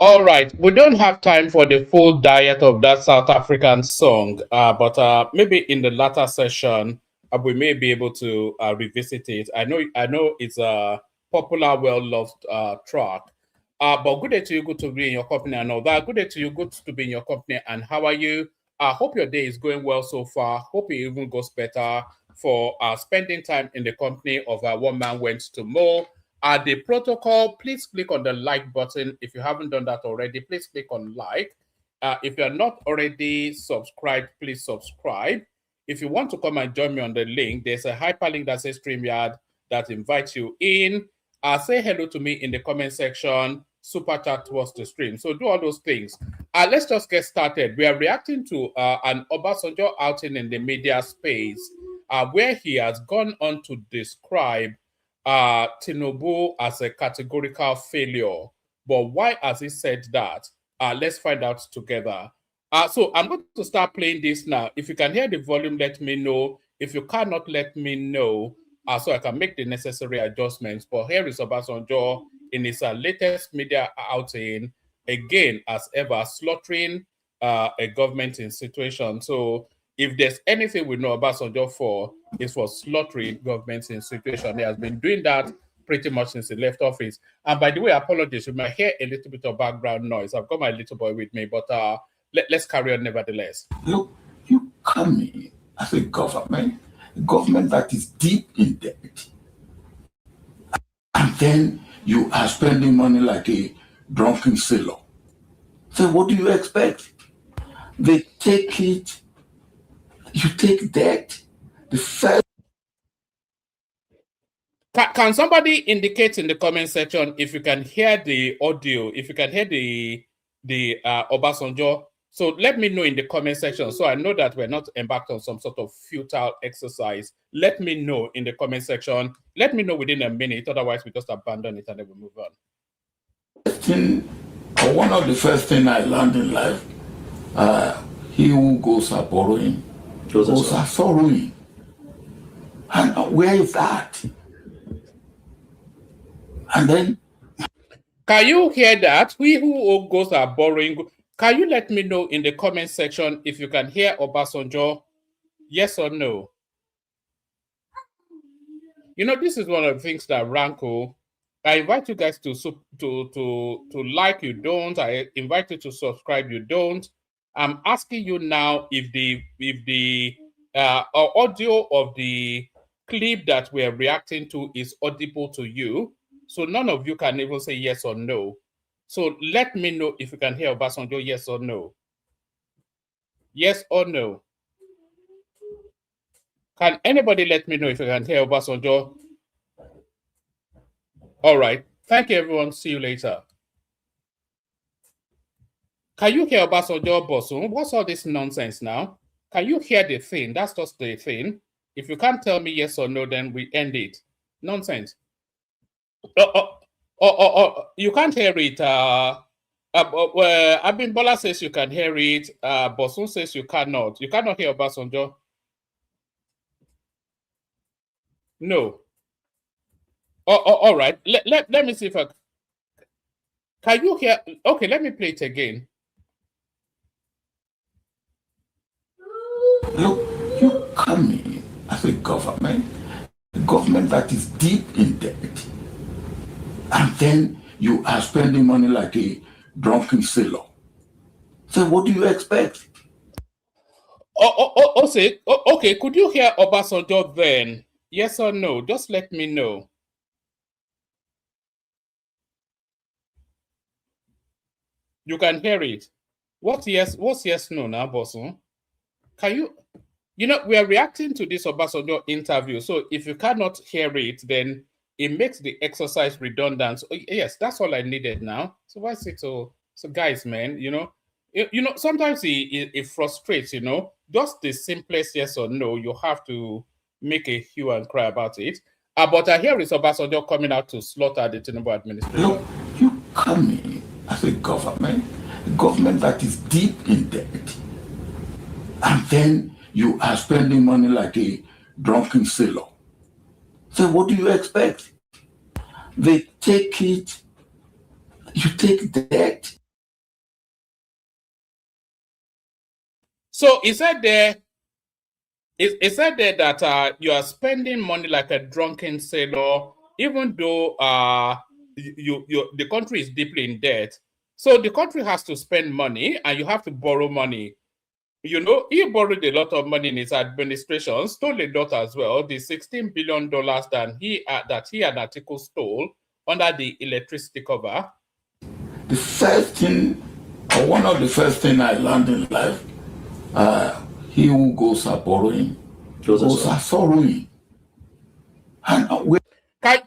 All right, we don't have time for the full diet of that South African song, but maybe in the latter session we may be able to revisit it. I know it's a popular, well-loved track. But good day to you, good to be in your company and all that. Good day to you, good to be in your company. And how are you? I hope your day is going well so far. Hope it even goes better for spending time in the company of one man went to Mo. The protocol, please click on the like button. If you haven't done that already, please click on like. If you're not already subscribed, please subscribe. If you want to come and join me on the link, there's a hyperlink that says StreamYard that invites you in. Say hello to me in the comment section. Super chat towards the stream. So do all those things. Let's just get started. We are reacting to an Obasanjo outing in the media space where he has gone on to describe Tinubu as a categorical failure. But why has he said that? Let's find out together. So I'm going to start playing this now. If you can hear the volume, let me know. If you cannot, let me know so I can make the necessary adjustments. But here is Obasanjo in his latest media outing, again, as ever, slaughtering a government institution. So if there's anything we know about Obasanjo for, is for slaughtering governments in situation. He has been doing that pretty much since he left office. And by the way, apologies, you might hear a little bit of background noise. I've got my little boy with me, but let's carry on nevertheless. Look, you come in as a government that is deep in debt, and then you are spending money like a drunken sailor. So what do you expect? They take it, you take debt, the first. Can somebody indicate in the comment section if you can hear the audio, if you can hear the Obasanjo? So let me know in the comment section so I know that we're not embarked on some sort of futile exercise. Let me know in the comment section. Let me know within a minute. Otherwise, we just abandon it and then we move on. One of the first things I learned in life, he who goes a borrowing goes a sorrowing. And where is that? And then, can you hear that? We who goes are borrowing. Can you let me know in the comment section if you can hear Obasanjo? Yes or no? You know, this is one of the things that rankle. I invite you guys to like, you don't. I invite you to subscribe, you don't. I'm asking you now if the audio of the clip that we're reacting to is audible to you. So none of you can even say yes or no. So let me know if you can hear Obasanjo, yes or no. Yes or no. Can anybody let me know if you can hear Obasanjo? All right. Thank you, everyone. See you later. Can you hear Obasanjo, Bosun? What's all this nonsense now? Can you hear the thing? That's just the thing. If you can't tell me yes or no, then we end it. Nonsense. You can't hear it. Abimbola says you can hear it. Bosun says you cannot. You cannot hear Obasanjo. No. All right. Let me see if I can you hear. Okay, let me play it again. Look, you come in as a government that is deep in debt, and then you are spending money like a drunken sailor. So what do you expect? Okay, could you hear Obasanjo then? Yes or no? Just let me know. You can hear it. What's yes no now, Bosun? Can you know, we are reacting to this Obasanjo interview. So if you cannot hear it, then it makes the exercise redundant. So, yes, that's all I needed now. So what's it? So guys, man, you know, sometimes it frustrates, you know, just the simplest yes or no, you have to make a hue and cry about it. But I hear is Obasanjo coming out to slaughter the Tinubu administration. Look, you come in as a government that is deep in debt, and then you are spending money like a drunken sailor. So what do you expect? They take it, you take debt, So he said there, it said there that you are spending money like a drunken sailor, even though the country is deeply in debt. So the country has to spend money, and you have to borrow money. You know, he borrowed a lot of money in his administration, stole a lot as well. The $16 billion that he and Atiku stole under the electricity cover. The first thing, or one of the first things I learned in life, he who goes a borrowing, goes a sorrowing. And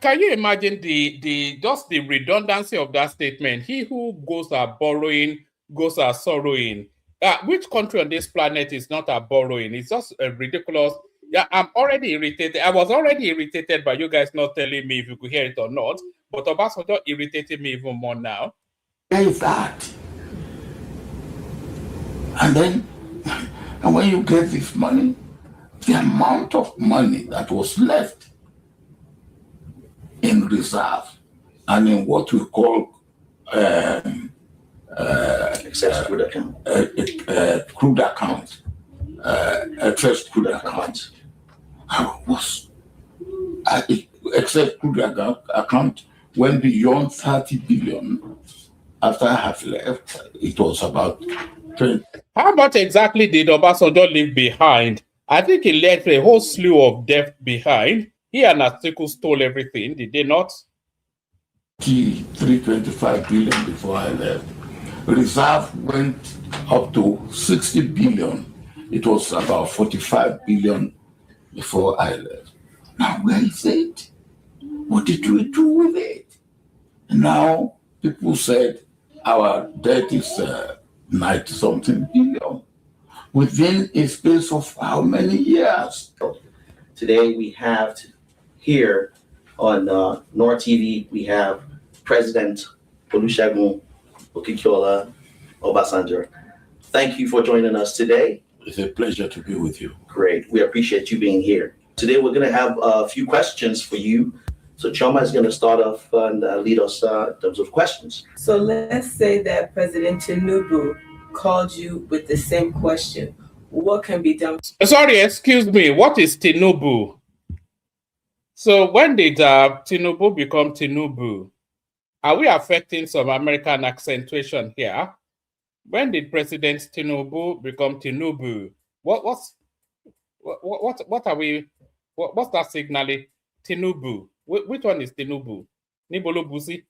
can you imagine the just the redundancy of that statement? He who goes a borrowing goes a sorrowing. Which country on this planet is not a borrowing? It's just ridiculous. Yeah, I'm already irritated. I was already irritated by you guys not telling me if you could hear it or not. But Obasanjo irritated me even more now. There is that. And then, and when you get this money, the amount of money that was left in reserve and in what we call excess crude account, excess crude account, was excess crude account went beyond 30 billion. After I have left, it was about 20. How much exactly did Obasanjo leave behind? I think he left a whole slew of debt behind. He and Atiku stole everything, did they not? 325 billion before I left. Reserve went up to 60 billion. It was about 45 billion before I left. Now, where is it? What did we do with it? And now people said our debt is 90-something billion within a space of how many years? Today we have here on NOR TV, we have President Olusegun Okikiola Obasanjo. Thank you for joining us today. It's a pleasure to be with you. Great. We appreciate you being here. Today we're going to have a few questions for you. So Choma is going to start off and lead us in terms of questions. So let's say that President Tinubu called you with the same question. What can be done? Sorry, excuse me. What is Tinubu? So when did Tinubu become Tinubu? Are we affecting some American accentuation here? When did President Tinubu become Tinubu? What's that signaling? Tinubu. Which one is Tinubu? Nibolo Busi?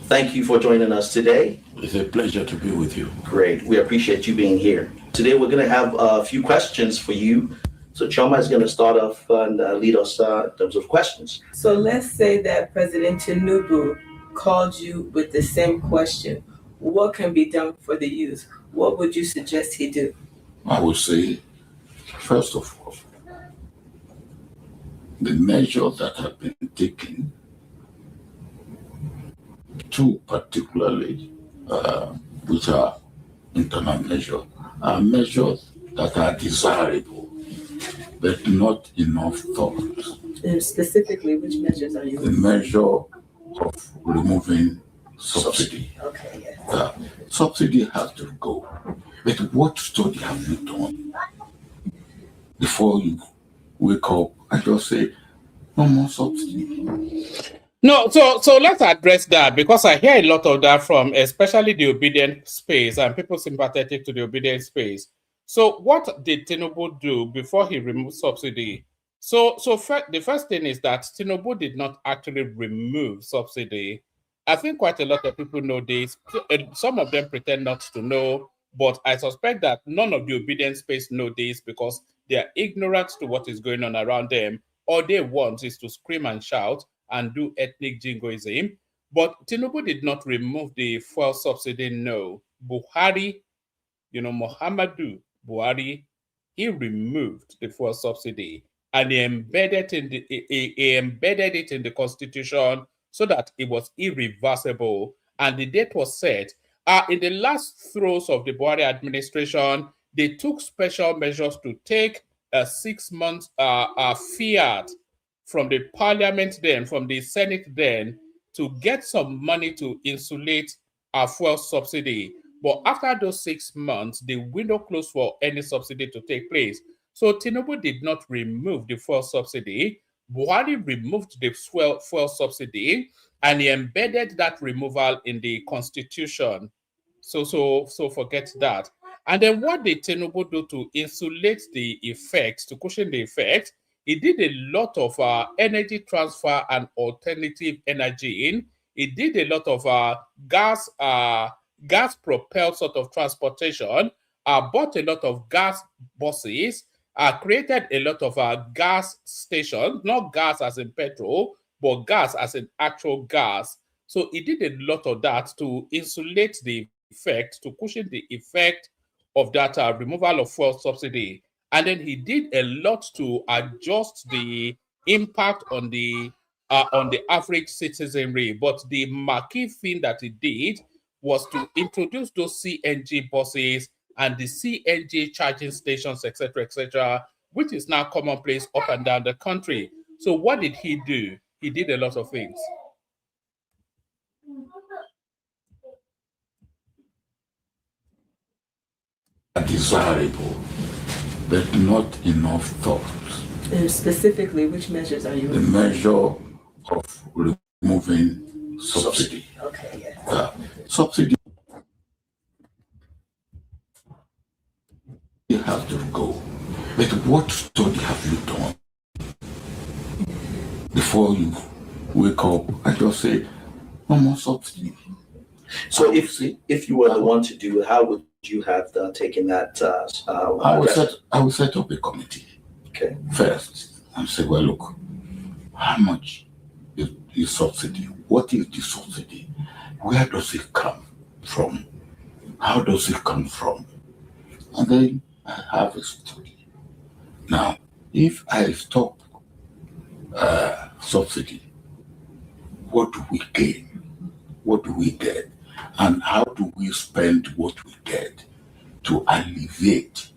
Thank you for joining us today. It's a pleasure to be with you. Great. We appreciate you being here. Today we're going to have a few questions for you. So Choma is going to start off and lead us in terms of questions. So let's say that President Tinubu called you with the same question. What can be done for the youth? What would you suggest he do? I would say, first of all, the measures that have been taken, two particularly, which are internal measures, are measures that are desirable, but not enough thought. And specifically, which measures are you? The measure of removing subsidy. Okay, yes. Subsidy has to go. But what study have you done before you wake up and just say, no more subsidy? No, so let's address that, because I hear a lot of that from especially the obedient space and people sympathetic to the obedient space. So what did Tinubu do before he removed subsidy? So the first thing is that Tinubu did not actually remove subsidy. I think quite a lot of people know this. Some of them pretend not to know, but I suspect that none of the obedient space know this because they are ignorant to what is going on around them. All they want is to scream and shout and do ethnic jingoism. But Tinubu did not remove the fuel subsidy, no. Buhari, Muhammadu Buhari, he removed the fuel subsidy and he embedded it in the constitution so that it was irreversible. And the date was set. In the last throes of the Buhari administration, they took special measures to take a 6-month fiat from the parliament then, from the Senate then, to get some money to insulate our fuel subsidy. But after those 6 months, the window closed for any subsidy to take place. So Tinubu did not remove the fuel subsidy. Buhari removed the fuel subsidy, and he embedded that removal in the constitution. So forget that. And then what did Tinubu do to insulate the effects, to cushion the effect? He did a lot of energy transfer and alternative energy in. He did a lot of gas propelled sort of transportation, bought a lot of gas buses, created a lot of gas stations, not gas as in petrol, but gas as in actual gas. So he did a lot of that to insulate the effect, to cushion the effect of that removal of fuel subsidy. And then he did a lot to adjust the impact on the average citizenry. But the marquee thing that he did was to introduce those CNG buses and the CNG charging stations, etc., which is now commonplace up and down the country. So what did he do? He did a lot of things. Desirable, but not enough thought. And specifically, which measures are you The measure of removing subsidy. Okay, yeah. Subsidy has to go. But what study have you done before you wake up and just say, no more subsidy? So if you were the one to do it, how would you have taken that? I will set up a committee. Okay. First, and say, well, look, how much is the subsidy? What is the subsidy? Where does it come from? How does it come from? And then I have a study. Now, if I stop subsidy, what do we gain? What do we get? And how do we spend what we get to alleviate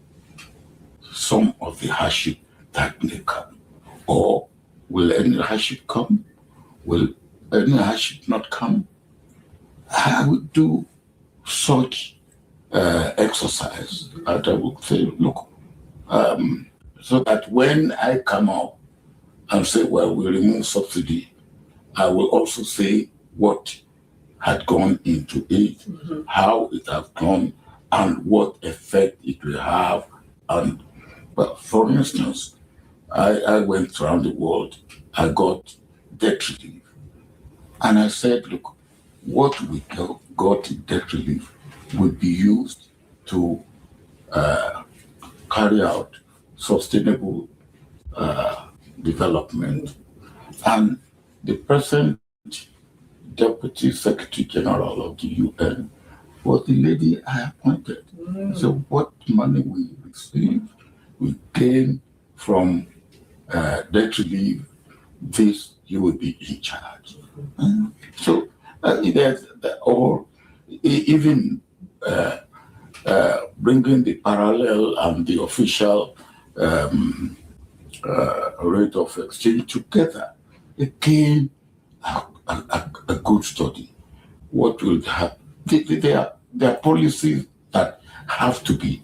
some of the hardship that may come? Or will any hardship come? Will any hardship not come? I would do such exercise, and I would say, look, so that when I come out and say, well, we remove subsidy, I will also say what had gone into it, how it has gone, and what effect it will have. And but for instance, I went around the world, I got debt relief. And I said, look, what we got in debt relief will be used to carry out sustainable development. And the present Deputy Secretary General of the UN was the lady I appointed. So what money we received, we gain from debt relief, this you will be in charge. So even bringing the parallel and the official rate of exchange together, again, a good study. What will happen? There are policies that have to be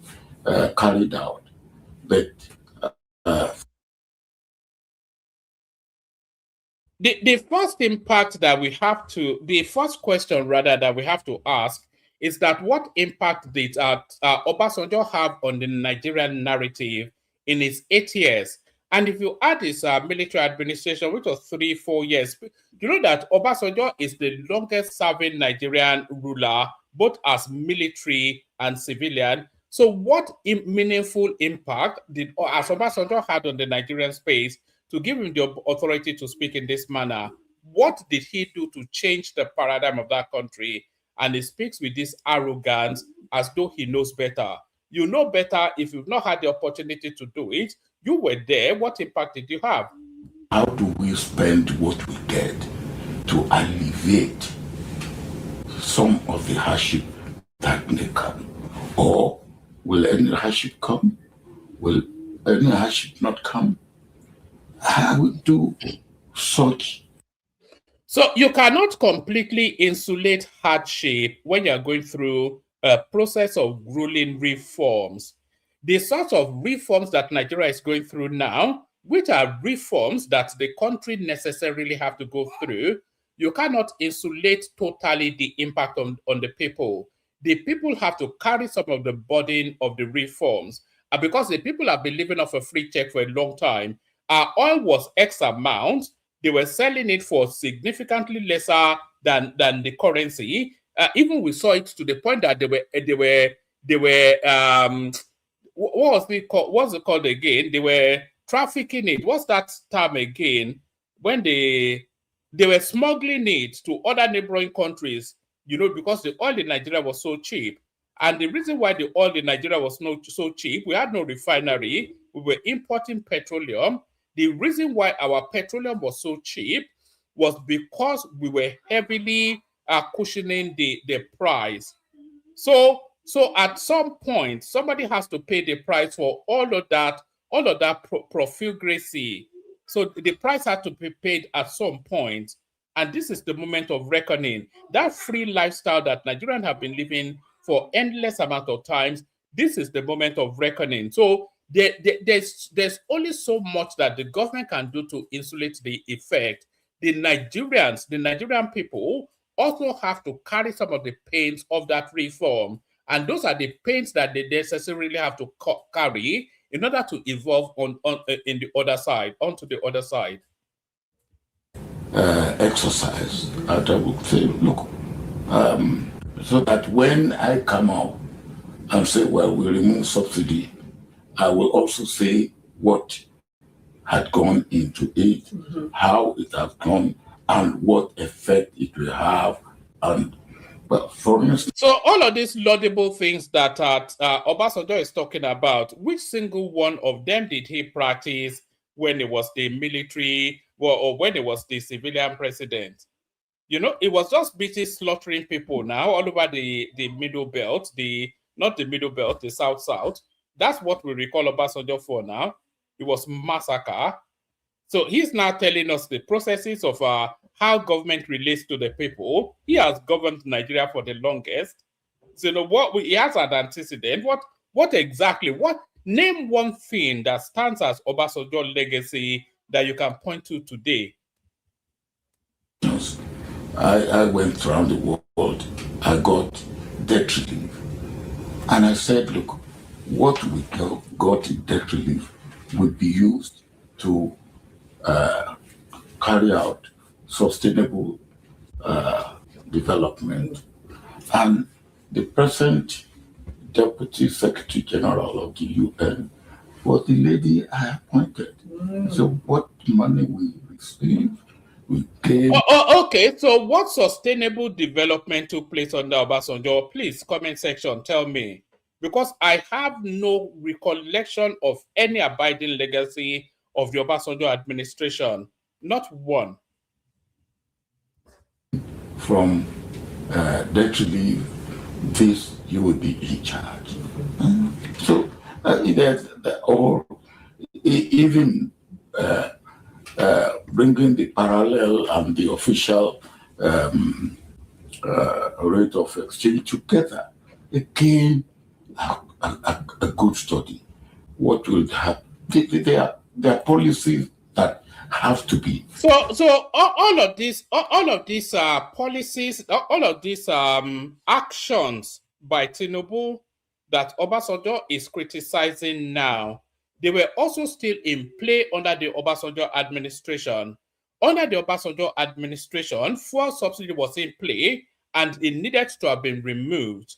carried out, but the first impact that we have to, the first question rather that we have to ask is that what impact did Obasanjo have on the Nigerian narrative in his 8 years? And if you add his military administration, which was 3-4 years, you know that Obasanjo is the longest serving Nigerian ruler, both as military and civilian. So what meaningful impact did Obasanjo had on the Nigerian space to give him the authority to speak in this manner? What did he do to change the paradigm of that country? And he speaks with this arrogance as though he knows better. You know better if you've not had the opportunity to do it. You were there. What impact did you have? How do we spend what we get to alleviate some of the hardship that may come? Or will any hardship come? Will any hardship not come? I would do such. So you cannot completely insulate hardship when you're going through process of grueling reforms. The sort of reforms that Nigeria is going through now, which are reforms that the country necessarily have to go through, you cannot insulate totally the impact on the people. The people have to carry some of the burden of the reforms. And because the people have been living off a free check for a long time, our oil was X amount, they were selling it for significantly lesser than the currency. Even we saw it to the point that they were what was it called? What's it called again? They were trafficking it. What's that term again? When they were smuggling it to other neighboring countries, because the oil in Nigeria was so cheap. And the reason why the oil in Nigeria was not so cheap, we had no refinery, we were importing petroleum. The reason why our petroleum was so cheap was because we were heavily cushioning the price. So at some point, somebody has to pay the price for all of that profligacy. So the price had to be paid at some point, and this is the moment of reckoning. That free lifestyle that Nigerians have been living for endless amount of times, this is the moment of reckoning. So there's only so much that the government can do to insulate the effect. The Nigerian people also have to carry some of the pains of that reform. And those are the pains that they necessarily have to carry in order to evolve onto the other side. Exercise, I would say, look, so that when I come out and say, well, we remove subsidy, I will also say what had gone into it, how it has gone, and what effect it will have. And but for instance, so all of these laudable things that Obasanjo is talking about, which single one of them did he practice when he was the military or when he was the civilian president? It was just busy slaughtering people now all over the middle belt, not the middle belt, the south. That's what we recall Obasanjo for now. It was massacre. So he's now telling us the processes of how government relates to the people. He has governed Nigeria for the longest. So he has an antecedent. What exactly? Name one thing that stands as Obasanjo's legacy that you can point to today. I went around the world. I got debt relief, and I said, look, what we got in debt relief would be used to carry out sustainable development. And the present Deputy Secretary General of the UN was the lady I appointed. So what money we received, we gave. Okay, so what sustainable development took place under Obasanjo? Please, comment section, tell me. Because I have no recollection of any abiding legacy of the Obasanjo administration. Not one. From debt relief, this you will be in charge. So or even bringing the parallel and the official rate of exchange together, again, a good study. What will happen? There are policies that have to be. So all of these policies, all of these actions by Tinubu that Obasanjo is criticizing now, they were also still in play under the Obasanjo administration. Under the Obasanjo administration, fuel subsidy was in play and it needed to have been removed.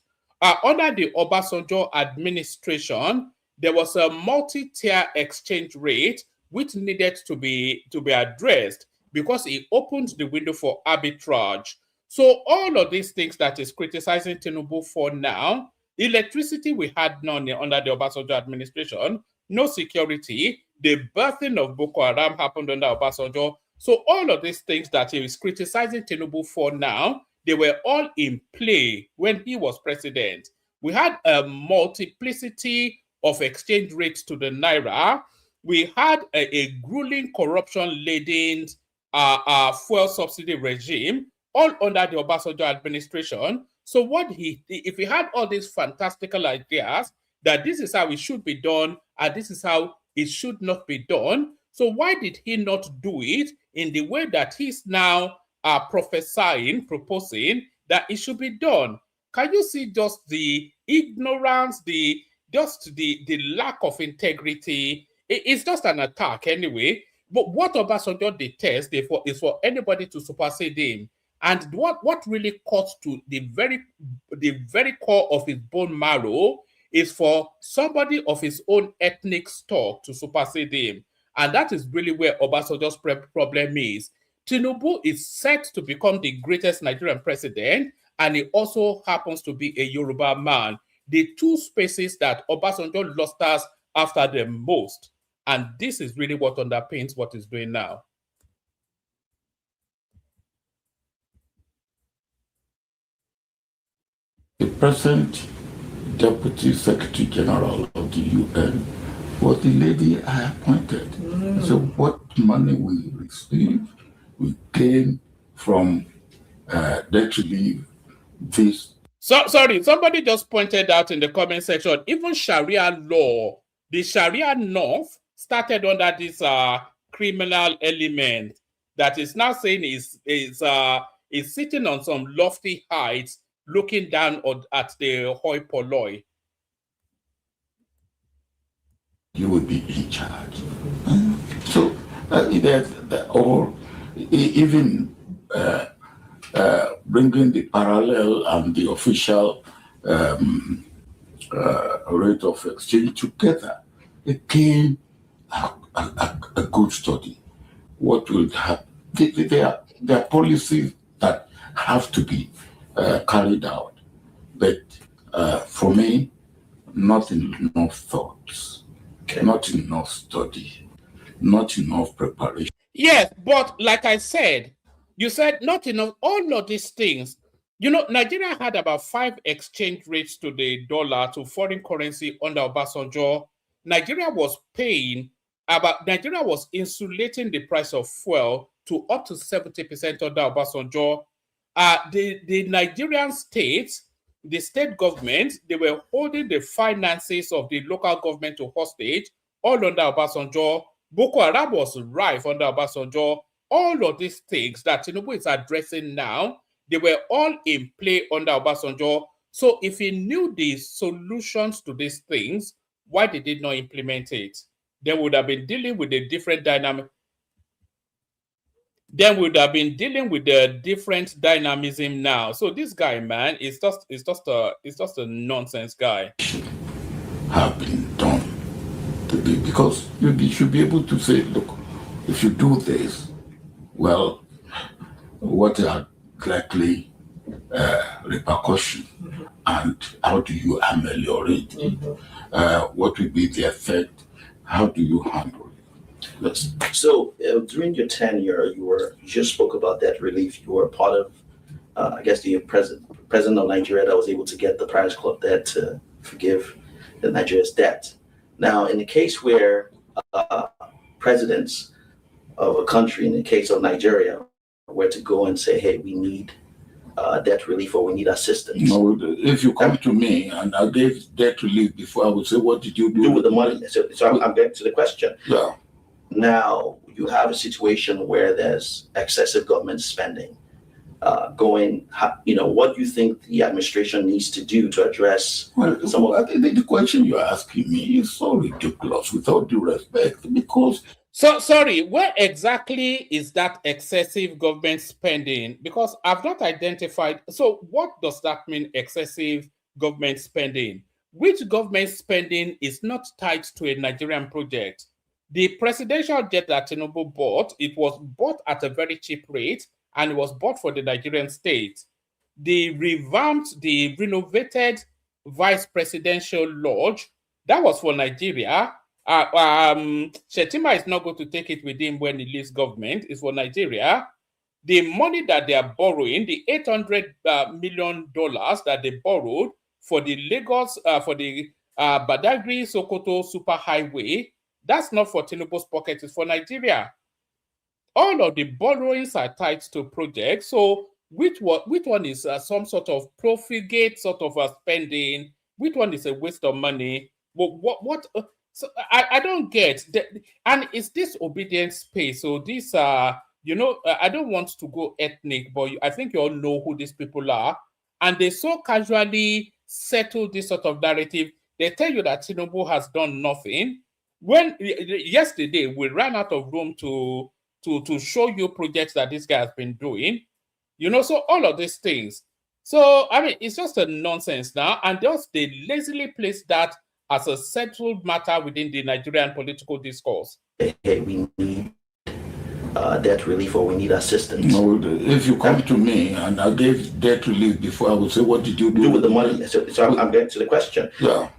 Under the Obasanjo administration, there was a multi-tier exchange rate which needed to be addressed because it opened the window for arbitrage. So all of these things that is criticizing Tinubu for now, electricity we had none under the Obasanjo administration, no security, the birthing of Boko Haram happened under Obasanjo. So all of these things that he is criticizing Tinubu for now, they were all in play when he was president. We had a multiplicity of exchange rates to the Naira. We had a grueling corruption-laden fuel subsidy regime, all under the Obasanjo administration. So if he had all these fantastical ideas that this is how it should be done and this is how it should not be done, so why did he not do it in the way that he's now proposing that it should be done? Can you see just the ignorance, the lack of integrity? It's just an attack anyway. But what Obasanjo detests is for anybody to supersede him. And what really cuts to the very core of his bone marrow is for somebody of his own ethnic stock to supersede him. And that is really where Obasanjo's problem is. Tinubu is set to become the greatest Nigerian president, and he also happens to be a Yoruba man. The two spaces that Obasanjo lost us after the most. And this is really what underpins what he's doing now. The present Deputy Secretary General of the UN was the lady I appointed. So what money we received, we came from debt relief. Sorry, somebody just pointed out in the comment section, even Sharia law, the Sharia North started under this criminal element that is now saying is sitting on some lofty heights, looking down at the hoi polloi. You will be in charge. So even bringing the parallel and the official rate of exchange together, it became a good study. What will happen? There are policies that have to be carried out, but for me, not enough thoughts, not enough study, not enough preparation. Yes, but like I said, you said not enough, all of these things. You know, Nigeria had about 5 exchange rates to the dollar to foreign currency under Obasanjo. Nigeria was insulating the price of fuel to up to 70% under Obasanjo. The Nigerian states, the state government, they were holding the finances of the local government to hostage all under Obasanjo. Boko Haram was rife under Obasanjo. All of these things that Tinubu is addressing now, they were all in play under Obasanjo. So if he knew the solutions to these things, why did he not implement it? They would have been dealing with a different dynamic. Then we would have been dealing with the different dynamism now. So this guy, man, is just a nonsense guy. Have been done because you should be able to say, look, if you do this, well, what are likely repercussions, and how do you ameliorate it? What will be the effect? How do you handle it? Yes. So during your tenure, you just spoke about debt relief. You were a part of, I guess, the president of Nigeria that was able to get the Paris Club debt to forgive the Nigeria's debt. Now, in the case where presidents of a country, in the case of Nigeria, were to go and say, hey, we need debt relief or we need assistance. No, if you come to me and I gave debt relief before, I would say, what did you do with the money? So I'm getting to the question. Yeah. Now you have a situation where there's excessive government spending what do you think the administration needs to do to address the question you're asking me is so ridiculous, without due respect, because sorry, where exactly is that excessive government spending? Because I've not identified. So what does that mean, excessive government spending? Which government spending is not tied to a Nigerian project? The presidential jet that Tinubu bought, it was bought at a very cheap rate, and it was bought for the Nigerian state. The renovated vice presidential lodge, that was for Nigeria. Shetima is not going to take it with him when he leaves government. It's for Nigeria. The money that they are borrowing, the $800 million that they borrowed for the Lagos, for the Badagry Sokoto superhighway, that's not for Tinubu's pocket, it's for Nigeria. All of the borrowings are tied to projects. So which one is some sort of profligate sort of spending? Which one is a waste of money? What so I don't get and is this obedience space? So these are, I don't want to go ethnic, but I think you all know who these people are, and they so casually settle this sort of narrative. They tell you that Tinubu has done nothing. When yesterday we ran out of room to show you projects that this guy has been doing, so all of these things. So I mean, it's just a nonsense now, and just they lazily place that as a settled matter within the Nigerian political discourse. Hey, we need debt relief, or we need assistance. No, if you come to me and I gave debt relief before, I would say, what did you do with the money? So I'm getting to the question. Yeah.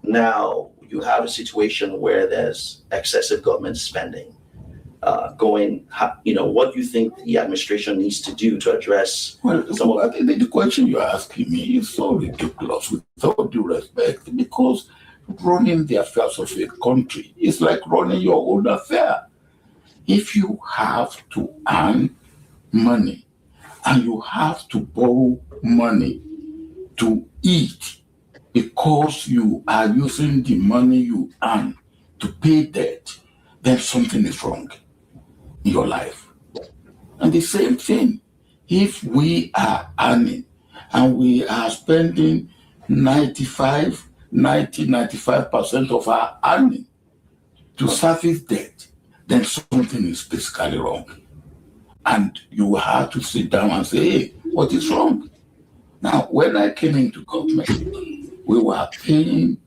Now you have a situation where there's excessive government spending going. What do you think the administration needs to do to address? Well, the question you're asking me is so ridiculous, with all due respect, because running the affairs of a country is like running your own affair. If you have to earn money and you have to borrow money to eat because you are using the money you earn to pay debt, then something is wrong in your life. And the same thing, if we are earning and we are spending 95% of our earning to service debt, then something is basically wrong. And you have to sit down and say, hey, what is wrong? Now, when I came into government, we were paying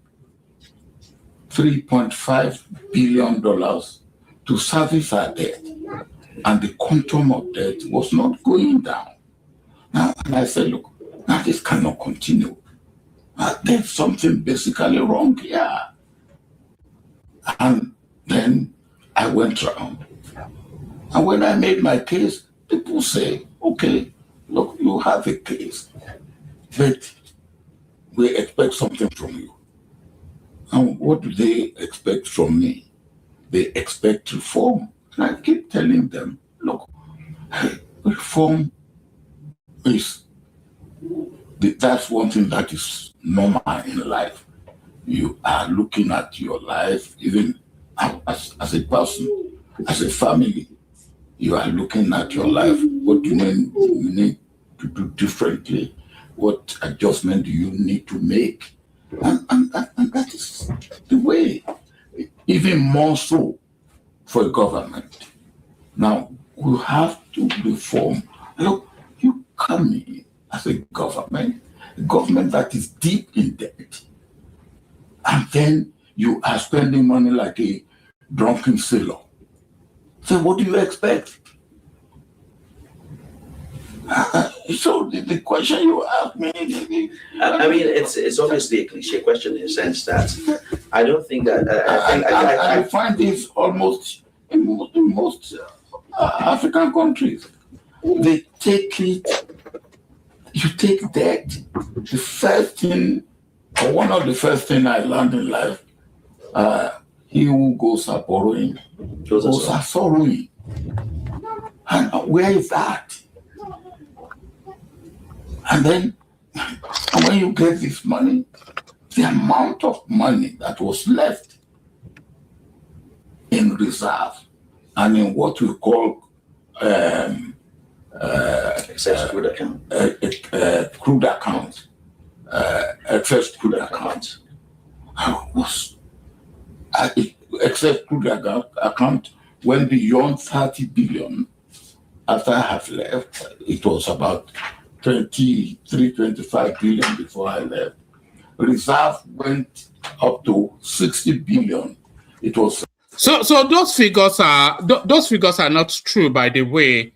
$3.5 billion to service our debt. And the quantum of debt was not going down. Now, and I said, look, now this cannot continue. There's something basically wrong here. And then I went around. And when I made my case, people say, okay, look, you have a case, but we expect something from you. And what do they expect from me? They expect reform. And I keep telling them, look, reform that's one thing that is normal in life. You are looking at your life, even as a person, as a family, you are looking at your life. What do you need to do differently? What adjustment do you need to make? And that is the way, even more so for a government. Now, we have to reform. Look, you come in as a government that is deep in debt, and then you are spending money like a drunken sailor. So what do you expect? So the question you asked me... I mean, it's obviously a cliche question in the sense that I don't think that... I find this almost in most African countries. They take it... You take debt. The first thing, or one of the first things I learned in life, he who goes a borrowing goes a sorrowing. And where is that? And then when you get this money, the amount of money that was left in reserve and in what we call excess crude account. Crude account, excess crude account was excess crude account went beyond 30 billion. After I have left, it was about 25 billion before I left. Reserve went up to 60 billion. It was so those figures are not true, by the way.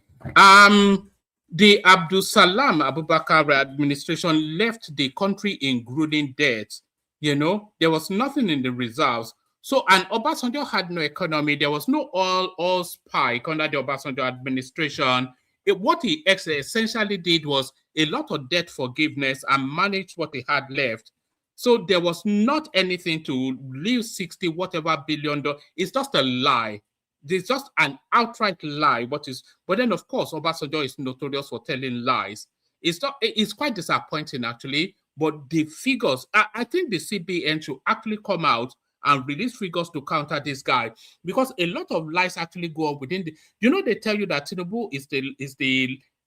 The Abdul Salam Abubakar administration left the country in grueling debt. There was nothing in the reserves. So, and Obasanjo had no economy. There was no oil spike under the Obasanjo administration. What he essentially did was a lot of debt forgiveness and managed what he had left. So there was not anything to leave 60 whatever billion. It's just a lie. there's just an outright lie. But then of course Obasanjo is notorious for telling lies. It's quite disappointing actually. But the figures, I think the CBN should actually come out and release figures to counter this guy, because a lot of lies actually go on within the. They tell you that Tinubu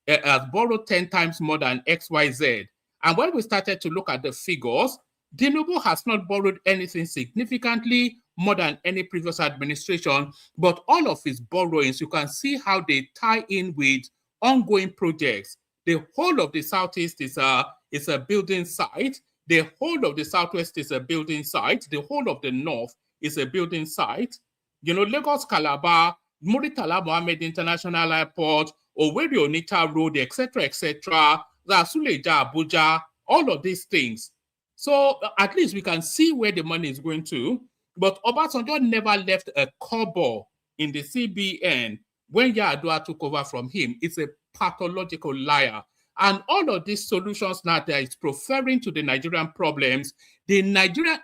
has borrowed 10 times more than XYZ, and when we started to look at the figures, Tinubu has not borrowed anything significantly more than any previous administration, but all of his borrowings, you can see how they tie in with ongoing projects. The whole of the Southeast is a building site. The whole of the Southwest is a building site. The whole of the North is a building site. Lagos, Calabar, Muritala Mohammed International Airport, Owerri Onitsha Road, etc., Suleja, Abuja, all of these things. So at least we can see where the money is going to. But Obasanjo never left a kobo in the CBN when Yar'Adua took over from him. It's a pathological liar. And all of these solutions now that he's preferring to the Nigerian problems,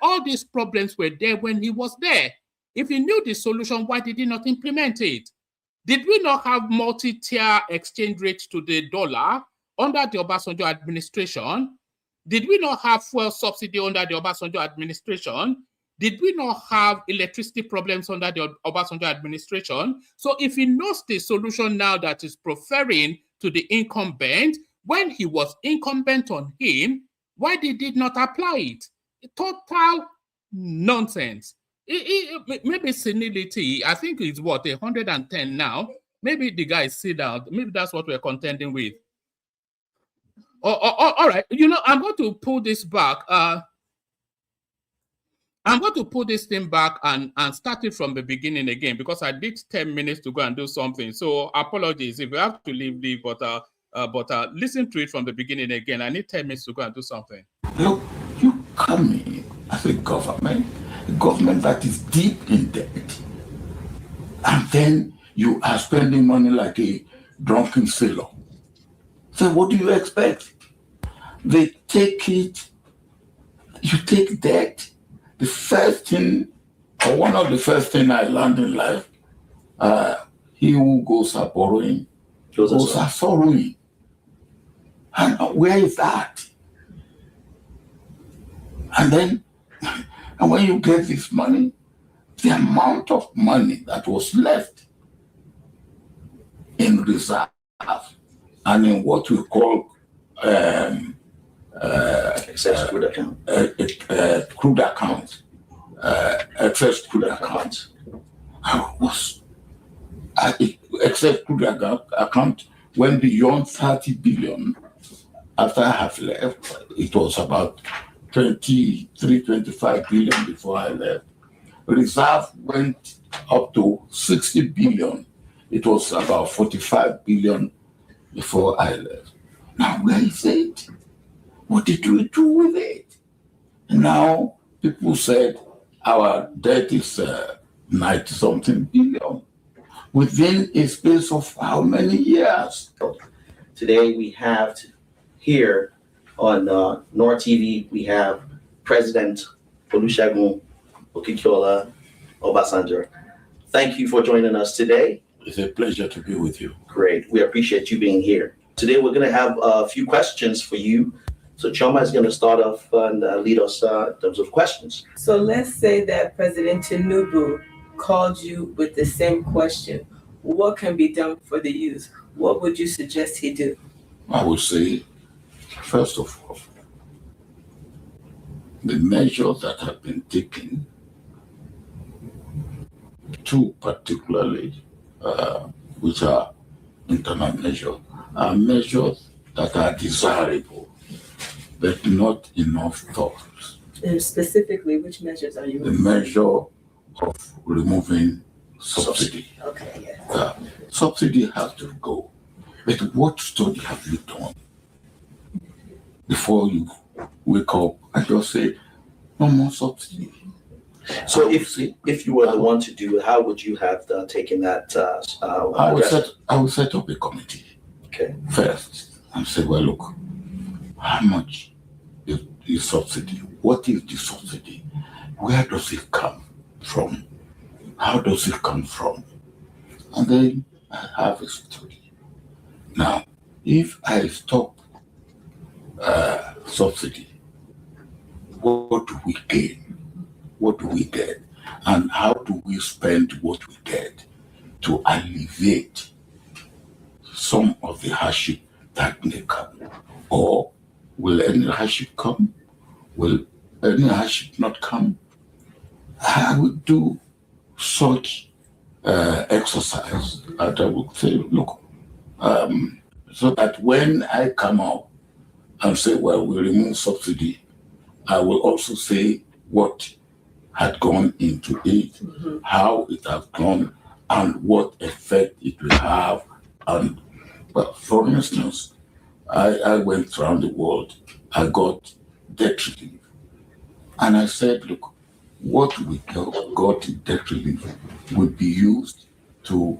all these problems were there when he was there. If he knew the solution, why did he not implement it? Did we not have multi-tier exchange rates to the dollar under the Obasanjo administration? Did we not have fuel subsidy under the Obasanjo administration? Did we not have electricity problems under the Obasanjo administration? So if he knows the solution now that is preferring to the incumbent, when he was incumbent on him, why did he not apply it? Total nonsense. Maybe senility, I think it's 110 now. Maybe the guy sit down. Maybe that's what we're contending with. All right. I'm going to pull this back. I'm going to put this thing back and start it from the beginning again, because I did 10 minutes to go and do something. So apologies if you have to leave, but listen to it from the beginning again. I need 10 minutes to go and do something. Look, you come in as a government that is deep in debt, and then you are spending money like a drunken sailor. So what do you expect? They take it, you take debt. The first thing, or one of the first things I learned in life, he who goes a borrowing goes a sorrowing. And where is that? And then, and when you get this money, the amount of money that was left in reserve and in what we call excess crude account. Crude account, excess crude account. Excess crude account went beyond 30 billion. After I have left, it was about 23, 25 billion before I left. Reserve went up to 60 billion. It was about 45 billion before I left. Now, where is it? What did we do with it? Now, people said our debt is 90-something billion within a space of how many years? Today we have here on Nor TV, we have President Olusegun Obasanjo. Thank you for joining us today. It's a pleasure to be with you. Great. We appreciate you being here. Today we're going to have a few questions for you. So Choma is going to start off and lead us in terms of questions. So let's say that President Tinubu called you with the same question. What can be done for the youth? What would you suggest he do? I would say, first of all, the measures that have been taken, two particularly, which are internal measures, are measures that are desirable, but not enough thought. And specifically, which measures are you The measure of removing subsidy. Okay, yeah. Subsidy has to go. But what study have you done before you wake up and just say, no more subsidy? So if you were the one to do it, how would you have taken that? I would set up a committee. Okay. First and say, well, look, how much is the subsidy? What is the subsidy? Where does it come from? How does it come from? And then I have a study. Now, if I stop subsidy, what do we gain? What do we get? And how do we spend what we get to alleviate some of the hardship that may come? Or will any hardship come? Will any hardship not come? I would do such exercise that I would say, look, so that when I come out and say, well, we remove subsidy, I will also say what had gone into it, how it has gone, and what effect it will have. And well, for instance, I went around the world, I got debt relief. And I said, look, what we got in debt relief would be used to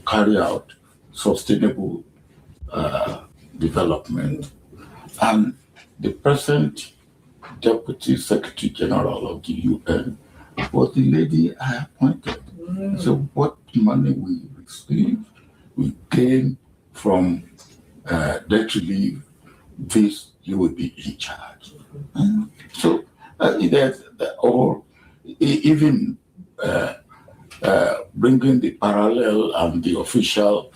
carry out sustainable development. And the present Deputy Secretary General of the UN was the lady I appointed. So what money we received, we gain from debt relief, this you will be in charge. So or even bringing the parallel and the official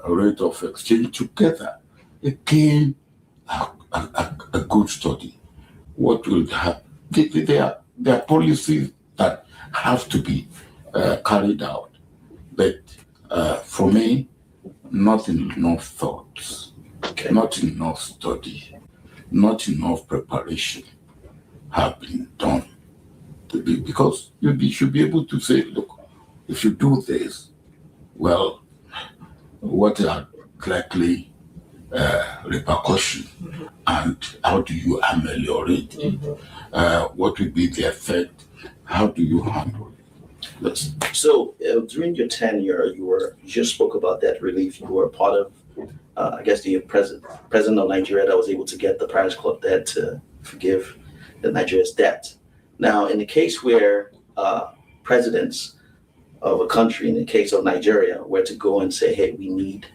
rate of exchange together, again, a good study. What will happen? There are policies that have to be carried out, but for me, not enough thoughts, not enough study, not enough preparation have been done. Because you should be able to say, look, if you do this, well, what are likely repercussions, and how do you ameliorate it? What will be the effect? How do you handle it? So during your tenure, you just spoke about debt relief. You were a part of, I guess, the president of Nigeria that was able to get the Paris Club debt to forgive Nigeria's debt. Now, in the case where presidents of a country, in the case of Nigeria, were to go and say, hey, we need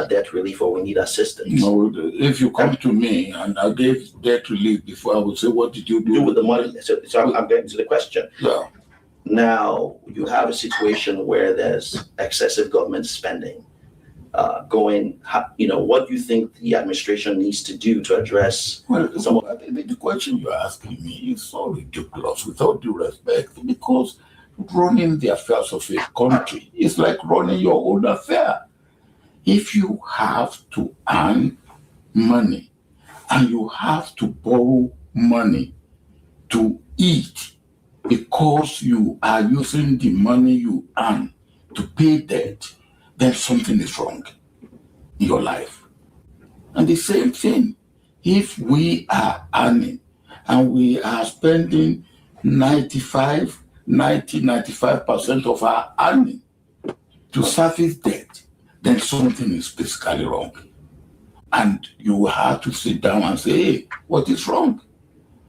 debt relief or we need assistance. No, if you come to me and I gave debt relief before, I would say, what did you do with the money? So I'm getting to the question. Yeah. Now, you have a situation where there's excessive government spending going, what do you think the administration needs to do to address some of the question you're asking me is so ridiculous, with all due respect, because running the affairs of a country is like running your own affair. If you have to earn money and you have to borrow money to eat because you are using the money you earn to pay debt, then something is wrong in your life. And the same thing, if we are earning and we are spending 95% of our earning to service debt, then something is basically wrong. And you have to sit down and say, hey, what is wrong?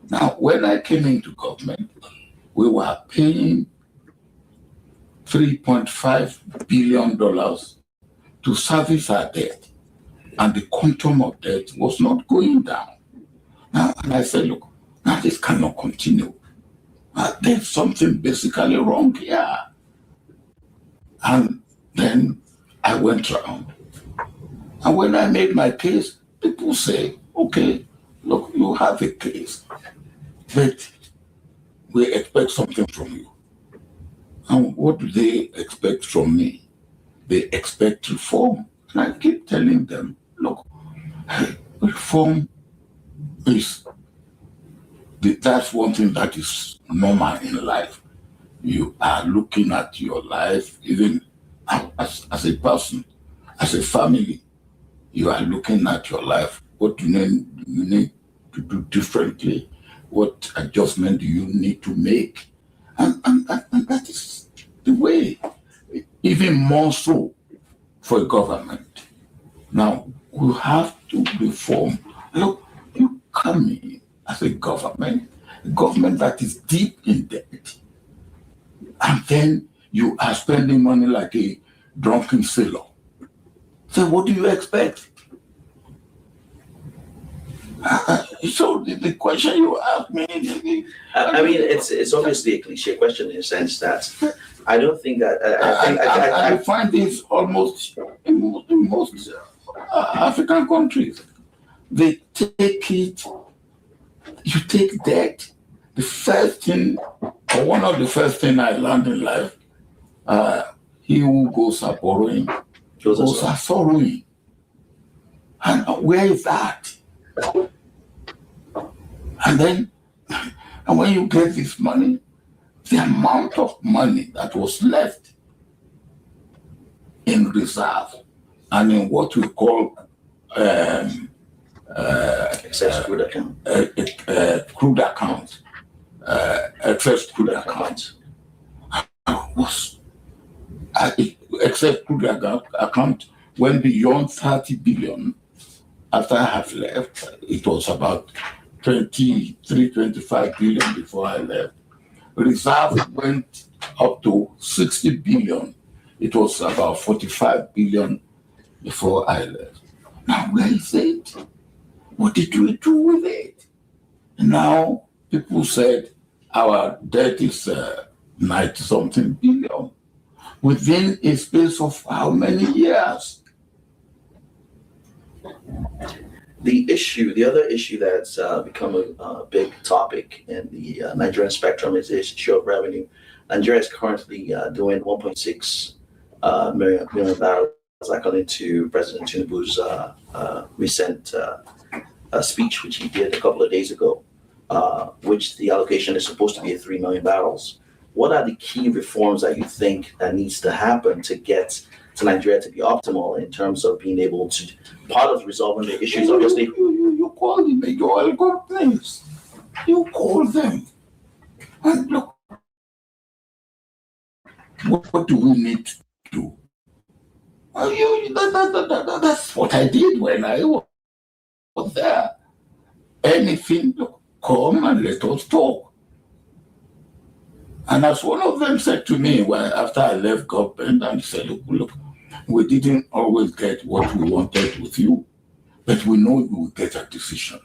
Now, when I came into government, we were paying $3.5 billion to service our debt. And the quantum of debt was not going down. Now, and I said, look, now this cannot continue. There's something basically wrong here. And then I went around. And when I made my case, people say, okay, look, you have a case, but we expect something from you. And what do they expect from me? They expect reform. And I keep telling them, look, reform that's one thing that is normal in life. You are looking at your life, even as a person, as a family, you are looking at your life. What do you need to do differently? What adjustment do you need to make? And that is the way, even more so for a government. Now, we have to reform. Look, you come in as a government that is deep in debt. And then you are spending money like a drunken sailor. So what do you expect? So the question you asked me. I mean, it's obviously a cliche question in the sense that I don't think that I find this almost in most African countries. They take it. You take debt. The first thing, or one of the first thing I learned in life, he who goes a borrowing goes a sorrowing. And where is that? And then, and when you get this money, the amount of money that was left in reserve and in what we call excess crude account, crude account, excess crude account was excess crude account went beyond 30 billion. After I have left, it was about 23, 25 billion before I left. Reserve went up to 60 billion. It was about 45 billion before I left. Now, where is it? What did we do with it? Now, people said our debt is 90-something billion within a space of how many years? The other issue that's become a big topic in the Nigerian spectrum is the issue of revenue. Nigeria is currently doing 1.6 million barrels, according to President Tinubu's recent speech, which he did a couple of days ago, which the allocation is supposed to be at 3 million barrels. What are the key reforms that you think that needs to happen to get to Nigeria to be optimal in terms of being able to, part of resolving the issues, obviously? You call the major oil companies. You call them. And look, what do we need to do? Well, that's what I did when I was there. Anything, come and let us talk. And as one of them said to me after I left government, and he said, look, we didn't always get what we wanted with you, but we know you will get a decision.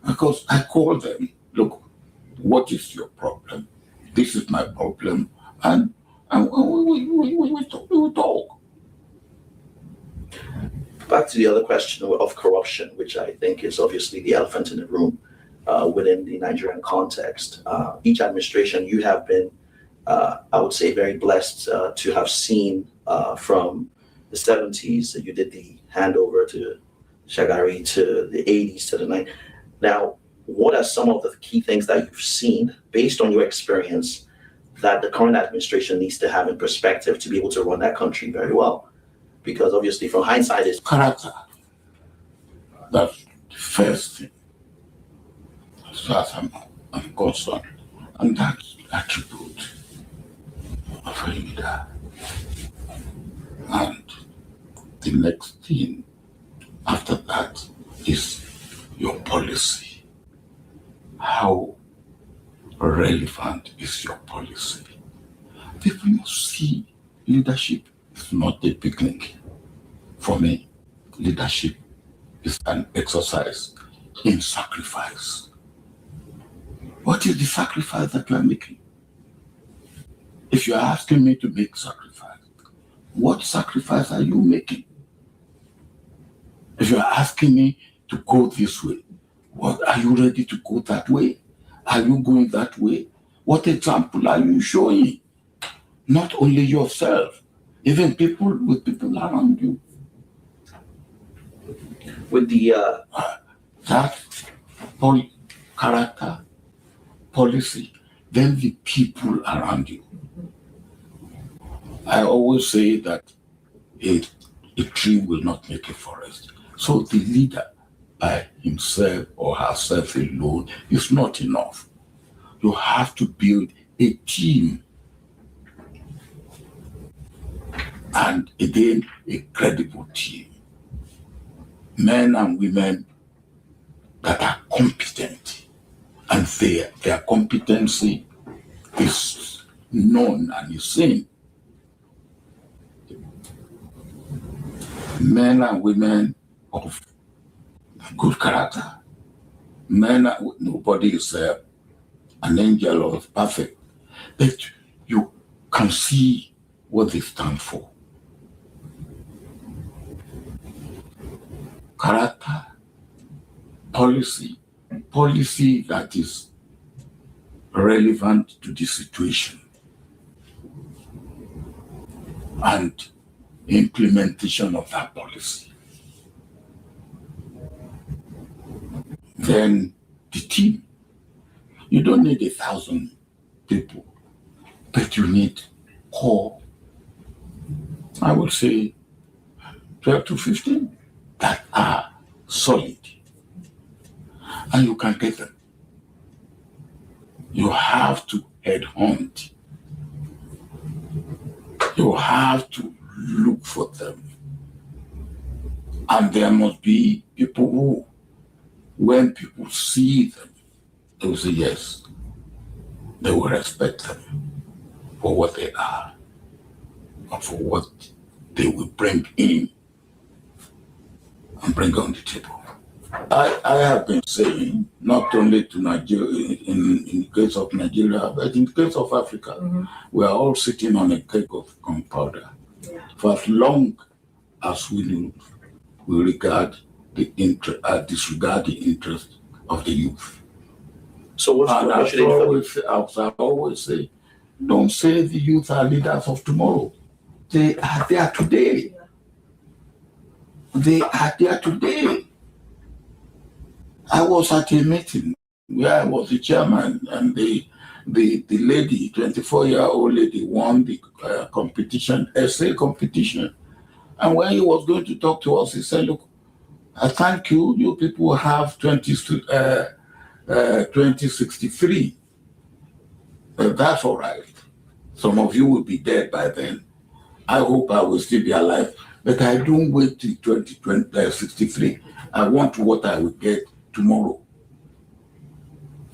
Because I called them, look, what is your problem? This is my problem. And we talk. Back to the other question of corruption, which I think is obviously the elephant in the room within the Nigerian context. Each administration, you have been, I would say, very blessed to have seen from the 70s that you did the handover to Shagari, to the 80s, to the 90s. Now, what are some of the key things that you've seen based on your experience that the current administration needs to have in perspective to be able to run that country very well? Because obviously from hindsight is character. That's the first thing. As far as I'm concerned. And that's the attribute of a leader. And the next thing after that is your policy. How relevant is your policy? People must see leadership is not a picnic. For me, leadership is an exercise in sacrifice. What is the sacrifice that you are making? If you are asking me to make sacrifice, what sacrifice are you making? If you are asking me to go this way, what are you ready to go that way? Are you going that way? What example are you showing? Not only yourself, even people around you. with the That character, policy, then the people around you. I always say that a tree will not make a forest. So the leader by himself or herself alone is not enough. You have to build a team. And again, a credible team. Men and women that are competent. And their competency is known and is seen. Men and women of good character. Nobody is an angel or perfect, but you can see what they stand for. Character, policy that is relevant to the situation, and implementation of that policy. Then the team. You don't need 1,000 people, but you need core, I would say 12 to 15 that are solid. And you can get them. You have to headhunt. You have to look for them. And there must be people who, when people see them, they will say yes. They will respect them for what they are and for what they will bring in and bring on the table. I have been saying, not only to Nigeria, in the case of Nigeria, but in the case of Africa, we are all sitting on a keg of gunpowder. Yeah. For as long as we regard the disregard the interest of the youth. So what should they do? As I always say, don't say the youth are leaders of tomorrow. They are there today. They are there today. I was at a meeting where I was the chairman, and the lady, 24-year-old lady, won the competition, essay competition. And when he was going to talk to us, he said, look, thank you, you people have 2063. That's all right. Some of you will be dead by then. I hope I will still be alive, but I don't wait till 2063. I want what I will get tomorrow.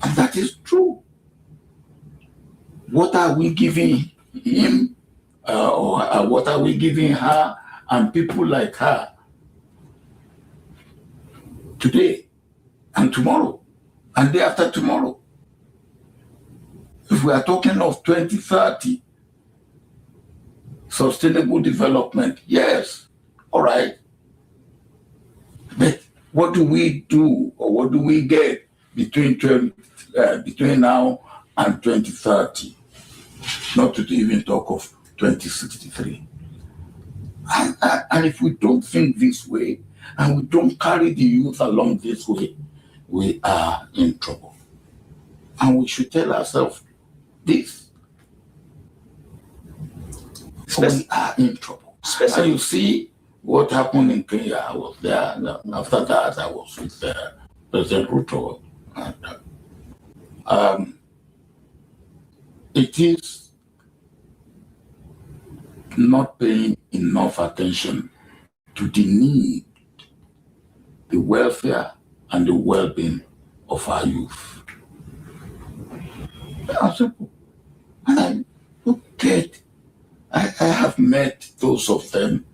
And that is true. What are we giving him, or what are we giving her and people like her today and tomorrow and day after tomorrow? If we are talking of 2030, sustainable development, yes, all right. But what do we do, or what do we get between now and 2030? Not to even talk of 2063. And if we don't think this way, and we don't carry the youth along this way, we are in trouble. And we should tell ourselves this. We are in trouble. And you see what happened in Kenya. I was there. After that, I was with President Ruto. And, it is not paying enough attention to the need, the welfare, and the well-being of our youth. Simple. And I have met those of them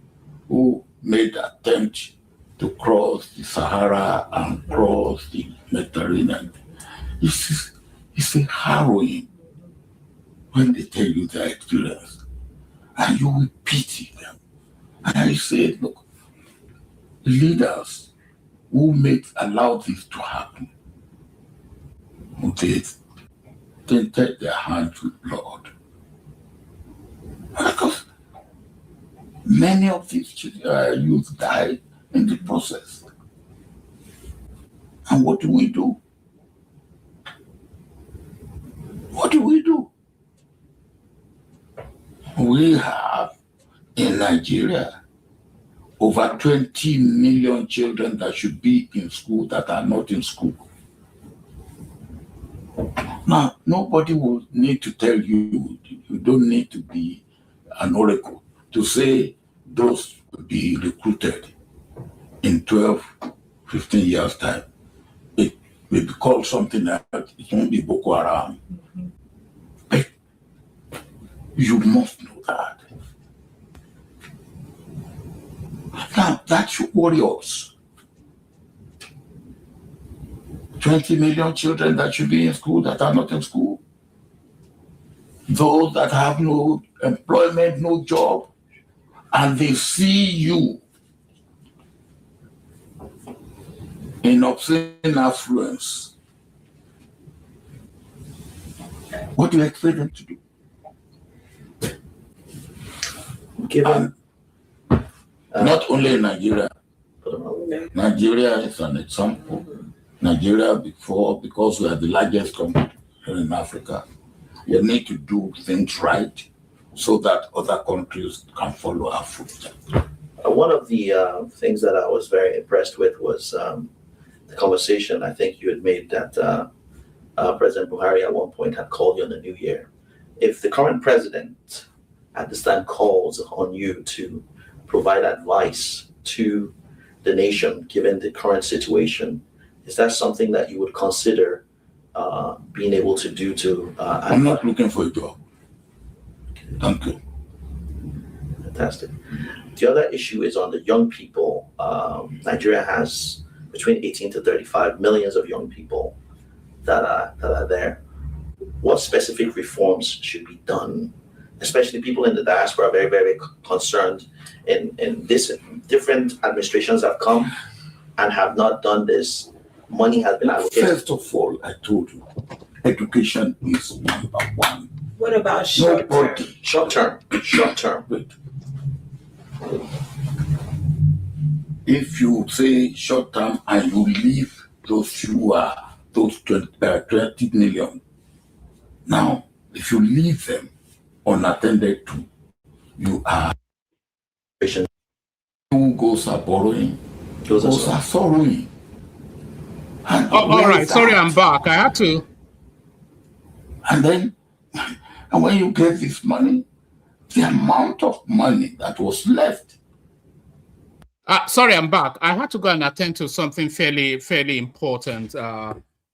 who made the attempt to cross the Sahara and cross the Mediterranean. It's a harrowing when they tell you their experience, and you will pity them. And I say, look, leaders who allow this to happen, they take their hands with blood. Because many of these youth died in the process. And what do we do? What do we do? We have in Nigeria over 20 million children that should be in school that are not in school. Now, nobody will need to tell you, you don't need to be an oracle to say those will be recruited in 12, 15 years' time. It will be called something else. It won't be Boko Haram. But You must know that. Now, that should worry us. 20 million children that should be in school that are not in school. Those that have no employment, no job, and they see you in obscene affluence. What do you expect them to do? Given Not only in Nigeria. Nigeria is an example. Nigeria, because we are the largest country in Africa, we need to do things right so that other countries can follow our footsteps. One of the things that I was very impressed with was the conversation I think you had made that President Buhari at one point had called you on the new year. If the current president at this time calls on you to provide advice to the nation, given the current situation, is that something that you would consider being able to do to... I'm not looking for a job. Thank you. Fantastic. The other issue is on the young people. Nigeria has between 18 to 35 millions of young people that are there. What specific reforms should be done? Especially people in the diaspora are very, very concerned in this. Different administrations have come and have not done this. Money has been allocated. First of all, I told you, education is number one. What about short term? Short term. Wait. If you say short term and you leave those 20 million, now if you leave them unattended to, you are who goes are borrowing, those are sorrowing. All right, sorry, I'm back. I had to. And then, and when you get this money, the amount of money that was left. Sorry, I'm back. I had to go and attend to something fairly important.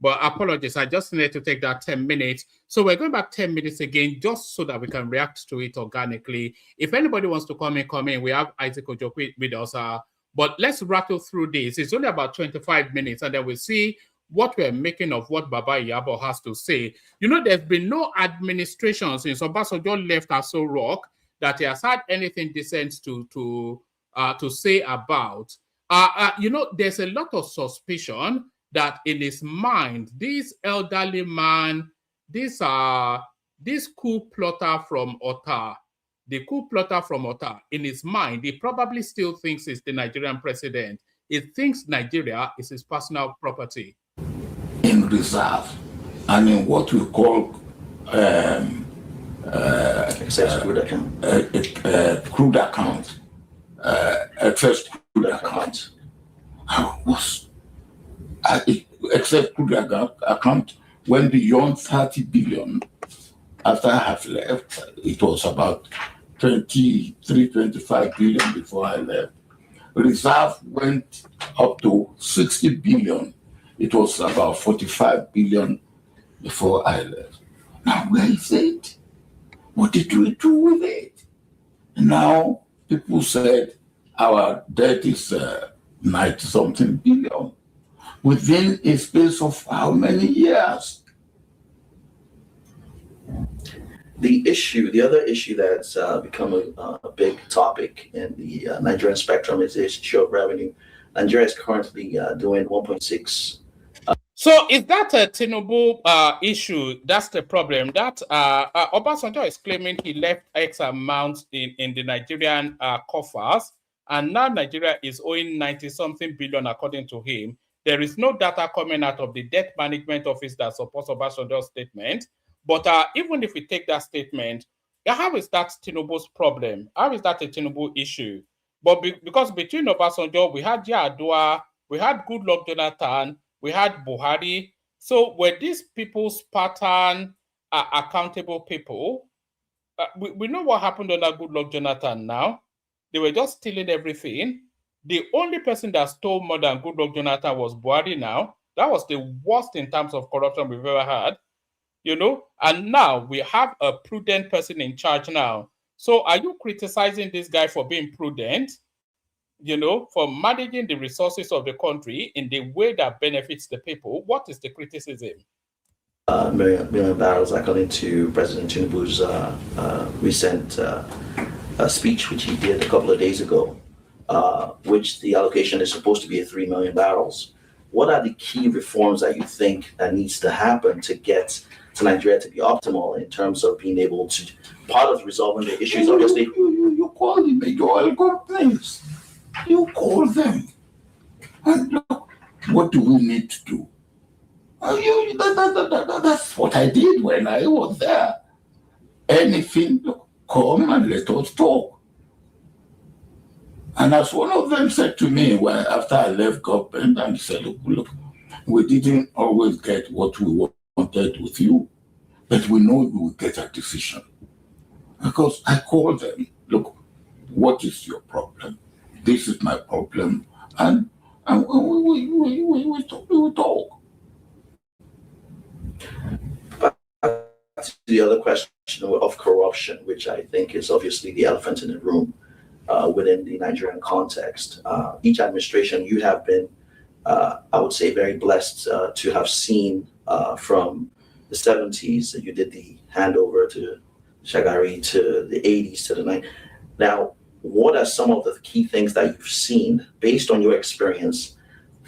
But apologies, I just needed to take that 10 minutes. So we're going back 10 minutes again, just so that we can react to it organically. If anybody wants to come in. We have Isaac Ojokwe with us. But let's rattle through this. It's only about 25 minutes, and then we'll see what we're making of what Baba Iyabo has to say. You know, there's been no administration since Obasanjo left Aso Rock that he has had anything decent to say about. You know, there's a lot of suspicion that in his mind, this elderly man, this coup plotter from Ota, in his mind, he probably still thinks he's the Nigerian president. He thinks Nigeria is his personal property. In reserve and in what we call excess crude account. Crude account. Excess crude account. Excess crude account went beyond 30 billion. After I have left, it was about 23, 25 billion before I left. Reserve went up to 60 billion. It was about 45 billion before I left. Now, where is it? What did we do with it? Now, people said our debt is 90-something billion within a space of how many years? The other issue that's become a big topic in the Nigerian spectrum is the issue of revenue. Nigeria is currently doing 1.6. So is that a Tinubu issue? That's the problem. That Obasanjo is claiming he left X amount in the Nigerian coffers, and now Nigeria is owing 90-something billion according to him. There is no data coming out of the debt management office that supports Obasanjo's statement. But even if we take that statement, how is that Tinubu's problem? How is that a Tinubu issue? But because between Obasanjo, we had Yar'Adua, we had Goodluck Jonathan, we had Buhari. So were these people's pattern accountable people? We know what happened under Goodluck Jonathan now. They were just stealing everything. The only person that stole more than Goodluck Jonathan was Buhari now. That was the worst in terms of corruption we've ever had. and now we have a prudent person in charge now. So are you criticizing this guy for being prudent, for managing the resources of the country in the way that benefits the people? What is the criticism? Million barrels, according to President Tinubu's recent speech, which he did a couple of days ago, which the allocation is supposed to be at 3 million barrels. What are the key reforms that you think that needs to happen to get to Nigeria to be optimal in terms of being able to, part of resolving the issues, obviously? You call the major oil companies. You call them. And look, what do we need to do? That's what I did when I was there. Anything, look, come and let us talk. And as one of them said to me after I left government, and he said, look, we didn't always get what we wanted with you, but we know you will get a decision. Because I called them, look, what is your problem? This is my problem. And we talk. The other question of corruption, which I think is obviously the elephant in the room within the Nigerian context. Each administration, you have been, I would say, very blessed to have seen from the 70s that you did the handover to Shagari, to the 80s, to the 90s. Now, what are some of the key things that you've seen based on your experience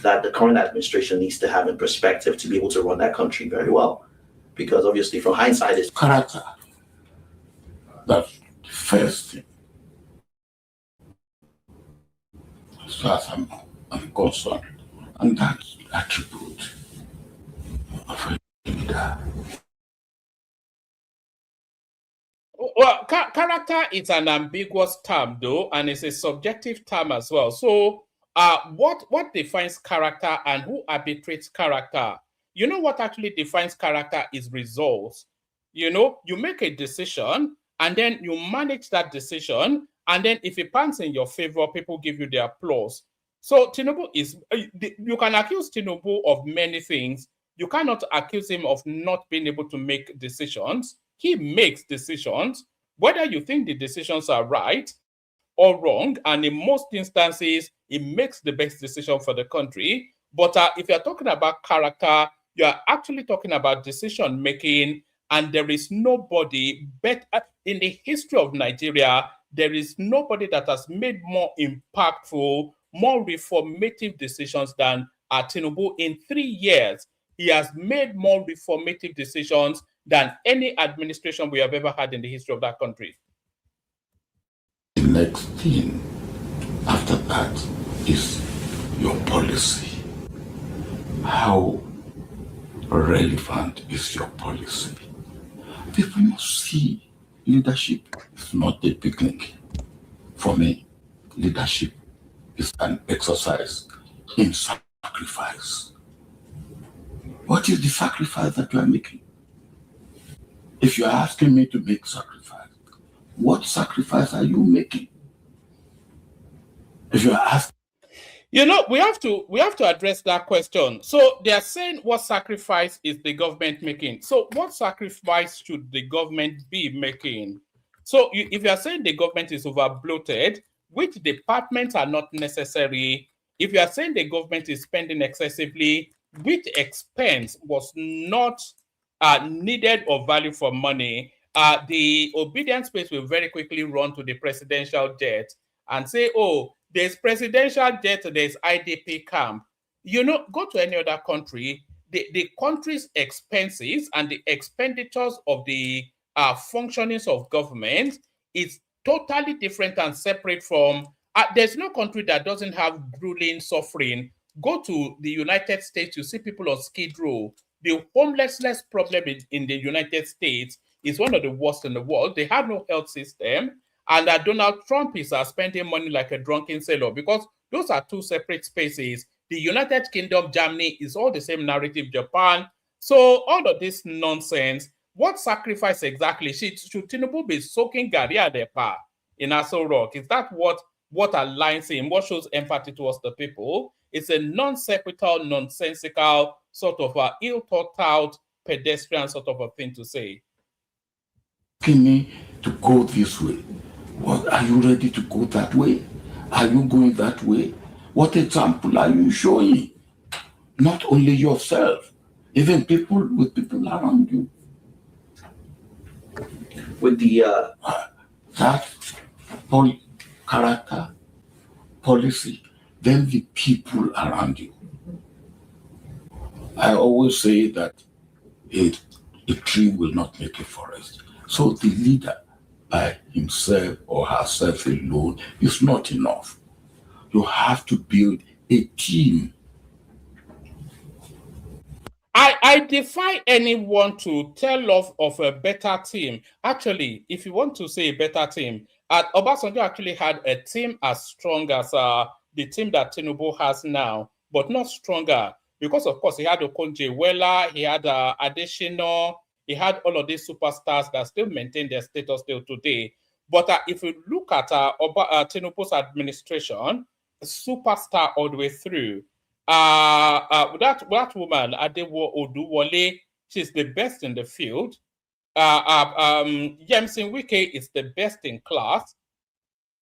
that the current administration needs to have in perspective to be able to run that country very well? Because obviously from hindsight it's character. That's the first thing. As far as I'm concerned. And that's the attribute of a leader. Well, character is an ambiguous term, though, and it's a subjective term as well. So what defines character and who arbitrates character? You know what actually defines character is results. You make a decision and then you manage that decision, and then if it pans in your favor, people give you the applause. So Tinubu you can accuse Tinubu of many things. You cannot accuse him of not being able to make decisions. He makes decisions, whether you think the decisions are right or wrong, and in most instances, he makes the best decision for the country. But if you're talking about character, you are actually talking about decision making, and there is nobody better in the history of Nigeria. There is nobody that has made more impactful, more reformative decisions than Tinubu. In 3 years, he has made more reformative decisions than any administration we have ever had in the history of that country. The next thing after that is your policy. How relevant is your policy? People must see leadership is not a picnic. For me, leadership is an exercise in sacrifice. What is the sacrifice that you are making? If you are asking me to make sacrifice, what sacrifice are you making? If you are asking, we have to address that question. So they are saying, what sacrifice is the government making? So what sacrifice should the government be making? So if you are saying the government is over bloated, which departments are not necessary? If you are saying the government is spending excessively, which expense was not needed or value for money? The obedience space will very quickly run to the presidential jet and say, oh, there's presidential jet, there's IDP camp. Go to any other country, the country's expenses and the expenditures of the functionings of government is totally different and separate from, there's no country that doesn't have grueling suffering. Go to the United States, you see people on Skid Row. The homelessness problem in the United States is one of the worst in the world. They have no health system. And that Donald Trump is spending money like a drunken sailor, because those are two separate spaces. The United Kingdom, Germany is all the same narrative, Japan. So all of this nonsense, what sacrifice exactly? Should Tinubu be soaking Gary Adepa in Aso Rock? Is that what aligns him? What shows empathy towards the people? It's a non sequitur, nonsensical, sort of ill thought out pedestrian sort of a thing to say. Asking me to go this way. What, are you ready to go that way? Are you going that way? What example are you showing? Not only yourself, even people around you. With the That character, policy, then the people around you. I always say that a tree will not make a forest. So the leader by himself or herself alone is not enough. You have to build a team. I defy anyone to tell of a better team. Actually, if you want to say a better team, Obasanjo actually had a team as strong as the team that Tinubu has now, but not stronger. Because, of course, he had Okonjo-Iweala, he had Adesina, he had all of these superstars that still maintain their status till today. But if you look at Tinubu's administration, superstar all the way through. That woman, Adewo Oduwole, she's the best in the field. Yemsin Wike is the best in class.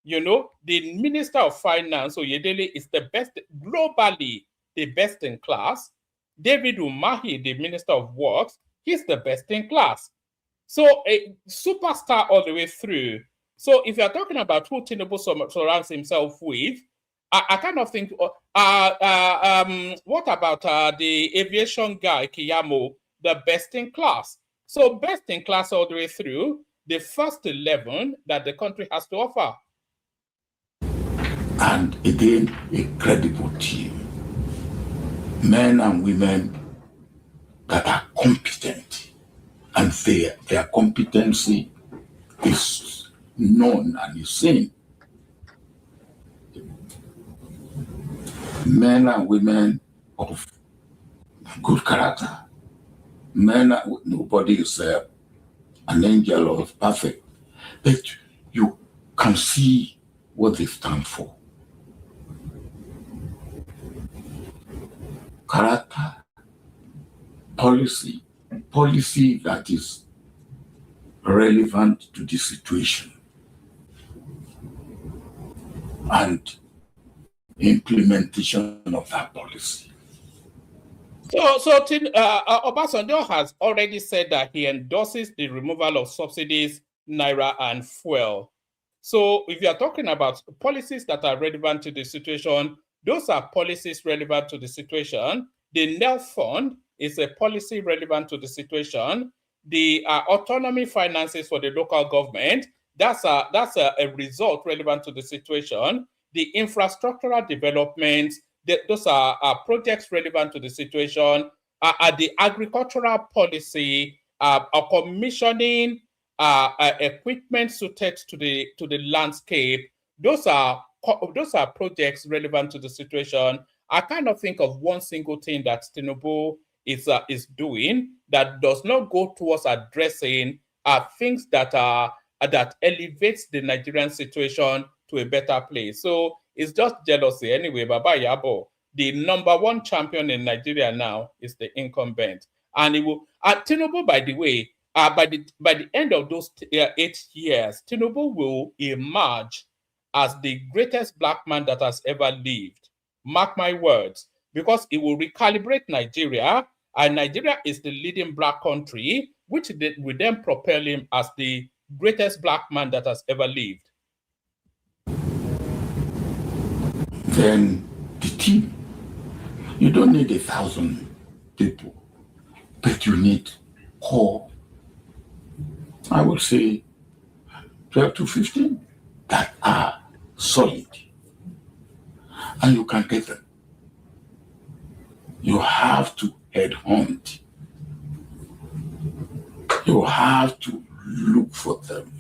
You know, the Minister of Finance, Oyedele, is the best globally, the best in class. David Umahi, the Minister of Works, he's the best in class. So a superstar all the way through. So if you're talking about who Tinubu surrounds himself with, I kind of think, what about the aviation guy, Kiyamo, the best in class? So best in class all the way through, the first 11 that the country has to offer. And again, a credible team. Men and women that are competent, and their competency is known and is seen. Men and women of good character. Nobody is an angel or perfect, but you can see what they stand for. Character, policy that is relevant to the situation, and implementation of that policy. So Obasanjo has already said that he endorses the removal of subsidies, naira, and fuel. So if you are talking about policies that are relevant to the situation, those are policies relevant to the situation. The NEL fund is a policy relevant to the situation. The autonomy finances for the local government, that's a result relevant to the situation. The infrastructural development, those are projects relevant to the situation. The agricultural policy, commissioning equipment suited to the landscape. Those are projects relevant to the situation. I kind of think of one single thing that Tinubu is doing that does not go towards addressing things that elevates the Nigerian situation to a better place. So it's just jealousy anyway. Baba Yabo, the number one champion in Nigeria now, is the incumbent, and it will. Tinubu, by the way, by the end of those 8 years, Tinubu will emerge as the greatest black man that has ever lived. Mark my words, because it will recalibrate Nigeria, and Nigeria is the leading black country, which will then propel him as the greatest black man that has ever lived. Then the team. You don't need 1,000 people, but you need core, I would say 12 to 15 that are solid. And you can get them. You have to headhunt. You have to look for them.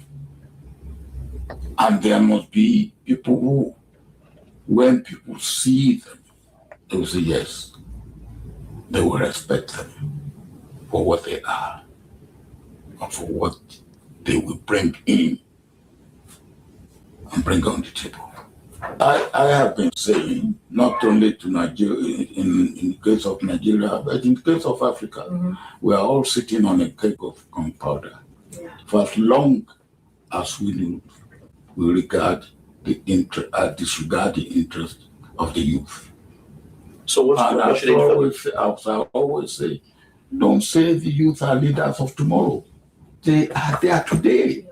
And there must be people who, when people see them, they will say yes. They will respect them for what they are and for what they will bring in and bring on the table. I have been saying, not only to Nigeria, in the case of Nigeria, but in the case of Africa, we are all sitting on a cake of gunpowder. Yeah. For as long as we regard disregard the interest of the youth. So what should they do? As I always say, don't say the youth are leaders of tomorrow. They are there today.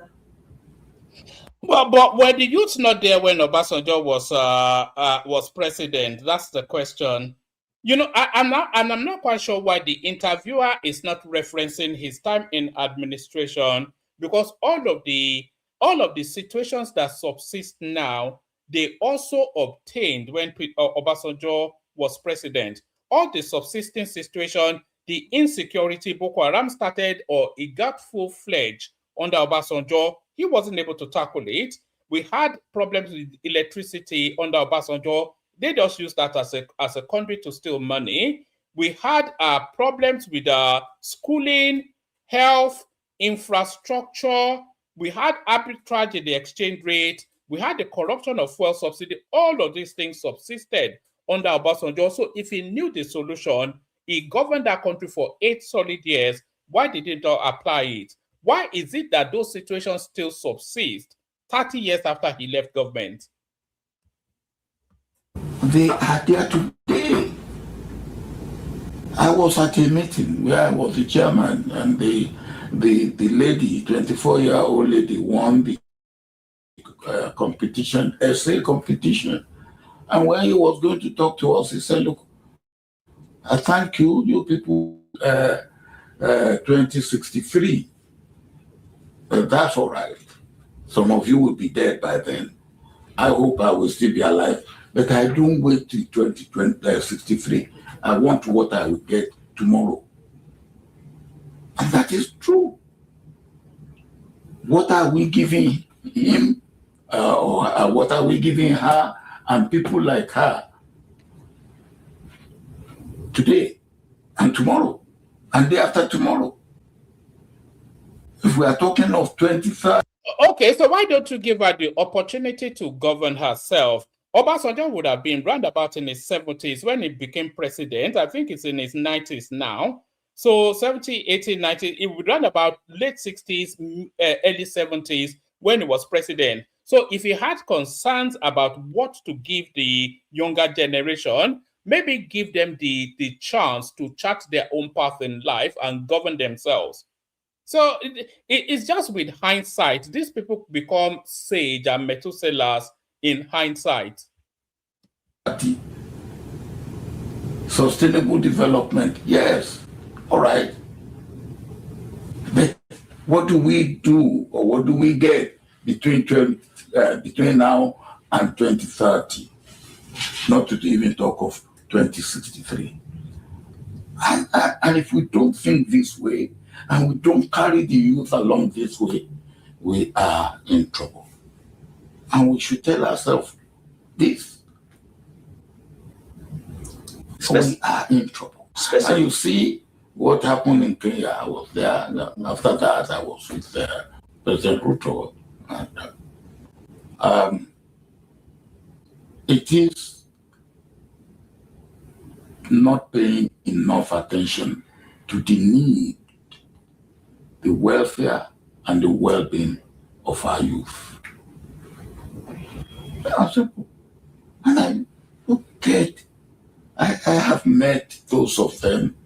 Well, but were the youth not there when Obasanjo was president? That's the question. You know, I'm not quite sure why the interviewer is not referencing his time in administration, because all of the situations that subsist now, they also obtained when Obasanjo was president. All the subsisting situation, the insecurity, Boko Haram started, or it got full-fledged under Obasanjo. He wasn't able to tackle it. We had problems with electricity under Obasanjo. They just used that as a conduit to steal money. We had problems with schooling, health, infrastructure. We had arbitrage in the exchange rate. We had the corruption of fuel subsidy. All of these things subsisted under Obasanjo. So if he knew the solution, he governed that country for 8 solid years. Why did he not apply it? Why is it that those situations still subsist 30 years after he left government? They are there today. I was at a meeting where I was the chairman, and the lady, 24-year-old lady, won the competition, essay competition. And when he was going to talk to us, he said, "Look, I thank you people, 2063. That's all right. Some of you will be dead by then. I hope I will still be alive, but I don't wait till 2063. I want what I will get tomorrow." And that is true. What are we giving him, or what are we giving her and people like her today and tomorrow and day after tomorrow? If we are talking of 2030. Okay, so why don't you give her the opportunity to govern herself? Obasanjo would have been roundabout in his 70s when he became president. I think it's in his 90s now. So 70, 80, 90, it would run about late 60s, early 70s when he was president. So if he had concerns about what to give the younger generation, maybe give them the chance to chart their own path in life and govern themselves. So it's just with hindsight. These people become sage and Methuselahs in hindsight. Sustainable development, yes, all right. But what do we do, or what do we get between now and 2030? Not to even talk of 2063. And if we don't think this way, and we don't carry the youth along this way, we are in trouble. And we should tell ourselves this. We are in trouble. And you see what happened in Kenya. I was there. After that, I was with President Ruto. And, it is not paying enough attention to the need, the welfare, and the well-being of our youth. And I have met those of them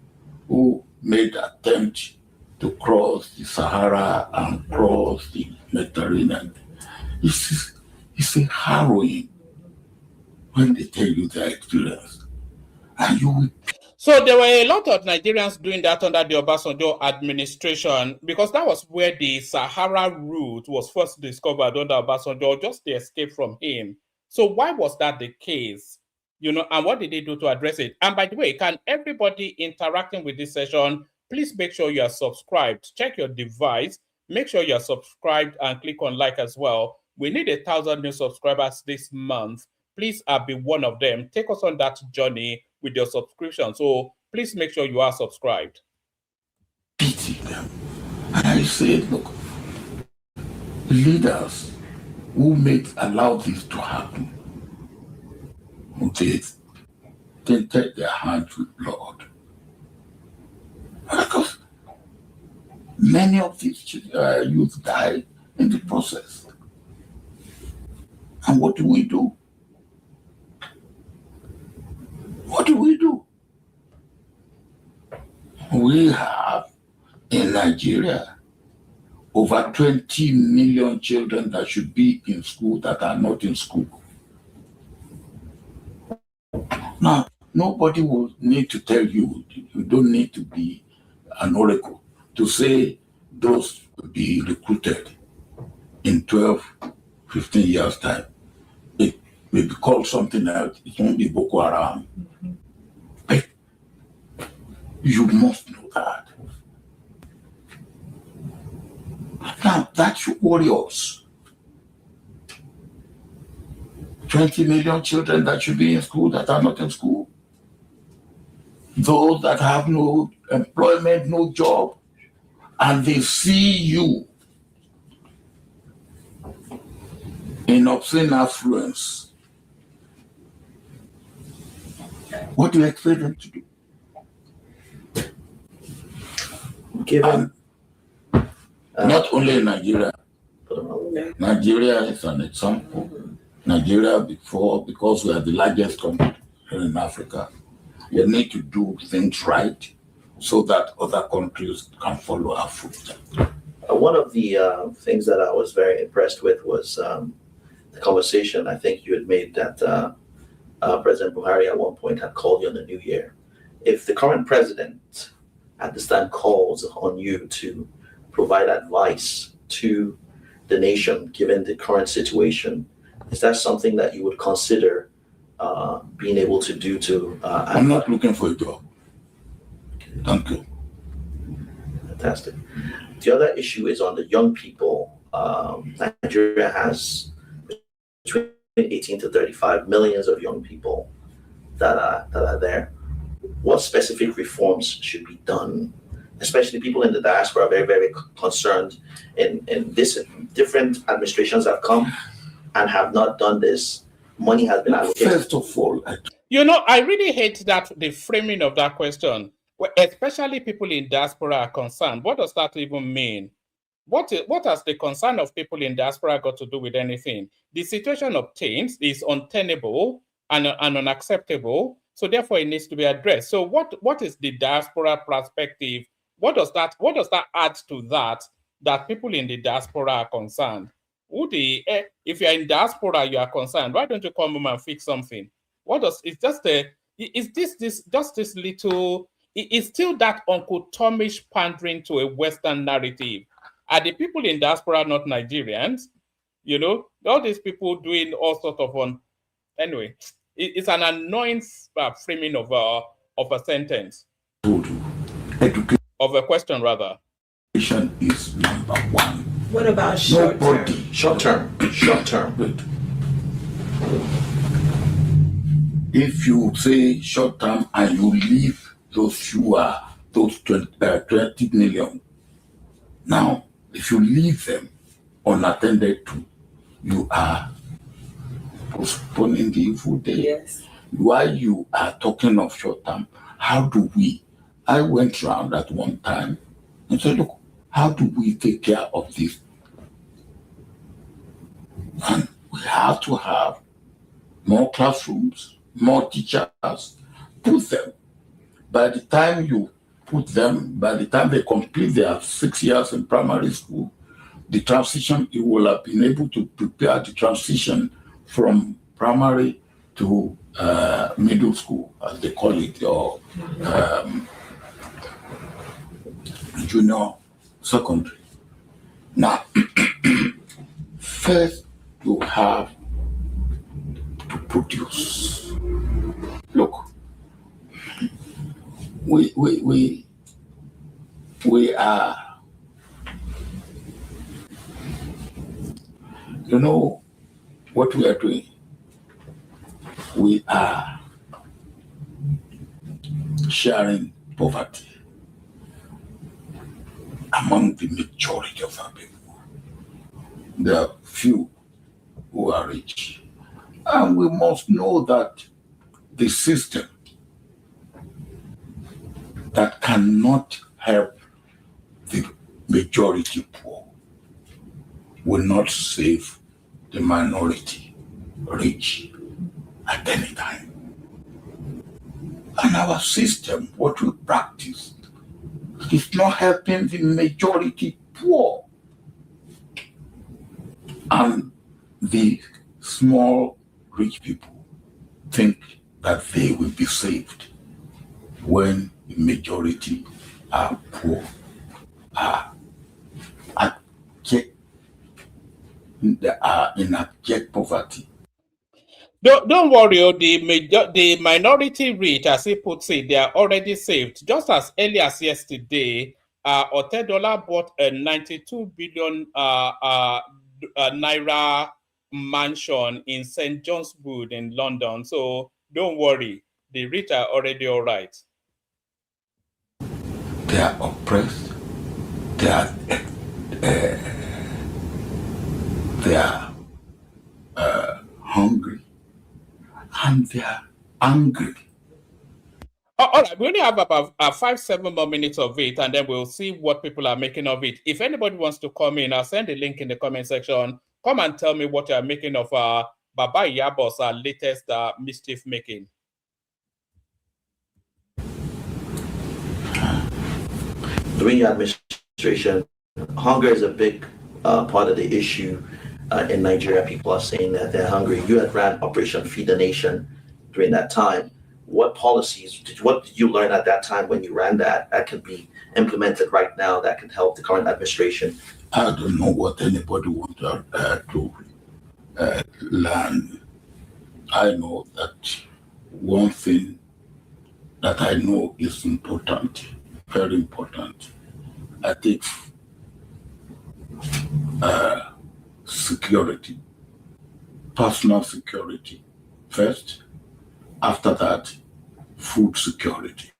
who made attempt to cross the Sahara and cross the Mediterranean. It's a harrowing when they tell you their experience. And you will. So there were a lot of Nigerians doing that under the Obasanjo administration, because that was where the Sahara route was first discovered under Obasanjo, just the escape from him. So why was that the case? You know, and what did they do to address it? And by the way, can everybody interacting with this session, please make sure you are subscribed. Check your device, make sure you are subscribed and click on like as well. We need 1,000 new subscribers this month. Please be one of them. Take us on that journey with your subscription. So please make sure you are subscribed. Pity them. And I said, look, leaders who allow this to happen, they tainted their hands with blood. Because many of these youth died in the process. And what do we do? What do we do? We have in Nigeria over 20 million children that should be in school that are not in school. Now, nobody will need to tell you, you don't need to be an oracle to say those will be recruited in 12, 15 years' time. It may be called something else. It won't be Boko Haram. But you must know that. Now, that should worry us. 20 million children that should be in school that are not in school. Those that have no employment, no job, and they see you in obscene affluence. What do you expect them to do? Given not only in Nigeria. Nigeria is an example. Nigeria before, because we are the largest country in Africa, we need to do things right so that other countries can follow our footsteps. One of the things that I was very impressed with was the conversation I think you had made that President Buhari at one point had called you on the new year. If the current president at this time calls on you to provide advice to the nation, given the current situation, is that something that you would consider being able to do to... I'm not looking for a job. Thank you. Fantastic. The other issue is on the young people. Nigeria has between 18 to 35 millions of young people that are there. What specific reforms should be done? Especially people in the diaspora are very, very concerned in this. Different administrations have come and have not done this. Money has been allocated. First of all, I really hate that the framing of that question, especially people in diaspora are concerned. What does that even mean? What has the concern of people in diaspora got to do with anything? The situation obtained is untenable and unacceptable, so therefore it needs to be addressed. So what is the diaspora perspective? What does that add to that people in the diaspora are concerned? If you're in diaspora, you are concerned. Why don't you come home and fix something? It's still that Uncle Tomish pandering to a Western narrative. Are the people in diaspora not Nigerians? All these people doing all sorts of anyway. It's an annoying framing of a sentence. Of a question, rather. Education is number one. What about short term? Short term. If you say short term and you leave those 20 million, now if you leave them unattended to, you are postponing the evil day. Yes. While you are talking of short term, I went around at one time and said, look, how do we take care of this? And we have to have more classrooms, more teachers, put them. By the time they complete their 6 years in primary school, the transition, you will have been able to prepare the transition from primary to middle school, as they call it, or junior secondary. Now, first you have to produce. Look, we are, what we are doing? We are sharing poverty among the majority of our people. There are few who are rich. And we must know that the system that cannot help the majority poor will not save the minority rich at any time. And our system, what we practice, is not helping the majority poor. And the small rich people think that they will be saved when the majority are poor, are in abject poverty. Don't worry, the minority rich, as he puts it, they are already saved. Just as early as yesterday, Otedola bought a 92 billion naira mansion in St. John's Wood in London. So don't worry, the rich are already all right. They are oppressed. They are hungry, and they are angry. All right, we only have about 5-7 more minutes of it, and then we'll see what people are making of it. If anybody wants to come in, I'll send the link in the comment section. Come and tell me what you're making of Baba Iyabo's latest mischief making. During your administration, hunger is a big part of the issue in Nigeria. People are saying that they're hungry. You had ran Operation Feed the Nation during that time. What policies, what did you learn at that time when you ran that can be implemented right now that can help the current administration? I don't know what anybody wants to learn. I know that one thing that I know is important, very important. I think security, personal security first. After that, food security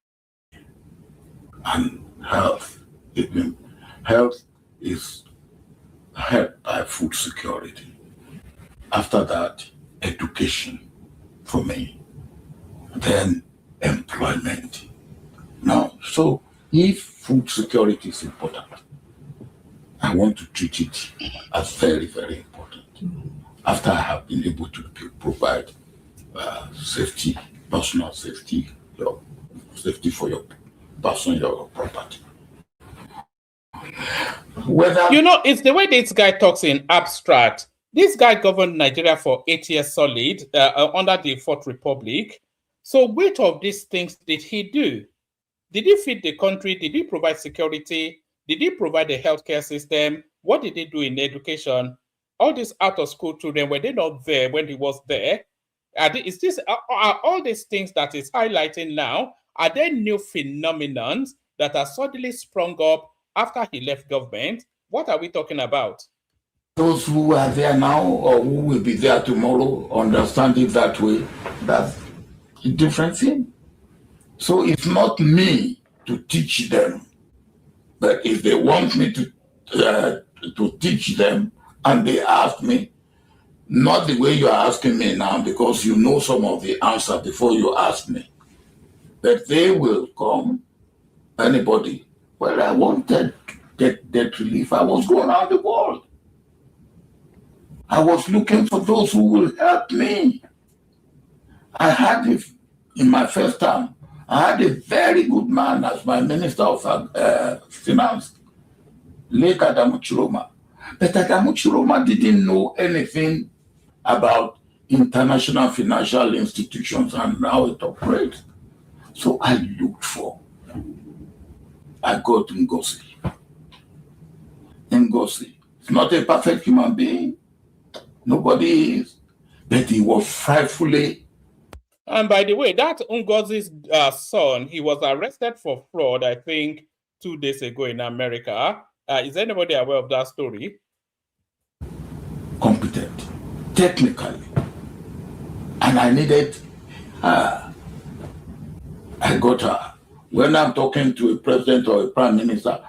and health. Even health is helped by food security. After that, education for me. Then employment. Now, so if food security is important, I want to treat it as very, very important. After I have been able to provide safety, personal safety, your safety for your person, your property. It's the way this guy talks in abstract. This guy governed Nigeria for 8 years solid under the Fourth Republic. So which of these things did he do? Did he feed the country? Did he provide security? Did he provide a healthcare system? What did he do in education? All these out-of-school children, were they not there when he was there? Are all these things that is highlighting now, are there new phenomenons that are suddenly sprung up after he left government? What are we talking about? Those who are there now or who will be there tomorrow understand it that way. That's a different thing. So it's not me to teach them, but if they want me to teach them and they ask me, not the way you are asking me now, because you know some of the answer before you ask me, but they will come, anybody. Well, I wanted debt relief. I was going around the world. I was looking for those who will help me. I had, in my first term, I had a very good man as my Minister of Finance, late Adamu Chiroma. But Adamu Chiroma didn't know anything about international financial institutions and how it operates. So I looked I got Ngozi. Ngozi is not a perfect human being. Nobody is. But he was frightfully. And by the way, that Ngozi's son, he was arrested for fraud, I think, 2 days ago in America. Is anybody aware of that story? Competent, technically. And I needed, I got her. When I'm talking to a president or a prime minister,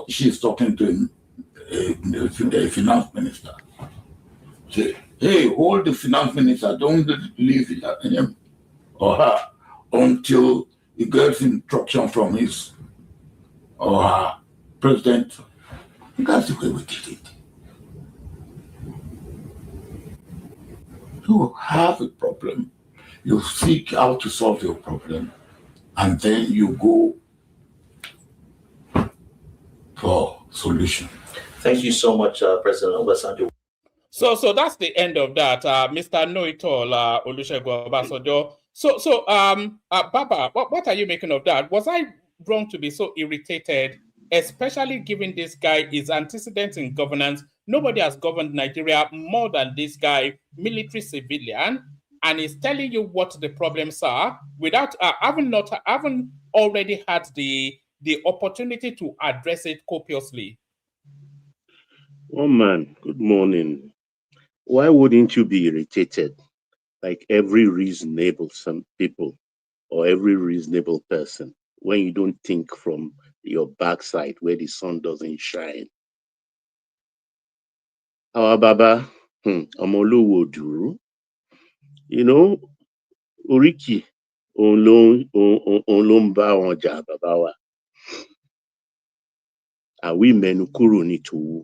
she's talking to a finance minister. Say, hey, hold the finance minister, don't leave him. or her until he gets instruction from his or her president. That's the way we did it. You have a problem, you seek how to solve your problem, and then you go for solution. Thank you so much, President Obasanjo. So that's the end of that, Mr. Know-it-all, Olusegun Obasanjo. Baba, what are you making of that? Was I wrong to be so irritated, especially given this guy is antecedent in governance? Nobody has governed Nigeria more than this guy, military civilian, and he's telling you what the problems are without having already had the opportunity to address it copiously. Oh man, good morning. Why wouldn't you be irritated like every reasonable some people or every reasonable person when you don't think from your backside where the sun doesn't shine? Our Baba, Omolowo Duru, you know, Oriki, Olomba Onja Babawa. Are we Menukuru Nitu?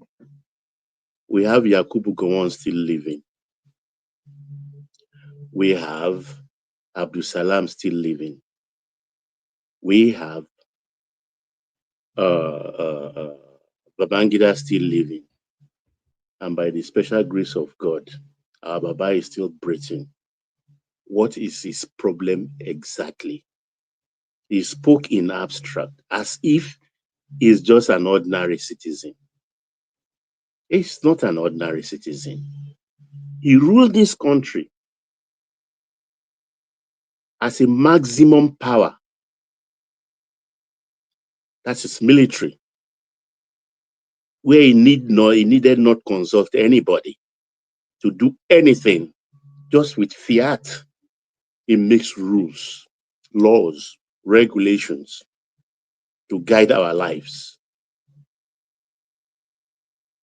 We have Yakubu Gowon still living. We have Abdul Salam still living. We have Babangida still living. And by the special grace of God, our Baba is still breathing. What is his problem exactly? He spoke in abstract as if he's just an ordinary citizen. He's not an ordinary citizen. He ruled this country as a maximum power. That's his military, where he needed not consult anybody to do anything. Just with fiat, he makes rules, laws, regulations to guide our lives.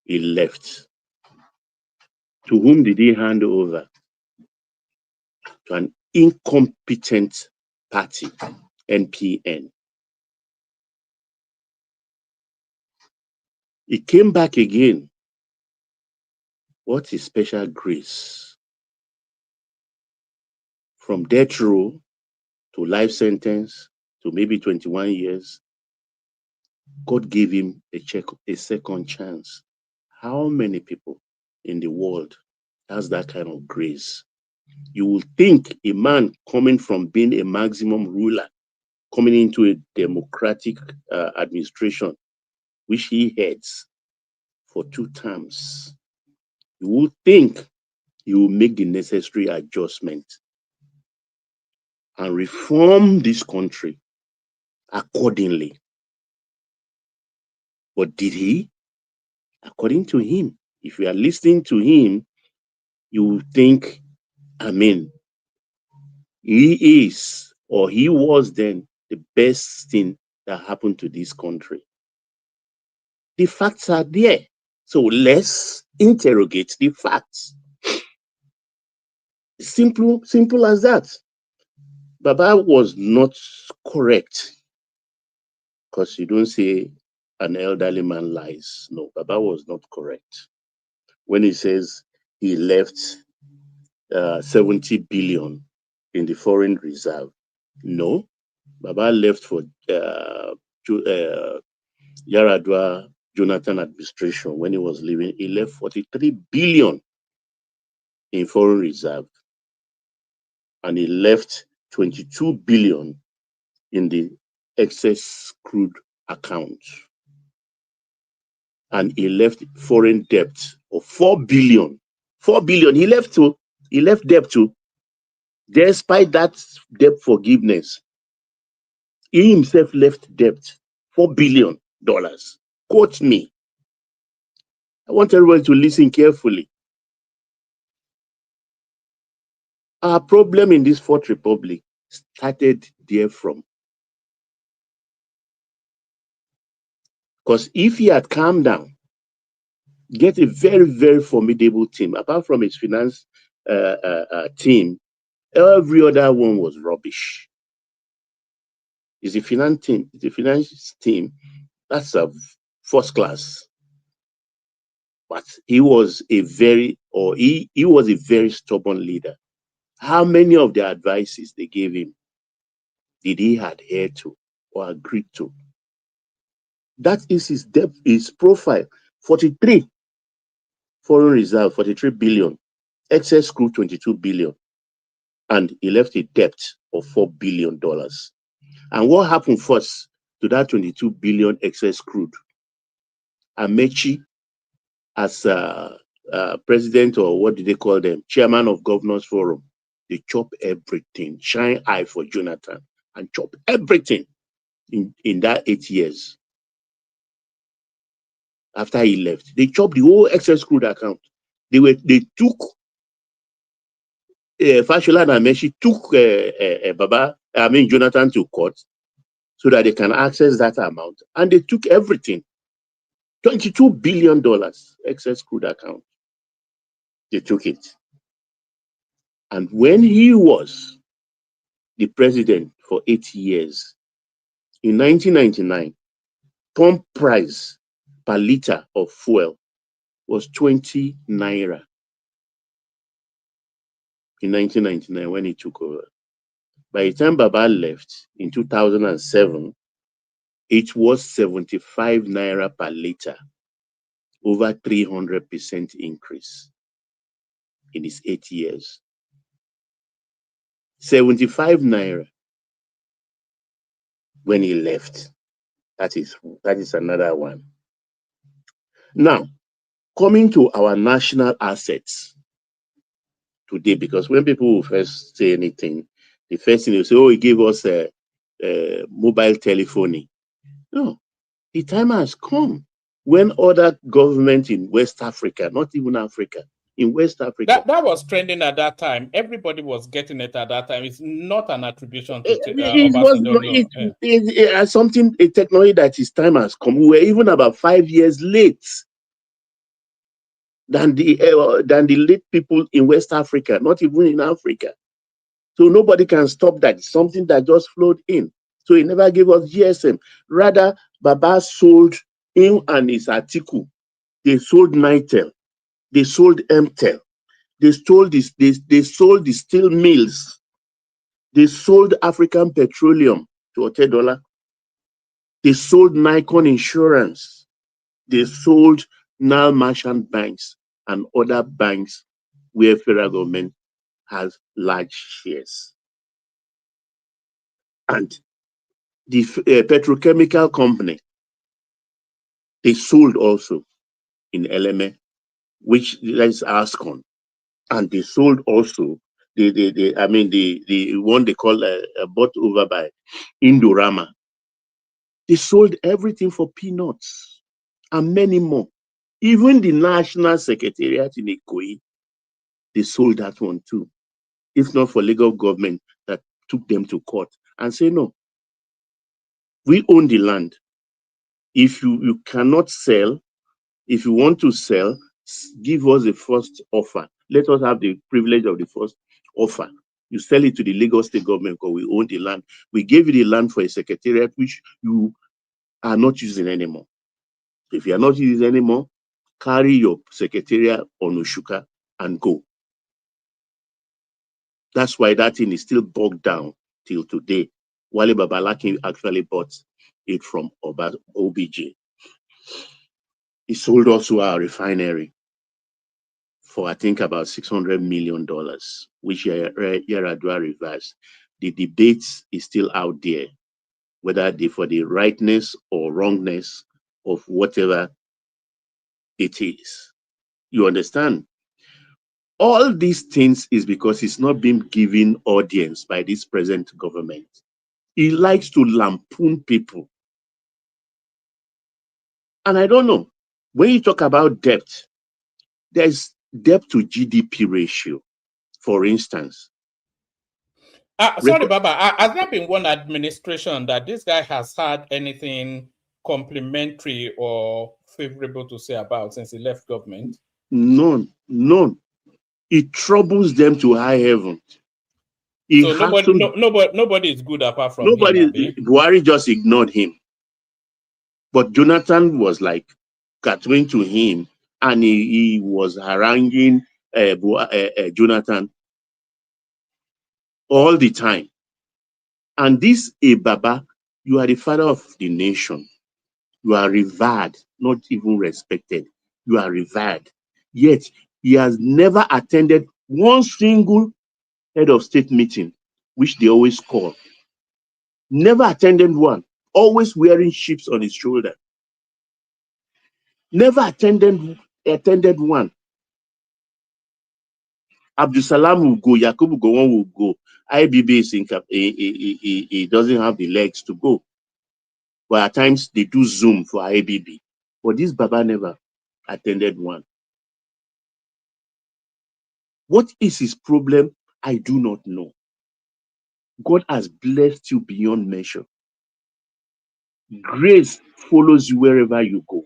He left. To whom did he hand over? To an incompetent party, NPN. He came back again. What is special grace? From death row to life sentence to maybe 21 years, God gave him a second chance. How many people in the world has that kind of grace? You will think a man coming from being a maximum ruler, coming into a democratic administration, which he heads for 2 terms, you will think he will make the necessary adjustment and reform this country accordingly. But did he? According to him, if you are listening to him, you will think, he is, or he was then, the best thing that happened to this country. The facts are there. So let's interrogate the facts. Simple as that. Baba was not correct, because you don't say an elderly man lies. No, Baba was not correct when he says he left 70 billion in the foreign reserve. No, Baba left for Yaradua Jonathan administration when he was leaving. He left 43 billion in foreign reserve, and he left 22 billion in the excess crude account, and he left foreign debt of 4 billion. 4 billion he left debt too. Despite that debt forgiveness, he himself left debt $4 billion. Quote me. I want everyone to listen carefully. Our problem in this Fourth Republic started there from. Because if he had calmed down, get a very, very formidable team, apart from his finance team, Every other one was rubbish. It's a finance team. It's a finance team. That's a first class. But he was a very stubborn leader. How many of the advices they gave him did he adhere to or agree to? That is his debt, his profile. 43 foreign reserve, 43 billion. Excess crude, 22 billion. And he left a debt of $4 billion. And what happened first to that 22 billion excess crude? Amechi, as president, or what do they call them, chairman of Governors Forum, they chop everything, shine eye for Jonathan, and chop everything in that 8 years. After he left, they chopped the whole excess crude account. They took Fashola and Amechi took Jonathan to court so that they can access that amount, and they took everything. $22 billion excess crude account. They took it. And when he was the president for 8 years, in 1999, pump price per liter of fuel was 20 naira. In 1999, when he took over. By the time Baba left in 2007, it was 75 naira per liter, over 300% increase in his 8 years. 75 naira when he left. That is another one. Now, coming to our national assets today, because when people will first say anything, the first thing they say, oh, he gave us a mobile telephony. No, the time has come when other governments in West Africa, not even Africa, in West Africa. That was trending at that time. Everybody was getting it at that time. It's not an attribution to It Obasanjo. was something, a technology that his time has come. We were even about 5 years late than the late people in West Africa, not even in Africa. So nobody can stop that. It's something that just flowed in. So he never gave us GSM. Rather, Baba sold him and his article. They sold Nitel. They sold Mtel. They sold the steel mills. They sold African Petroleum to $10. They sold Nikon Insurance. They sold Nile Merchant Banks and other banks where federal government has large shares. And the petrochemical company, they sold also in LMA, which is Ascon. And they sold also the one they call bought over by Indorama. They sold everything for peanuts and many more. Even the National Secretariat in Ikoyi, they sold that one too. If not for legal government that took them to court and say, no, we own the land. If you cannot sell, if you want to sell, give us the first offer. Let us have the privilege of the first offer. You sell it to the Lagos state government because we own the land. We gave you the land for a secretariat which you are not using anymore. If you are not using anymore, carry your secretariat on Oshuka and go. That's why that thing is still bogged down till today. Wale Babalaki actually bought it from OBJ. He sold also our refinery for, I think, about $600 million, which Yaradua reversed. The debate is still out there, whether for the rightness or wrongness of whatever it is. You understand? All these things is because it's not being given audience by this present government. He likes to lampoon people. And I don't know, when you talk about debt, there's debt to GDP ratio, for instance. Sorry, Baba, has there been one administration that this guy has had anything complimentary or favorable to say about since he left government? None. It troubles them to high heaven. He So has nobody, to. nobody is good apart from him, Nobody. Abi. Buhari just ignored him, but Jonathan was like catering to him, and he was haranguing Jonathan all the time. And this Baba, you are the father of the nation. You are revered, not even respected. You are revered. Yet he has never attended one single head of state meeting, which they always call. Never attended one. Always wearing chips on his shoulder. Never attended one. Abdusalam will go, Yakubu Gowon will go. IBB is he doesn't have the legs to go. But at times they do Zoom for IBB. But this Baba never attended one. What is his problem? I do not know. God has blessed you beyond measure. Grace follows you wherever you go.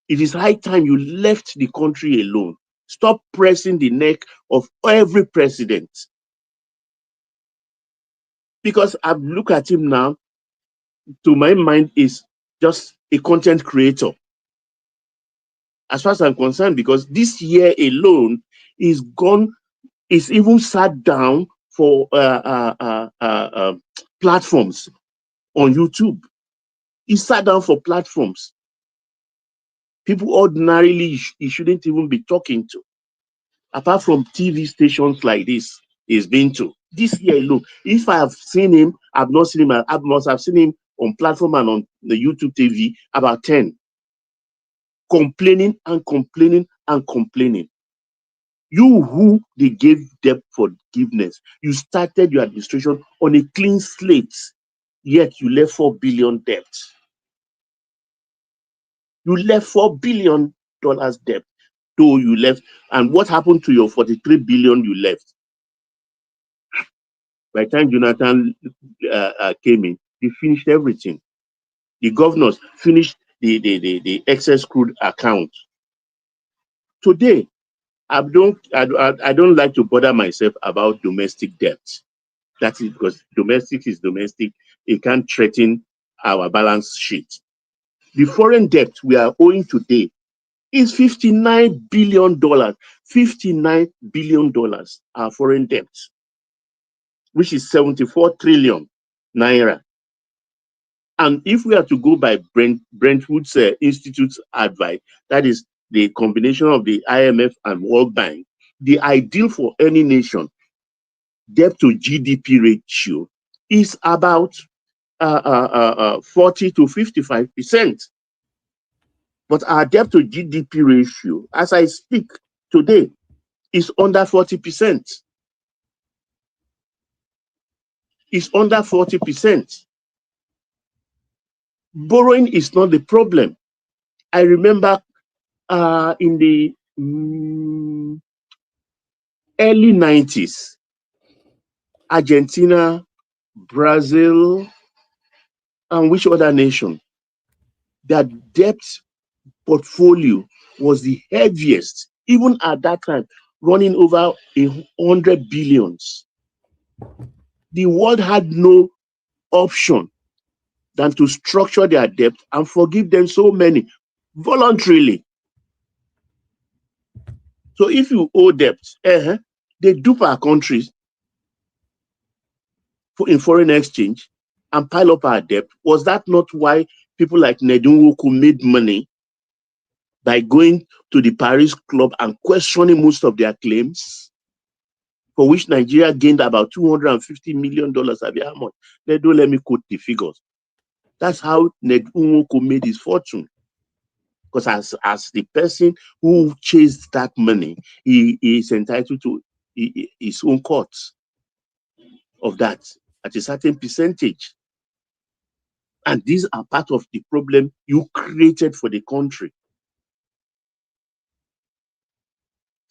It is high time you left the country alone. Stop pressing the neck of every president. Because I look at him now, to my mind, is just a content creator. As far as I'm concerned, because this year alone is gone, is even sat down for platforms on YouTube. He sat down for platforms. People ordinarily he shouldn't even be talking to, apart from TV stations like this he's been to. This year alone, if I have seen him, I've not seen him, I must have seen him on platform and on the YouTube TV about 10. Complaining and complaining and complaining. You who they gave debt forgiveness, you started your administration on a clean slate, yet you left 4 billion debt. You left $4 billion debt, though you left. And what happened to your 43 billion you left? By the time Jonathan came in, he finished everything. The governors finished the excess crude account. Today, I don't like to bother myself about domestic debt. That is because domestic is domestic. It can't threaten our balance sheet. The foreign debt we are owing today is $59 billion. $59 billion our foreign debt, which is 74 trillion naira. And if we are to go by Brentwood's Institute's advice, that is the combination of the IMF and World Bank, the ideal for any nation debt to GDP ratio is about 40 to 55%. But our debt to GDP ratio, as I speak today, is under 40%. It's under 40%. Borrowing is not the problem. I remember in the early 90s, Argentina, Brazil, and which other nation, their debt portfolio was the heaviest, even at that time, running over 100 billions. The world had no option than to structure their debt and forgive them so many voluntarily. So if you owe debt, they dupe our countries in foreign exchange and pile up our debt. Was that not why people like Nedunwoku made money by going to the Paris Club and questioning most of their claims, for which Nigeria gained about $250 million? How much? Don't let me quote the figures. That's how Nedunwoku made his fortune. Because as the person who chased that money, he is entitled to his own cut of that at a certain percentage. And these are part of the problem you created for the country.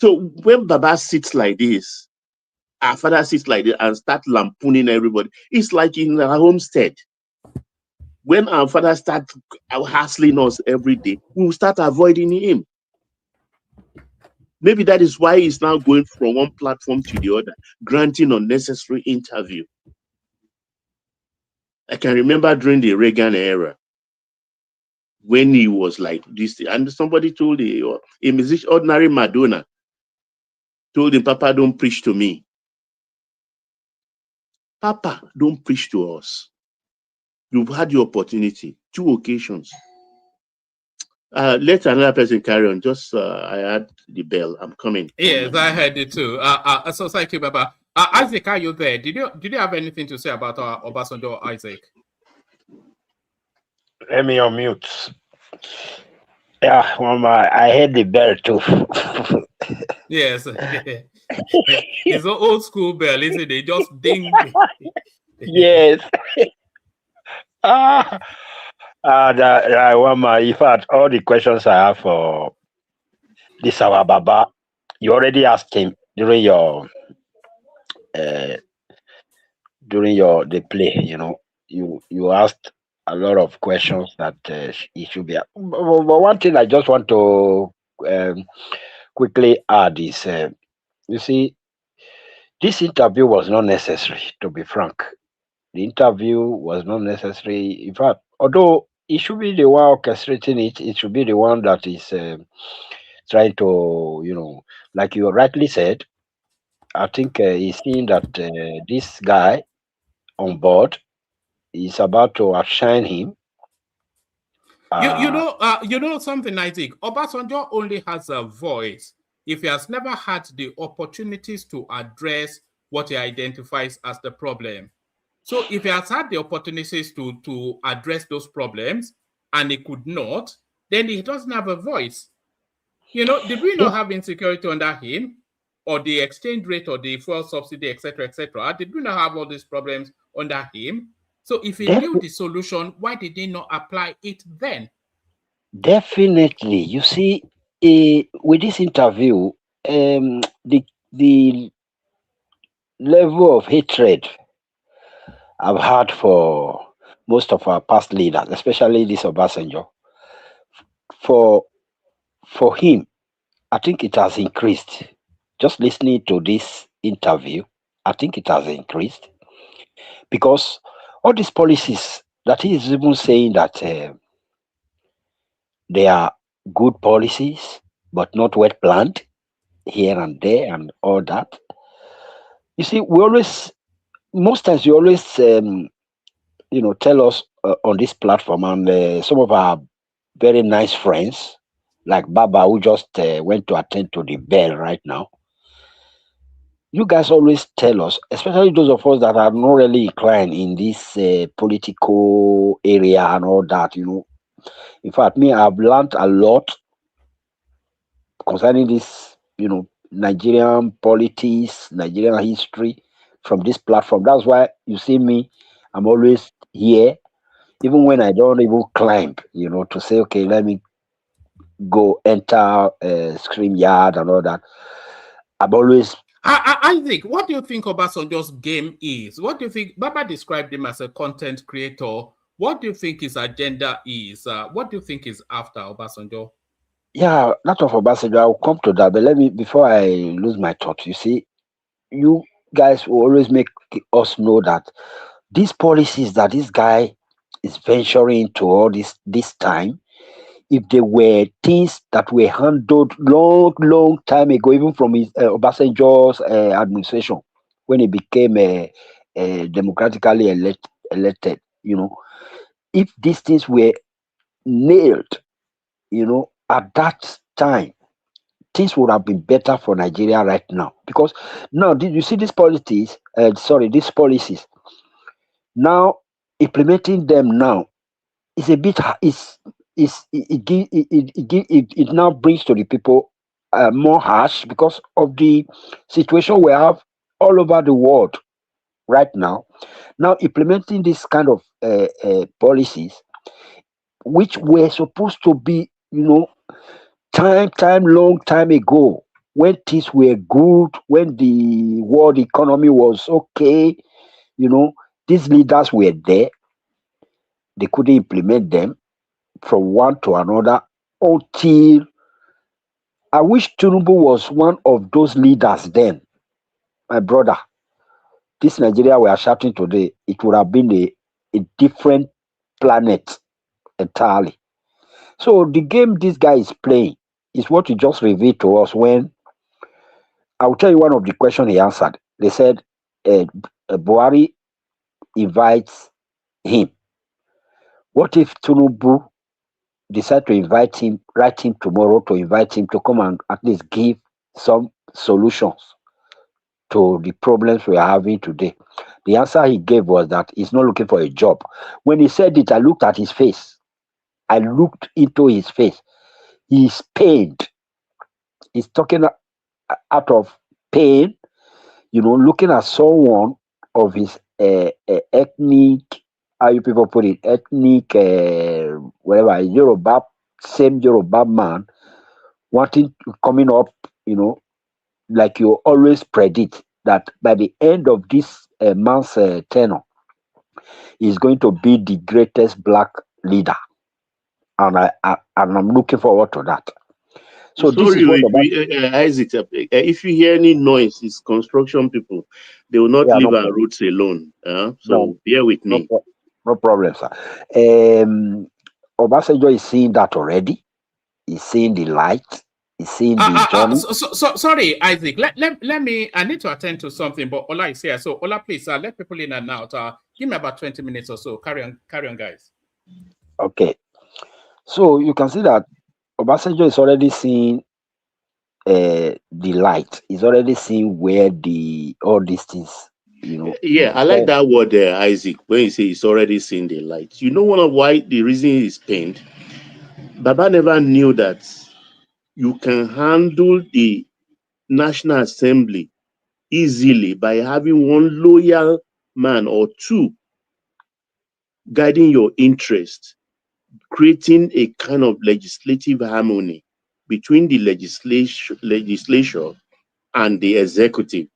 So when Baba sits like this, our father sits like this and start lampooning everybody, it's like in our homestead. When our father starts hassling us every day, we will start avoiding him. Maybe that is why he's now going from one platform to the other, granting unnecessary interview. I can remember during the Reagan era, when he was like this, and somebody told a musician, ordinary Madonna, told him, Papa, don't preach to me. Papa, don't preach to us. You've had your opportunity, 2 occasions. Let another person carry on. Just I had the bell. I'm coming. Yes, I heard it too. So thank you, Baba. Isaac, are you there? Did you have anything to say about Obasanjo, Isaac? Let me unmute. Yeah, Mama, I heard the bell too. Yes. It's an old school bell, isn't it? Just ding. Yes. Mama, in fact, all the questions I have for this our Baba, you already asked him during your the play. You know, you asked a lot of questions that he should be. But one thing I just want to quickly add is, you see, this interview was not necessary. To be frank, the interview was not necessary. In fact, although it should be the one orchestrating it, it should be the one that is trying to, like you rightly said. I think he's seeing that this guy on board is about to outshine him. You know something, Isaac. Obasanjo only has a voice if he has never had the opportunities to address what he identifies as the problem. So if he has had the opportunities to address those problems and he could not, then he doesn't have a voice. Did we not have insecurity under him, or the exchange rate, or the fuel subsidy, etc., etc.? Did we not have all these problems under him? So if he knew the solution, why did he not apply it then? Definitely. You see, with this interview, the level of hatred I've had for most of our past leaders, especially this Obasanjo, for him, I think it has increased. Just listening to this interview, I think it has increased because all these policies that he is even saying that they are good policies, but not well planned here and there and all that. You see, most times you always, tell us on this platform, and some of our very nice friends, like Baba, who just went to attend to the bell right now. You guys always tell us, especially those of us that are not really inclined in this political area and all that, In fact, me, I've learned a lot concerning this, Nigerian politics, Nigerian history from this platform. That's why you see me, I'm always here, even when I don't even climb, to say, okay, let me go enter StreamYard and all that. I'm always. Isaac, what do you think Obasanjo's game is? What do you think? Baba described him as a content creator. What do you think his agenda is? What do you think is after Obasanjo? Yeah, that of Obasanjo, I'll come to that. But before I lose my thought, you see, you guys will always make us know that these policies that this guy is venturing into all this time, if they were things that were handled long time ago, even from his Obasanjo's administration, when he became democratically elected, if these things were nailed, at that time, things would have been better for Nigeria right now. Because now, did you see these policies? These policies. Now implementing them now is a bit it now brings to the people more harsh because of the situation we have all over the world right now. Now implementing this kind of policies, which were supposed to be, long time ago, when things were good, when the world economy was okay, these leaders were there. They couldn't implement them from one to another until I wish Tinubu was one of those leaders then, my brother. This Nigeria we are shouting today, it would have been a different planet entirely. So the game this guy is playing is what you just revealed to us when I will tell you one of the questions he answered. They said Buhari invites him. What if Tinubu decide to invite him, write him tomorrow to invite him to come and at least give some solutions to the problems we are having today? The answer he gave was that he's not looking for a job. When he said it, I looked at his face. I looked into his face. He's pained. He's talking out of pain, looking at someone of his ethnic, how you people put it, ethnic, whatever, Yoruba, same Yoruba man, coming up, like you always predict that by the end of this man's tenure, he's going to be the greatest black leader, and I'm looking forward to that. So this Sorry, is what Isaac, if you hear any noise, it's construction people. They will not yeah, leave our roads alone. no, So bear with no, me. no problem, sir. Obasanjo is seeing that already. He's seeing the light. He's seeing the journey. Sorry, Isaac. Let me. I need to attend to something, but Ola is here. So Ola, please let people in and out. Give me about 20 minutes or so. Carry on, guys. Okay. So you can see that Obasanjo is already seeing the light. He's already seeing where all these things, Yeah, I like that word there, Isaac, when you say he's already seen the light. You know one of why the reason he's pained? Baba never knew that you can handle the National Assembly easily by having one loyal man or two guiding your interest, creating a kind of legislative harmony between the legislature and the executive.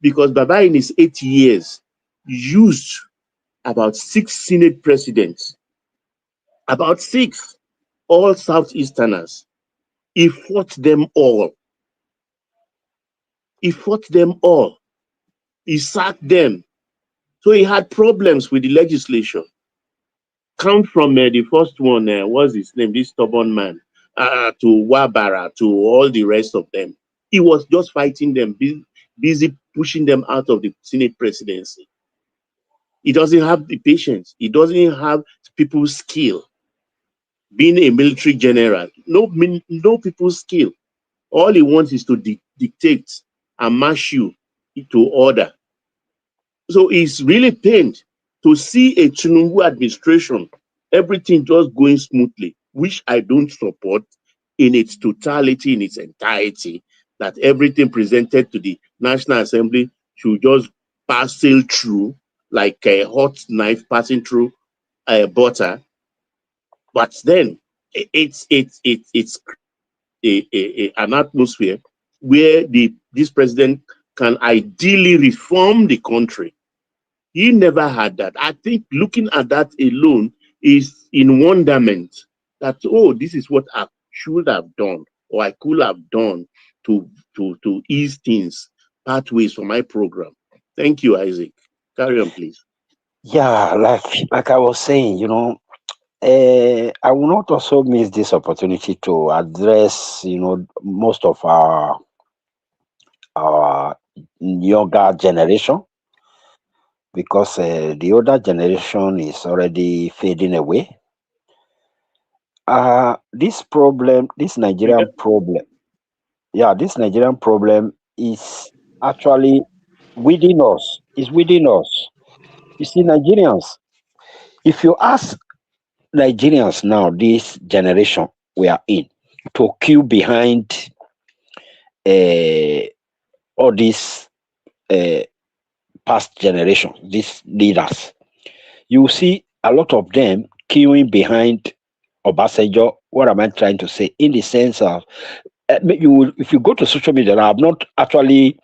Because Baba in his 8 years used about 6 Senate presidents, about 6, all Southeasterners. He fought them all. He fought them all. He sacked them. So he had problems with the legislature. Count from the first one, what's his name, this stubborn man, to Wabara, to all the rest of them. He was just fighting them, busy pushing them out of the Senate presidency. He doesn't have the patience. He doesn't have people's skill. Being a military general, no people's skill. All he wants is to dictate and march you to order. So he's really pained to see a Tinubu administration, everything just going smoothly, which I don't support in its totality, in its entirety, that everything presented to the National Assembly should just sail through like a hot knife passing through butter. But then it's an atmosphere where this president can ideally reform the country. He never had that. I think looking at that alone is in wonderment that, oh, this is what I should have done or I could have done to ease things pathways for my program. Thank you, Isaac. Carry on, please. Yeah, like I was saying, I will not also miss this opportunity to address, most of our younger generation, because the older generation is already fading away. This Nigerian problem, this Nigerian problem is actually within us. It's within us. You see, Nigerians, if you ask Nigerians now, this generation we are in, to queue behind all these past generations, these leaders, you see a lot of them queuing behind Obasanjo. What am I trying to say? In the sense of, if you go to social media, I have not actually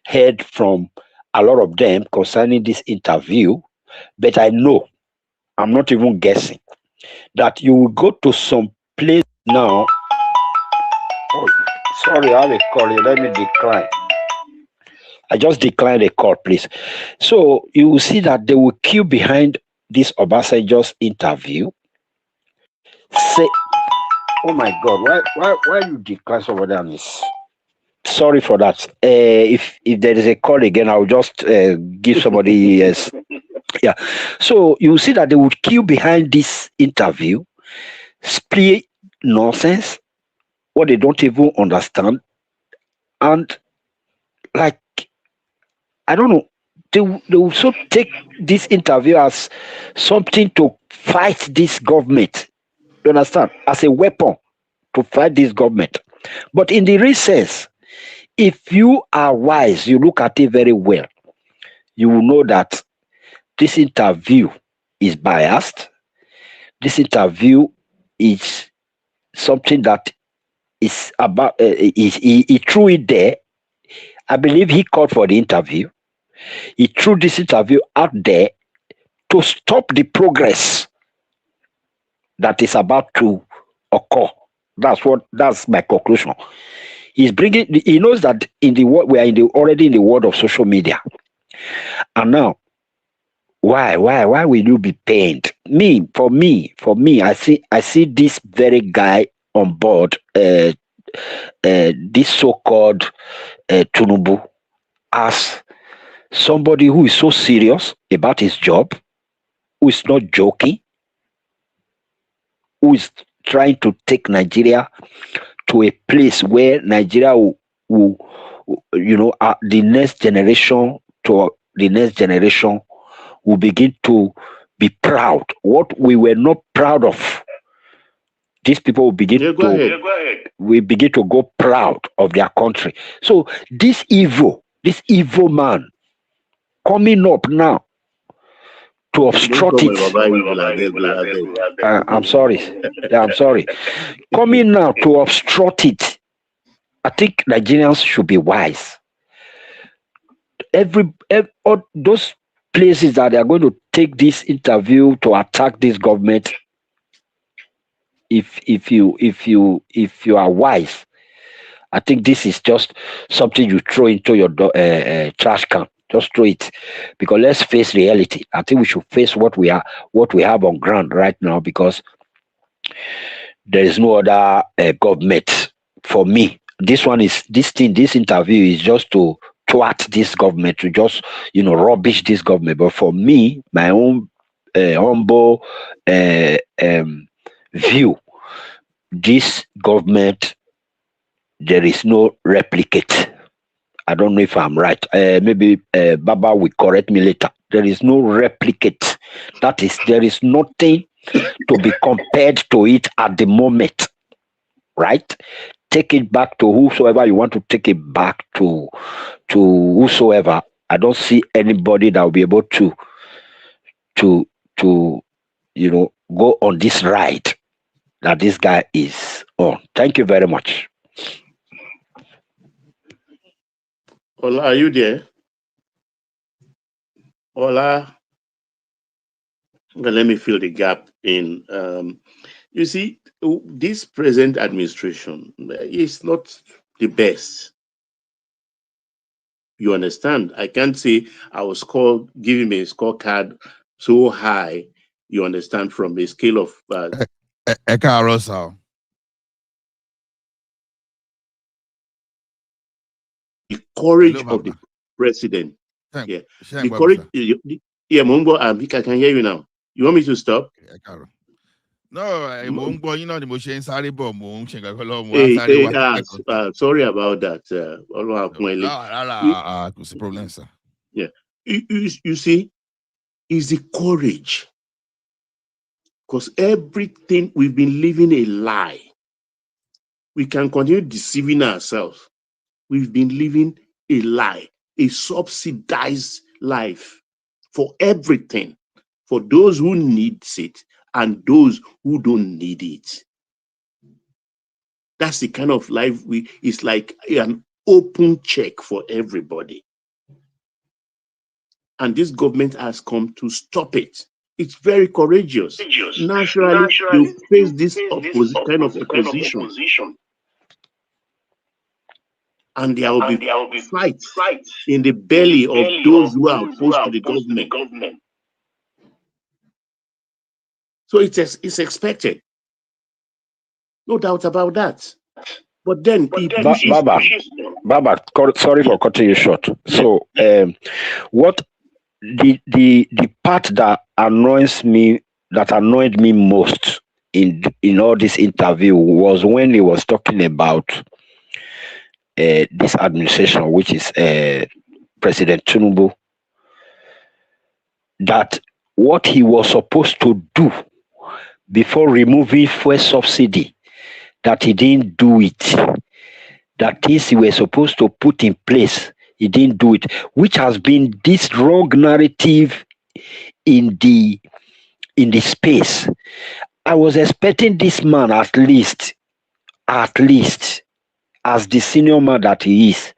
heard from a lot of them concerning this interview, but I know, I'm not even guessing, that you will go to some place now. Oh, Sorry, I have a call here. Let me decline. I just declined a call, please. So you will see that they will queue behind this Obasanjo's interview. Say, oh my God, why you decline somebody on this? Sorry for that. If there is a call again, I'll just give somebody yes. Yeah. So you will see that they would queue behind this interview, spray nonsense, what they don't even understand, and like I don't know, they will also take this interview as something to fight this government. You understand? As a weapon to fight this government. But in the real sense, if you are wise, you look at it very well, you will know that this interview is biased. This interview is something that is about, he threw it there. I believe he called for the interview. He threw this interview out there to stop the progress that is about to occur. That's my conclusion. He knows that in the world we are already in the world of social media. And now, why will you be pained? For me, I see this very guy on board, this so-called Tinubu, as somebody who is so serious about his job, who is not joking, who is trying to take Nigeria to a place where Nigeria will the next generation will begin to be proud. What we were not proud of, these people will begin we begin to go proud of their country. So this evil man coming up now to obstruct it. I'm sorry. Yeah, I'm sorry. Coming now to obstruct it. I think Nigerians should be wise. All those places that they are going to take this interview to attack this government, if you are wise, I think this is just something you throw into your trash can. Just throw it, because let's face reality. I think we should face what we have on ground right now, because there is no other government. For me, this interview is just to thwart this government, to just rubbish this government. But for me, my own humble view, this government, there is no replicate. I don't know if I'm right. Maybe Baba will correct me later. There is no replicate. That is, there is nothing to be compared to it at the moment. Right? Take it back to whosoever you want to take it back to whosoever. I don't see anybody that will be able to go on this ride that this guy is on. Thank you very much. Ola, are you there? Ola, let me fill the gap in. You see, this present administration is not the best. You understand? I can't say I was giving me a scorecard so high, you understand, from a scale of... the courage of the president. Yeah, the courage. Yeah, Mongo, I can hear you now. You want me to stop? No, sorry about that. Problem, sir. Yeah, you see, is the courage, because everything we've been living a lie. We can continue deceiving ourselves. We've been living a lie, a subsidized life for everything, for those who need it and those who don't need it. That's the kind of life it's like an open check for everybody. And this government has come to stop it. It's very courageous. Naturally, you face this kind of opposition. and there will be fight in the belly of those who are opposed to the government. So it's expected. No doubt about that. But then he pushes Baba, sorry for cutting you short. So, what the part that annoyed me most in all this interview was when he was talking about this administration, which is President Tinubu, that what he was supposed to do before removing fuel subsidy, that he didn't do it. That things he was supposed to put in place, he didn't do it, which has been this wrong narrative in the space. I was expecting this man at least, as the senior man that he is,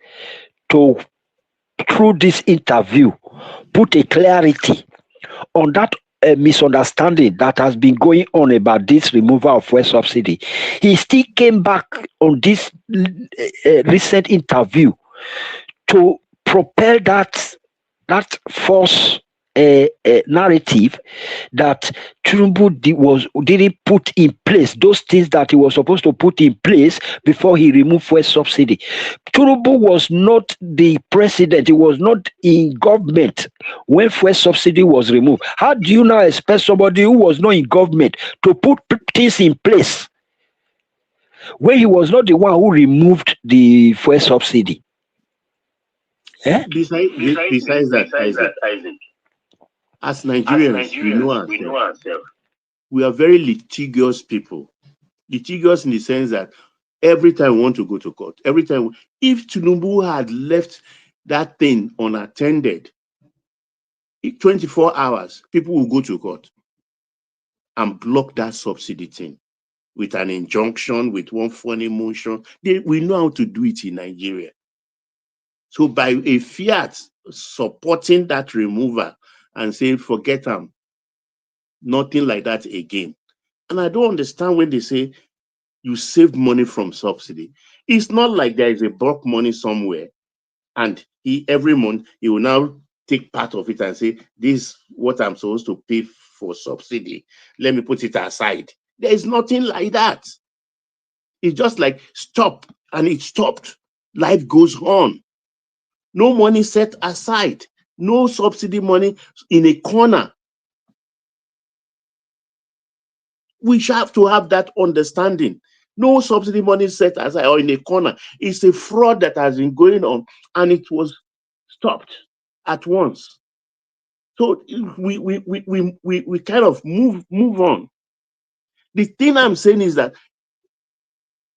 to, through this interview, put a clarity on that misunderstanding that has been going on about this removal of fuel subsidy. He still came back on this recent interview to propel that false narrative that Tinubu didn't put in place those things that he was supposed to put in place before he removed fuel subsidy. Tinubu was not the president; he was not in government when fuel subsidy was removed. How do you now expect somebody who was not in government to put things in place when he was not the one who removed the fuel subsidy? Besides that, Isaac, as Nigerians, we know ourselves. We are very litigious people. Litigious in the sense that every time we want to go to court, if Tinubu had left that thing unattended, in 24 hours, people will go to court and block that subsidy thing with an injunction, with one funny motion. We know how to do it in Nigeria. So by a fiat supporting that removal and saying, forget them, nothing like that again. And I don't understand when they say you saved money from subsidy. It's not like there is a bulk money somewhere and every month he will now take part of it and say, this is what I'm supposed to pay for subsidy. Let me put it aside. There is nothing like that. It's just like stop, and it stopped. Life goes on. No money set aside. No subsidy money in a corner. We should have to have that understanding. No subsidy money set aside or in a corner. It's a fraud that has been going on, and it was stopped at once. So we kind of move on. The thing I'm saying is that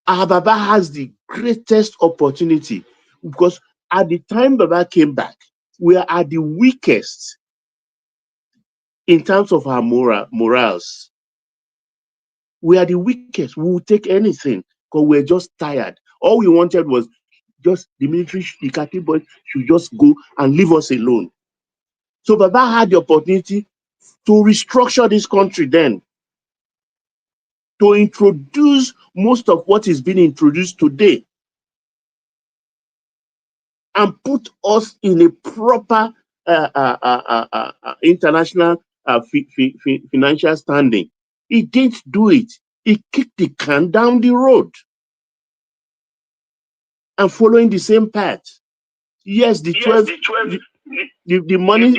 our Baba has the greatest opportunity, because at the time Baba came back, we are at the weakest in terms of our morals. We are the weakest. We will take anything because we're just tired. All we wanted was just the military, the khaki boys should just go and leave us alone. So Baba had the opportunity to restructure this country then, to introduce most of what is being introduced today, and put us in a proper international financial standing. He didn't do it. He kicked the can down the road and following the same path. Yes, the money, they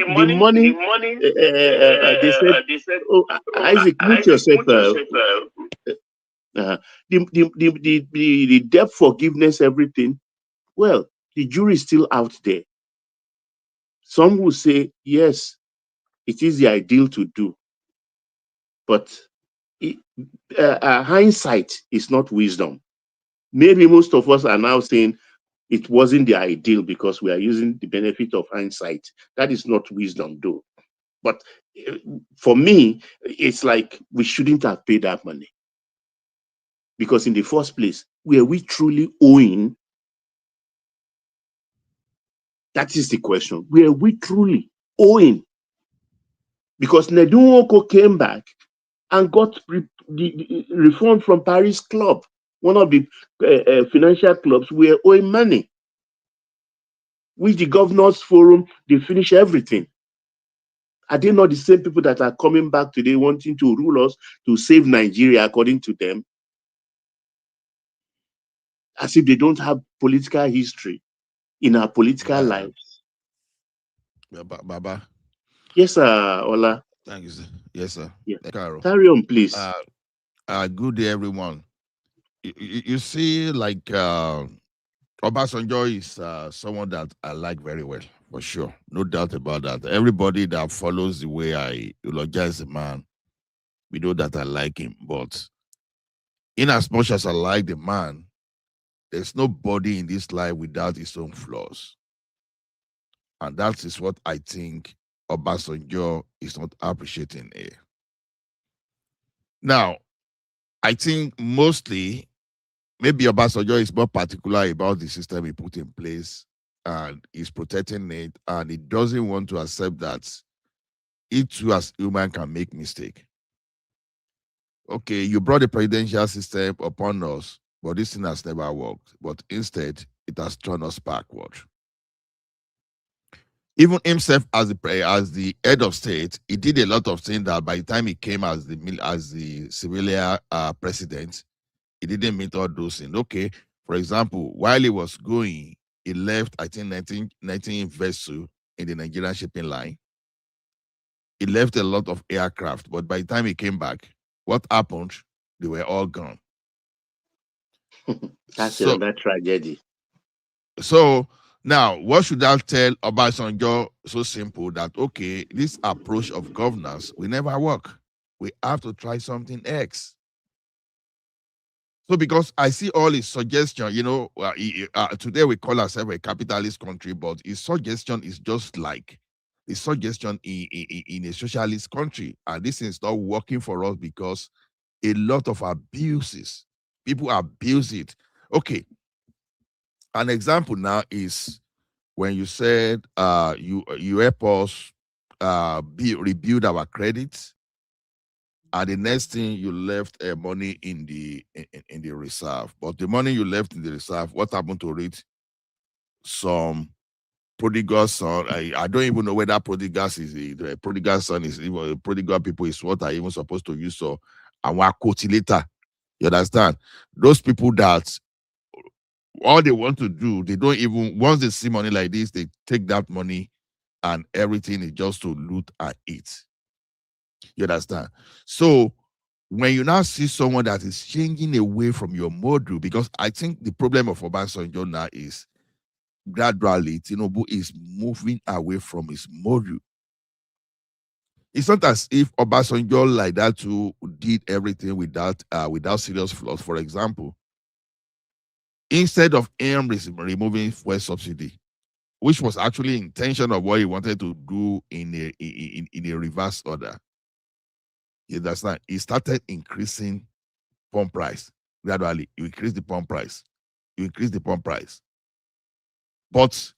said, oh, Isaac, mute yourself. The debt forgiveness, everything. Well, the jury is still out there. Some will say, yes, it is the ideal to do. But hindsight is not wisdom. Maybe most of us are now saying it wasn't the ideal because we are using the benefit of hindsight. That is not wisdom, though. But for me, it's like we shouldn't have paid that money. Because in the first place, were we truly owing? That is the question. Were we truly owing? Because Nedunwoko came back and got the reform from Paris Club, one of the financial clubs. We are owing money. With the governors forum, they finish everything. Are they not the same people that are coming back today wanting to rule us, to save Nigeria according to them? As if they don't have political history in our political Yeah, lives. Baba. Yes, sir, Ola. Thank you, sir. Yes, sir. Yeah. Carol. Carry on, please. Good day, everyone. You see, like Obasanjo is someone that I like very well, for sure. No doubt about that. Everybody that follows the way I eulogize the man, we know that I like him. But in as much as I like the man, there's nobody in this life without his own flaws. And that is what I think Obasanjo is not appreciating here. Now, I think mostly maybe Obasanjo is more particular about the system he put in place and he's protecting it, and he doesn't want to accept that it too as human can make mistake. Okay, you brought the presidential system upon us, but this thing has never worked. But instead, it has turned us backward. Even himself as the head of state, he did a lot of things that by the time he came as the civilian president, he didn't meet all those things. Okay, for example, while he was going, he left, I think, 19 vessels in the Nigerian shipping line. He left a lot of aircraft, but by the time he came back, what happened? They were all gone. That's So, another tragedy. so now, what should I tell Obasanjo? So simple that, okay, this approach of governance will never work. We have to try something else. So because I see all his suggestion, today we call ourselves a capitalist country, but his suggestion is just like the suggestion in a socialist country. And this is not working for us because a lot of abuses, people abuse it. Okay, an example now is when you said you help us rebuild our credits, and the next thing you left money in the reserve. But the money you left in the reserve, what happened to it? Some prodigal son. I don't even know whether prodigal is the prodigal son is even prodigal people is what are even supposed to use. So and one quote later. You understand? Those people that all they want to do, they don't even once they see money like this, they take that money and everything is just to loot and eat. You understand? So when you now see someone that is changing away from your model, because I think the problem of Obasanjo now is gradually Tinubu is moving away from his model. It's not as if Obasanjo like that too did everything without serious flaws. For example, instead of him removing fuel subsidy, which was actually intention of what he wanted to do in a reverse order, you understand? He started increasing pump price gradually. You increase the pump price. You increase the pump price. But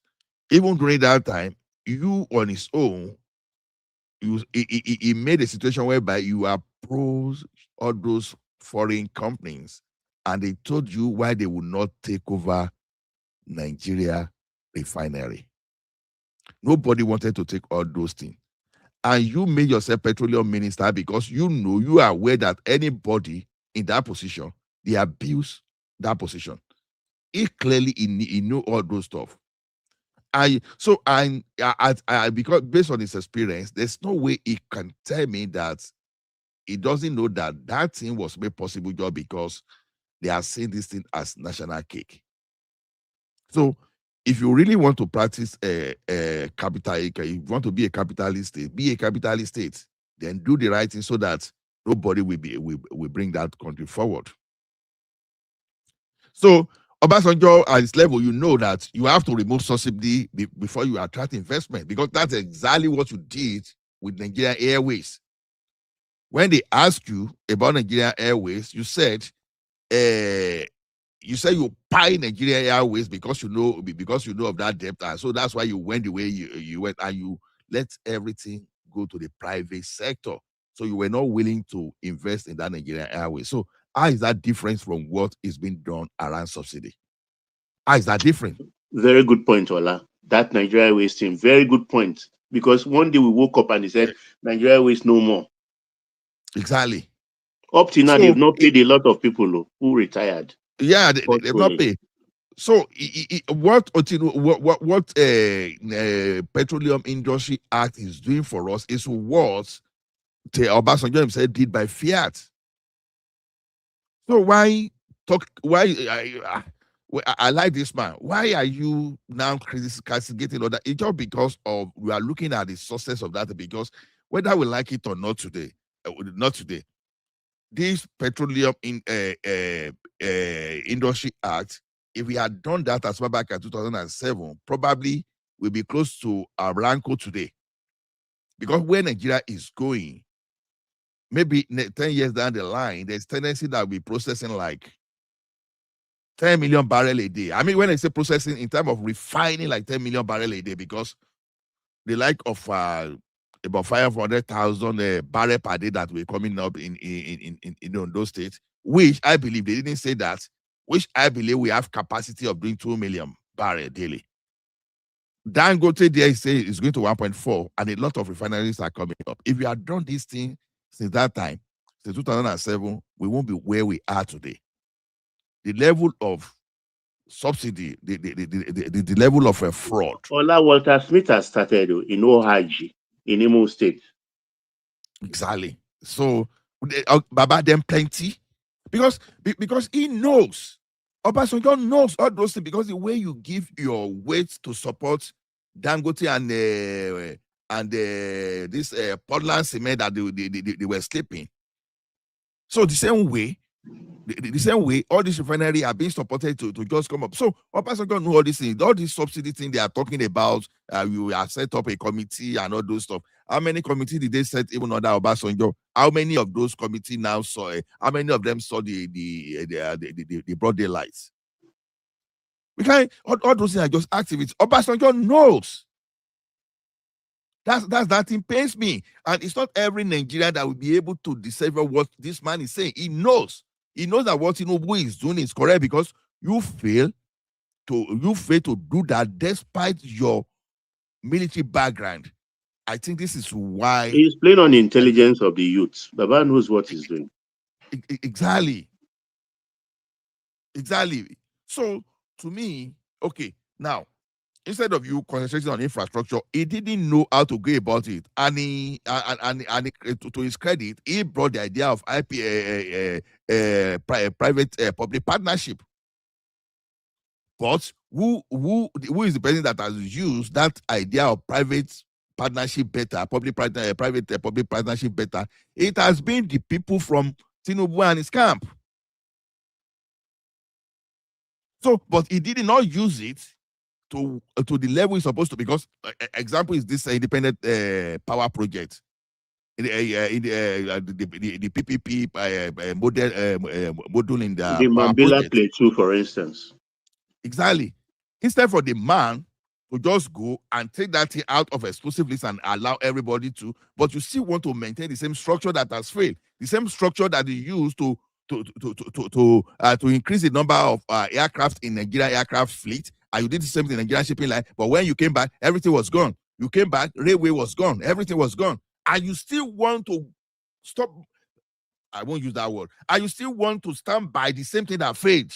even during that time, you on his own, he made a situation whereby you approach all those foreign companies and they told you why they would not take over Nigeria refinery. Nobody wanted to take all those things. And you made yourself petroleum minister because you are aware that anybody in that position, they abuse that position. He clearly he know all those stuff. Because based on his experience, there's no way he can tell me that he doesn't know that that thing was made possible just because they are seeing this thing as national cake. So if you really want to practice a capital, if you want to be a capitalist state, be a capitalist state. Then do the right thing so that nobody will bring that country forward. So Obasanjo at this level, you know that you have to remove subsidy before you attract investment, because that's exactly what you did with Nigeria Airways. When they asked you about Nigeria Airways, you said you buy Nigeria Airways because you know of that debt, and so that's why you went the way you went, and you let everything go to the private sector. So you were not willing to invest in that Nigeria Airways. So how is that different from what is being done around subsidy? How is that different? Very good point, Ola. that Nigeria Airways thing. Very good point. Because one day we woke up and they said Nigeria Airways no more. Exactly. Up till now, So they've not paid a lot of people who retired. yeah, they've not paid. So what Petroleum Industry Act is doing for us is what Obasanjo himself did by fiat. So why talk? I like this man. Why are you now castigating other? It's just because of we are looking at the success of that. Because whether we like it or not today, this Petroleum Industry Act, if we had done that as far back as 2007, probably we'll be close to Aramco today. Because where Nigeria is going, maybe 10 years down the line, there's tendency that we're processing like 10 million barrel a day. I mean, when I say processing in terms of refining, like 10 million barrel a day, because the like of about 500,000 barrel per day that we're coming up in those states, which I believe they didn't say that, which I believe we have capacity of doing 2 million barrel daily. Dangote there is going to 1.4, and a lot of refineries are coming up. If we had done this thing since that time, since 2007, we won't be where we are today. The level of subsidy, the level of a fraud. Ola Walter Smith has started in OHG in Imo State. Exactly. So, Baba, them plenty. Because he knows. Obasanjo knows all those things, because the way you give your weight to support Dangote and this Portland cement that they were sleeping. So the same way, all these refineries are being supported to just come up. So Obasanjo know all these things, all these subsidy things they are talking about. You have set up a committee and all those stuff. How many committees did they set even under Obasanjo? How many of those committees now saw it? How many of them saw the broad daylight? We can't, all those things are just activities. Obasanjo knows. That thing pains me. And it's not every Nigerian that will be able to decipher what this man is saying. He knows. He knows that what Tinubu is doing is correct, because you fail to do that despite your military background. I think this is why he's playing on the intelligence of the youth. Baba knows what he's doing. Exactly. So to me, okay, now instead of you concentrating on infrastructure, he didn't know how to go about it, and to his credit, he brought the idea of private public partnership. But who is the person that has used that idea of private partnership better, public partnership better? It has been the people from Tinubu and his camp. So, but he did not use it to the level it's supposed to, because example is this independent power project, the PPP module in the Mambila Plateau, for instance. Exactly. Instead for the man to just go and take that thing out of exclusive list and allow everybody to, but you still want to maintain the same structure that has failed, the same structure that you use to increase the number of aircraft in Nigeria aircraft fleet. And you did the same thing in Nigerian shipping line, but when you came back, everything was gone. You came back, railway was gone, everything was gone, and you still want to stop. I won't use that word. And you still want to stand by the same thing that failed.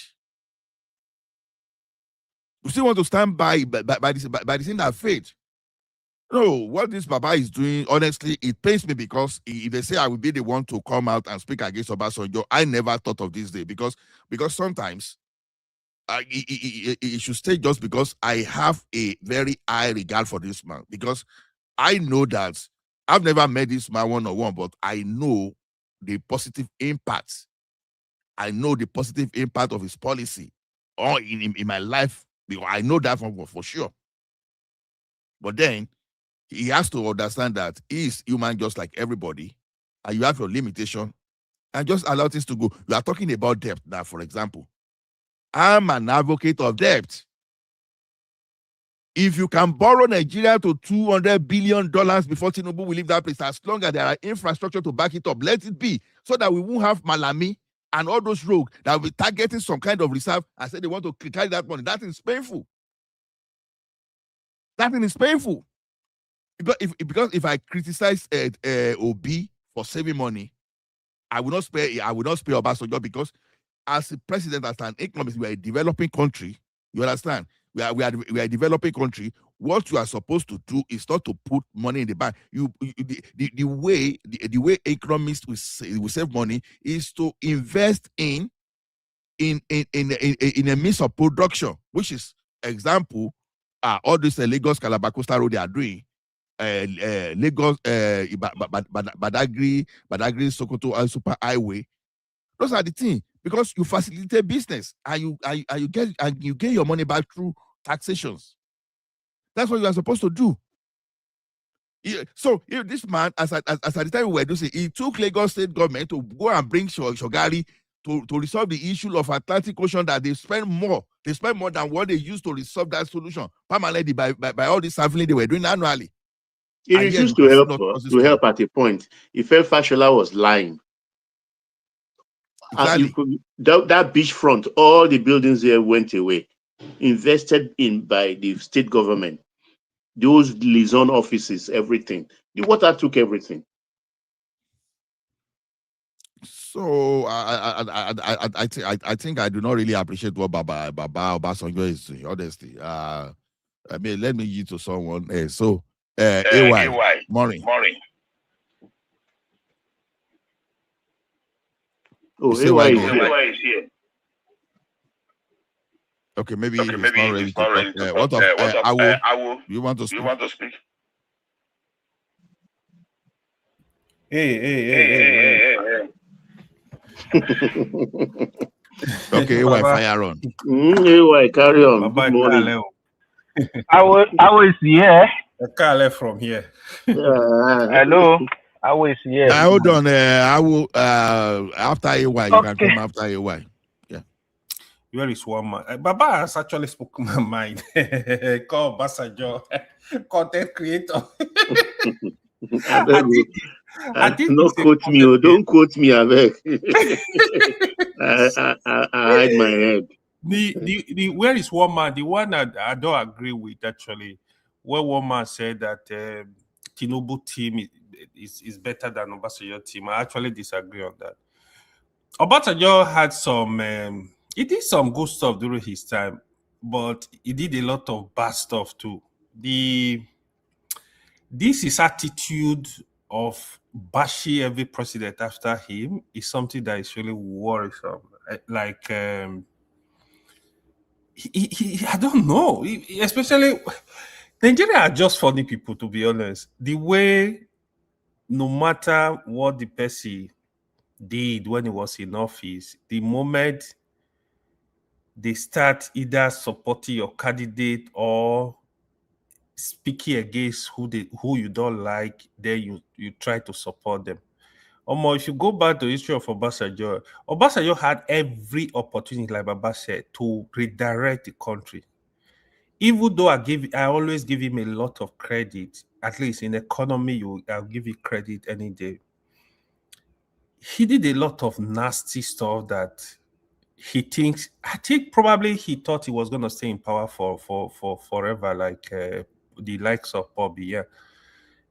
You still want to stand by the thing that failed. No, what this Baba is doing, honestly, it pains me, because if they say I will be the one to come out and speak against Obasanjo, I never thought of this day, because sometimes it should stay, just because I have a very high regard for this man, because I know that I've never met this man one-on-one, but I know the positive impact. I know the positive impact of his policy in my life. I know that for sure. But then he has to understand that he is human just like everybody, and you have your limitation, and just allow things to go. You are talking about debt now, for example. I'm an advocate of debt. If you can borrow Nigeria to $200 billion before Tinubu will leave that place, as long as there are infrastructure to back it up, let it be, so that we won't have Malami and all those rogues that will be targeting some kind of reserve and say they want to carry that money. That is painful. That thing is painful. Because if I criticize Obi for saving money, I will not spare Obasanjo, because as a president, as an economist, we are a developing country. You understand? We are a developing country. What you are supposed to do is not to put money in the bank. The way economists will save money is to invest in a means of production, which is example, all this Lagos Calabar Coastal Road they are doing. Lagos, Badagry, Sokoto Super Highway. Those are the things, because you facilitate business and you get your money back through taxations. That's what you are supposed to do. So this man, as at the time we were doing, he took Lagos state government to go and bring Shogari to resolve the issue of Atlantic Ocean, that they spend more than what they used to resolve that solution permanently by all this traveling they were doing annually. He refused to help at a point. He felt Fashola was lying. Exactly. That beachfront, all the buildings there went away, invested in by the state government. Those liaison offices, everything. The water took everything. So I think I do not really appreciate what Baba Obasanjo is doing, honestly. I mean, let me yield to someone else. So AY, morning. Oh, AY is here. Okay, maybe he's not ready to talk. What of Awo? You want to speak? Hey. Okay, AY, fire on. AY, carry on. Good morning. I was here. Kale from here. Hello. I was here. Hold on. I will after AY. You can come after AY. Yeah. Where is one man? Baba has actually spoken my mind. Call Obasanjo, content creator. I think don't quote me. Don't quote me, Avec. I hide my head. The where is one man? The one that I don't agree with, actually, where one man said that Tinubu team is better than Obasanjo team. I actually disagree on that. Obasanjo had some he did some good stuff during his time, but he did a lot of bad stuff too. This his attitude of bashing every president after him is something that is really worrisome. Like I don't know, especially Nigeria are just funny people, to be honest. The way, no matter what the person did when he was in office, the moment they start either supporting your candidate or speaking against who you don't like, then you try to support them. If you go back to the history of Obasanjo had every opportunity, like Baba said, to redirect the country. Even though I always give him a lot of credit, at least in economy, I'll give you credit any day. He did a lot of nasty stuff that I think probably he thought he was going to stay in power for forever, like the likes of Bobby, yeah.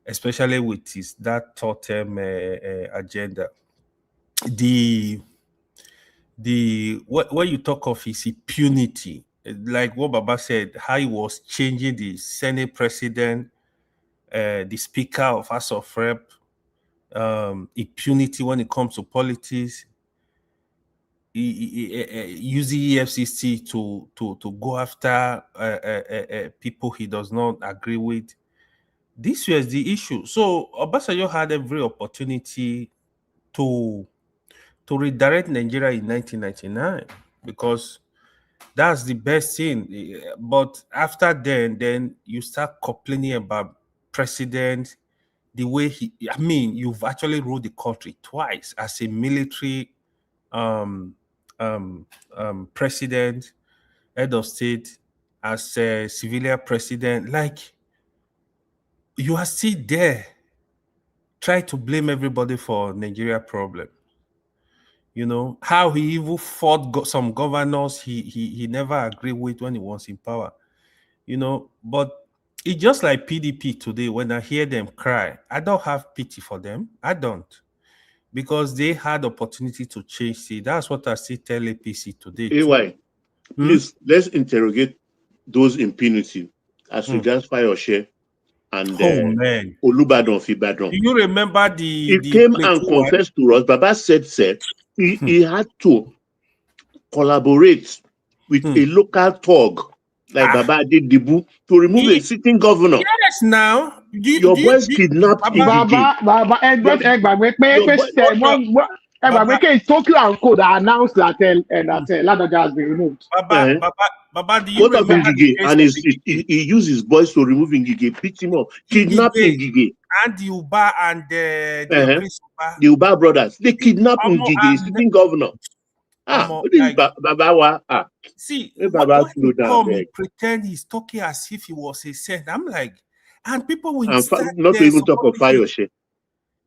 Especially with that totem agenda. When you talk of his impunity, like what Baba said, how he was changing the Senate president, the Speaker of House of Rep, impunity when it comes to politics, using EFCC to go after people he does not agree with. This was the issue. So Obasanjo had every opportunity to redirect Nigeria in 1999 because that's the best thing. But after then you start complaining about president, the way you've actually ruled the country twice as a military president, head of state, as a civilian president. Like, you are still there, try to blame everybody for Nigeria problem. You know how he even fought some governors he never agreed with when he was in power. You know, but It's just like PDP today. When I hear them cry, I don't have pity for them. I don't. Because they had opportunity to change it. That's what I still tell APC today too. AY, please, let's interrogate those impunity as regards Fayoshe and Oh man. Olubadan of Ibadan. Do you remember He the came and Plateau one? confessed to us. Baba said he had to collaborate with a local thug like Baba Adedibu to remove a sitting governor. Yes, now. Your boys kidnapped Ngige. Baba, it's Tokyo and Co that announced that Ladoja has been removed. Baba, do you What of remember Ngige? And he used his boys to remove Ngige, picked him up, kidnapped Ngige. And the Uba and the Uba brothers. They kidnapped Ngige, sitting governor. See, Baba he pretend he's talking as if he was a saint. I'm like, and people will not to even talk of Fayoshe.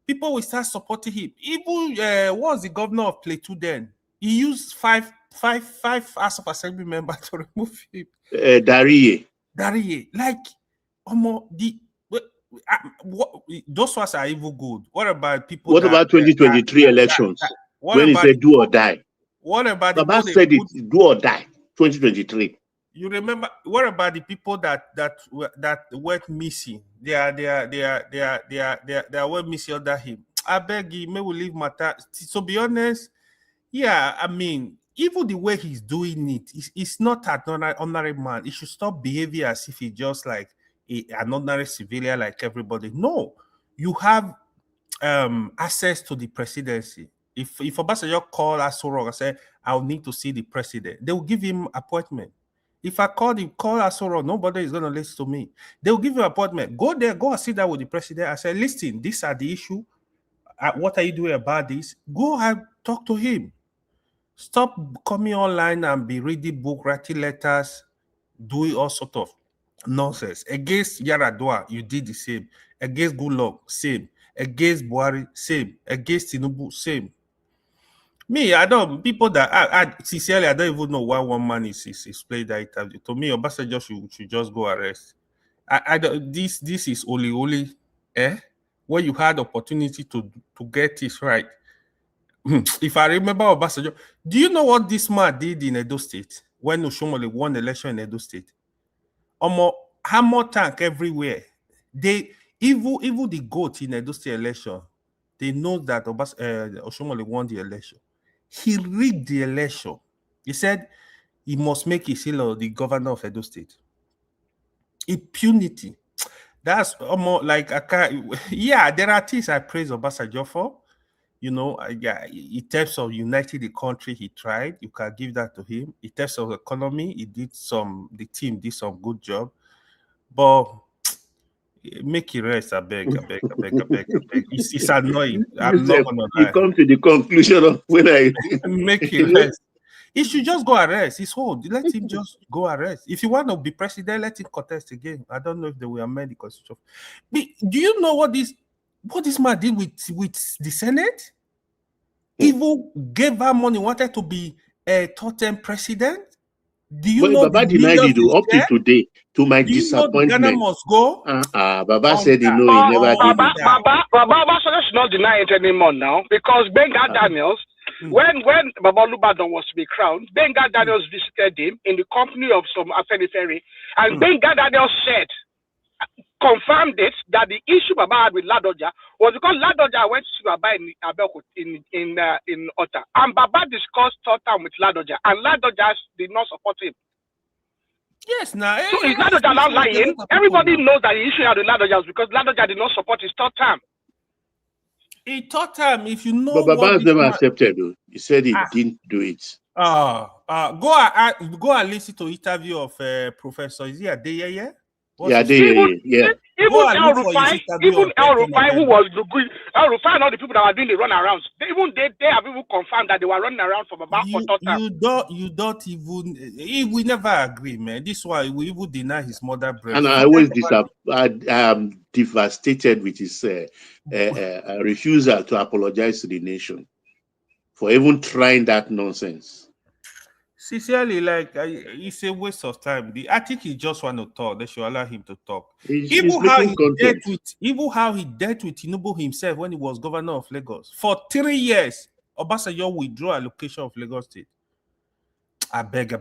People will start supporting him. Even was the governor of Plateau then? He used five House of Assembly members to remove him. Dariye, like, those ones are even good. What about people? What about 2023 elections? When he said do or die? What about Baba said it, do or die, 2023. You remember? What about the people that went missing? They are went missing under him. I beg you, may we leave matter. So be honest, yeah. I mean, even the way he's doing it's not an ordinary man. He should stop behaving as if he's just like an ordinary civilian like everybody. No, you have access to the presidency. If Obasanjo call Asoro and say, I'll need to see the president, they will give him appointment. If I call Asoro, nobody is going to listen to me. They will give you an appointment. Go there, go and sit down with the president. I say, listen, these are the issue. What are you doing about this? Go and talk to him. Stop coming online and be reading book, writing letters, doing all sort of nonsense. Against Yaradua, you did the same. Against Goodluck, same. Against Buhari, same. Against Tinubu, same. Me, I don't. People that I sincerely, I don't even know why one man is playing that interview. To me, Obasanjo should just go arrest. I don't. This is only where you had opportunity to get this right. If I remember Obasanjo, do you know what this man did in Edo State when Oshomole won the election in Edo State? Hammer tank everywhere. They even the goat in Edo State election, they know that Oshomole won the election. He rigged the election. He said he must make Isilo the governor of Edo State. Impunity. That's almost like yeah, there are things I praise Obasanjo for. You know, in terms of uniting the country, he tried. You can give that to him. In terms of economy, the team did some good job. But make it rest, I beg. It's annoying. I'm not gonna lie. You come to the conclusion of when I make it rest. He should just go arrest. He's old. Let him just go arrest. If you want to be president, let him contest again. I don't know if they will amend the constitution. But do you know what this man did with the Senate? Even gave her money, wanted to be a third-term president. Do you know Baba denied it up to today, to my disappointment. Ghana must go. Baba said he never did it. Baba should not deny it anymore now, because Benga Daniels, when Baba Olubadan was to be crowned, Benga Daniels visited him in the company of some Afenifere, and Benga Daniels confirmed it that the issue Baba had with Ladoja was because Ladoja went to Baba in Otta, and Baba discussed third term with Ladoja, and Ladoja did not support him. Yes, now. So is Ladoja not lying? Everybody knows that the issue had with Ladoja was because Ladoja did not support his third term. A third term, if you know. But Baba has never accepted though. He said he didn't do it. Go and listen to interview of Professor. Is he Adeyeye? Yeah. Even El Rufai, who was El Rufai and all the people that were doing the runarounds, they have even confirmed that they were running around for about for third term. You don't even. We never agree, man. This why we even deny his mother breast. And I always I am devastated with his refusal to apologize to the nation for even trying that nonsense. Sincerely, like it's a waste of time. I think he just want to talk. They should allow him to talk. He's making content. Even how he dealt with Tinubu himself when he was governor of Lagos for 3 years. Obasanjo withdrew allocation of Lagos State. I beg.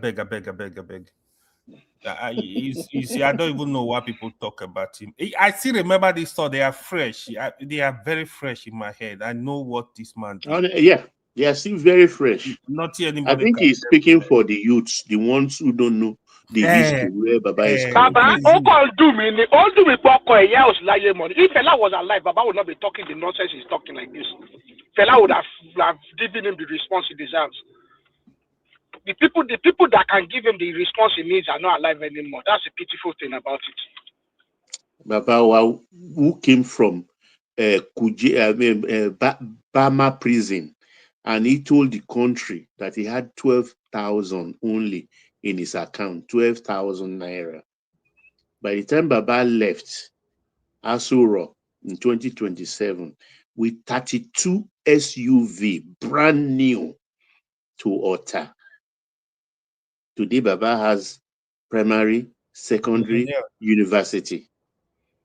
You see, I don't even know why people talk about him. I still remember this thought. They are fresh. They are very fresh in my head. I know what this man did. Yeah, they are still very fresh. Not anybody. I think he's speaking for the youths, the ones who don't know the history where Baba is coming Baba, from. all do me Boko money. If Fela was alive, Baba would not be talking the nonsense he's talking like this. Fela would have given him the response he deserves. The people that can give him the response he needs are not alive anymore. That's the pitiful thing about it. Baba, who came from Bama prison, and he told the country that he had 12,000 only in his account, 12,000 naira. By the time Baba left Asura in 2027 with 32 SUV, brand new to Ota. Today, Baba has primary, secondary, university,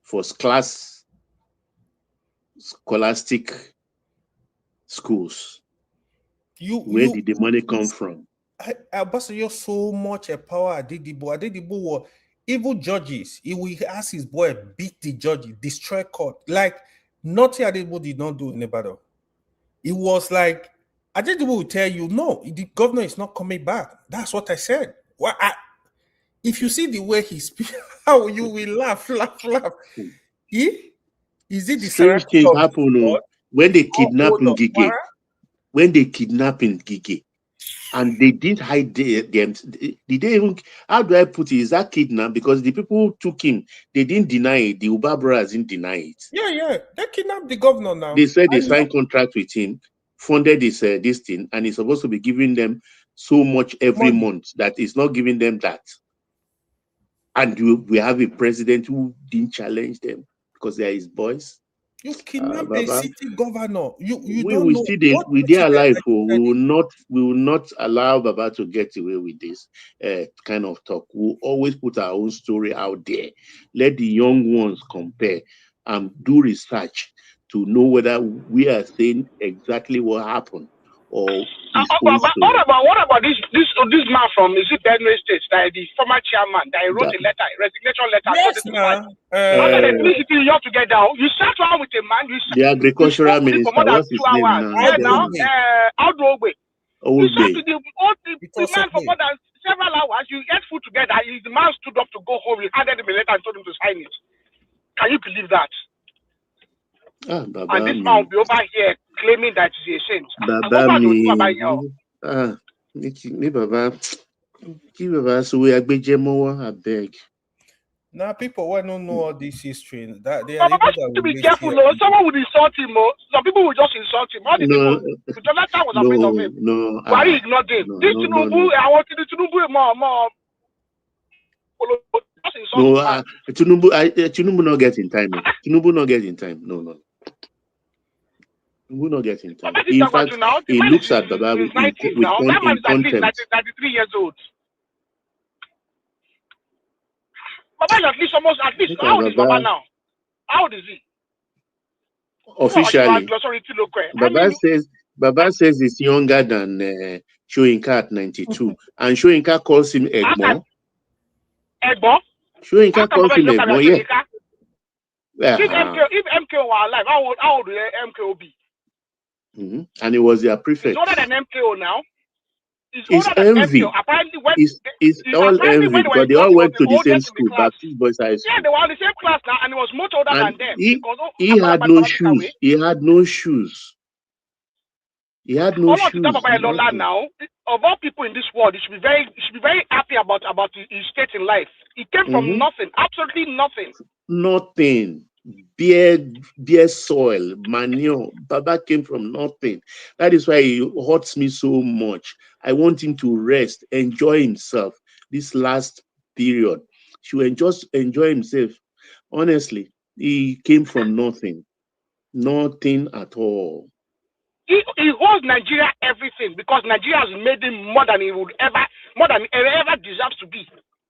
first class scholastic schools. Where did the money come from? Obasanjo so much power at Adidibo. Adidibo was evil judges. He will ask his boy, beat the judges, destroy court. Like nothing Adidibo did not do in Ibadan. It was like Adidibo will tell you, no, the governor is not coming back. That's what I said. Well, if you see the way he speaks, how you will laugh. Is it the strange things happen when they kidnap Ngige? When they kidnap Ngige, and they didn't hide them. Did they even? How do I put it? Is that kidnap? Because the people who took him, they didn't deny it. The Uba brothers didn't deny it. Yeah. They kidnapped the governor now. They said they signed contract with him, funded this thing, and he's supposed to be giving them so much every month that he's not giving them that. And we have a president who didn't challenge them because they are his boys. You kidnap a city governor. You we don't will know. still we are alive. We will not allow Baba to get away with this kind of talk. We'll always put our own story out there. Let the young ones compare and do research to know whether we are saying exactly what happened or what about this man from Benue State, the former chairman that wrote a resignation letter? Yes, after the three cities you have to get down, you start one with a man. The agricultural minister. For more than What's his name now? Yeah, now Audrogbe. You start with the man for more than several hours. You get food together. The man stood up to go home. You handed him a letter and told him to sign it. Can you believe that? And this man will be over here claiming that he's a saint. So we are beg. Now people who don't know all this history, that they are able to be careful. Someone would insult him. Some people will just insult him. All the people, Jonathan was afraid of him. Why he ignored him? This Tinubu, I want Tinubu more. Tinubu not get in time. Tinubu not get in time. No. Tinubu not get in time. In fact, he looks at Baba with contempt. 93 years old. Baba is at least how old is Baba now? How old is he? Officially, Baba says he's younger than Shoyinka at 92, and Shoyinka calls him Egbo. Egbo? Shoyinka calls him Egbo, yeah. If MKO were alive, how old would MKO be? And he was their prefect. He's older than MKO now. It's envy. Apparently, it's all envy because they all went to the same school, Baptist Boys High School. Yeah, they were in the same class now, and he was much older than them. He had no shoes. He had no shoes. He had no shoes. Now, of all people in this world, he should be very happy about his state in life. He came from nothing, absolutely nothing. Nothing. Bare soil, manure. Baba came from nothing. That is why he hurts me so much. I want him to rest, enjoy himself this last period. He will just enjoy himself. Honestly, he came from nothing. Nothing at all. He owes Nigeria everything because Nigeria has made him more than he ever deserves to be.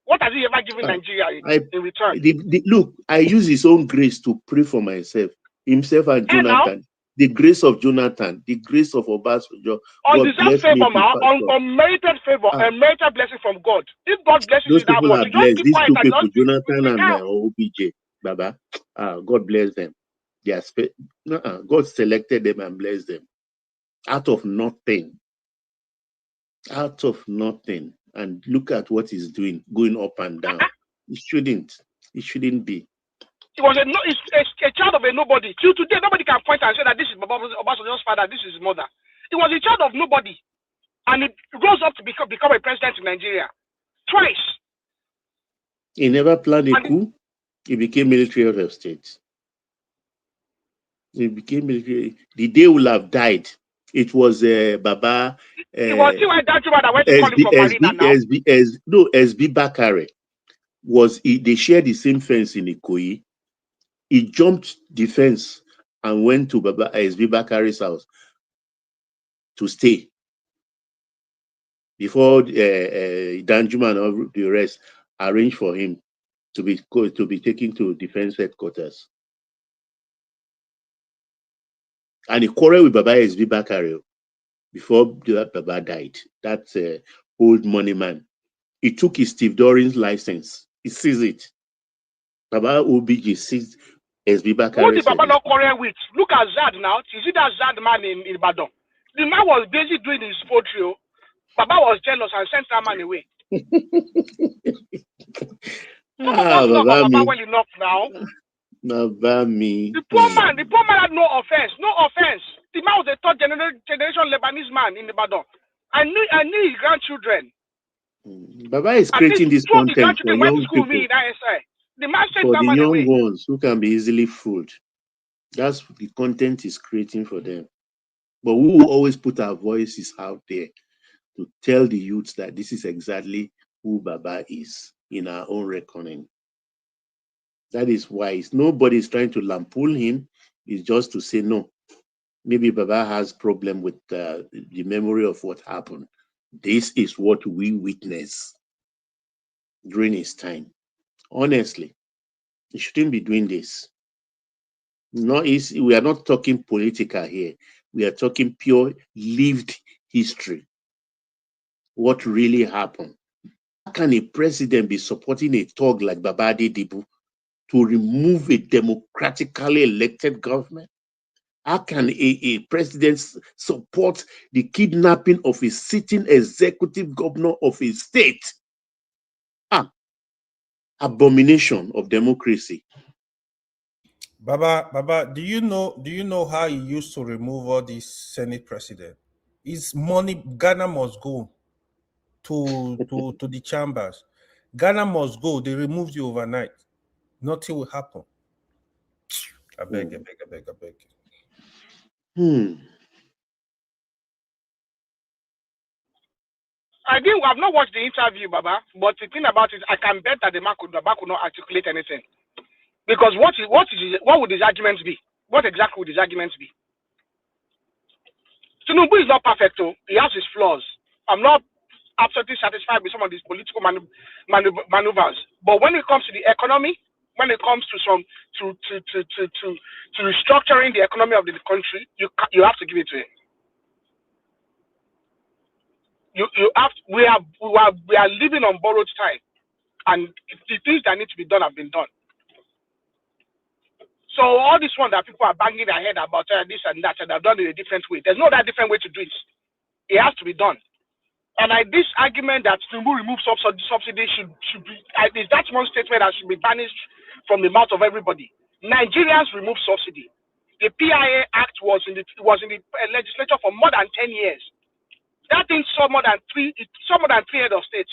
What has he ever given Nigeria in return? Look, I use his own grace to pray for myself, himself and And now, Jonathan. The grace of Jonathan, the grace of Obasanjo. God undeserved bless me, favor, man, pastor. unmerited favor, Ah, unmerited blessing from God. If God blesses those you that people much, are you just blessed. keep These quiet two and people, just be Jonathan and calm. OBJ, Baba. God bless them. They are God selected them and blessed them out of nothing. Out of nothing. And look at what he's doing, going up and down. It shouldn't be. He was a child of a nobody. Till today, nobody can point and say that this is Obasanjo's father, this is his mother. He was a child of nobody. And he rose up to become a president in Nigeria. Twice. He never planned a coup. He became military head of state. He became military. The day will have died. It was Baba. It was still that that went to call him from Marina now. SB Bakare they shared the same fence in Ikoyi. He jumped the fence and went to Baba SB Bakare's house to stay before Danjuma and all the rest arranged for him to be taken to defense headquarters. And he quarreled with Baba SB Bakare before Baba died. That's old money man. He took his Steve Doran's license. He seized it. Baba OBJ seized SB Bakare. Who did Baba not quarrel with? Look at Zad now. You see that Zad man in Ibadan? The man was busy doing his poetry. Baba was jealous and sent that man away. Some of us know about Baba well enough now. Baba me. The poor man had no offense. The man was a third generation Lebanese man in Ibadan. I knew his grandchildren. Baba is creating this content for young people. The man sent for that the man young away. ones who can be easily fooled. That's the content he's creating for them. But we will always put our voices out there to tell the youths that this is exactly who Baba is in our own reckoning. That is why nobody's trying to lampoon him. It's just to say, no, maybe Baba has problem with the memory of what happened. This is what we witnessed during his time. Honestly, he shouldn't be doing this. We are not talking political here. We are talking pure lived history. What really happened? How can a president be supporting a thug like Babadi Dibu to remove a democratically elected government? How can a president support the kidnapping of a sitting executive governor of a state? Abomination of democracy. Baba, do you know how he used to remove all these Senate president? His money, Ghana must go to the chambers. Ghana must go. They removed you overnight. Nothing will happen. I beg. I've not watched the interview, Baba, but the thing about it, I can bet that Baba could not articulate anything. Because what would his arguments be? What exactly would his arguments be? Tinubu is not perfect, though. He has his flaws. I'm not absolutely satisfied with some of these political maneuvers. But when it comes to the economy, when it comes to restructuring the economy of the country, you have to give it to him. We are living on borrowed time, and the things that need to be done have been done. So all this one that people are banging their head about this and that, and they've done it a different way. There's no that different way to do it. It has to be done. And this argument that Tinubu remove subsidy should be, is that one statement that should be banished from the mouth of everybody. Nigerians remove subsidy. The PIA Act was in the legislature for more than 10 years. That thing saw more than three head of states.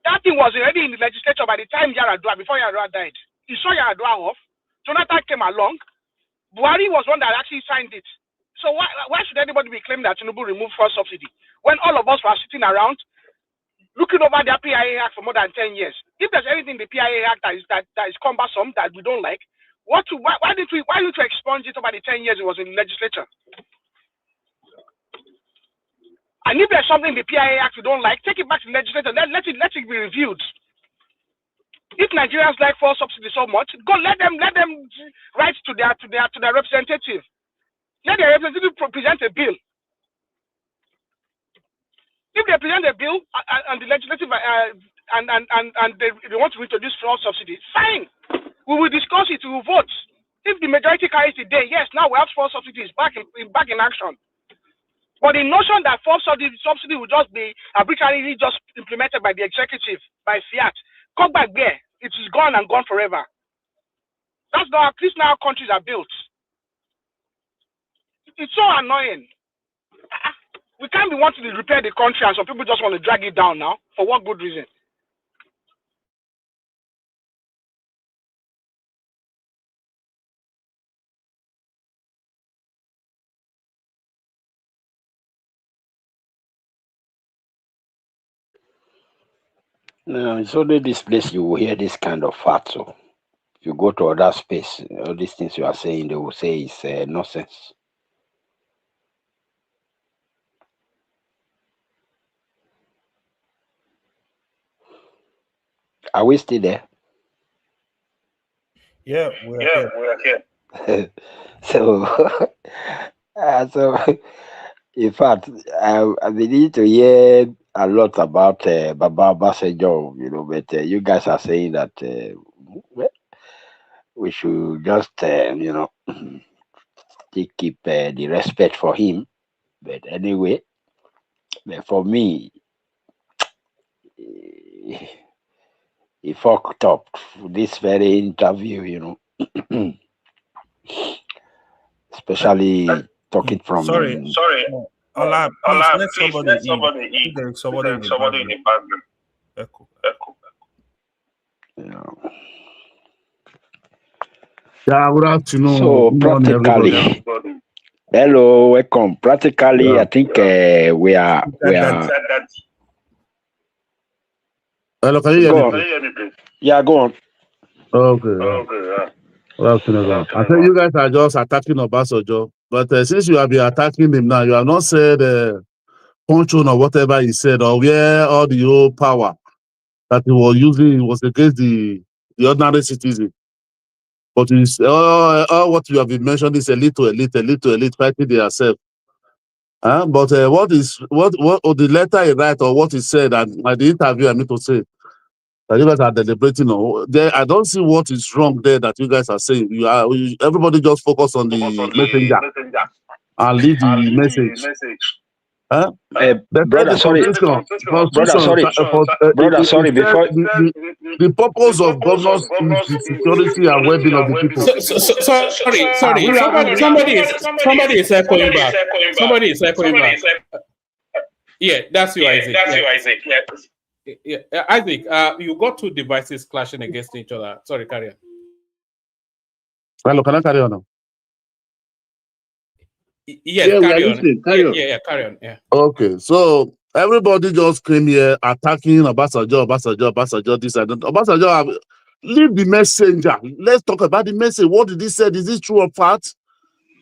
That thing was already in the legislature by the time before Yaradua died. He saw Yaradua off. Jonathan came along. Buhari was one that actually signed it. So why should anybody be claiming that Tinubu removed fuel subsidy when all of us were sitting around looking over the PIA Act for more than 10 years? If there's anything in the PIA Act that is cumbersome, that we don't like, Why did we expunge it over the 10 years it was in the legislature? And if there's something in the PIA Act you don't like, take it back to the legislature. Let it be reviewed. If Nigerians like fuel subsidy so much, let them write to their representative. Let their representative present a bill. If they present a bill and the legislative and they want to introduce fuel subsidy, fine. We will discuss it. We will vote. If the majority carries the day, yes, now we have fuel subsidies back in action. But the notion that fuel subsidy will just be arbitrarily just implemented by the executive, by fiat, come back there. It is gone and gone forever. That's not, at least now how countries are built. It's so annoying. We can't be wanting to repair the country and some people just want to drag it down now. For what good reason? No, it's only this place you will hear this kind of facts. So if you go to other space, all these things you are saying, they will say it's nonsense. Are we still there? Yeah, we are here. So, so in fact, I need to hear a lot about Baba Obasanjo, but you guys are saying that we should just, keep the respect for him. But anyway, for me, he fucked up this very interview, especially talking from. Sorry. Allah, please let somebody in. There's somebody in the background. Echo. Yeah, good afternoon. So practically, hello, welcome. Practically, yeah. I think we are. Hello, can you hear me, please? Yeah, go on. Okay. Good afternoon. I think you guys are just attacking Obasanjo, but since you have been attacking him now, you have not said punchline or whatever he said, or where all the old power that he was using was against the ordinary citizen. But it's all what you have been mentioning is elite fighting themselves. But what or the letter he write or what he said and the interview I mean to say that you guys are deliberating on. I don't see what is wrong there that you guys are saying. Everybody just focus on the messenger and leave the message. Brother, sorry. Before the purpose of governors is the security and well-being of the people. Sorry. Somebody is echoing back. Somebody is echoing back. Yeah, that's you, Isaac. Yeah, Isaac, you got two devices clashing against each other. Sorry, carry on. Hello, can I carry on now? Yes, carry on. Yeah. Okay, so everybody just came here attacking Obasanjo, this and that. Obasanjo, leave the messenger. Let's talk about the message. What did he say? Is this true or fact?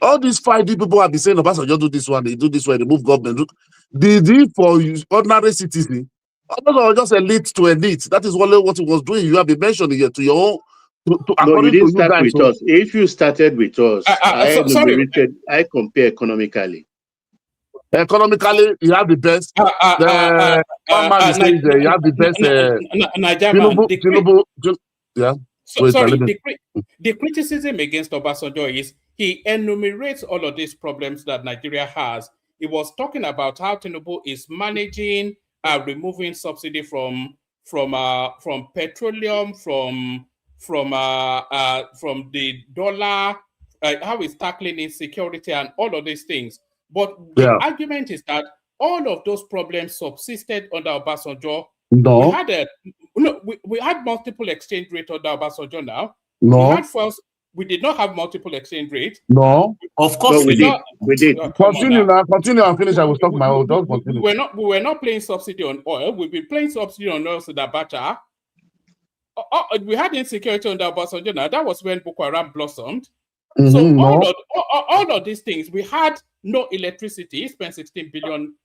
All these 5 people have been saying Obasanjo do this one, they do this one, they move government. Did he for ordinary citizens? Obasanjo just elite to elite. That is what he was doing. You have been mentioning here to your own. No, you didn't start with us. If you started with us, I compare economically. Economically, you have the best. One man is saying you have the best. Tinubu. Yeah. So, sorry, the criticism against Obasanjo is he enumerates all of these problems that Nigeria has. He was talking about how Tinubu is managing removing subsidy from petroleum, from the dollar, how he's tackling insecurity and all of these things. But the argument is that all of those problems subsisted under Obasanjo. No. We had multiple exchange rate under Obasanjo now. No. We did not have multiple exchange rate. No. Of course we did. We did. Continue and finish. I will stop my own. Don't continue. We were not playing subsidy on oil. We've been playing subsidy on oil with Abacha. we had insecurity under Obasanjo. Now that was when Boko Haram blossomed. Mm-hmm, So no. all of these things, we had no electricity, spent $16 billion.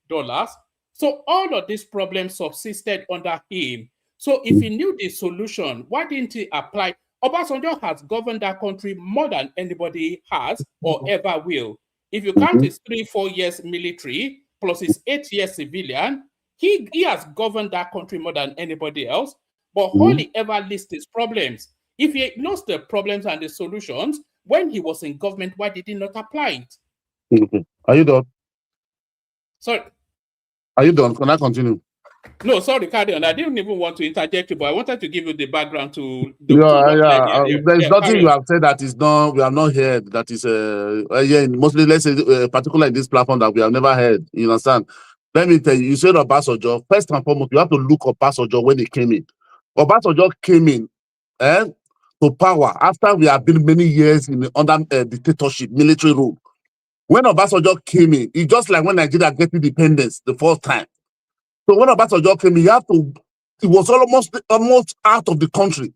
So all of these problems subsisted under him. So if he knew the solution, why didn't he apply? Obasanjo has governed that country more than anybody has or ever will. If you count his 3-4 years military plus his 8 years civilian, he has governed that country more than anybody else. But all he ever lists is problems. If he knows the problems and the solutions, when he was in government, why did he not apply it? Are you done? Sorry. Are you done? Can I continue? No, sorry, carry on. I didn't even want to interject you, but I wanted to give you the background to there's nothing you have said that is not, we have not heard, that is mostly, let's say, particularly in this platform, that we have never heard. You understand? Let me tell you, you said Obasanjo. First and foremost, you have to look at Obasanjo when he came in. Obasanjo came in to power after we have been many years in under dictatorship, military rule. When Obasanjo came in, it's just like when Nigeria get independence the first time. So when Obasanjo came in, he was almost out of the country.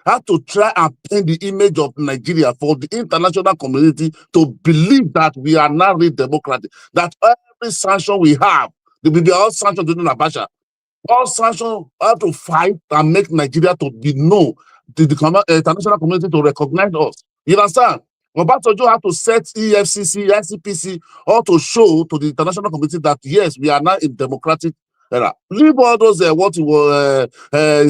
Had to try and paint the image of Nigeria for the international community to believe that we are now really democratic. That every sanction we have, there will be all sanctions during Abacha. All sanctions have to fight and make Nigeria to be known, the international community to recognize us. You understand? Obasanjo had to set EFCC, ICPC, all to show to the international community that yes, we are now in democratic era. Leave all those what you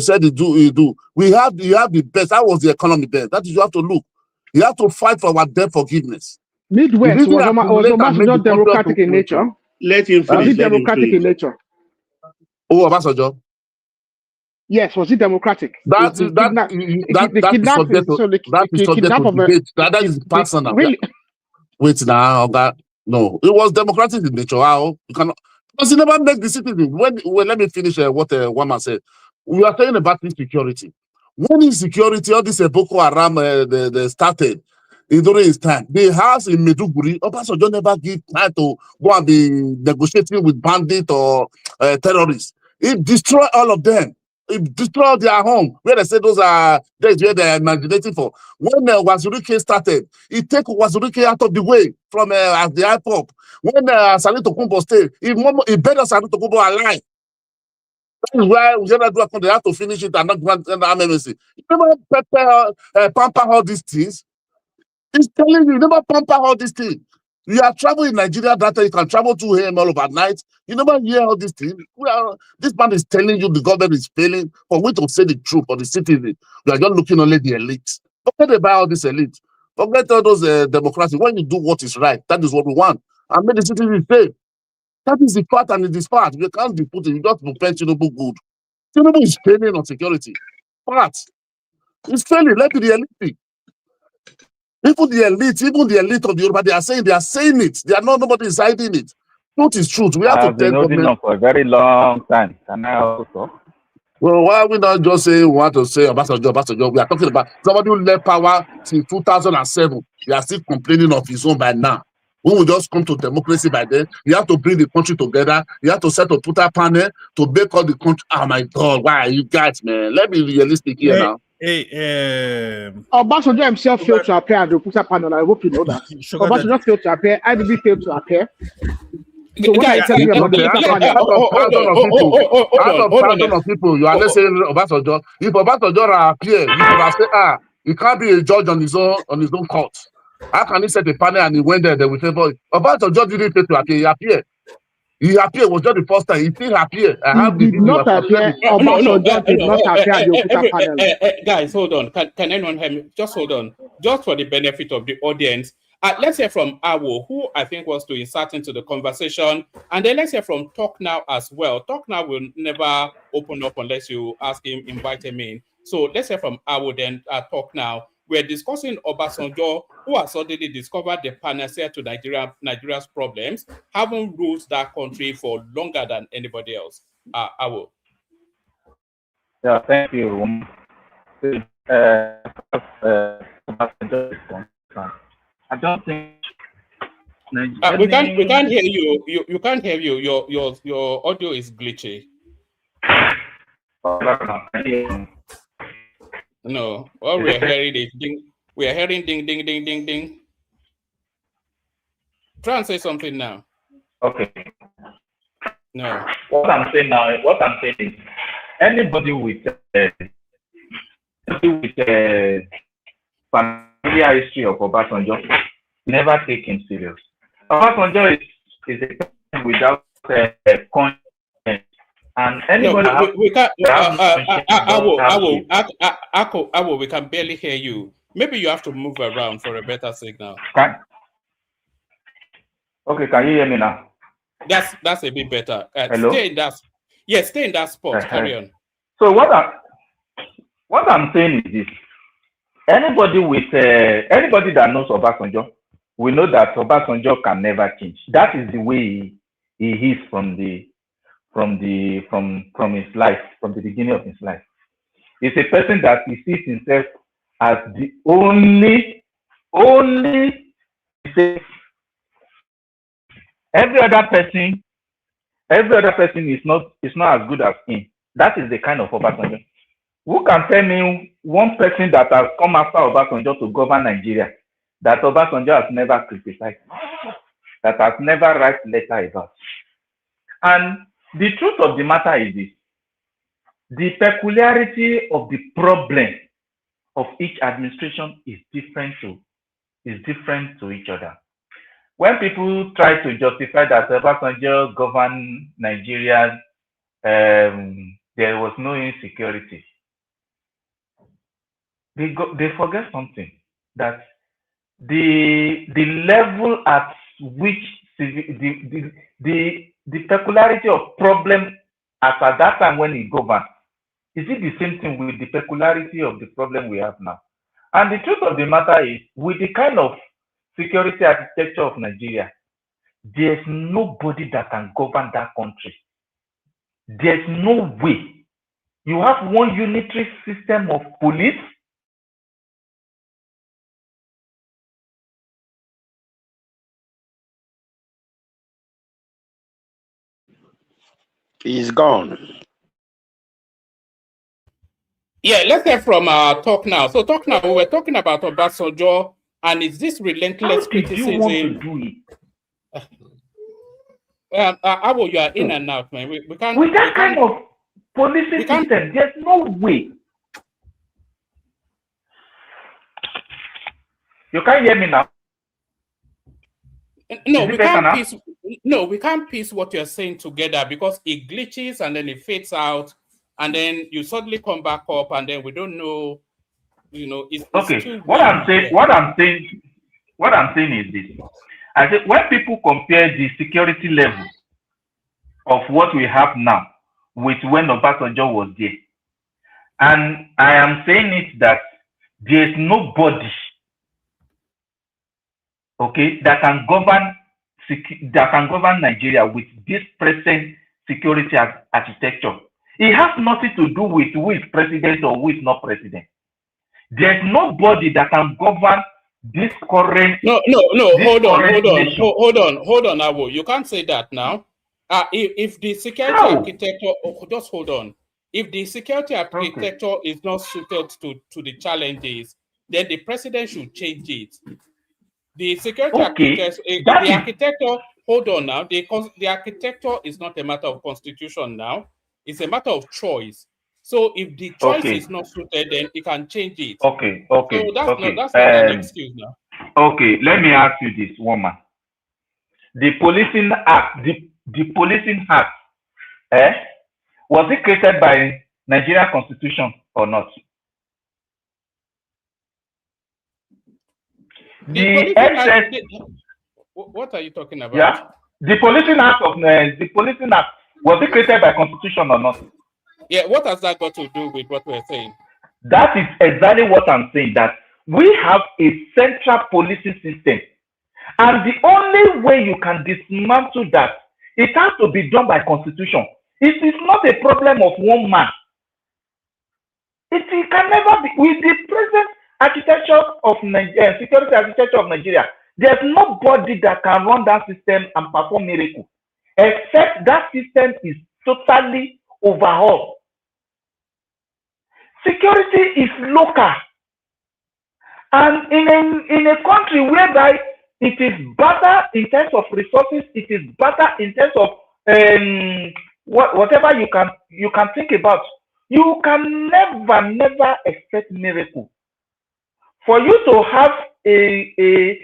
said you do. You have the best. That was the economy then. That is, you have to look. You have to fight for our debt forgiveness. Midwest was Obasanjo democratic in nature. Let him finish. Was it democratic in nature? Oh, Obasanjo. Yes, was it democratic? That is subject to debate. That is personal. Really? Wait now, no, it was democratic in nature. How you cannot, because you never make the citizen. When let me finish what one man said. We are talking about insecurity. When insecurity, all this Boko Haram they started during his time, the house in Meduguri, Obasanjo never give time to go and be negotiating with bandits or terrorists. It destroyed all of them. It destroyed their home, where they say those are days where they are imaginating for. When Wazirike started, it take Wazirike out of the way from the IPOP. When Sani Tokumbo stayed, he better Sani Tokumbo alive. That is why they have to finish it and not grant the MMC. You never pamper all these things. It's telling you never pamper all these things. You are traveling in Nigeria, that you can travel to him all over night. You never hear all these things. This man is telling you the government is failing. For we to say the truth for the citizen, we are just looking only the elite. Forget about all this elite. Forget all those democracy. When you do what is right, that is what we want. And make the citizen say. That is the part and it is part. You can't be put in. You just prevent Tinubu good. Tinubu is failing on security. Part. It's failing. Let the elite. Even the elite of the Yoruba, they are saying it. They are not, nobody is hiding it. Truth is truth. We have to tell government for a very long time. Can I also? Well, why are we not just saying we want to say Obasanjo? We are talking about somebody who left power since 2007. We are still complaining of his own by now. When we just come to democracy by then, you have to bring the country together. You have to set a Twitter panel to make all the country. Oh my God, why are you guys, man? Let me be realistic here now. Obasanjo himself failed to appear at the Pusa panel. I hope you know that. Obasanjo failed to appear. IDB failed to appear. So what are you telling me about the thousands of people, you are not saying Obasanjo. If Obasanjo appear, you can say, he can't be a judge on his own court. How can he set a panel and he went there? They will say, boy, Obasanjo didn't fail to appear. He appeared. He appeared. Was just the first time. He still appeared. He did not appear. Obasanjo did not appear at the Okuta panel. Guys, hold on. Can anyone hear me? Just hold on. Just for the benefit of the audience. Let's hear from Awo, who I think was to insert into the conversation. And then let's hear from Talk Now as well. Talk Now will never open up unless you ask him, invite him in. So let's hear from Awo, then Talk Now. We're discussing Obasanjo, who has suddenly discovered the panacea to Nigeria's problems, having ruled that country for longer than anybody else. Awo. Yeah, thank you. I don't think we can't hear you. You can't hear you. Your audio is glitchy. No, all we are hearing is ding. We are hearing ding, ding, ding, ding, ding. Try and say something now. Okay. No. What I'm saying is, anybody with familiar history of Obasanjo never take him serious. Obasanjo is a person without conscience, and anybody we can't. Awo, we can barely hear you. Maybe you have to move around for a better signal. Okay, can you hear me now? That's a bit better. Hello? Stay in that. Yes, stay in that spot. Carry on. So what I'm saying is this: anybody that knows Obasanjo, we know that Obasanjo can never change. That is the way he is from his life, from the beginning of his life. He's a person that he sees himself as the only safe. Every other person is not as good as him. That is the kind of Obasanjo. Who can tell me one person that has come after Obasanjo to govern Nigeria that Obasanjo has never criticized, that has never write letter about? And the truth of the matter is this: the peculiarity of the problem of each administration is different to each other. When people try to justify that Obasanjo governed Nigeria, there was no insecurity, they forget something, that the level at which the peculiarity of problem as at that time when he governed, is it the same thing with the peculiarity of the problem we have now? And the truth of the matter is, with the kind of security architecture of Nigeria, there's nobody that can govern that country. There's no way. You have one unitary system of police. He's gone. Yeah, let's hear from Talk Now. So Talk Now, we were talking about Obasanjo, and it's this relentless criticism. You want to do it? Awo, you are in and out, man. We can't. With that kind of policing system, there's no way. You can't hear me now. No, we can't piece. No, we can't piece what you're saying together because it glitches and then it fades out, and then you suddenly come back up, and then we don't know. You know, it's okay. What I'm saying is this: I said when people compare the security level of what we have now with when Obasanjo was there, and I am saying it that there's nobody, okay, that can govern Nigeria with this present security architecture. It has nothing to do with who is president or who is not president. There's nobody that can govern this current. No. Hold on, Awo. You can't say that now. If the security architecture, just hold on. If the security architecture is not suited to the challenges, then the president should change it. The security architecture. Hold on now. The architecture is not a matter of constitution now. It's a matter of choice. So if the choice is not suited, then it can change it. Okay. So that's not an excuse now. Okay, let me ask you this, woman. The policing act, was it created by Nigerian Constitution or not? What are you talking about? Yeah, the policing act was it created by Constitution or not? Yeah, what has that got to do with what we're saying? That is exactly what I'm saying, that we have a central policing system. And the only way you can dismantle that, it has to be done by Constitution. It is not a problem of one man. It can never be. With the present architecture of Nigeria, security architecture of Nigeria, there's nobody that can run that system and perform miracles, except that system is totally overhauled. Security is local. And in a country whereby it is better in terms of resources, it is better in terms of whatever you can think about, you can never expect miracle. For you to have a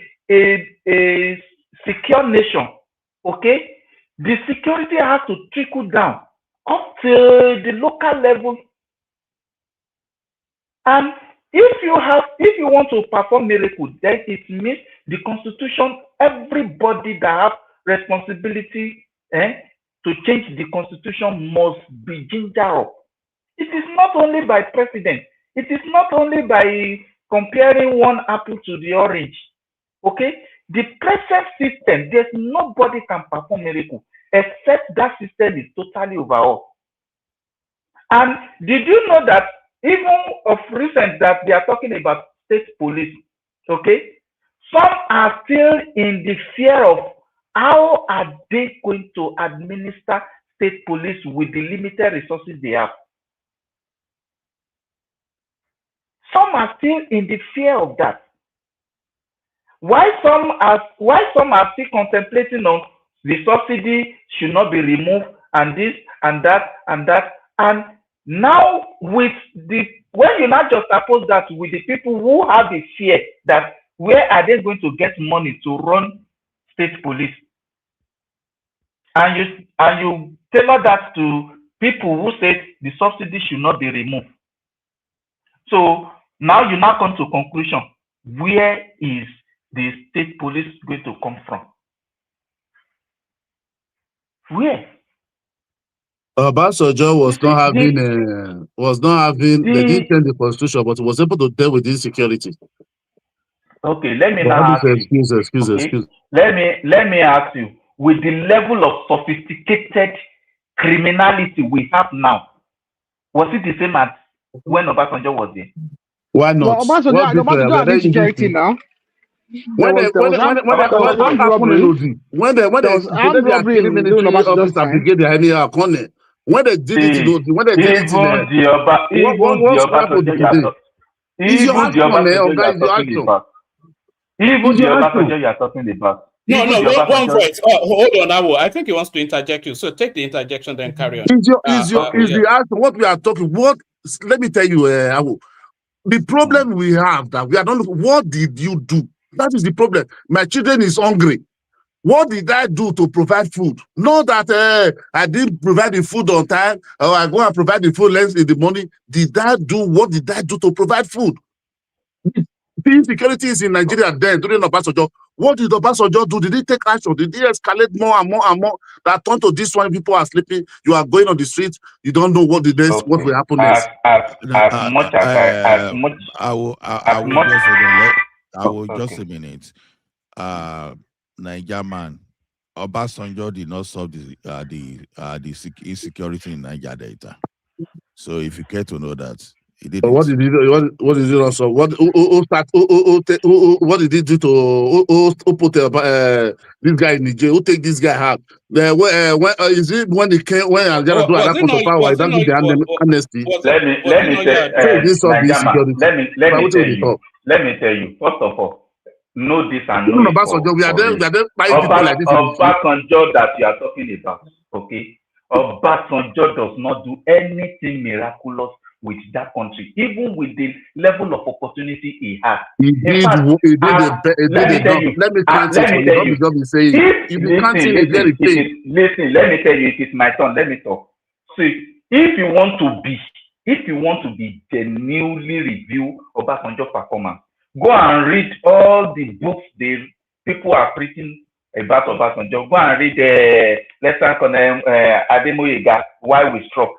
secure nation, okay, the security has to trickle down up to the local level. And if you want to perform miracle, then it means the constitution, everybody that have responsibility to change the constitution must be gingered up. It is not only by president, it is not only by comparing one apple to the orange. Okay? The present system, there's nobody can perform miracle except that system is totally overhauled. And did you know that even of recent that they are talking about state police, okay? Some are still in the fear of how are they going to administer state police with the limited resources they have. Some are still in the fear of that. Why some are still contemplating on the subsidy should not be removed and this and that and that. And now with when you not just suppose that with the people who have the fear that where are they going to get money to run state police, and you tailor that to people who said the subsidy should not be removed. So now you now come to conclusion, where is the state police going to come from? Where? Obasanjo was not having they didn't change the constitution, but was able to deal with insecurity. Okay, let me now ask you. Excuse. Let me ask you, with the level of sophisticated criminality we have now, was it the same as when Obasanjo was there? Why not? Well, Obasanjo had insecurity now. When they did it in when they did it you're talking about. No, one voice. Hold on, Awo. I think he wants to interject you. So take the interjection, then carry on. The answer what we are talking? Let me tell you, Awo. The problem we have that we are not looking. What did you do? That is the problem. My children is hungry. What did I do to provide food? Not that I didn't provide the food on time, or I go and provide the food less in the morning. What did I do to provide food? The insecurity is in Nigeria then during Obasanjo. What did Obasanjo do? Did he take action? Did he escalate more and more and more? That turned to this one, people are sleeping, you are going on the street, you don't know what will happen next. I will just a minute. Niger man, Obasanjo did not solve the insecurity in Niger Delta. So if you care to know that, he did. What did he do? What did he also? What did he do to who put this guy in the jail? Who take this guy out? Is it when he came when Aljara do that come to power? He doesn't give the amnesty. Let me tell you. First of all, know this and know Obasanjo, we are there buying people like this. Obasanjo that you are talking about, okay? Obasanjo does not do anything miraculous with that country, even with the level of opportunity he has. Let me tell you. Listen, let me tell you, it is my turn. Let me talk. See, if you want to be genuinely review Obasanjo performance, go and read all the books the people are preaching about Obasanjo. Go and read Lieutenant Colonel Ademoyega, Why We Struck.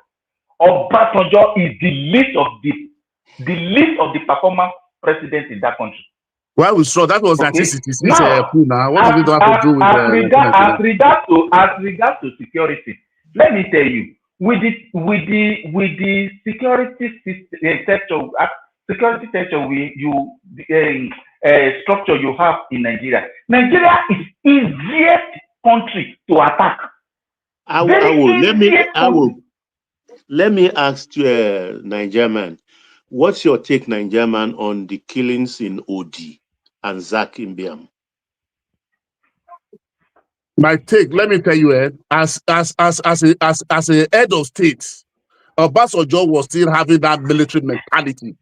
Obasanjo is the least of the performance president in that country. Why we struck? That was 1966 now. What did it have to do with as regards to security? Let me tell you, with the security structure you have in Nigeria. Nigeria is easiest country to attack. Let me ask you, Niger man, What's your take, Ninjaman, on the killings in OD and Zach Imbiam? My take, let me tell you, as a head of state, Obasanjo was still having that military mentality.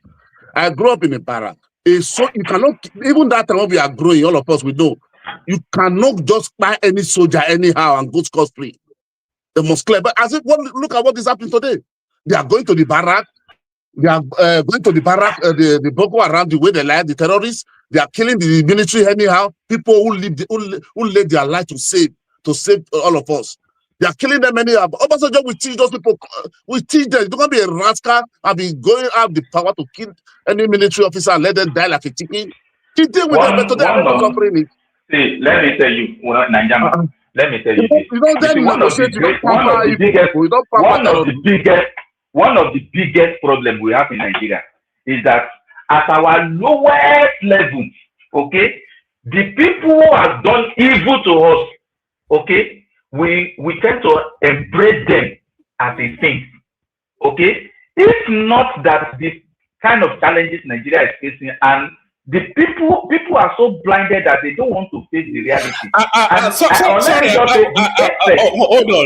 I grew up in a barrack. So you cannot, even that time when we are growing, all of us, we know, you cannot just buy any soldier anyhow and go scot-free. They must clear. But as if, look at what is happening today. They are going to the barrack. They are going to the barrack, the Boko Haram, the way they lie, the terrorists. They are killing the military anyhow. People who live, who laid their life to save all of us. They are killing them anyhow. But Obasanjo will teach those people. We teach them. You're going to be a rascal and be going out the power to kill any military officer and let them die like a chicken. He did with them, but today I'm not suffering it. See, let me tell you, Nanjama. Let me tell you this. You don't then negotiate. You don't pamper people. You don't pamper terrorists. One of the biggest problems we have in Nigeria is that at our lowest level, okay, the people who have done evil to us, okay, we tend to embrace them as a thing, okay. If not that the kind of challenges Nigeria is facing, and the people are so blinded that they don't want to face the reality.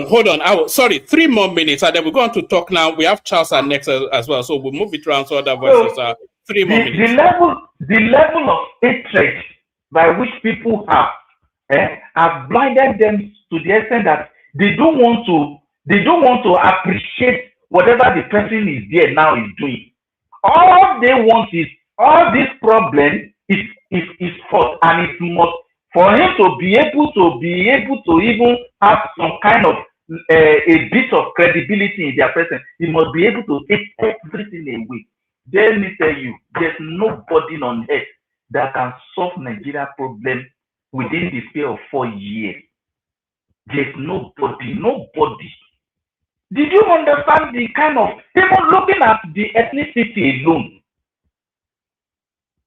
Hold on. Sorry, 3 more minutes, and then we're going to talk now. We have Charles and next as well, so we'll move it around so other voices. 3 more minutes. The level of hatred by which people have blinded them to the extent that they don't want to appreciate whatever the person is there now is doing. All they want is all this problem is fault, and it must, for him to be able to even have some kind of a bit of credibility in their presence, he must be able to take everything away. Let me tell you, there's nobody on earth that can solve Nigeria problem within the space of 4 years. There's nobody. Did you understand the kind of, even looking at the ethnicity alone?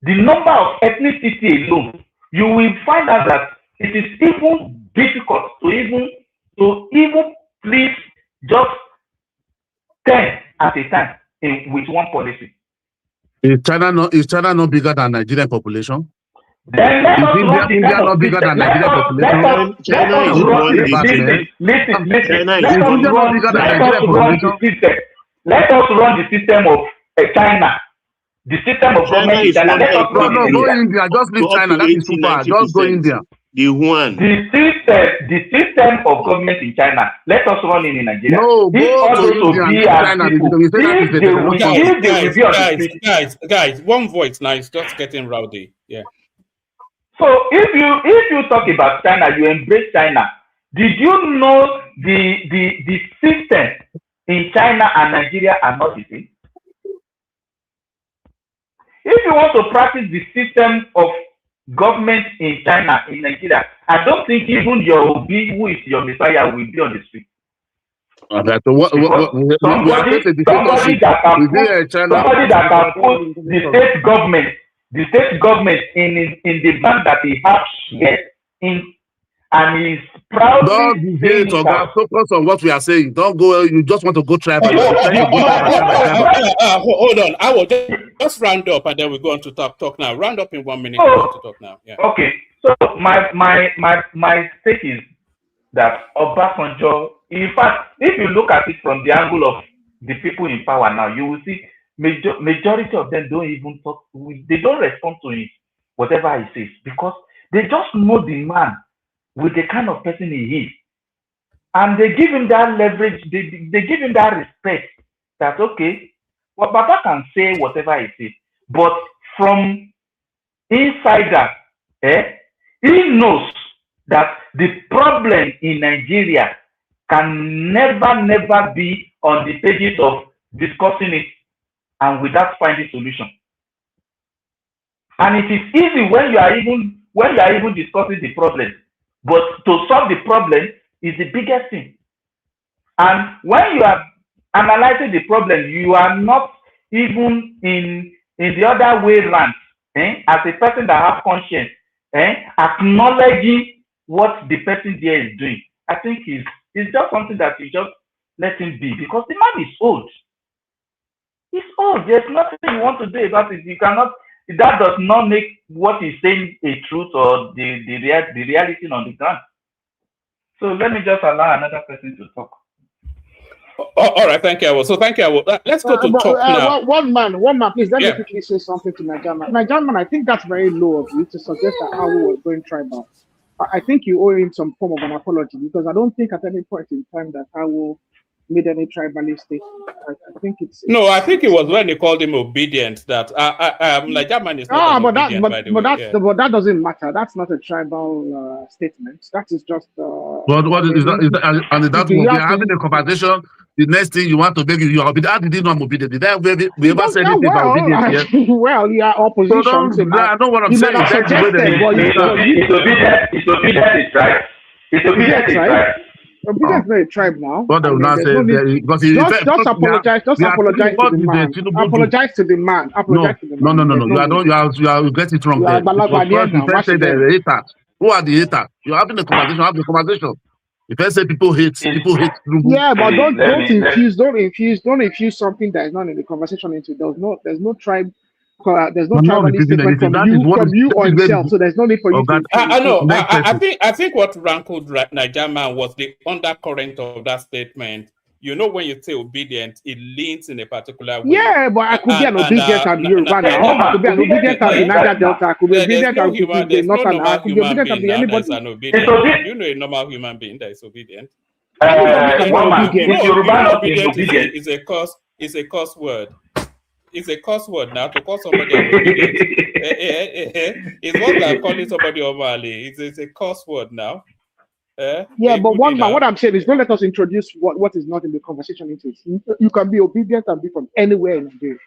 The number of ethnicity alone, you will find out that it is even difficult to even please just 10 at a time with one policy. Is China not bigger than Nigerian population? Then let us run the India not bigger than Nigerian population? China is one Let us run the system of China. The system of government in China. Go India. Just leave China. That is too far. Just go India. The system of government in China. Let us run in Nigeria. No, go to China. Guys, one voice now is just getting rowdy. Yeah. So if you talk about China, you embrace China. Did you know the system in China and Nigeria are not the same? If you want to practice the system of government in China, in Nigeria, I don't think even your Obi, who is your Messiah, will be on the street. Somebody that can put the state government in the bank that he has shares in, and he's proud. Don't debate, focus on what we are saying. Don't go. You just want to go tribal. Hold on. I will just round up, and then we're going to talk now. Round up in 1 minute. We're going to talk now. Yeah. Okay. So my take is that Obasanjo, in fact, if you look at it from the angle of the people in power now, you will see majority of them don't even talk. They don't respond to it, whatever he says, because they just know the man with the kind of person he is, and they give him that leverage. They give him that respect. That okay, well, Baba can say whatever he says, but from insider, he knows that the problem in Nigeria can never be on the pages of discussing it and without finding solution. And it is easy when you are even discussing the problem, but to solve the problem is the biggest thing. And when you are analyzing the problem, you are not even in the other way around, as a person that has conscience, acknowledging what the person there is doing. I think it's just something that you just let him be, because the man is old. It's all. There's nothing you want to do about it. You cannot. That does not make what he's saying a truth or the reality on the ground. So let me just allow another person to talk. All right, thank you. So thank you. Let's go to talk now. One man, please. Let me quickly say something to Nigerman. Nigerman, I think that's very low of you to suggest that how we were going tribal. I think you owe him some form of an apology because I don't think at any point in time that Hawo made any tribalist statement. I think it's no. I think it was when they called him obedient that Nigerman is not obedient, by the way. But that doesn't matter. That's not a tribal statement. That is just. But what is that? And that we are having a conversation. The next thing you want to beg you are obedient. How did you know I'm obedient? Did we ever say anything about obedience yet? Well, you are opposition. So I know what I'm saying. It's obedient is right. It's obedient is right. Obedience is not a tribe now. What they will not say because just apologize. Just apologize to the man. Apologize to the man. Apologize to the man. No. You get it wrong there. Because say the haters. Who are the haters? You're having a conversation. Have the conversation. If I say people hate Tinubu. Yeah, but don't infuse something that is not in the conversation into. There's no tribe. There's no tribalist statement from you or himself, so there's no need for you to. I know. I think what rankled Nigerman was the undercurrent of that statement. You know, when you say obedient, it leans in a particular way. Yeah, but I could be an obedient and Yoruba now. I could be an obedient and the Niger Delta. I could be obedient and the Northern. I could be obedient and anybody. You know, a normal human being that is obedient. Obedient is a curse. It's a curse word. It's a curse word now to call somebody obedient. It's what I'm calling somebody overly. It's a curse word now. Yeah, but what I'm saying is don't let us introduce what is not in the conversation into it. You can be obedient and be from anywhere in Nigeria.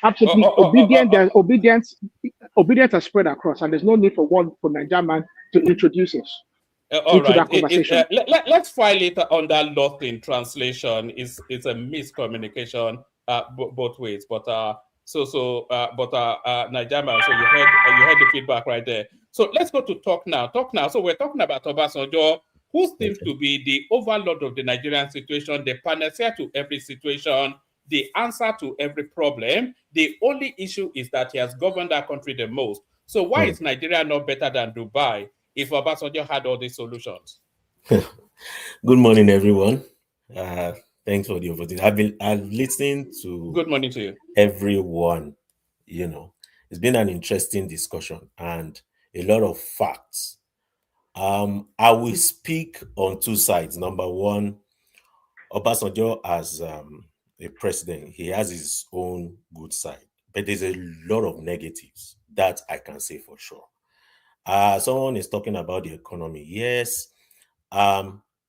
Absolutely obedience has spread across, and there's no need for Nigerman to introduce us into that conversation. Let's file it under lost in translation. It's a miscommunication both ways, but Nigerman. So you heard the feedback right there. So let's go to talk now. So we're talking about Obasanjo, who seems to be the overlord of the Nigerian situation, the panacea to every situation, the answer to every problem. The only issue is that he has governed our country the most. So why is Nigeria not better than Dubai if Obasanjo had all these solutions? Good morning, everyone. Thanks for the opportunity. I've listened to. Good morning to you, everyone. You know, it's been an interesting discussion and a lot of facts. I will speak on two sides. Number one, Obasanjo as a president, he has his own good side, but there's a lot of negatives that I can say for sure. Someone is talking about the economy. Yes.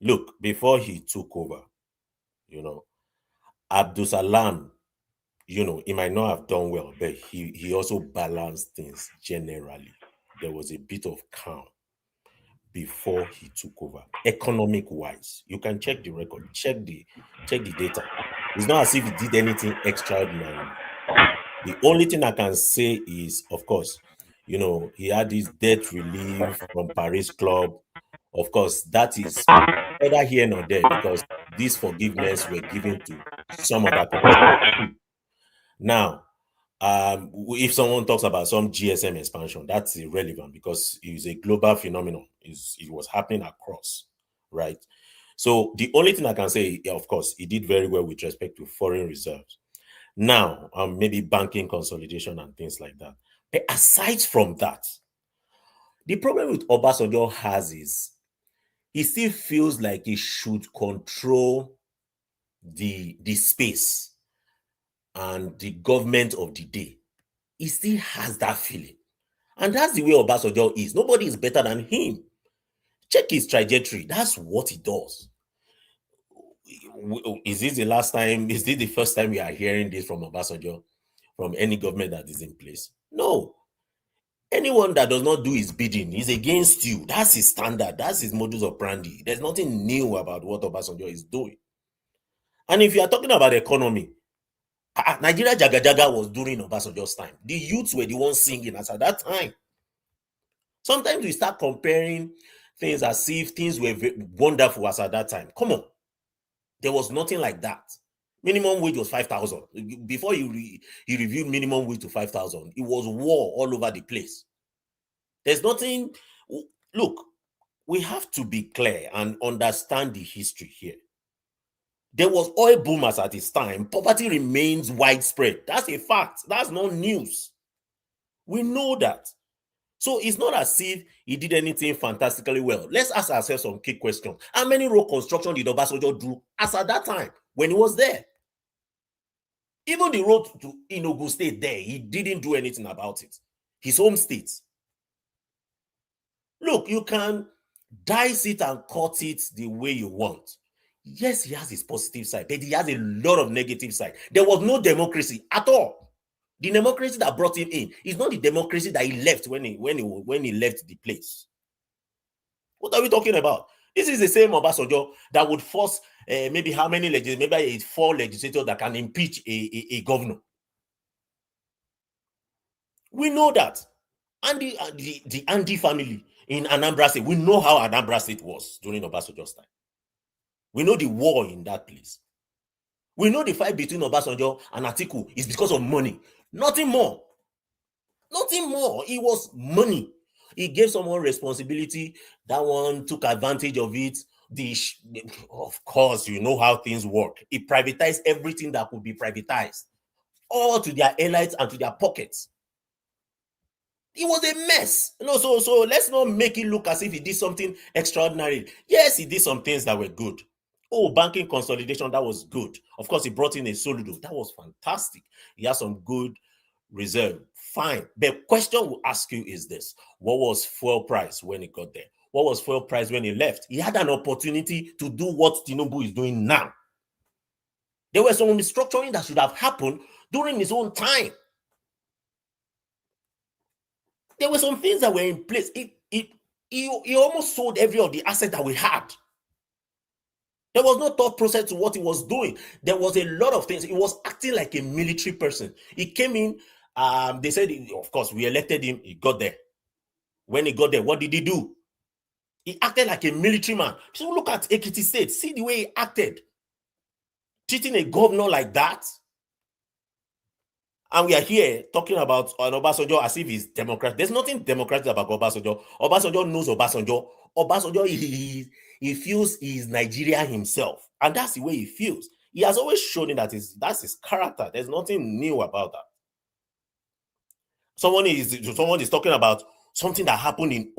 Look, before he took over, Abdul Salam, he might not have done well, but he also balanced things generally. There was a bit of calm before he took over. Economic-wise, you can check the record, check the data. It's not as if he did anything extraordinary. The only thing I can say is, of course, he had this debt relief from Paris Club. Of course, that is neither here nor there because these forgiveness were given to some other countries. Now, if someone talks about some GSM expansion, that's irrelevant because it's a global phenomenon. It was happening across, right? So the only thing I can say, of course, he did very well with respect to foreign reserves. Now, maybe banking consolidation and things like that. But aside from that, the problem with Obasanjo is he still feels like he should control the space and the government of the day. He still has that feeling. And that's the way Obasanjo is. Nobody is better than him. Check his trajectory. That's what he does. Is this the last time? Is this the first time we are hearing this from Obasanjo, from any government that is in place? No. Anyone that does not do his bidding is against you. That's his standard. That's his modus operandi. There's nothing new about what Obasanjo is doing. And if you are talking about economy, Nigeria Jaga Jaga was during Obasanjo's time. The youths were the ones singing as at that time. Sometimes we start comparing things as if things were wonderful as at that time. Come on. There was nothing like that. Minimum wage was 5,000. Before he reviewed minimum wage to 5,000, it was war all over the place. There's nothing. Look, we have to be clear and understand the history here. There was oil boomers at this time. Poverty remains widespread. That's a fact. That's not news. We know that. So it's not as if he did anything fantastically well. Let's ask ourselves some key questions. How many road construction did Obasanjo do as at that time when he was there? Even the road to Enugu State there, he didn't do anything about it. His home state. Look, you can dice it and cut it the way you want. Yes, he has his positive side, but he has a lot of negative side. There was no democracy at all. The democracy that brought him in is not the democracy that he left when he left the place. What are we talking about? This is the same Obasanjo that would force maybe how many legislators, maybe 4 legislators that can impeach a governor. We know that. And the Andy family in Anambra State, we know how Anambra State was during Obasanjo's time. We know the war in that place. We know the fight between Obasanjo and Atiku is because of money. Nothing more. Nothing more. It was money. He gave someone responsibility. That one took advantage of it. Of course, you know how things work. He privatized everything that could be privatized, all to their elites and to their pockets. It was a mess. So let's not make it look as if he did something extraordinary. Yes, he did some things that were good. Oh, banking consolidation, that was good. Of course, he brought in a Soludo. That was fantastic. He has some good reserve. Fine. The question we'll ask you is this. What was fuel price when he got there? What was fuel price when he left? He had an opportunity to do what Tinubu is doing now. There was some restructuring that should have happened during his own time. There were some things that were in place. He almost sold every of the assets that we had. There was no thought process to what he was doing. There was a lot of things. He was acting like a military person. He came in, they said, of course, we elected him. He got there. When he got there, what did he do? He acted like a military man. So look at Ekiti State. See the way he acted. Treating a governor like that. And we are here talking about Obasanjo as if he's democratic. There's nothing democratic about Obasanjo. Obasanjo knows Obasanjo. Obasanjo, he feels he's Nigeria himself. And that's the way he feels. He has always shown it that that's his character. There's nothing new about that. Someone is talking about something that happened in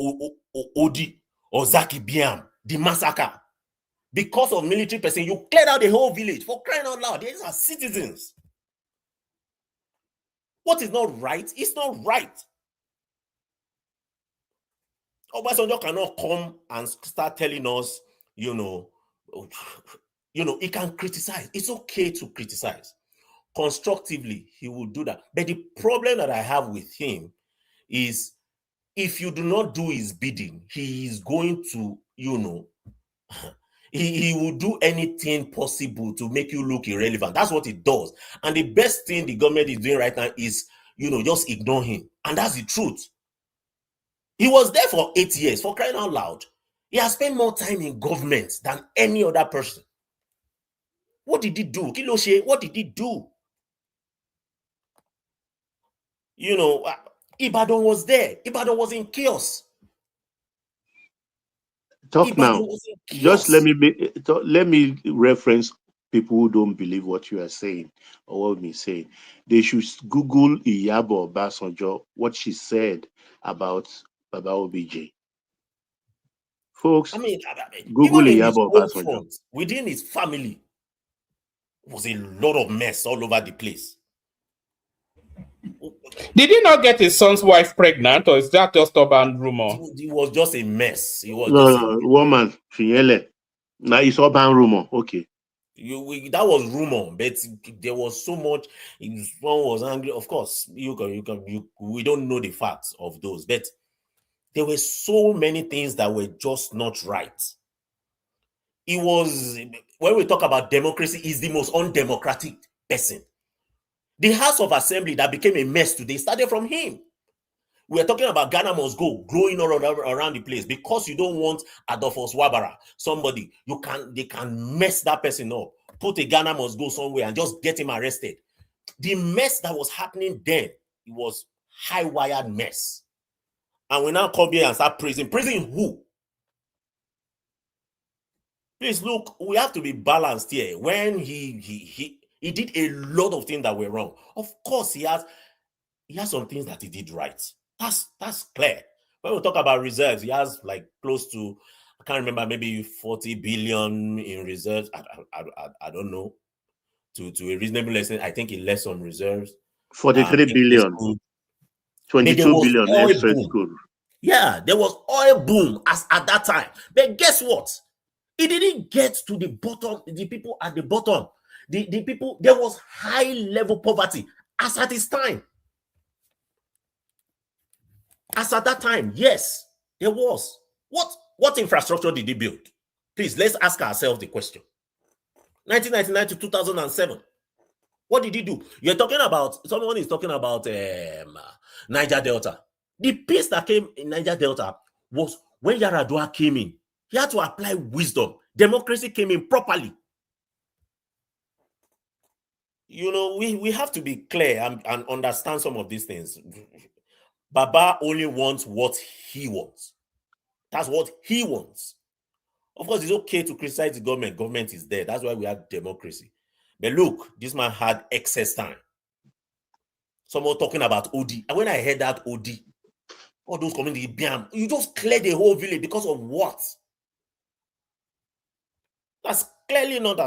Odi or Zaki Biam, the massacre. Because of military person, you cleared out the whole village. For crying out loud, these are citizens. What is not right? It's not right. Obasanjo cannot come and start telling us, he can criticize. It's okay to criticize. Constructively, he will do that. But the problem that I have with him is if you do not do his bidding, he is going to, he will do anything possible to make you look irrelevant. That's what he does. And the best thing the government is doing right now is, just ignore him. And that's the truth. He was there for 8 years, for crying out loud. He has spent more time in government than any other person. What did he do? Kiloshe, what did he do? Ibadan was there. Ibadan was in chaos. Talk now. Just let me reference people who don't believe what you are saying or what we say. They should Google Iyabo Obasanjo, what she said about Baba OBJ. Folks, Google Iyabo Obasanjo. Within his family was a lot of mess all over the place. Did he not get his son's wife pregnant, or is that just urban rumor? It was just a mess. It was woman. Now it's urban rumor. Okay. That was rumor, but there was so much. One was angry. Of course, we don't know the facts of those, but there were so many things that were just not right. It was, when we talk about democracy, is the most undemocratic person. The House of Assembly that became a mess today started from him. We are talking about Ghana must go, growing all around the place because you don't want Adolphus Wabara, somebody they can mess that person up. put a Ghana must go somewhere and just get him arrested. The mess that was happening then, it was high-wired mess. And we now come here and start praising. Praising who? Please look, we have to be balanced here. When he did a lot of things that were wrong. Of course, he has some things that he did right. That's clear. When we talk about reserves, he has like close to, I can't remember, maybe 40 billion in reserves. I don't know. To a reasonable extent, I think he less on reserves. 43 billion. 22 billion extra school. Yeah, there was oil boom at that time. But guess what? It didn't get to the bottom, the people at the bottom. The people, there was high level poverty as at his time. As at that time, yes, there was. What infrastructure did he build? Please, let's ask ourselves the question. 1999 to 2007. What did he do? You're talking about, someone is talking about Niger Delta. The peace that came in Niger Delta was when Yaradua came in. He had to apply wisdom. Democracy came in properly. You know, we have to be clear and understand some of these things. Baba only wants what he wants. That's what he wants. Of course, it's okay to criticize the government. Government is there. That's why we have democracy. But look, this man had excess time. Someone talking about OD. And when I heard that OD, all those community, bam, you just clear the whole village because of what? That's clearly not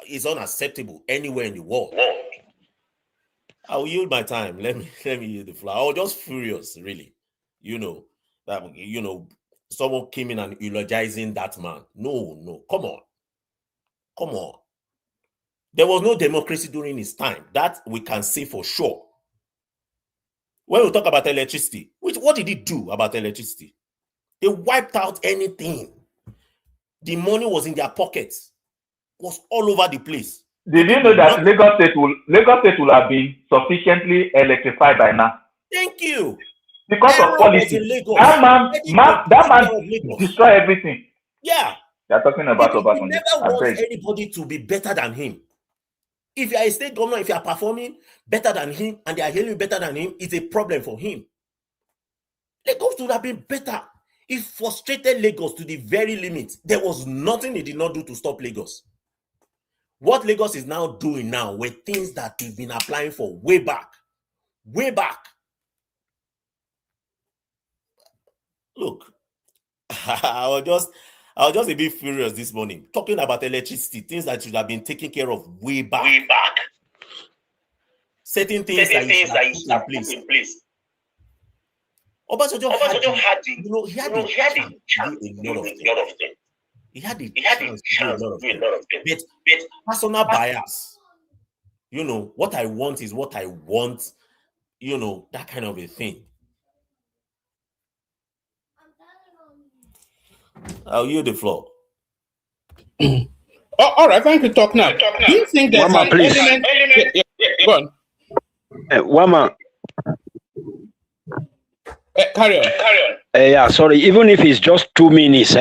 is unacceptable anywhere in the world. I'll yield my time. Let me use the floor. I was just furious, really. Someone came in and eulogizing that man. No, come on. There was no democracy during his time. That we can say for sure. When we talk about electricity, what did he do about electricity? They wiped out anything. The money was in their pockets. Was all over the place. Did you know that Lagos State will have been sufficiently electrified by now? Thank you. Because of policy. That man destroy everything. Yeah. They're talking about Obasanjo. He never wants anybody to be better than him. If you are a state governor, if you are performing better than him and they are hailing better than him, it's a problem for him. Lagos would have been better. It frustrated Lagos to the very limit. There was nothing he did not do to stop Lagos. What Lagos is now doing now were things that he's been applying for way back. Look, I was just a bit furious this morning talking about electricity, things that should have been taken care of way back. Certain things that you put in place. Obasanjo had the chance to do a lot of things. He had the chance to do a lot of things. But personal bias, what I want is what I want, that kind of a thing. I'll yield the floor. All right, thank you. Talk now. Do you think there's Wama, please. Go on. Wama. Carry on. Yeah, sorry. Even if it's just 2 minutes,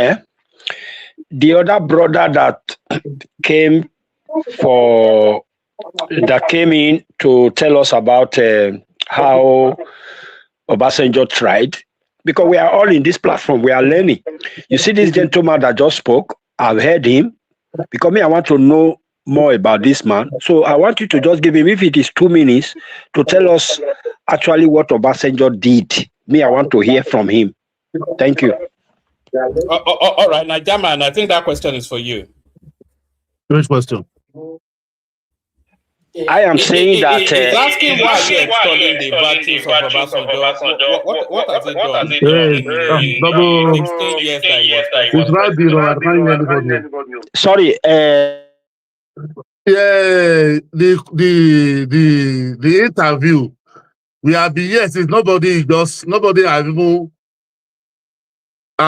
the other brother that came in to tell us about how Obasanjo tried, because we are all in this platform, we are learning. You see this gentleman that just spoke, I've heard him, because I want to know more about this man. So I want you to just give him, if it is 2 minutes, to tell us actually what Obasanjo did. I want to hear from him. Thank you. All right, now, Jaman, I think that question is for you. Which question? I am saying that he's asking why you're extolling the virtues of Obasanjo. What has he done? Double. 16 years that he was It's right there. I can't hear anybody. Sorry. Yeah, the interview. We have been, yes, it's nobody have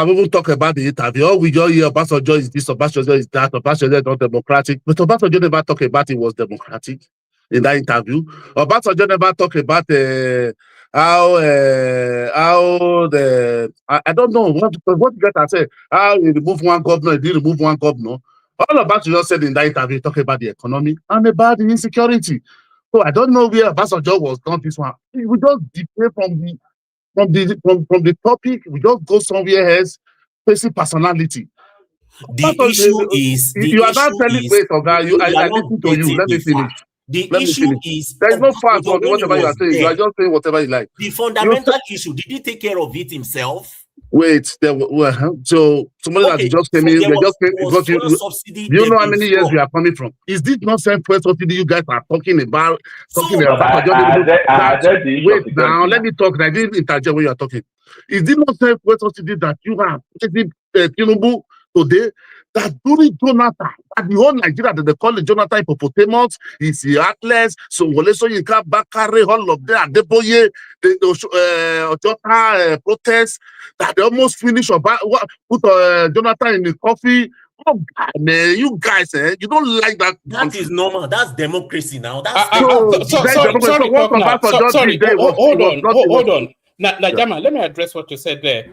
even talk about the interview. All we just hear Obasanjo is this, Obasanjo is that, Obasanjo is not democratic. But Obasanjo never talk about it was democratic in that interview. Obasanjo never talk about I don't know what you get to say. How he remove one governor, he did remove one governor. All Obasanjo said in that interview, talking about the economy and about the insecurity. So I don't know where Obasanjo was done this one. We just deviate from the topic. We just go somewhere else, facing personality. The issue is You are not telling. Wait, Oga, I are not listen to you. getting Let me the finish. fact. The Let me issue finish. is There is no fact Obasanjo on when he whatever you are was saying. You there. are just saying whatever you like. The fundamental issue, did he take care of it himself? Wait, so somebody that just came in, there they just came, was got you. fuel subsidy Do you there know how many years before. we are coming from? Is this not same fuel subsidy you guys are talking about? But I said the issue Wait of security now, now. let me talk. I didn't interject when you are talking. Is this not same fuel subsidy that you are facing Tinubu today? That during Jonathan, that the whole Nigeria that they call it Jonathan hippopotamus, is heartless. So Wole Soyinka, Bakare, all of them, Adeboye, the Ojota protests that they almost finish or put Jonathan in the coffee. Oh God, man, you guys, you don't like that. That is normal. That's democracy now. That's sorry, what Obasanjo did there was hold on. Najama, let me address what you said there.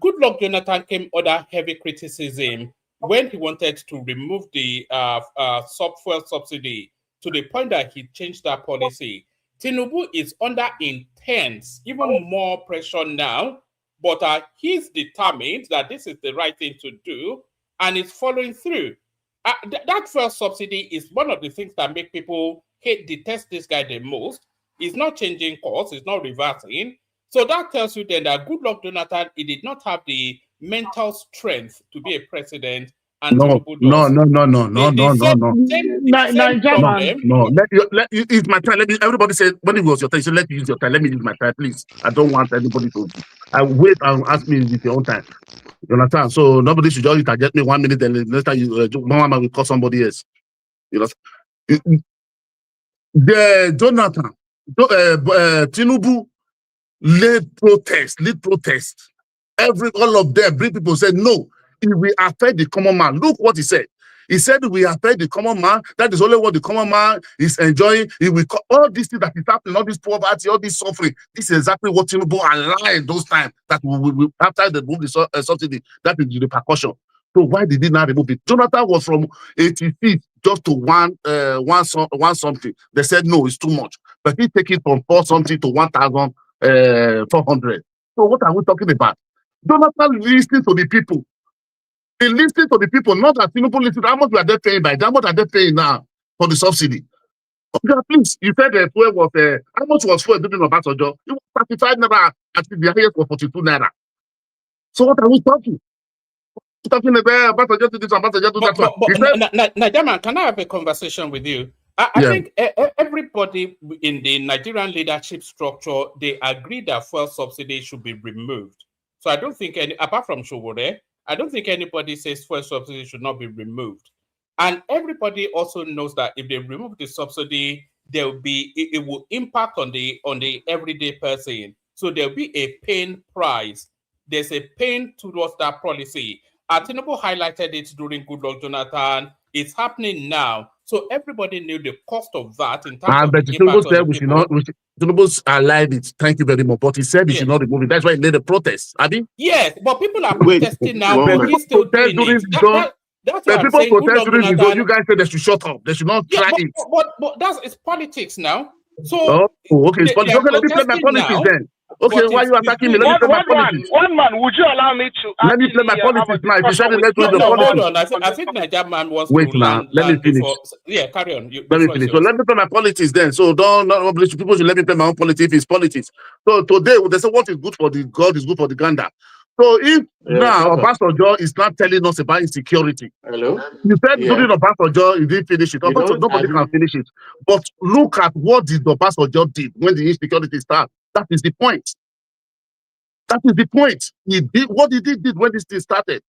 Good luck Jonathan came under heavy criticism when he wanted to remove the fuel subsidy to the point that he changed that policy. Tinubu is under intense, even more pressure now, but he's determined that this is the right thing to do and is following through. That fuel subsidy is one of the things that make people detest this guy the most. He's not changing course, he's not reversing. So that tells you then that good luck Jonathan, he did not have the mental strength to be a president, and No. It's my time. Everybody said when it was your time, so let me use your time. Let me use my time, please. I don't want anybody to. I wait and ask me with your own time. You understand? So nobody should just interject me 1 minute, and the next time Mama will call somebody else. You know, the Jonathan, Tinubu lead protest. All of them, bring people said no. It will affect the common man. Look what he said. He said we affect the common man. That is only what the common man is enjoying. He will all these things that is happening, all this poverty, all this suffering. This is exactly what Tinubu aligned those times that we after they remove the subsidy. That is the repercussion. So why did he not remove it? Jonathan was from 80 feet just to one something. They said no, it's too much. But he take it from 4 something to 1,400. So what are we talking about? Jonathan listening to the people. He listening to the people, not that Tinubu listen. How much are they paying by? How much are they paying now for the subsidy? Okay, please, you said the fuel was how much was fuel during Obasanjo? It was 35 naira. I think the highest was 42 naira. So what are we talking? Talking about Obasanjo to this, Obasanjo to that one. Najama, can I have a conversation with you? I think everybody in the Nigerian leadership structure, they agree that fuel subsidy should be removed. So I don't think apart from Showore, I don't think anybody says fuel subsidy should not be removed. And everybody also knows that if they remove the subsidy, there will be it will impact on the everyday person. So there'll be a paying price. There's a pain towards that policy. Tinubu highlighted it during Good Luck Jonathan. It's happening now. So everybody knew the cost of that in terms of the impact on the people. Tinubu's alive it. Thank you very much. But he said he should not remove it. That's why he made a protest. Abi? Yes, but people are protesting now, but he's still doing it. That's what I'm saying. Protest during the you guys said they should shut up. They should not try it. But it's politics now. So okay, it's politics. Okay, let me play my politics then. Okay, why are you attacking me? Let me play my politics. One man, would you allow me to? Let me play my politics now. If you said it, let's do the politics. Hold on. I think Nigerian man wants to land. Let me finish. Yeah, carry on. Let me finish. So let me play my politics then. So people should let me play my own politics if it's politics. So today they say what is good for the God is good for the gander. So if now Obasanjo is not telling us about insecurity. Hello? You said during Obasanjo, he didn't finish it. Nobody can finish it. But look at what did Obasanjo did when the insecurity started. That is the point. That is the point. He did what he did when this thing started.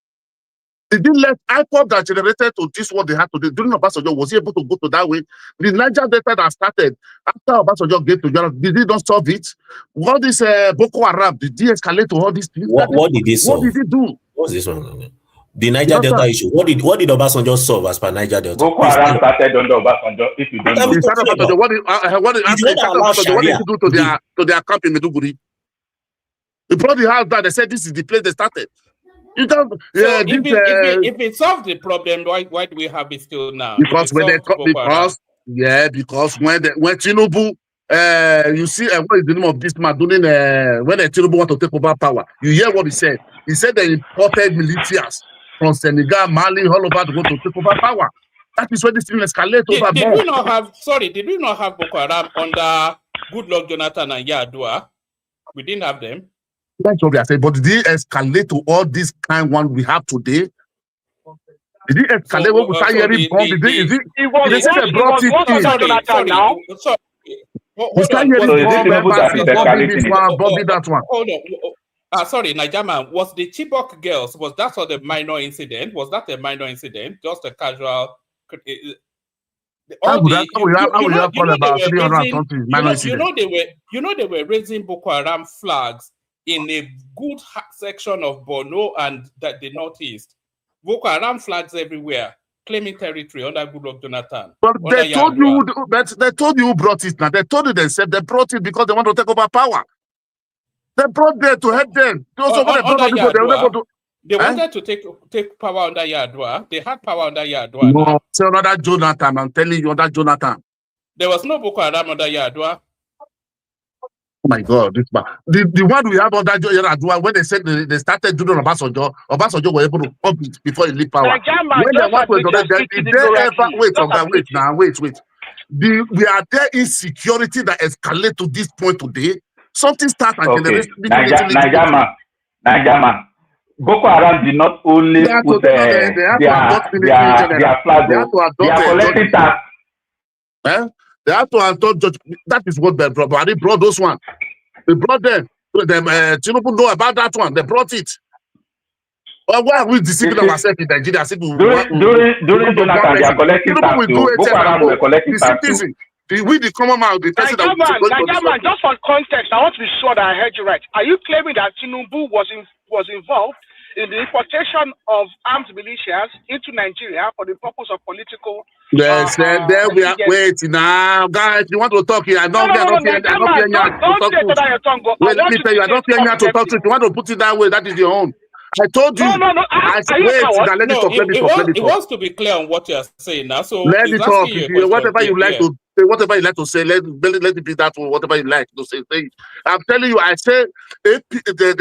They didn't let IPOP that generated to this what they had to do. During Obasanjo, was he able to go to that way? The Niger Delta that started after Obasanjo gave to Europe, did he not solve it? What is Boko Haram? Did he escalate to all these things? What did he solve? What did he do? What's this one? The Niger Delta issue. What did Obasanjo solve as per Niger Delta? Boko Haram started under Obasanjo. If you don't know, what did he do to their camp in Maiduguri? He brought the house down. They said this is the place they started. You don't. So Yeah, if it solved the problem, why do we have it still now? because when when Tinubu, you see, what is the name of this man doing? When Tinubu want to take over power, you hear what he said. He said they imported militias from Senegal, Mali, all over the world to take over power. That is where this thing escalates over Did more. we not have Boko Haram under Goodluck Jonathan and Yar'Adua? We didn't have them. That's what we are saying. But did it escalate to all this kind one we have today? Did it escalate when we start hearing bomb? It was Jonathan now. We start hearing bomb embassy, bombing this one, bombing that one. Hold on. Sorry, Nigerman, was the Chibok girls, was that sort of minor incident? Was that a minor incident? Just a casual... They were raising Boko Haram flags in a good section of Borno and the northeast. Boko Haram flags everywhere, claiming territory under Goodluck Jonathan. But they told you who brought it now. They told you themselves they brought it because they want to take over power. They brought them to help them. They wanted to take power under Yar'Adua. They had power under Yar'Adua. No, say another Jonathan. I'm telling you, another Jonathan. There was no Boko Haram under Yar'Adua. Oh my God, this man. The one we have under Yar'Adua, when they said they started doing Obasanjo were able to pump it before he leave power. When they want to wait. We are there insecurity that escalate to this point today. Something starts and Nigerman. Boko Haram did not only put their flag. They are collecting tax. They have to adopt judge. That is what they brought. But they brought those one. They brought them. Tinubu know about that one. They brought it. Well, why are we deceiving ourselves in Nigeria? During Jonathan, they are collecting tax. Boko Haram were collecting tax. We the common man, the person Nigerman, just for context, I want to be sure that I heard you right. Are you claiming that Tinubu was involved in the importation of armed militias into Nigeria for the purpose of political? Yes, there we are. Wait now, guys. You want to talk here? I don't fear you. Let me tell you, I don't fear you to talk to. If you want to put it that way, that is your own. I told you. No. He wants to be clear on what you're saying now. So let me talk. Whatever you like to say, whatever you like to say, let it be that one. Whatever you like to say. I'm telling you, I said there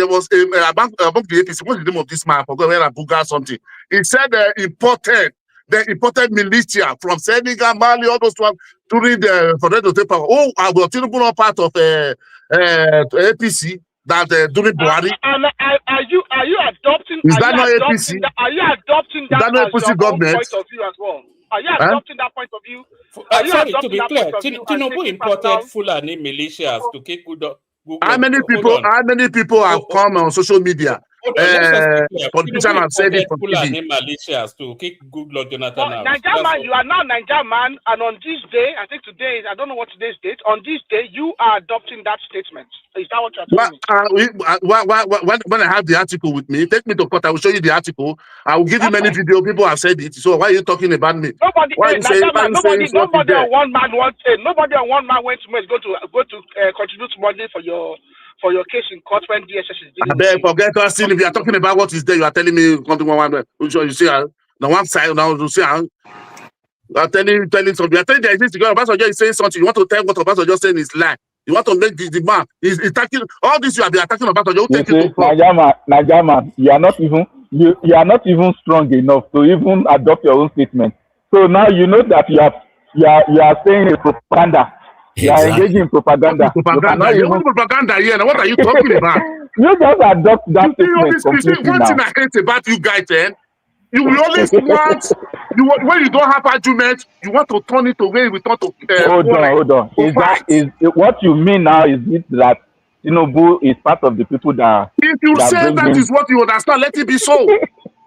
was among the APC. What's the name of this man? I forgot where I Buga something. He said they imported militia from Senegal, Mali, all those ones during for them to take power. Oh, I was not part of APC. That during Buhari. Are you adopting? Is that not APC? Are you adopting that as your government? Point of view as well? Are you adopting that point of view? Sorry, to be clear, Tinubu imported Fulani militias to kick Goodluck. How many people have come on social media? Politicians have said it from Fulani militias to kick Goodluck Jonathan out. Nigerman, you are now Nigerman, and on this day, I think today is, I don't know what today's date. On this day, you are adopting that statement. Is that what you're telling me? When I have the article with me, take me to court. I will show you the article. I will give you many videos. People have said it. So why are you talking about me? Nobody on one man went to contribute money for your case in court when DSS is dealing with forget us. If you are talking about what is there, you are telling me something one. You see, the one side now you see. I'm telling something. You are telling the existing God. Obasanjo is saying something. You want to tell what Obasanjo is saying is lie. You want to make the man. He's attacking all this. You have been attacking Obasanjo. Nigerman, you are not even strong enough to even adopt your own statement. So now you know that you are saying a propaganda. You are engaging in propaganda. Propaganda here. Now, what are you talking about? You just adopt that statement completely one thing I hate about you guys, you will always want when you don't have argument, you want to turn it away. We turn to hold on. Is what you mean now? Is it that Tinubu is part of the people that? If you say that is what you understand, let it be so.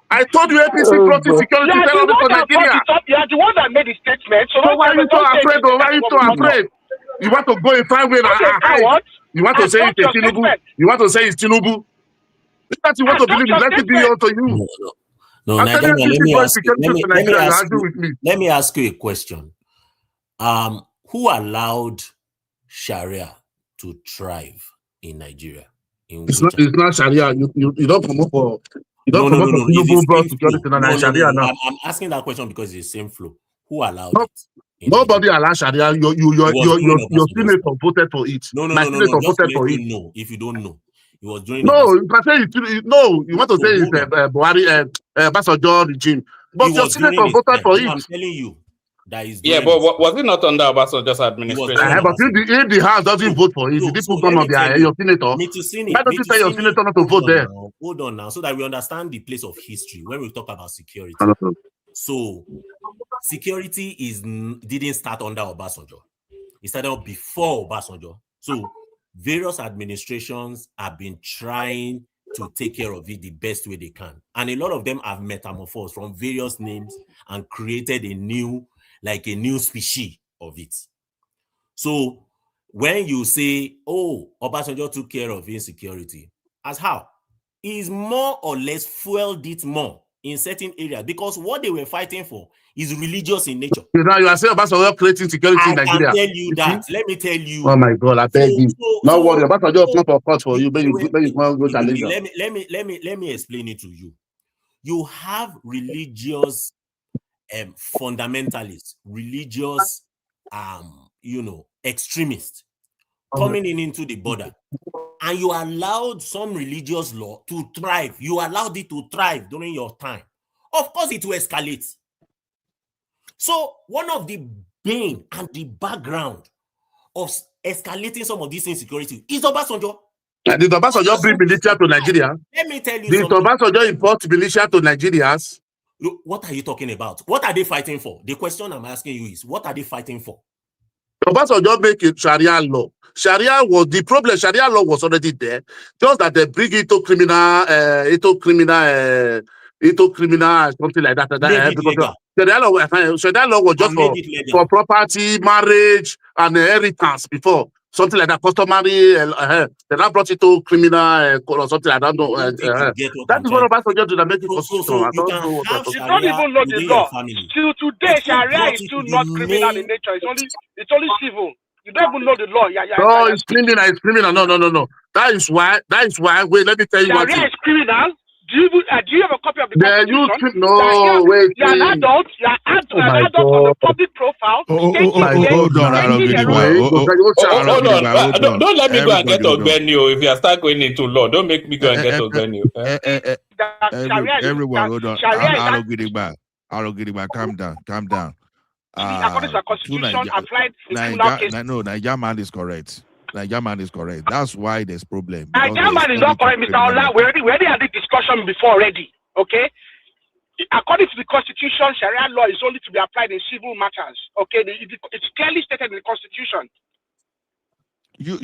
I told you APC brought in security terrorism for Nigeria. You are the one that made the statement. So why are you so afraid? Why are you so afraid? You want to go and find way and hide. You want to say it's Tinubu. You want to say it's Tinubu. That you want to believe, let it be also you. No, let me ask you a question. Who allowed Sharia to thrive in Nigeria? It's not Sharia. You don't come up for You don't No, no, come no, up with no. It's Tinubu the brought same security flow. in No, no, no, Nigeria no. now. I'm asking that question because it's the same flow. Who allowed No, it in nobody Nigeria? allowed Sharia. It was during Your Obasanjo's senator time. voted for it. No, no, My no, no, no. senator Just to voted let for it. you know, if you don't know, it was during No, Obasanjo. you can say it. No, you want to So say it's hold on. Buhari, Obasanjo regime. It But your was during senator his voted time. for No, it. I'm telling you that is Yeah, during but his time. was it not under Obasanjo's It was during administration? But Obasanjo. if the House doesn't vote for it, the So people let come me on tell their you, your senator. Why don't you tell your senator not to vote there? hold on now, so that we understand the place of history when we talk about security. So security didn't start under Obasanjo. It started before Obasanjo. So various administrations have been trying to take care of it the best way they can. And a lot of them have metamorphosed from various names and created a new species of it. So when you say, oh, Obasanjo took care of insecurity, as how? He's more or less fueled it more in certain areas because what they were fighting for is religious in nature. Now you are saying Obasanjo creating security in Nigeria. I can tell you that. Let me tell you. Oh my God, I beg you. Not worry, Obasanjo come for court for you. Let me explain it to you. You have religious fundamentalists, religious extremists coming into the border, and you allowed some religious law to thrive. You allowed it to thrive during your time. Of course, it will escalate. So one of the bane and the background of escalating some of these insecurity is Obasanjo. Did Obasanjo bring militia to Nigeria? Let me tell you Did something. Did Obasanjo import militia to Nigerians? What are you talking about? What are they fighting for? The question I'm asking you is, what are they fighting for? Obasanjo make a Sharia law. Sharia was the problem. Sharia law was already there. Just that they bring it to criminal, something like that. Because Sharia law was just for property, marriage, and inheritance before. Something like that, customary. They now brought it to criminal or something. I don't know. That is what Obasanjo did. Make it constitution. So you can have you don't even know the law. Still today, Sharia is still not criminal in nature. It's only civil. You don't even know the law. No, it's criminal. It's criminal. No. That is why. Wait, let me tell you one thing. Sharia is criminal. Do you have a copy of the Constitution? No, wait. You're an adult. You're an adult on the public profile. Hold on, Don't let me go and get Ogbenio. If you start going into law, don't make me go and get Ogbenio. Everyone, hold on. Calm down. According to the Constitution, applied in criminal cases. No, Niger man is correct. That's why there's problem. Niger man is not correct, Mr. Ola. We already had this discussion before already. Okay? According to the Constitution, Sharia law is only to be applied in civil matters. Okay? It's clearly stated in the Constitution. The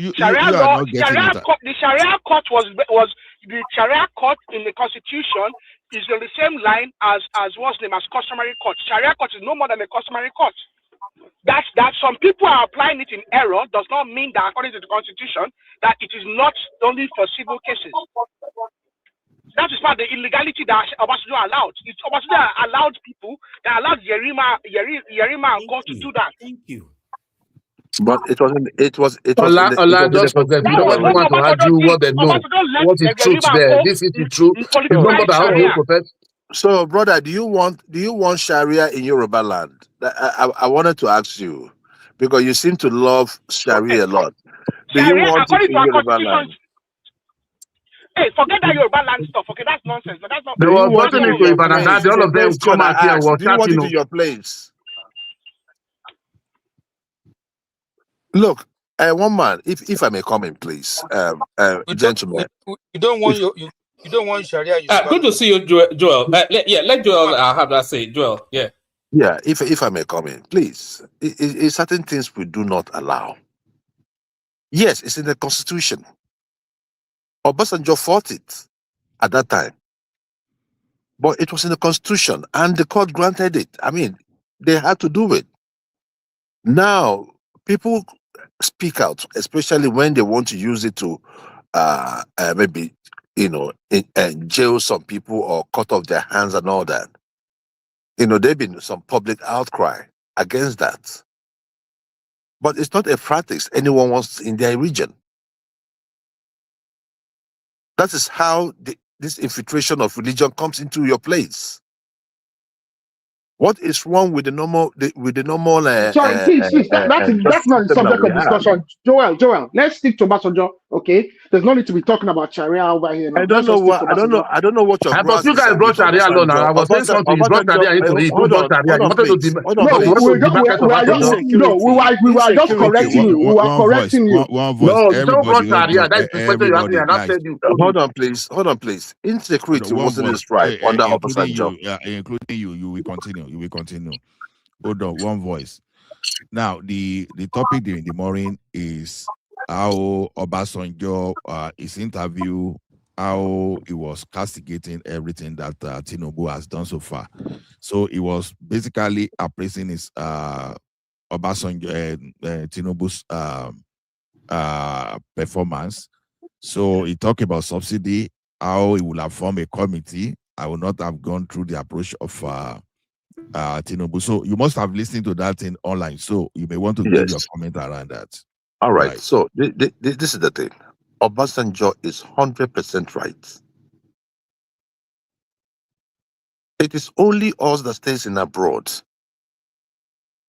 Sharia court in the Constitution is on the same line as what's named as customary court. Sharia court is no more than a customary court. That some people are applying it in error does not mean that according to the Constitution that it is not only for civil cases. That is part of the illegality that Obasanjo allowed. Obasanjo allowed people that allowed Yerima and God to do that. Thank you. But it was Allah, just forget. You don't want to argue what they know. What is truth there? This is the truth. It's not about how you protect. So, brother, do you want Sharia in Yoruba land? I wanted to ask you because you seem to love Sharia a lot. Do you want it in Yoruba land? Hey, forget that Yoruba land stuff. Okay, that's nonsense. But that's not. They were voting it to Ibadan. All of them come out here and were Do you want it in your place? Look, one man, if I may come in, please, gentlemen. You don't want Sharia. Good to see you, Joel. Let Joel have that say. Joel, yeah. Yeah, if I may come in, please. It's certain things we do not allow. Yes, it's in the Constitution. Obasanjo fought it at that time. But it was in the Constitution, and the court granted it. I mean, they had to do it. Now, people speak out, especially when they want to use it to maybe, jail some people or cut off their hands and all that. There's been some public outcry against that. But it's not a practice anyone wants in their region. That is how this infiltration of religion comes into your place? What is wrong with the normal Sorry, please, that's not the system that subject we of have? discussion. Joel, let's stick to Obasanjo, okay? There's no need to be talking about Sharia over here now. I don't Let's know just stick what to Obasanjo. I don't know what your I thought grass you is guys brought with Sharia law now. Obasanjo. I was saying something. You brought Obasanjo, Sharia into it. Who hold brought on, Sharia? You wanted please. to Hold on, No, you please. wanted to demarket Obasanjo. we are just correcting you. We were correcting you. One voice. No, you don't brought Everybody, hold Sharia. on. That's the question you asked me, Everybody, and I guys. said you told me. Hold on, please. Hold on, Insecurity one wasn't a voice. stripe under Including Obasanjo. you, including you. You will continue. You will continue. Hold on, one voice. Now, the topic in the morning is how Obasanjo, his interview, how he was castigating everything that Tinubu has done so far. So he was basically appraising his Obasanjo Tinubu's performance. So he talked about subsidy, how he would have formed a committee. I would not have gone through the approach of Tinubu. So you must have listened to that in online. So you may want to give your Yes. comment around that. All right. So this is the thing. Obasanjo is 100% right. It is only us that stays in abroad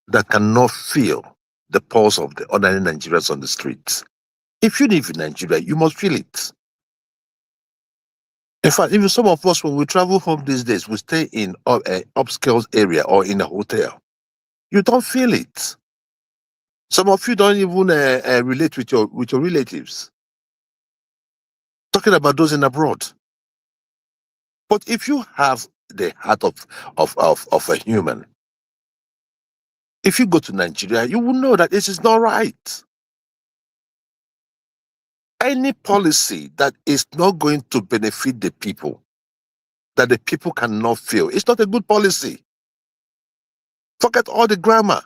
that cannot feel the pulse of the ordinary Nigerians on the streets. If you live in Nigeria, you must feel it. In fact, even some of us, when we travel home these days, we stay in an upscale area or in a hotel. You don't feel it. Some of you don't even relate with your relatives. Talking about those in abroad. But if you have the heart of a human, if you go to Nigeria, you will know that this is not right. Any policy that is not going to benefit the people, that the people cannot feel, it's not a good policy. Forget all the grammar.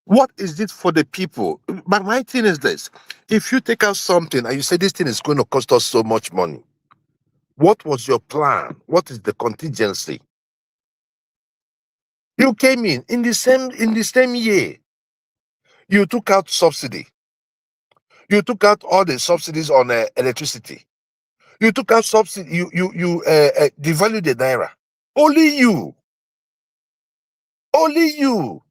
What is it for the people? But my thing is this. If you take out something and you say this thing is going to cost us so much money, what was your plan? What is the contingency? You came in the same year. You took out subsidy. You took out all the subsidies on electricity. You took out subsidy. You devalued the naira. Only you. Only you.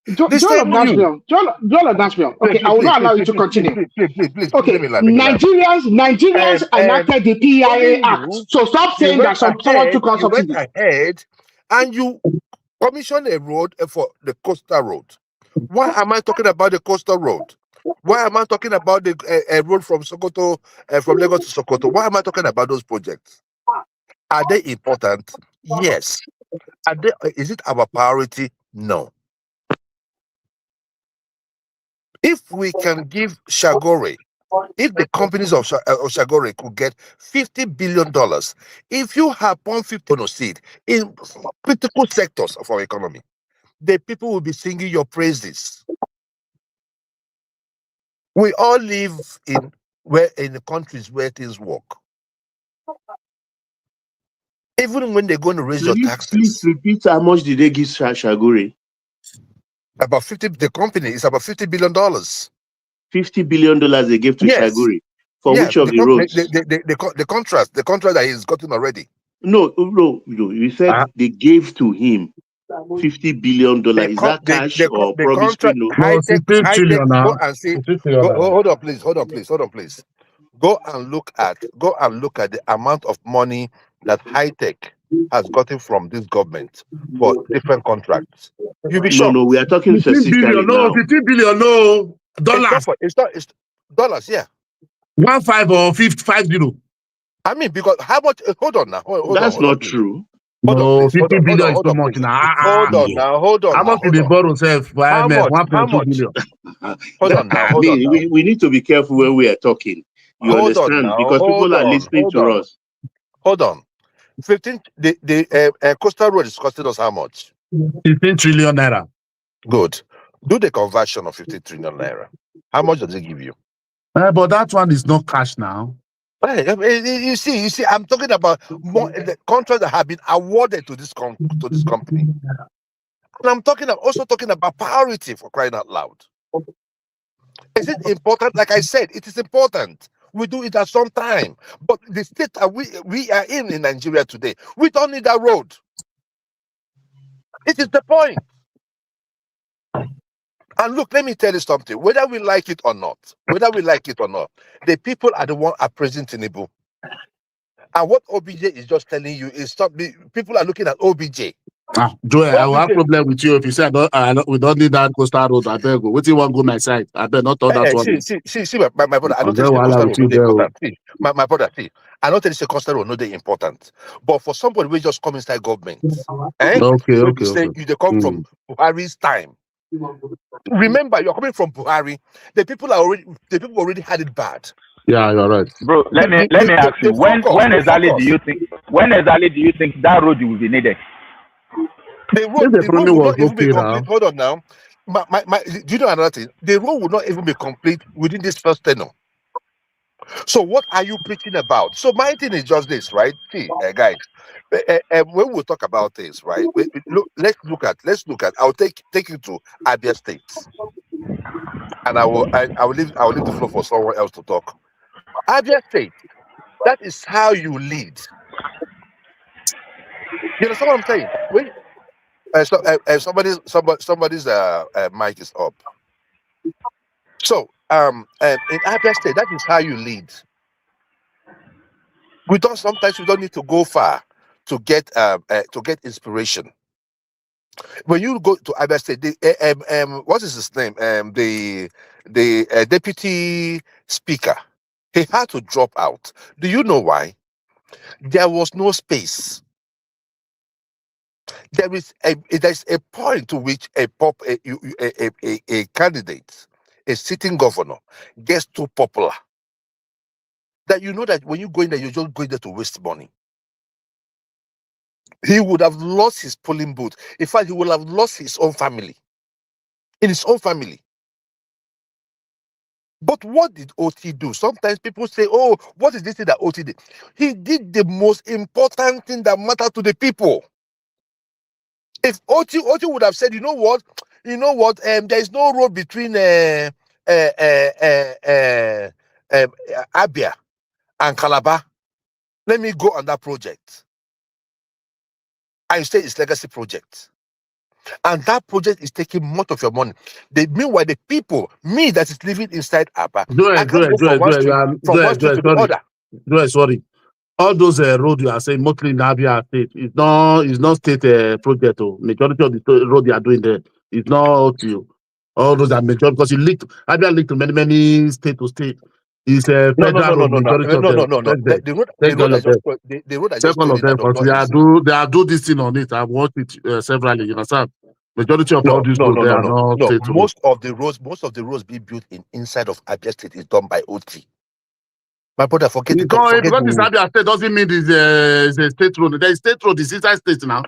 Joel of Nashville. Okay, I will not allow you to continue. Please, Okay, let me laugh. Nigerians enacted the PIA Act. So stop saying that someone took on You went subsidy. ahead and you commissioned a road for the coastal road. Why am I talking about the coastal road? Why am I talking about the road from Sokoto, from Lagos to Sokoto? Why am I talking about those projects? Are they important? Yes. Is it our priority? No. If we can give Shagore, if the companies of Shagore could get $50 billion, if you have $150 seed in critical sectors of our economy, the people will be singing your praises. We all live in the countries where things work. Even when they're going to raise your taxes. Please repeat how much did they give Shagore? About 50. The company is about $50 billion. $50 billion they gave to Shagore. For which of the roads? The contract that he's gotten already. No. You said they gave to him $50 billion. Is that cash or promissory note? High-tech, go and see. Hold on, please. Go and look at the amount of money that high-tech has gotten from this government for different contracts. You'll be shocked. No, we are talking 15 specifically billion, no, now. 15 billion, no. Dollars. It's dollars, yeah. 15 or 50. I mean, because how much? Hold on now. That's not true. Hold on, No, please. 50 billion is too much now. Hold on now. How much did they borrow self for IMF? 1.2 billion. Hold on now. We need to be careful when we are talking. You understand? Because people are listening to us. Hold on. 15. The coastal road is costing us how much? 15 trillion naira. Good. Do the conversion of 15 trillion naira. How much does it give you? But that one is not cash now. You see, I'm talking about the contracts that have been awarded to this company. And I'm also talking about priority, for crying out loud. Is it important? Like I said, it is important. we do it at some time. But the state that we are in Nigeria today, we don't need that road. It is the point. And look, let me tell you something. Whether we like it or not, the people are the one appraising Tinubu. And what OBJ is just telling you is people are looking at OBJ. Joel, I will have problem with you if you say we don't need that coastal road. I beg you. What do you want to go my side? I beg not all that one. See, my brother, I don't tell you the coastal road no dey important. See, my brother, see, I don't tell you the coastal road no dey important. But for somebody who just come inside government, Okay. They come from Buhari's time. Remember, you're coming from Buhari. The people already had it bad. Yeah, you're right, bro. Let me ask you. When exactly do you think that road will be needed? The road will not even be complete. Hold on now. Do you know another thing? The road will not even be complete within this first tenure. So what are you preaching about? So my thing is just this, right? See, guys, when we talk about this, right? Let's look at. I'll take you to Abia State, and I will leave the floor for someone else to talk. Abia State, that is how you lead. You understand what I'm saying? Wait, somebody's mic is up. So in Abia State, that is how you lead. Sometimes we don't need to go far to get inspiration. When you go to Abia State, what is his name? The deputy speaker, he had to drop out. Do you know why? There was no space. There's a point to which a candidate, a sitting governor, gets too popular. That you know that when you go in there, you're just going there to waste money. He would have lost his polling booth. In fact, he would have lost his own family. In his own family. But what did OT do? Sometimes people say, oh, what is this thing that OT did? He did the most important thing that mattered to the people. If OT would have said, you know what, there is no road between Abia and Calabar. Let me go on that project. I say it's legacy project. And that project is taking much of your money. Meanwhile, the people, me that is living inside Abba, I can't go from one street to the other. Sorry. All those roads you are saying, mostly in Abia State, it's not state project. Majority of the road you are doing there is not you. All those are majority because Abia linked to many state to state. It's a federal road. No. The road I just told you that does not exist. They do this thing on it. I've watched it severally. You understand? Majority of all these roads are not state. Most of the roads being built inside of Abia State is done by OT. My brother, forget it. Because it's Abia State doesn't mean it's a state road. There is state road. It's inside state now.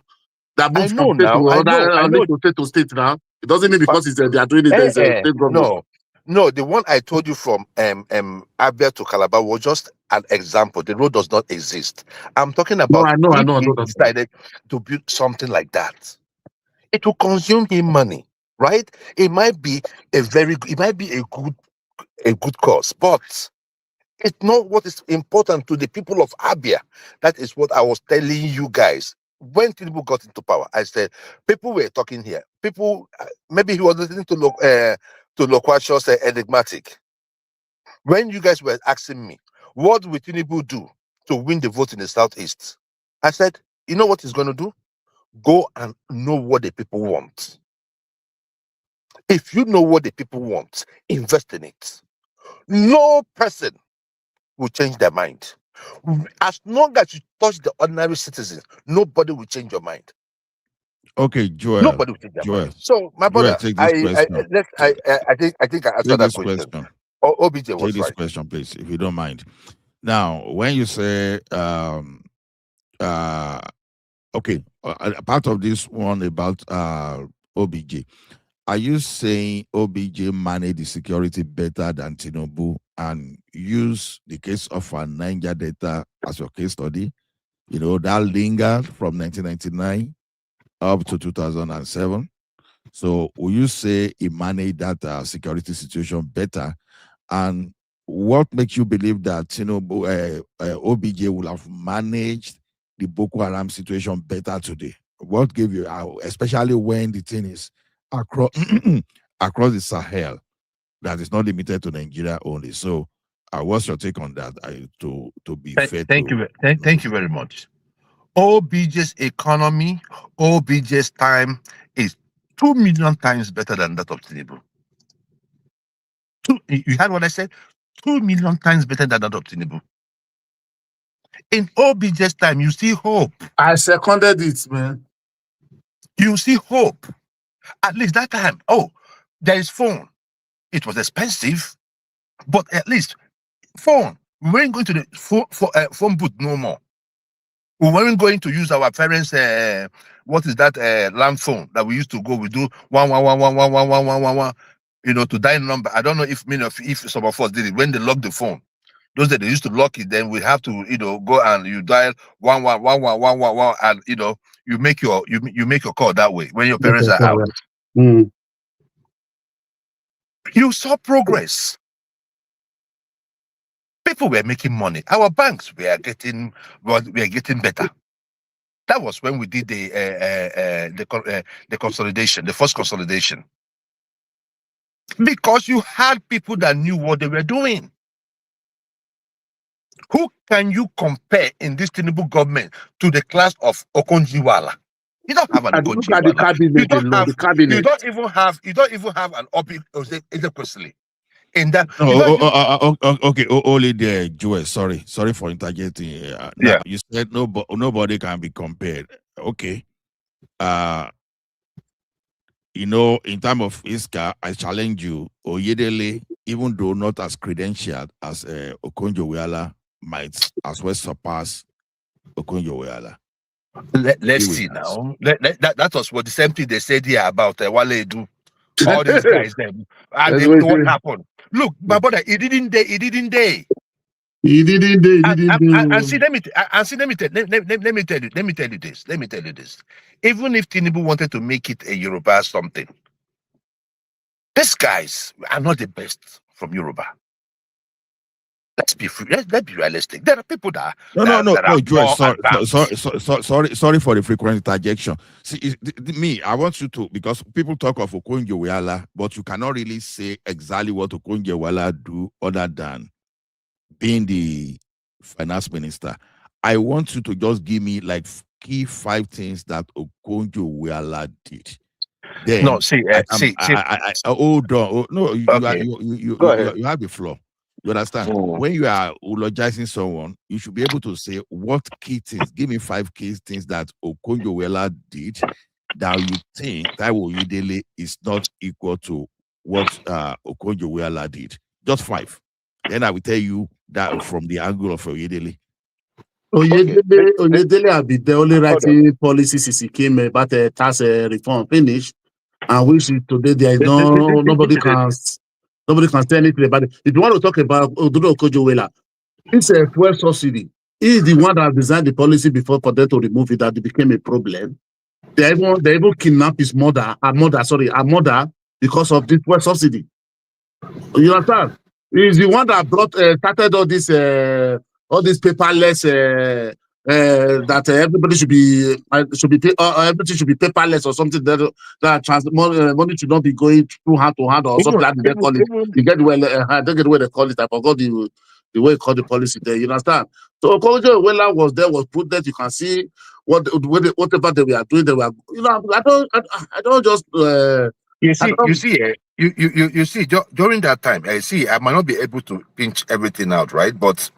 That moves from state to another, state to state now. It doesn't mean because they are doing it. There's a state government. No, the one I told you from Abia to Calabar was just an example. The road does not exist. I'm talking about. No, I know. He decided to build something like that. It will consume him money, right? It might be a good cause, but it's not what is important to the people of Abia. That is what I was telling you guys. When Tinubu got into power, I said, people were talking here. People, maybe he was listening to Loquacious enigmatic. When you guys were asking me, what will Tinubu do to win the vote in the Southeast? I said, you know what he's going to do? Go and know what the people want. If you know what the people want, invest in it. No person will change their mind. As long as you touch the ordinary citizens, nobody will change your mind. Okay, Joel. Nobody will change their mind. So, my brother, I think I answered that question. OBJ was take this right. question, please, if you don't mind. Now, when you say, okay, part of this one about OBJ, are you saying OBJ managed the security better than Tinubu and use the case of Niger Delta as your case study? You know, that lingered from 1999 up to 2007. So will you say he managed that security situation better? And what makes you believe that OBJ will have managed the Boko Haram situation better today? What gave you, especially when the thing is across across the Sahel, that is not limited to Nigeria only? So, what's your take on that? To be fair, thank you very much. OBJ's economy, OBJ's time is 2 million times better than that of Tinubu. You heard what I said? 2 million times better than that of Tinubu. In OBJ's time, you see hope. I seconded it, man. You see hope. At least that time. Oh, there is phone. It was expensive, but at least phone. We weren't going to the phone booth no more. We weren't going to use our parents' what is that land phone that we used to go? We do 111111111, to dial number. I don't know if some of us did it when they locked the phone. Those that they used to lock it, then we have to go and you dial 1111111, and you make your call that way when your parents are out. Mm. You saw progress. People were making money. Our banks were getting better. That was when we did the consolidation, the first consolidation, because you had people that knew what they were doing. Who can you compare in this Tinubu government to the class of Okonjo-Iweala? You don't have an Okonjo-Iweala. You don't even have an Obi Ezekwesili. In that, okay, only there, Joel. Sorry for interjecting. Now you said nobody can be compared. Okay, in terms of Iska, I challenge you. Oyedele, even though not as credentialed as Okonjo-Iweala, might as well surpass Okonjo-Iweala. Let's see now. That was what the same thing they said here about Wale Edu. All these guys, them, and what happened? Look, my brother, he didn't day. And see, let me tell you this. Even if Tinubu wanted to make it a Yoruba something, these guys are not the best from Yoruba. Let's be realistic. There are people that No, Joel, sorry for the frequent interjection. See, me, I want you to, because people talk of Okonjo-Iweala, but you cannot really say exactly what Okonjo-Iweala do other than being the finance minister. I want you to just give me like key 5 things that Okonjo-Iweala did. Then no, hold on. No, you have the floor. You understand? When you are eulogizing someone, you should be able to say what key things. Give me 5 key things that Okonjo-Iweala did that you think that Oyedele is not equal to what Okonjo-Iweala did. Just 5. Then I will tell you that from the angle of Oyedele. Oyedele have been the only writing policy since he came about the tax reform finished, and which today there is nobody can say anything about it. If you want to talk about Okonjo-Iweala, it's a fuel subsidy. He is the one that designed the policy before for them to remove it, that it became a problem. They even kidnapped his mother, because of this fuel subsidy. You understand? He's the one that started all this paperless that everybody should be everything should be paperless or something, that money should not be going through hand to hand or something like that. They call it. You get well, I don't get the way they call it. I forgot the way they call the policy there. You understand? So Okonjo-Iweala was put there. You can see whatever they were doing. They were, I don't just. You see, during that time, I might not be able to pinch everything out, right? But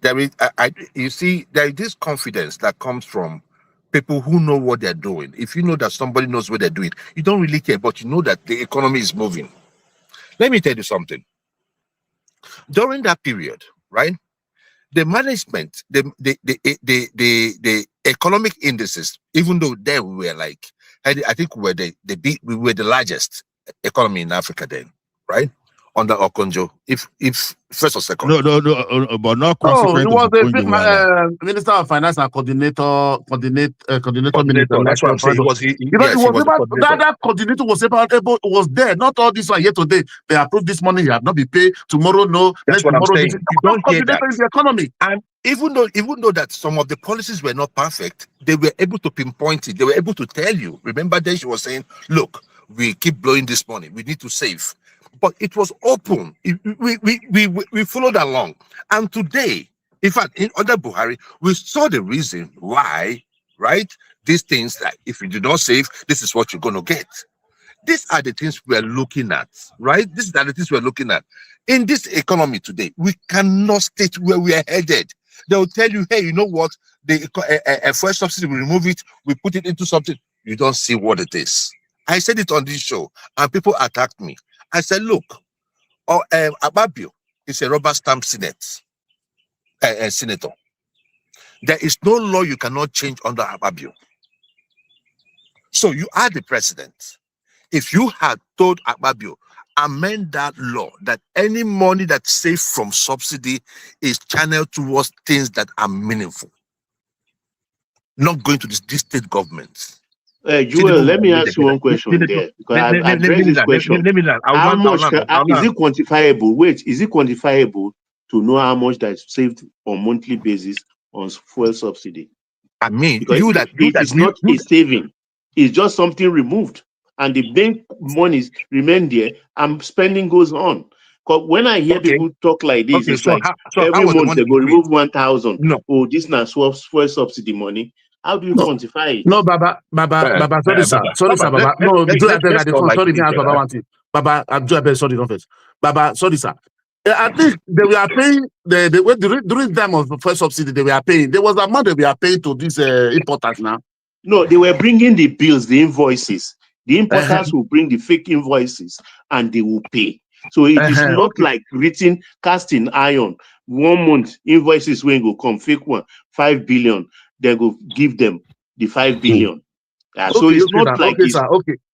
there is, there is this confidence that comes from people who know what they're doing. If you know that somebody knows what they're doing, you don't really care, but you know that the economy is moving. Let me tell you something. During that period, right? The management, the economic indices, even though they were like, I think we were the largest economy in Africa then, right? under Okonjo, if first or second. No, but not Oh, it consequent was of Okonjo. Minister of Finance and coordinator minister. That's what I'm saying. Because Yes, it he was was the about coordinator. that coordinator was there. Not all this one here today. They approved this money, you have not been paid. Tomorrow, no. That's what I'm tomorrow, saying. You don't hear that. Coordinator in the economy. And even though that some of the policies were not perfect, they were able to pinpoint it. They were able to tell you. Remember, then she was saying, "Look, we keep blowing this money. We need to save." But it was open. We followed along. And today, in fact, under Buhari, we saw the reason why, right? These things that if you do not save, this is what you're going to get. These are the things we're looking at, right? These are the things we're looking at. In this economy today, we cannot state where we are headed. They'll tell you, hey, you know what? The first subsidy, we remove it, we put it into something. You don't see what it is. I said it on this show, and people attacked me. I said, look, Ababio is a rubber stamp senator. There is no law you cannot change under Ababio. So you are the president. If you had told Ababio, amend that law that any money that's saved from subsidy is channeled towards things that are meaningful, not going to the state governments. Joel, let me ask you one question there, because I've addressed this question. How much is it quantifiable? Wait, is it quantifiable to know how much that is saved on monthly basis on fuel subsidy? I mean, because it is not a saving, it's just something removed, and the bank monies remain there, and spending goes on. Because when I hear people talk like this, it's like every month they go remove 1,000. No. Oh, this now fuel subsidy money. How do you quantify it? No, Baba, sorry, sir. Sorry, sir, Baba. No, sorry, me ask Baba one thing. Baba, I'm sorry, confess. Baba, sorry, sir. I think they were paying during the time of the first subsidy. They were paying. There was a amount they were paying to these importers now. No, they were bringing the bills, the invoices. The importers will bring the fake invoices and they will pay. So it is not like written casting iron. 1 month invoices when go come fake one 5 billion. They go give them the 5 billion. So it's not like this.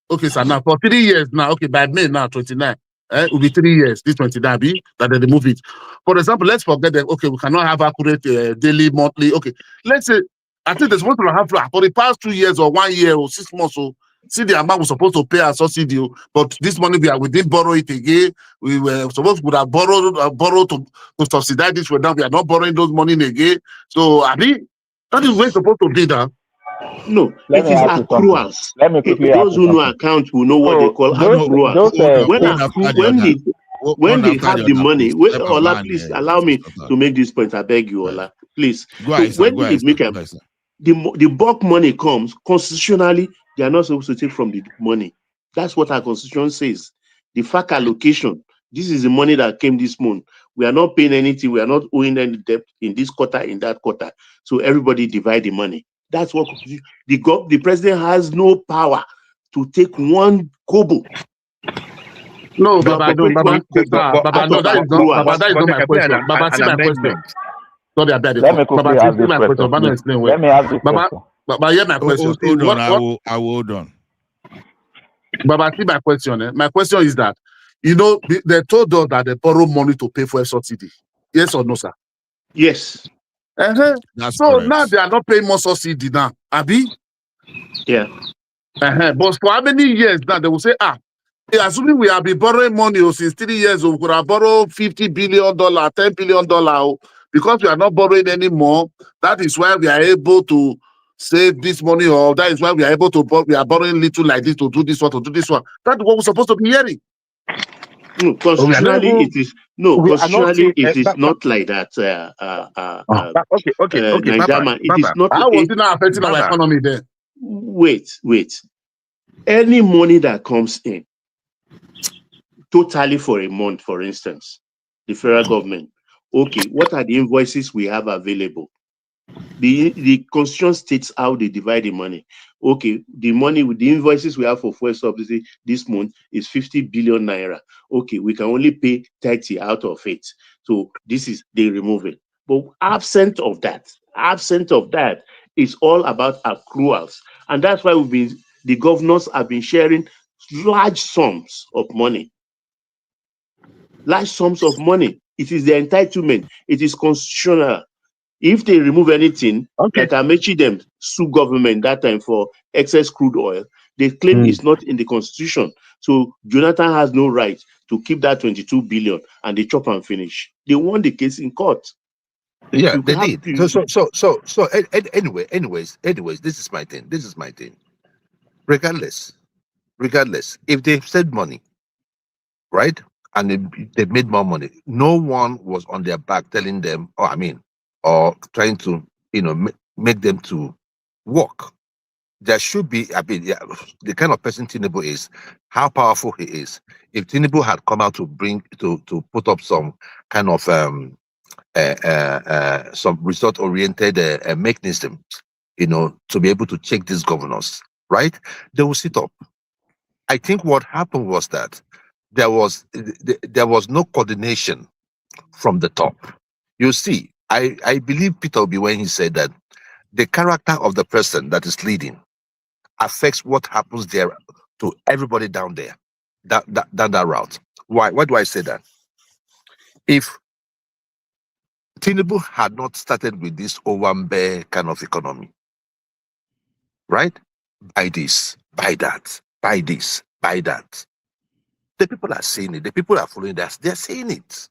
Okay, sir. Now for 3 years now. Okay, by May now 29. It will be 3 years. This 29 that they remove it. For example, let's forget that. Okay, we cannot have accurate daily, monthly. Okay, let's say I think there's one to have for the past 2 years or 1 year or 6 months. So see the amount we're supposed to pay our subsidy, but this money we didn't borrow it again. We were supposed to have borrowed to subsidize this. Now we are not borrowing those money again. So I mean, that is where it's supposed to be now. No, it is accruals. Those who know accounts will know what they call accruals. When they have the money, Ola, please allow me to make this point. I beg you, Ola, please. The bulk money comes, constitutionally, they are not supposed to take from the money. That's what our constitution says. The fact allocation, this is the money that came this month. We are not paying anything. We are not owing any debt in this quarter, in that quarter. So everybody divide the money. That's what the president has no power to take one kobo. No, Baba, no, that is not my question. Baba, see my question. Sorry, let me quickly ask this question. Let me ask this question. Baba, hear my question. Hold on, I will hold on. Baba, see my question. My question is that, they told us that they borrow money to pay for a subsidy. Yes or no, sir? Yes. So correct. Now they are not paying more subsidy now, Abi? Yeah. But for how many years now they will say, assuming we have been borrowing money since 3 years, we could have borrowed $50 billion, $10 billion, because we are not borrowing anymore. That is why we are able to save this money, or that is why we are able to we are borrowing little like this to do this one, to do this one. That's what we're supposed to be hearing. No, constitutionally it is not like that. Okay, Nigeria, it is not. How was it not affecting our economy then? Wait. Any money that comes in totally for a month, for instance, the federal government. Okay, what are the invoices we have available? The constitution states how they divide the money. Okay, the money with the invoices we have for fuel subsidy this month is 50 billion naira. Okay, we can only pay 30 out of it. So this is they remove it. But absent of that, it's all about accruals, and that's why the governors have been sharing large sums of money. large sums of money. It is their entitlement. It is constitutional. If they remove anything, Okay. like Amechi them sue government that time for excess crude oil, they claim it's not in the constitution. So Jonathan has no right to keep that 22 billion and they chop and finish. They won the case in court. Yeah, You they have did. to, Anyways, this is my thing. This is my thing. Regardless, if they said money, right, and they made more money, no one was on their back telling them, or trying to, make them to work. There should be, yeah, the kind of person Tinubu is, how powerful he is. If Tinubu had come out to put up some kind of some result-oriented mechanism, to be able to check these governors, right? They will sit up. I think what happened was that there was no coordination from the top. You see, I believe Peter Obi when he said that the character of the person that is leading affects what happens there to everybody down there, down that route. Why do I say that? If Tinubu had not started with this Owambe kind of economy, right? Buy this, buy that, buy this, buy that. The people are saying it. The people are following that. They're saying it.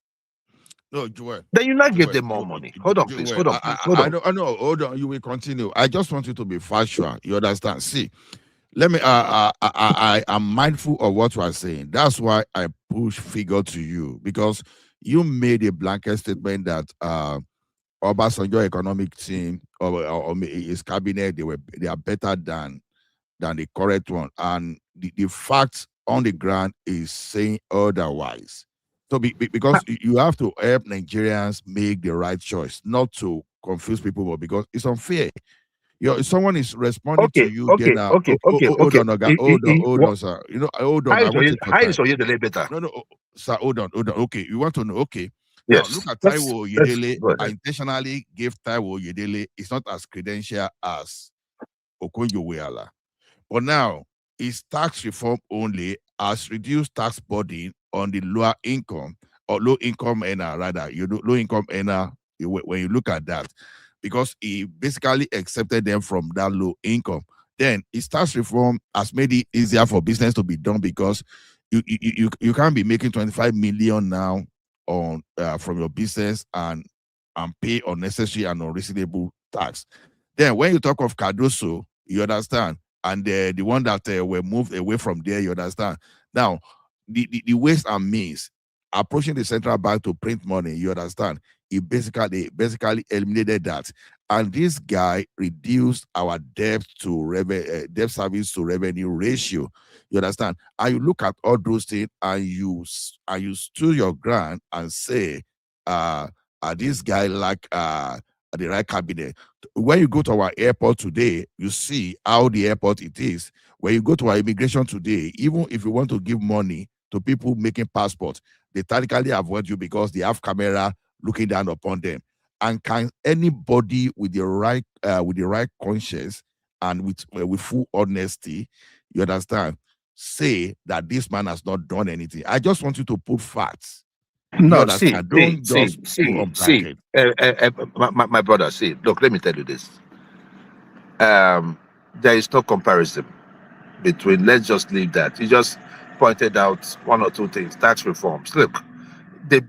No, Joel. Then you not give them more money. Hold on, please. Hold on, please. Hold on. I know. Hold on. You will continue. I just want you to be factual. You understand? See, let me. I am mindful of what you are saying. That's why I push figure to you, because you made a blanket statement that Obasanjo economic team or his cabinet, they are better than the correct one, and the fact on the ground is saying otherwise. So because you have to help Nigerians make the right choice, not to confuse people, but because it's unfair. If someone is responding to you, then Okay. hold on, Oga, hold on, sir. Hold on. I want to take your How time. is Oyedele better? No, sir, hold on. Okay, you want to know? Okay. Now Yes. look at Let's Taiwo Oyedele. go I ahead. intentionally gave Taiwo Oyedele. It's not as credential as Okonjo-Iweala. But now, is tax reform only has reduced tax burden on the lower income or low income earner, rather, low income earner, when you look at that, because he basically accepted them from that low income. Then his tax reform has made it easier for business to be done, because you can't be making 25 million now on from your business and pay unnecessary and unreasonable tax. Then when you talk of Cardoso, you understand, and the one that were moved away from there, you understand. Now, the ways and means approaching the central bank to print money, you understand, they basically eliminated that. And this guy reduced our debt to debt service to revenue ratio. You understand? And you look at all those things and you stood your ground and say, this guy like the right cabinet. When you go to our airport today, you see how the airport it is. When you go to our immigration today, even if you want to give money to people making passports, they tactically avoid you because they have camera looking down upon them. And can anybody with the right conscience and with full honesty, you understand, say that this man has not done anything? I just want you to put facts. You No, understand? Don't just put on bracket. My brother, see, look, let me tell you this. There is no comparison between, let's just leave that. You just pointed out one or two things, tax reforms. Look, the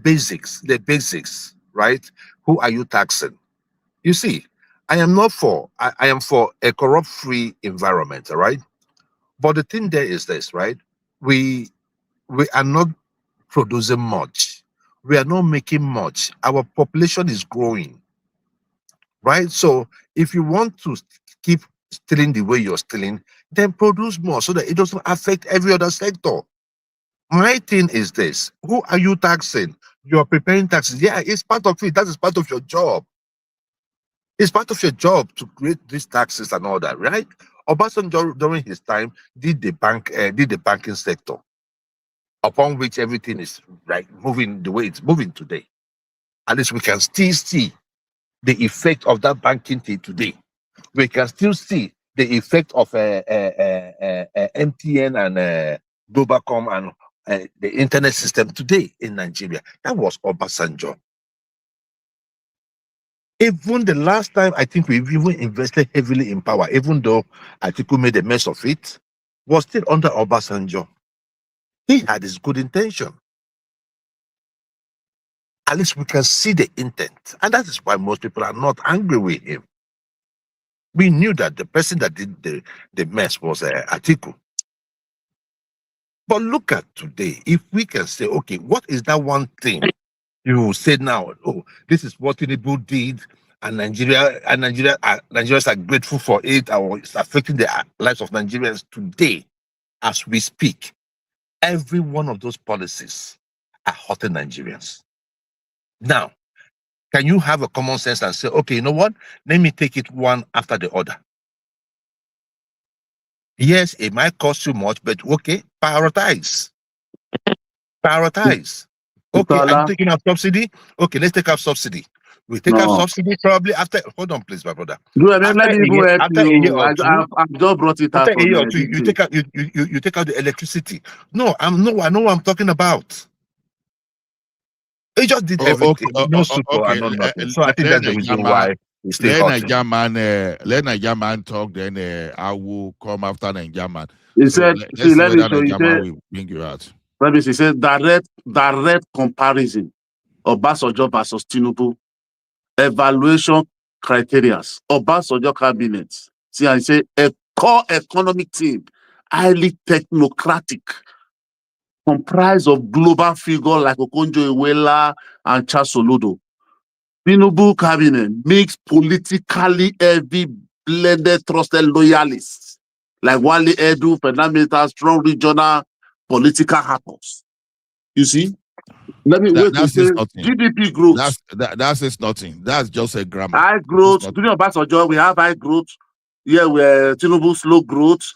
basics, right? Who are you taxing? You see, I am for a corrupt-free environment, all right? But the thing there is this, right? We are not producing much. We are not making much. Our population is growing, right? So if you want to keep stealing the way you're stealing, then produce more so that it doesn't affect every other sector. My thing is this: who are you taxing? You're preparing taxes. Yeah, it's part of it. That is part of your job. It's part of your job to create these taxes and all that, right? Obasanjo during his time did the banking sector, upon which everything is like moving the way it's moving today. At least we can still see the effect of that banking thing today. We can still see the effect of MTN and Globacom and the internet system today in Nigeria. That was Obasanjo. Even the last time, I think we've even invested heavily in power, even though Atiku made a mess of it, was still under Obasanjo. He had his good intention. At least we can see the intent. And that is why most people are not angry with him. We knew that the person that did the mess was Atiku. But look at today. If we can say, okay, what is that one thing you say now? Oh, this is what Tinubu did, and Nigerians are grateful for it, or it's affecting the lives of Nigerians today as we speak. Every one of those policies are hurting Nigerians. Now, can you have a common sense and say, okay, you know what? Let me take it one after the other. Yes, it might cost you much, but okay, prioritize. Prioritize. Okay, are you taking out subsidy? Okay, let's take out subsidy. We take out subsidy probably after. Hold on, please, my brother. Let me even help After a year you. or two, I've just brought it after out a from year or two, you DC. take out you take out the electricity. No, I know what I'm talking about. He just did everything. No super and no nothing. So I think that's the reason why he's still hurting. Let Niger man talk, then I will come after Niger man. He So said, let's see let me whether show you. Niger man will bring you out. Let me see. He said direct comparison of Obasanjo versus Tinubu. Evaluation criteria. Obasanjo cabinet. See, I say a core economic team, highly technocratic, comprised of global figures like Okonjo-Iweala and Charles Soludo. Tinubu cabinet mix politically heavy, blended, trusted loyalists like Wale Edu, Fernandez, strong regional political hackers. You see? Let me wait to say GDP growth. That says nothing. That's just a grammar. High growth. During Obasanjo, we have high growth. Here we're Tinubu slow growth,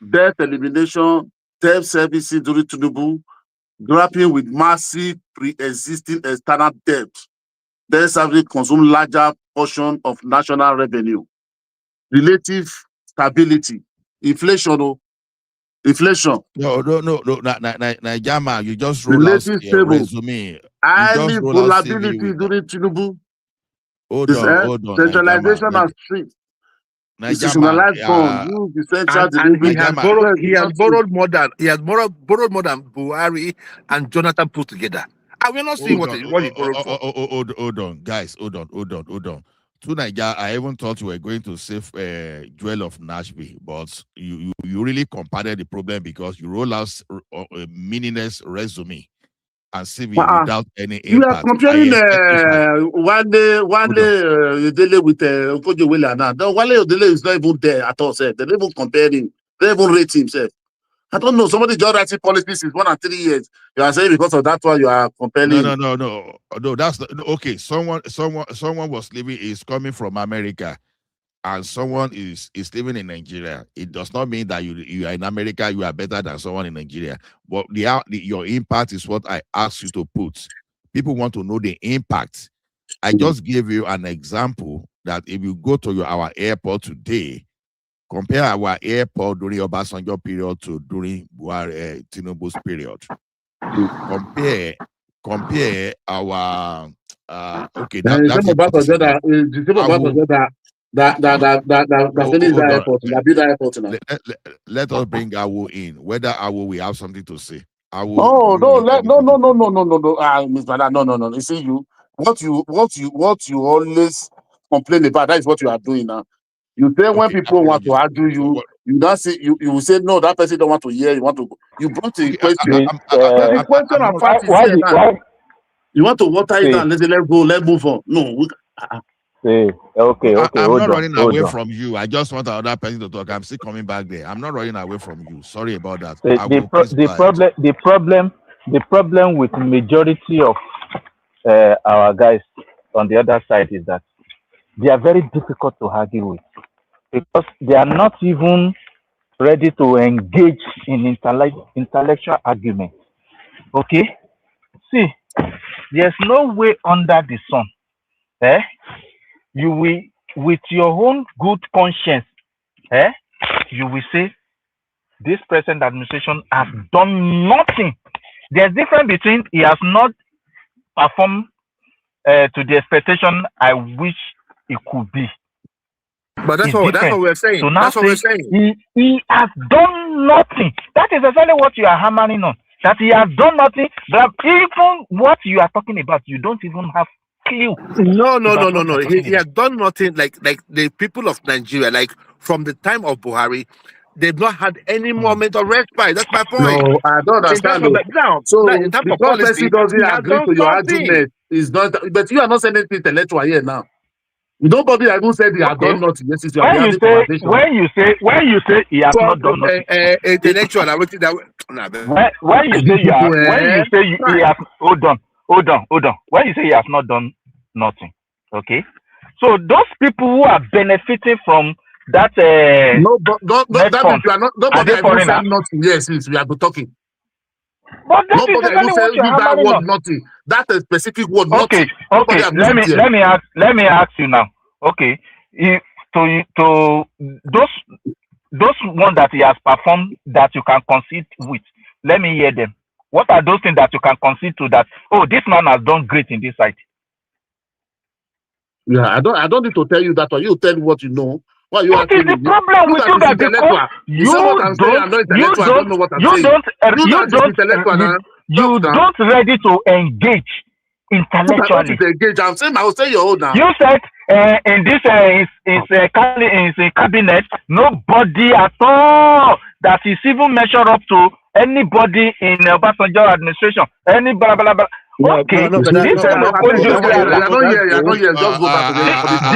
debt elimination, debt servicing during Tinubu, grappling with massive pre-existing external debt. Debt servicing consume larger portion of national revenue. Relative stability, inflation. No, Niger, you just roll out Relative a stable. resume. Highly volatility during Tinubu. Hold on. Centralization and strict. Institutionalized bond. Use the central And he has borrowed more than Buhari and Jonathan put together. And we're not seeing what he borrowed for. Hold on, guys. Hold on. To Niger, I even thought you were going to save Jewel of Nashville, but you really compounded the problem because you roll out a meaningless resume and CV without any impact. You are comparing Wale Odele with Okonjo-Iweala now. No, Wale Odele is not even there at all. They don't even compare him. They don't even rate himself. I don't know. Somebody just writing policies since 1 and 3 years. You are saying because of that one you are comparing. No. That's okay. Someone was living is coming from America, and someone is living in Nigeria. It does not mean that you are in America, you are better than someone in Nigeria. But your impact is what I asked you to put. People want to know the impact. I just gave you an example that if you go to our airport today, compare our airport during Obasanjo period to during Tinubu's period. Compare our okay. Let us bring Awo in. Whether Awo will have something to say. No. Miss Madam, no. You see, what you always complain about, that is what you are doing now. You say when people want to argue you don't say you will say no, that person don't want to hear. You brought a question. The question of fact is here now. You want to water it down, let's move on. No, I'm not running away from you. I just want another person to talk. I'm still coming back there. I'm not running away from you. Sorry about that. The problem with majority of our guys on the other side is that they are very difficult to argue with because they are not even ready to engage in intellectual argument. Okay? See, there's no way under the sun. You will, with your own good conscience, you will say this present administration has done nothing There's difference between he has not performed to the expectation I wish it could be. But that's It's what different. we're saying. So now That's what we're say saying. he has done nothing. That is exactly what you are hammering on. That he has done nothing. But even what you are talking about, you don't even have clue No. about what you are He talking has about. done nothing like the people of Nigeria, like from the time of Buhari, they've not had any moment of respite. That's my point. No, I don't In terms understand of though. now in So terms of because Messi policy, doesn't he has agree done to your something. argument, is not. But you are not saying anything intellectual here now. Nobody even said he has Okay. done nothing. Yes, you have been having conversation. When you say he has not done nothing, Intellectual. I think that. when you say These people, he has hold on. When you say he has not done nothing, okay. So those people who are benefiting from that no, but net that means fund, you are not. are Nobody they has even said foreigners? nothing. Yes, we are talking. But that is Nobody has even exactly said what you're use that hammering word on. nothing. That a specific word Okay, nothing. Nobody has used it here. let me ask you now. Okay, if, to those ones that he has performed that you can concede with, let me hear them. What are those things that you can concede to that? Oh, this man has done great in this site. Yeah, I don't need to tell you that, or you tell me what you know. Why are you What is asking the me? problem with That you is that because intellectual. You say what I'm saying, I'm not intellectual. I don't know what I'm saying. That is intellectual now. you don't ready to engage What is intellectually. engage? I'm saying I will say your own now. You said in this cabinet, nobody at all that is even measured up to anybody in Obasanjo administration. Any blah blah blah. Okay, No, this same you're not here. Just go back to where you're coming from.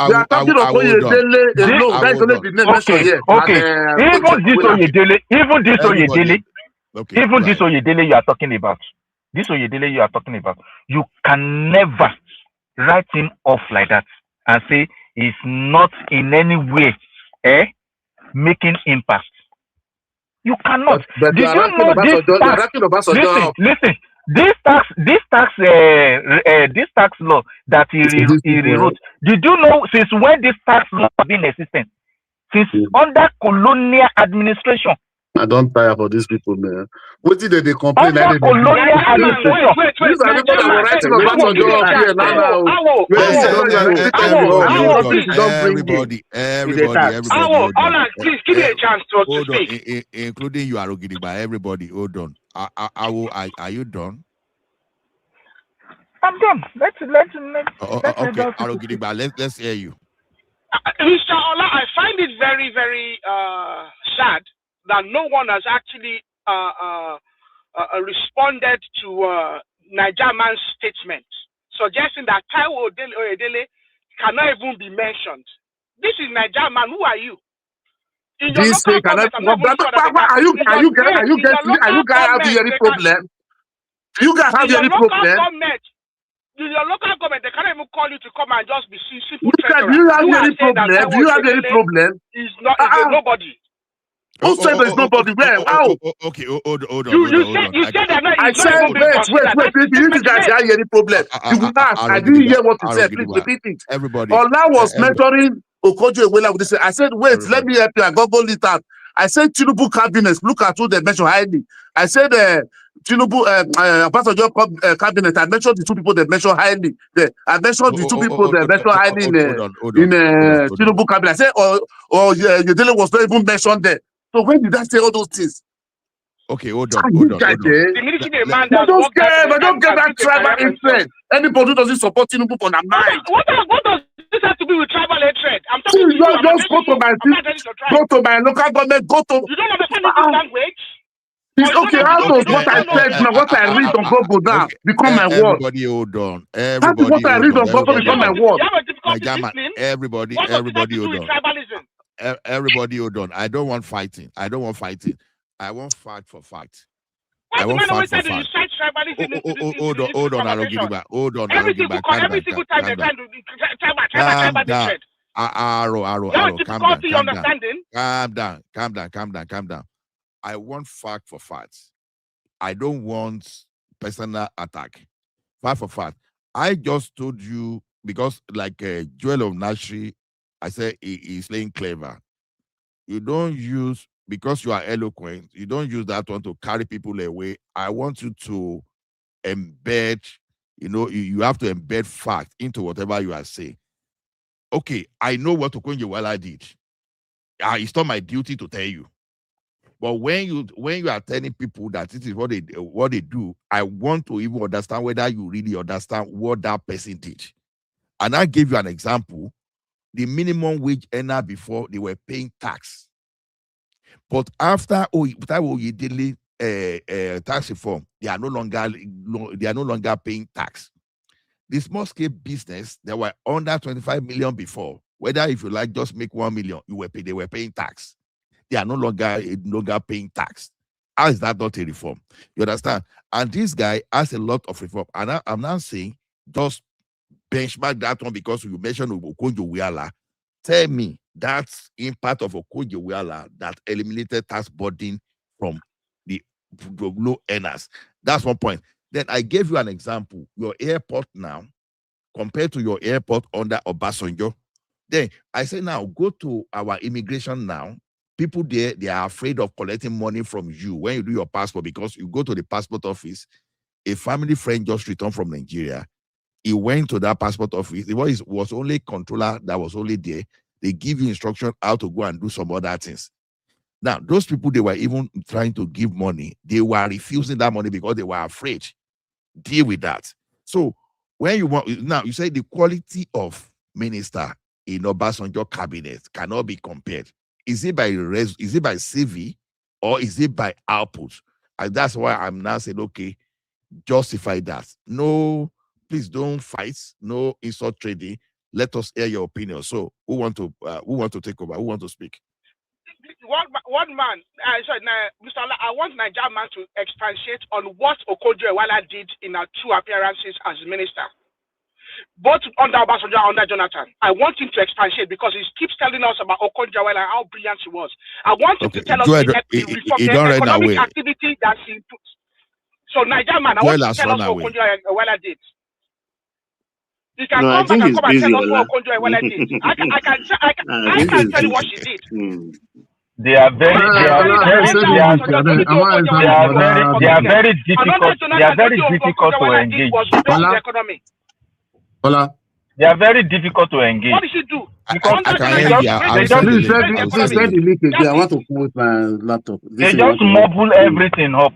We are talking of Oyedele alone. That is only the name mentioned here. Even this Oyedele, Okay, this Oyedele you are talking about, you can never write him off like that and say he's not in any way making impact. You cannot. But you Did are you asking know about this tax? Obasanjo. Listen. This tax law that he rewrote. Did you know since when this tax law has been existent? Since under colonial administration. I don't tire for these people, man. What did they complain? Under colonial administration. These are people that were writing Obasanjo up here now. Please give me a chance to speak. Including you, Arogidiba. Everybody, hold on. Are you done? I'm done. Let's okay, Arogidiba, let's hear you. Mr. Ola, I find it very, very sad that no one has actually responded to Nigeria's statement, suggesting that Taiwo Oyedele cannot even be mentioned. This is Nigeria man. Who are you? In your local government, I'm not even sure that are you guys having any problem? Do you guys have any problem? In your local government, they can't even call you to come and just be simple treasurer. Do you have any problem? Do you have any problem? Is nobody. Who said there's nobody? Where? How? Okay, hold on. You said that I said, wait. If you guys have any problem, you will ask. I didn't hear what you said. Please repeat it. Everybody. Ola was mentoring Okojo Ewela with this. I said, wait, let me help you. I Google it out. I said Tinubu cabinet. Look at who they mentioned highly. I said Tinubu Obasanjo cabinet. I mentioned the two people that mentioned highly. I mentioned the two people that mentioned highly in Tinubu cabinet. I said, Yedele was not even mentioned there. So when did I say all those things? Okay, hold on. I don't get that tribal interest. Anybody who doesn't support Tinubu for their mind. What does this have to do with tribal hatred? I'm talking to you. Just go to my local government. Go to. You don't understand English language. It's okay. How does what I said now, what I read on Google now, become my word? Everybody, hold on. How does what I read on Google become my word? Everybody, hold on. Everybody, hold on. I don't want fighting. I want fact for fact. I want fact for fact. Hold on, Arogidiba. Hold on, Arogidiba. Calm down. I want fact for fact. I don't want personal attack. Fact for fact. I just told you because, like Joel of Nashri, I said he's playing clever. You don't use because you are eloquent, you don't use that one to carry people away. I want you to embed, you have to embed fact into whatever you are saying. Okay, I know what Okonjo-Iweala did. It's not my duty to tell you. But when you are telling people that this is what they do, I want to even understand whether you really understand what that person did. And I gave you an example. The minimum wage earner before, they were paying tax. But after Oyedele tax reform, they are no longer paying tax. The small scale business, they were under 25 million before. Whether if you like just make 1 million, they were paying tax. They are no longer paying tax. How is that not a reform? You understand? And this guy has a lot of reform. And I'm not saying just benchmark that one because you mentioned Okonjo-Iweala. Tell me that's impact of Okonjo-Iweala that eliminated tax burden from the low earners. That's one point. Then I gave you an example. Your airport now, compared to your airport under Obasanjo. Then I say now, go to our immigration now. People there, they are afraid of collecting money from you when you do your passport, because you go to the passport office. A family friend just returned from Nigeria. He went to that passport office. It was only controller that was only there. They give you instruction how to go and do some other things. Now, those people, they were even trying to give money. They were refusing that money because they were afraid. Deal with that. So when you want, now you say the quality of minister in Obasanjo cabinet cannot be compared. Is it by CV or is it by output? And that's why I'm now saying, okay, justify that. No, please don't fight. No insult trading. Let us hear your opinion. So who want to take over? Who want to speak? One man, Mr. Allah, I want Nigeria man to expatiate on what Okonjo-Iweala did in our 2 appearances as minister, both under Obasanjo and under Jonathan. I want him to expatiate because he keeps telling us about Okonjo-Iweala and how brilliant he was. I want him to tell us the economic activity that he put. So Nigeria man, I want you to tell us what Okonjo-Iweala did. You can come back and tell us what Okonjo-Iweala did. I can tell you what she did. They are very difficult. They are very difficult to engage. They are very difficult to engage. What did she do? I want to close my laptop. They just mobile everything up.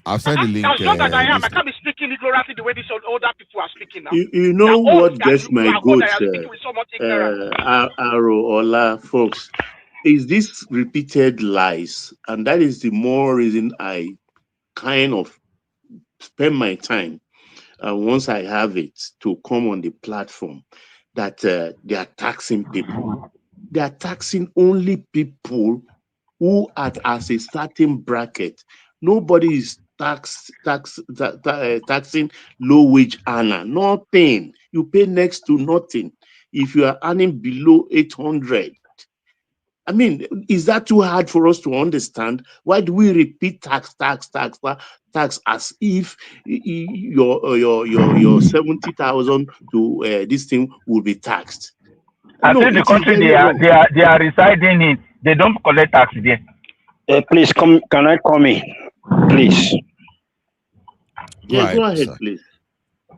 I'll send the link. As long as I am, I can't be speaking ignorantly the way these older people are speaking now. You know what gets my goat, Aro, Ola, folks, is this repeated lies. And that is the more reason I kind of spend my time, once I have it, to come on the platform, that they are taxing people. They are taxing only people who are as a certain bracket. Nobody is taxing low wage earner. Nothing. You pay next to nothing if you are earning below 800. I mean, is that too hard for us to understand? Why do we repeat tax as if your 70,000 to this thing will be taxed? I think the country they are residing in, they don't collect tax there. Please come. Can I come in, please? Yeah, go ahead, please.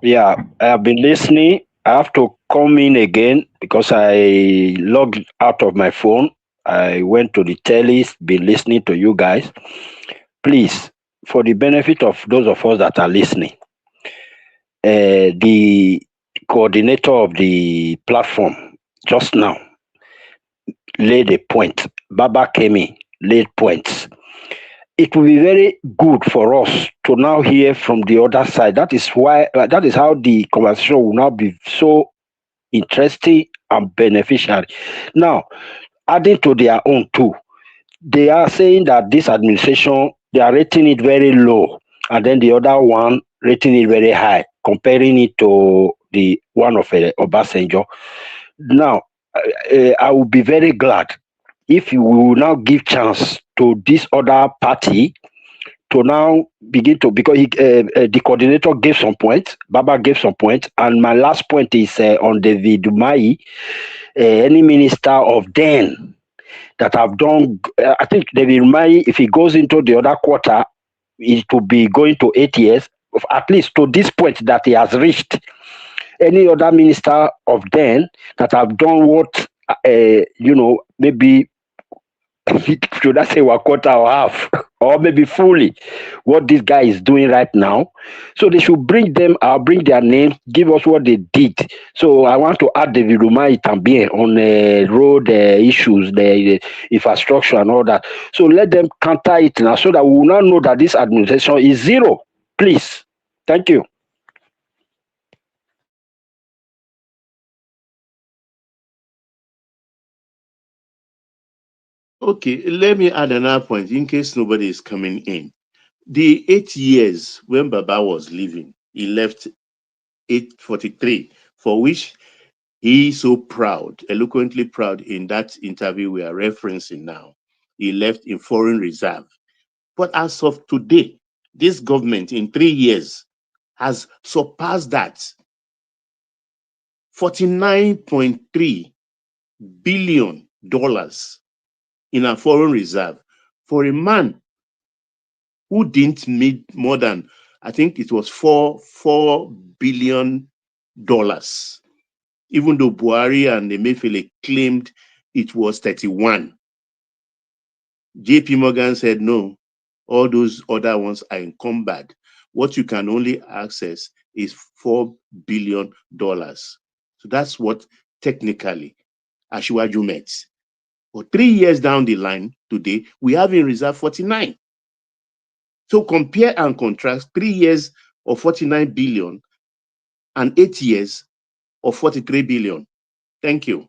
Yeah, I have been listening. I have to come in again because I logged out of my phone. I went to the tellies, been listening to you guys. Please, for the benefit of those of us that are listening, the coordinator of the platform just now laid a point. Baba came in, laid points. It will be very good for us to now hear from the other side. That is how the conversation will now be so interesting and beneficial. Now, adding to their own too, they are saying that this administration, they are rating it very low, and then the other one rating it very high, comparing it to the one of Obasanjo. Now, I will be very glad if you will now give chance to this other party to now begin to, because the coordinator gave some points, Baba gave some points, and my last point is on David Umahi, any minister of then that have done. I think David Umahi, if he goes into the other quarter, it will be going to 8 years, at least to this point that he has reached. Any other minister of then that have done what, maybe should I say one quarter or half, or maybe fully, what this guy is doing right now. So they should bring them, bring their names, give us what they did. So I want to add David Umahi Tambien on road issues, the infrastructure and all that. So let them counter it now, so that we will now know that this administration is zero. Please. Thank you. Okay, let me add another point in case nobody is coming in. The 8 years when Baba was leaving, he left 843, for which he is so proud, eloquently proud in that interview we are referencing now. He left in foreign reserve. But as of today, this government in 3 years has surpassed that. $49.3 billion in a foreign reserve for a man who didn't meet more than, I think it was $4 billion. Even though Buhari and Emefiele claimed it was 31. JP Morgan said no, all those other ones are encumbered. What you can only access is $4 billion. So that's what technically Asiwaju met. But 3 years down the line today, we have in reserve 49. So compare and contrast 3 years of 49 billion and 8 years of 43 billion. Thank you.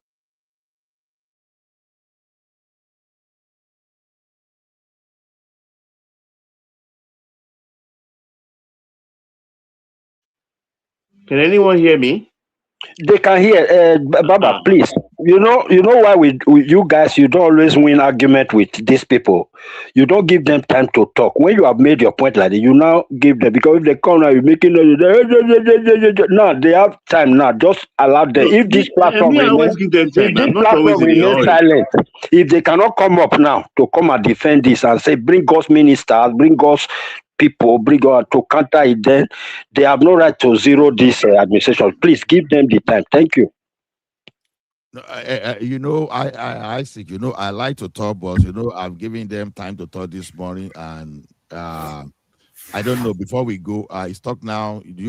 Can anyone hear me? They can hear. Baba, please. You know why you guys, you don't always win argument with these people. You don't give them time to talk. When you have made your point like that, you now give them, because if they come now, you're making no, they have time now. Just allow them. If this platform I always remains, give them if time. this I'm not platform always in a remains hurry. silent, if they cannot come up now to come and defend this and say, bring us ministers, bring us people, bring us to counter it, then they have no right to zero this administration. Please give them the time. Thank you. No, Isaac, I like to talk, but I'm giving them time to talk this morning, and I don't know. Before we go, it's talk now. Do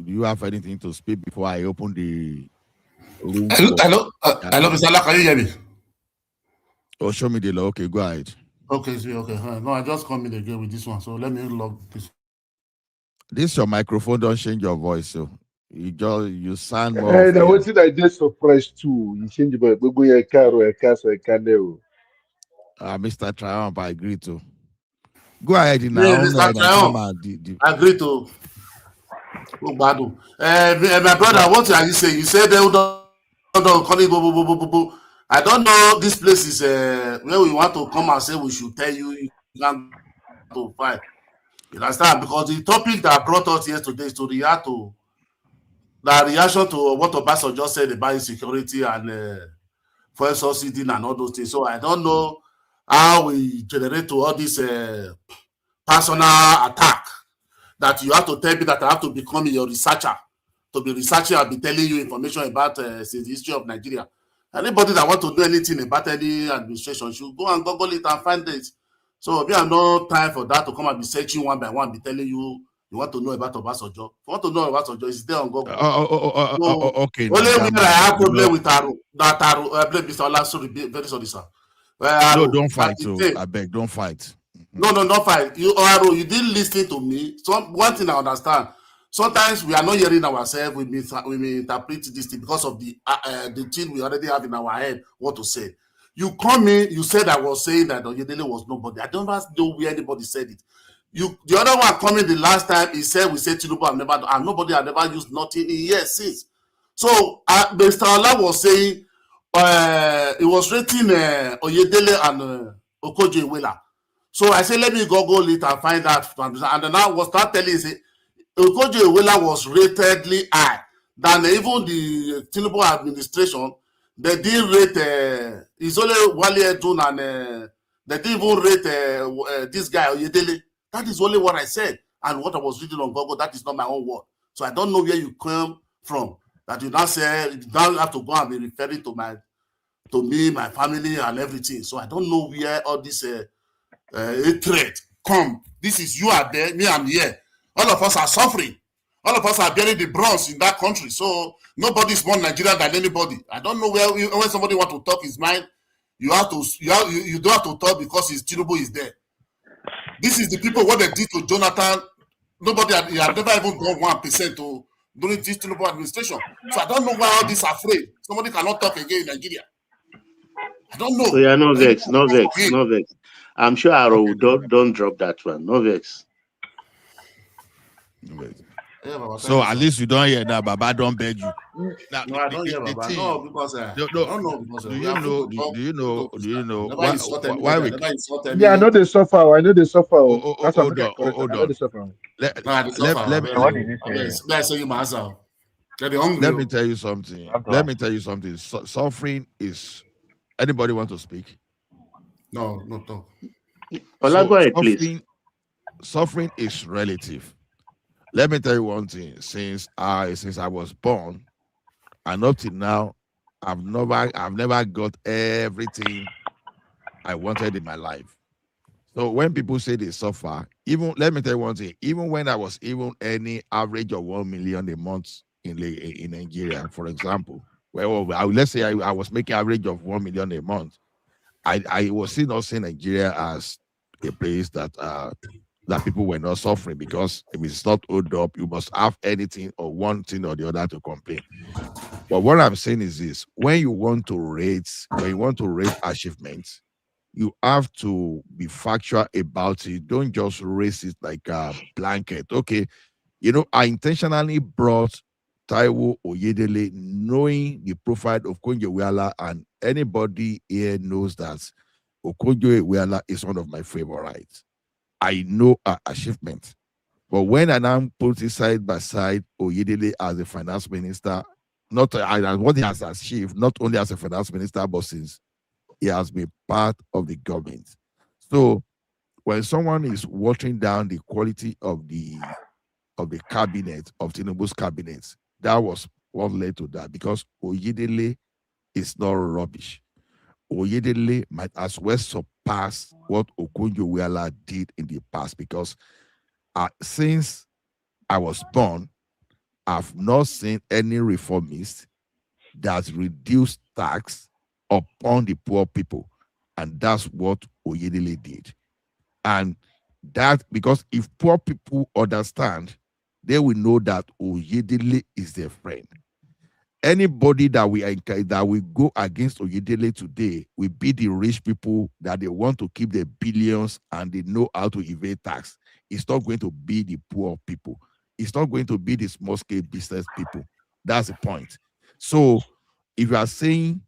you have anything to speak before I open the room? Hello, Mr. Allah, can you hear me? Oh, show me the law. Okay, go ahead. Okay, okay. No, I just come in again with this one, so let me log this. This your microphone. Don't change your voice, so you sound more. And I wanted I just surprised too. You change your go your car or a car so I can do. Mr. Triumph, I agree to. Go ahead Yeah, now. Mr. Triumph, I agree to. Oh, Badu. My brother, what are you saying? You said they don't call it. I don't know. This place is where we want to come and say we should tell you. You can't to fight. You understand? Because the topic that brought us yesterday is to react to the reaction to what Obasanjo just said about insecurity and fuel subsidy and all those things. So I don't know how we generate to all this personal attack that you have to tell me that I have to become your researcher, to be researching and be telling you information about the history of Nigeria. Anybody that want to do anything about any administration should go and Google it and find it. So we have no time for that to come and be searching one by one, be telling you want to know about Obasanjo. If you want to know about Obasanjo, it's there on Google. Okay. Only when I have problem with Taro, I blame Mr. Ola, sorry, very sorry, sir. No, don't fight. I beg, don't fight. No, not fight. You didn't listen to me. One thing I understand. Sometimes we are not hearing ourselves. We may interpret this thing because of the thing we already have in our head what to say. You come in, you said I was saying that Oyedele was nobody. I don't know where anybody said it. The other one coming the last time, he said we said Tinubu and nobody had never used nothing in years since. So Mr. Ola was saying it was rating Oyedele and Okojo Iweala. So I said, let me Google it and find out. And then I was start telling you, Okojo-Iweala was ratedly high than even the Tinubu administration. They didn't rate, it's only Wale Edun and they didn't even rate this guy, Oyedele. That is only what I said. And what I was reading on Google, that is not my own word. So I don't know where you come from. That you now say, you don't have to go and be referring to me, my family, and everything. So I don't know where all this hatred come. This is you are there, me I'm here. All of us are suffering. All of us are bearing the brunt in that country. So nobody is more Nigerian than anybody. I don't know when somebody want to talk his mind, you don't have to talk because his Tinubu is there. This is the people what they did to Jonathan. Nobody had never even done 1% to during this Tinubu administration. So I don't know why all this afraid. Somebody cannot talk again in Nigeria. I don't know. So yeah, no vex. I'm sure Aro don't drop that one. No vex. So at least you don't hear that Baba don't beg you. Now, No, I don't hear Baba. No, because I don't know. Because do you know why we? Yeah, I know they suffer. That's what I know they suffer. Let me tell you something. Suffering is. Anybody want to speak? No. Go ahead, please. Suffering is relative. Let me tell you one thing. Since I was born, and up till now, I've never got everything I wanted in my life. So when people say they suffer, let me tell you one thing. Even when I was even any average of 1 million a month in Nigeria, for example, let's say I was making average of 1 million a month. I was still not seeing Nigeria as a place that people were not suffering, because if it's not owed up, you must have anything or one thing or the other to complain. But what I'm saying is this: when you want to rate achievements, you have to be factual about it. Don't just raise it like a blanket. Okay, I intentionally brought Taiwo Oyedele, knowing the profile of Okojo-Iweala, and anybody here knows that Okojo-Iweala is one of my favorites. I know her achievement. But when I now put it side by side, Oyedele as a finance minister, not what he has achieved, not only as a finance minister, but since he has been part of the government. So when someone is watering down the quality of the cabinet, of Tinubu's cabinet, that was what led to that, because Oyedele is not rubbish. Oyedele might as well surpass what Okojo-Iweala did in the past, because since I was born, I've not seen any reformist that reduced tax upon the poor people. And that's what Oyedele did. And that, because if poor people understand, they will know that Oyedele is their friend. Anybody that we go against Oyedele today will be the rich people that they want to keep their billions and they know how to evade tax. It's not going to be the poor people. It's not going to be the small-scale business people. That's the point. So if you are saying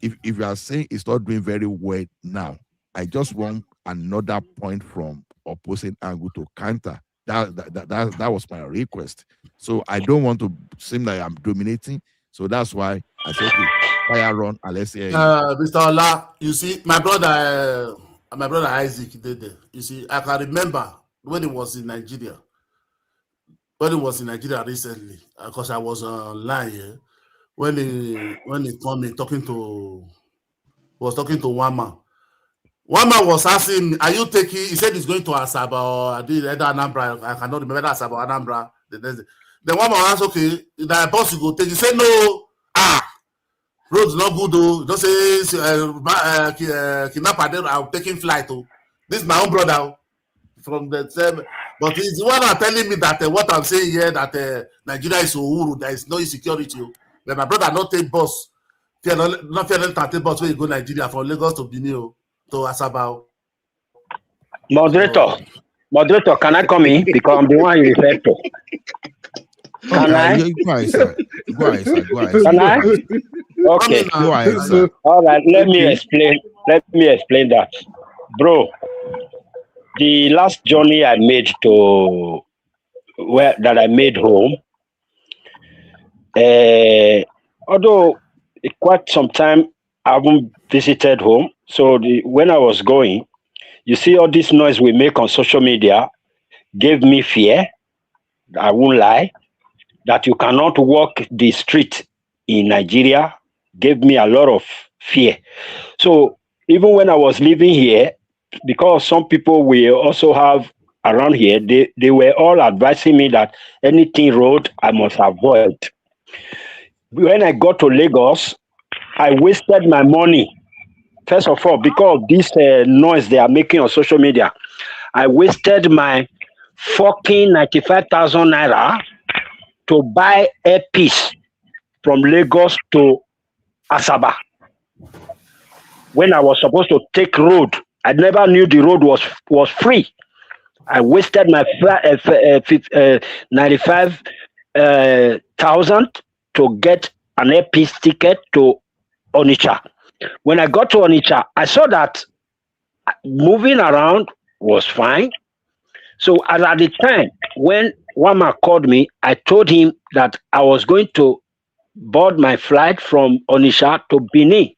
it's not doing very well now, I just want another point from opposing angle to counter. That was my request. So I don't want to seem like I'm dominating. So that's why I said, okay, fire on and let's say. Mr. Ola, you see, my brother Isaac did it. You see, I can remember when he was in Nigeria. When he was in Nigeria recently, because I was online here, when he called me talking to one man. One man was asking me, are you taking, he said he's going to Asaba or I did either Anambra, I cannot remember that Asaba or Anambra. Then one man asked, okay, that bus you go take. He said, no, road's not good though. Don't say kidnapper, I'm taking flight. Oh. This is my own brother from the same. But he's the one telling me that what I'm saying here, that Nigeria is Uhuru, there is no insecurity. But my brother not take bus. Not take bus when you go Nigeria from Lagos to Benin to Asaba. Moderator, can I come in? Because I'm the one you referred to. Can I? Go ahead, sir. Can I? Okay. Go ahead, sir. All right, let me explain that. Bro, the last journey I made to I made home, although quite some time I haven't visited home. So when I was going, you see all this noise we make on social media gave me fear. I won't lie. That you cannot walk the street in Nigeria gave me a lot of fear. So even when I was living here, because some people we also have around here, they were all advising me that anything road I must avoid. When I got to Lagos, I wasted my money. First of all, because of this noise they are making on social media, I wasted my fucking 95,000 naira to buy a piece from Lagos to Asaba. When I was supposed to take road, I never knew the road was free. I wasted my 95,000 to get an airpiece ticket to Onitsha. When I got to Onitsha, I saw that moving around was fine. So at the time when one man called me, I told him that I was going to board my flight from Onitsha to Benin.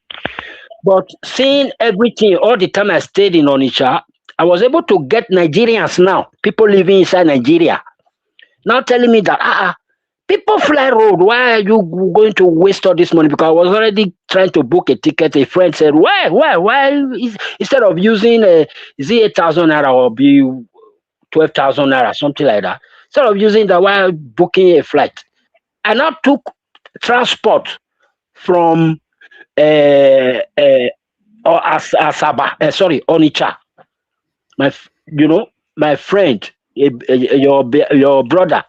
But seeing everything, all the time I stayed in Onitsha, I was able to get Nigerians now, people living inside Nigeria, now telling me that, people fly road, why are you going to waste all this money? Because I was already trying to book a ticket. A friend said, why? Instead of using, is it 8,000 naira or be 12,000 naira, something like that. Instead of using that while booking a flight, I now took transport from Onitsha. My friend, your brother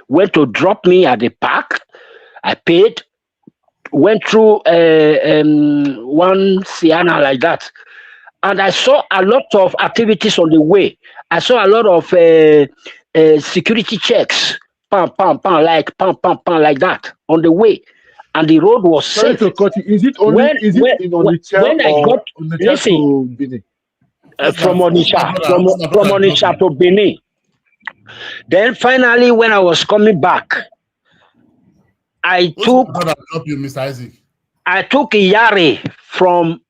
went to drop me at the park. I paid, went through one Sienna like that. And I saw a lot of activities on the way. I saw a lot of security checks, like that on the way. And the road was Sorry safe. to cut you. Is it only in Onitsha when I or got, Onitsha listen, to Benin? from Onitsha to Benin. Then finally, when I was coming back, I took Drop you, Mr. Isaac. Iyare from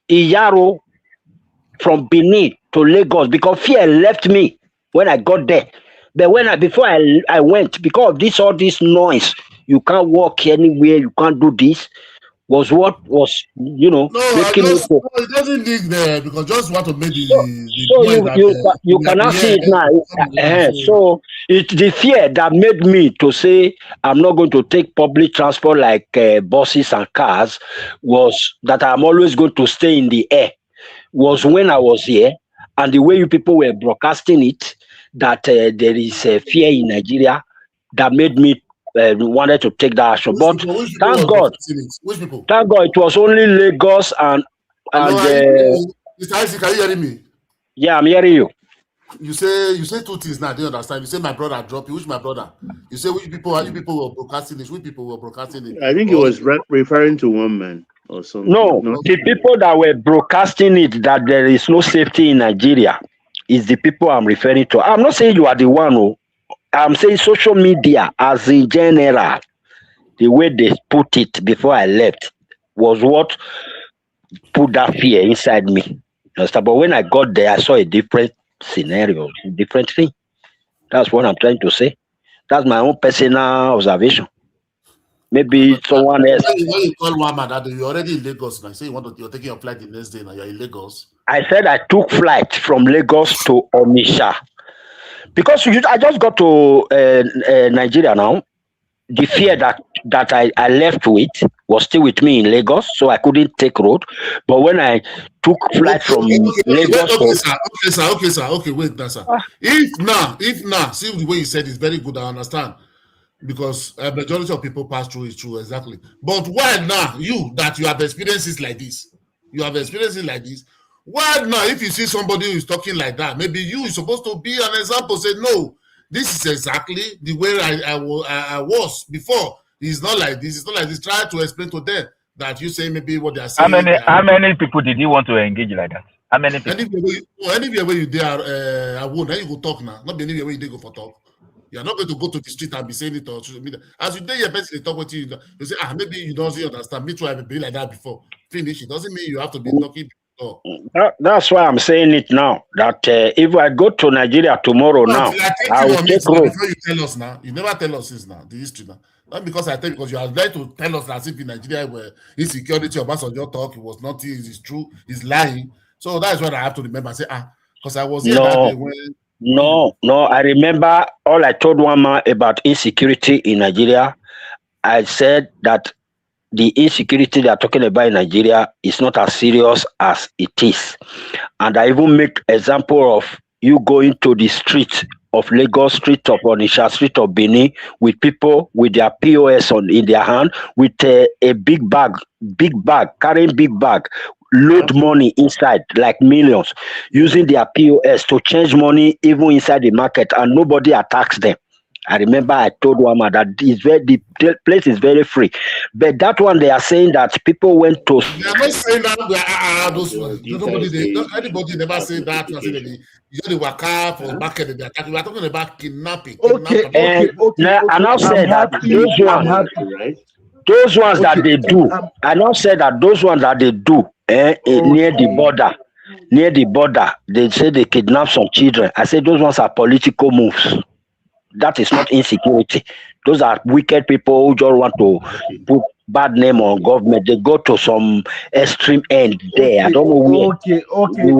Iyaro from Benin to Lagos because fear left me when I got there. But before I went, because of all this noise, you can't walk anywhere, you can't do this, was what was making me go. No, it doesn't need there because just want to make You cannot see it now. So it's the fear that made me to say I'm not going to take public transport like buses and cars, was that I'm always going to stay in the air, was when I was here, and the way you people were broadcasting it, that there is fear in Nigeria, that made me wanted to take that action. But thank God, it was only Lagos and Mr. Isaac, are you hearing me? Yeah, I'm hearing you. You say two things now. I don't understand. You say my brother dropped you. Which my brother? You say which people were broadcasting it? Which people were broadcasting it? I think he was referring to one man or something. No, the people that were broadcasting it, that there is no safety in Nigeria, is the people I'm referring to. I'm not saying you are the one who. I'm saying social media as in general, the way they put it before I left was what put that fear inside me. But when I got there, I saw a different scenario, a different thing. That's what I'm trying to say. That's my own personal observation. Maybe someone else. When you call one man that you're already in Lagos now, say you're taking your flight the next day now, you're in Lagos. I said I took flight from Lagos to Onitsha. Because I just got to Nigeria now, the fear that I left with was still with me in Lagos, so I couldn't take road. But when I took flight from Lagos wait, sir. If now, see the way you said it's very good, I understand. Because a majority of people pass through it true, exactly. But why now, you have experiences like this, why now, if you see somebody who is talking like that, maybe you is supposed to be an example, say, no, this is exactly the way I was before. It's not like this. Try to explain to them that you say maybe what they are saying. How many people did you want to engage like that? How many people? Anywhere where you there, I won't. Then you go talk now. Not be anywhere where you go for talk. You are not going to go to the street and be saying it or social media. As you do your best, they talk with you. You say, maybe you don't understand. Me too, I've been like that before. Finish. It doesn't mean you have to be talking. That's why I'm saying it now. That if I go to Nigeria tomorrow now, I will take road. Before you tell us now, you never tell us this now, the history now. Not because I tell you, because you are there to tell us as if in Nigeria where insecurity of Obasanjo talk, it was not, it's true, it's lying. So that's what I have to remember. Say, because I was here that day when. No, I remember all I told one man about insecurity in Nigeria. I said that the insecurity they are talking about in Nigeria is not as serious as it is. And I even make example of you going to the street of Lagos, street of Onitsha, street of Benin, with people with their POS in their hand, with a big bag, carrying big bag, load money inside, like millions, using their POS to change money even inside the market, and nobody attacks them. I remember I told Wama that the place is very free. But that one, they are saying that people went to... They are not saying that. Anybody never say that. You know, the waka for market, they attack. We are talking about kidnapping. Okay. I now said that those ones that they do. I now said that those ones that they do near the border, they say they kidnap some children. I said those ones are political moves. That is not insecurity. Those are wicked people who just want to put bad name on government. They go to some extreme end there. I don't know where. Okay. You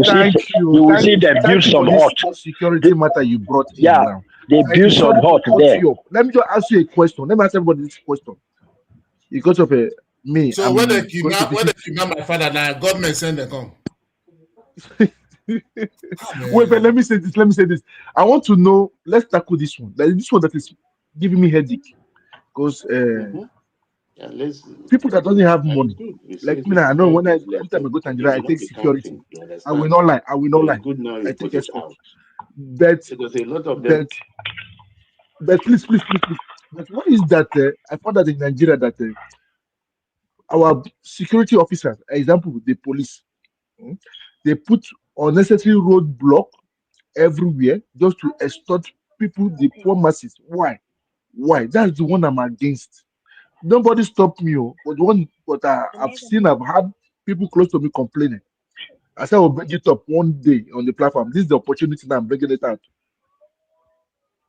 will see them build some hut. Security matter you brought in now. They build some hut there. Let me just ask you a question. Let me ask everybody this question. Because of me. So when they kidnap my father, now government send them come. Wait, but let me say this. I want to know. Let's tackle this one. This one that is giving me headache because people that doesn't have money, like me, I know when every time I go to Nigeria, I take security. I will not lie. I take escort. But please. But what is that? I found that in Nigeria that our security officers, example, the police, they put unnecessary roadblock everywhere just to extort people, the poor masses. Why? That's the one I'm against. Nobody stopped me, but I've had people close to me complaining. I said I'll bring it up one day on the platform. This is the opportunity now. I'm bringing it out.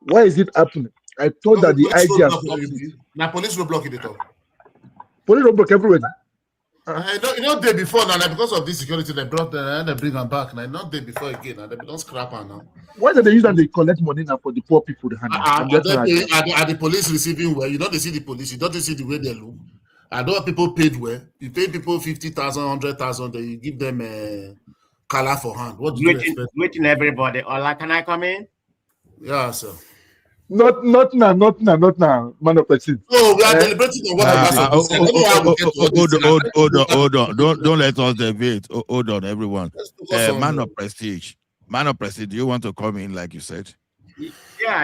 Why is it happening? I thought that the idea. Now police roadblock it up. Police roadblock everywhere. Day before now, because of this security, they bring them back. Now, not day before again, and they don't scrap her now. Why do they use that they collect money now for the poor people? Are the police receiving well? You don't see the police. You don't see the way they look. I know people paid well. You pay people 50,000, 100,000, then you give them a color for hand. What do you expect? Waiting everybody. Ola, can I come in? Yeah, sir. Not now, man of the Oh, we are deliberating on what hold on. Don't let us debate. Hold on, everyone. Man of prestige. Do you want to come in, like you said? Yeah.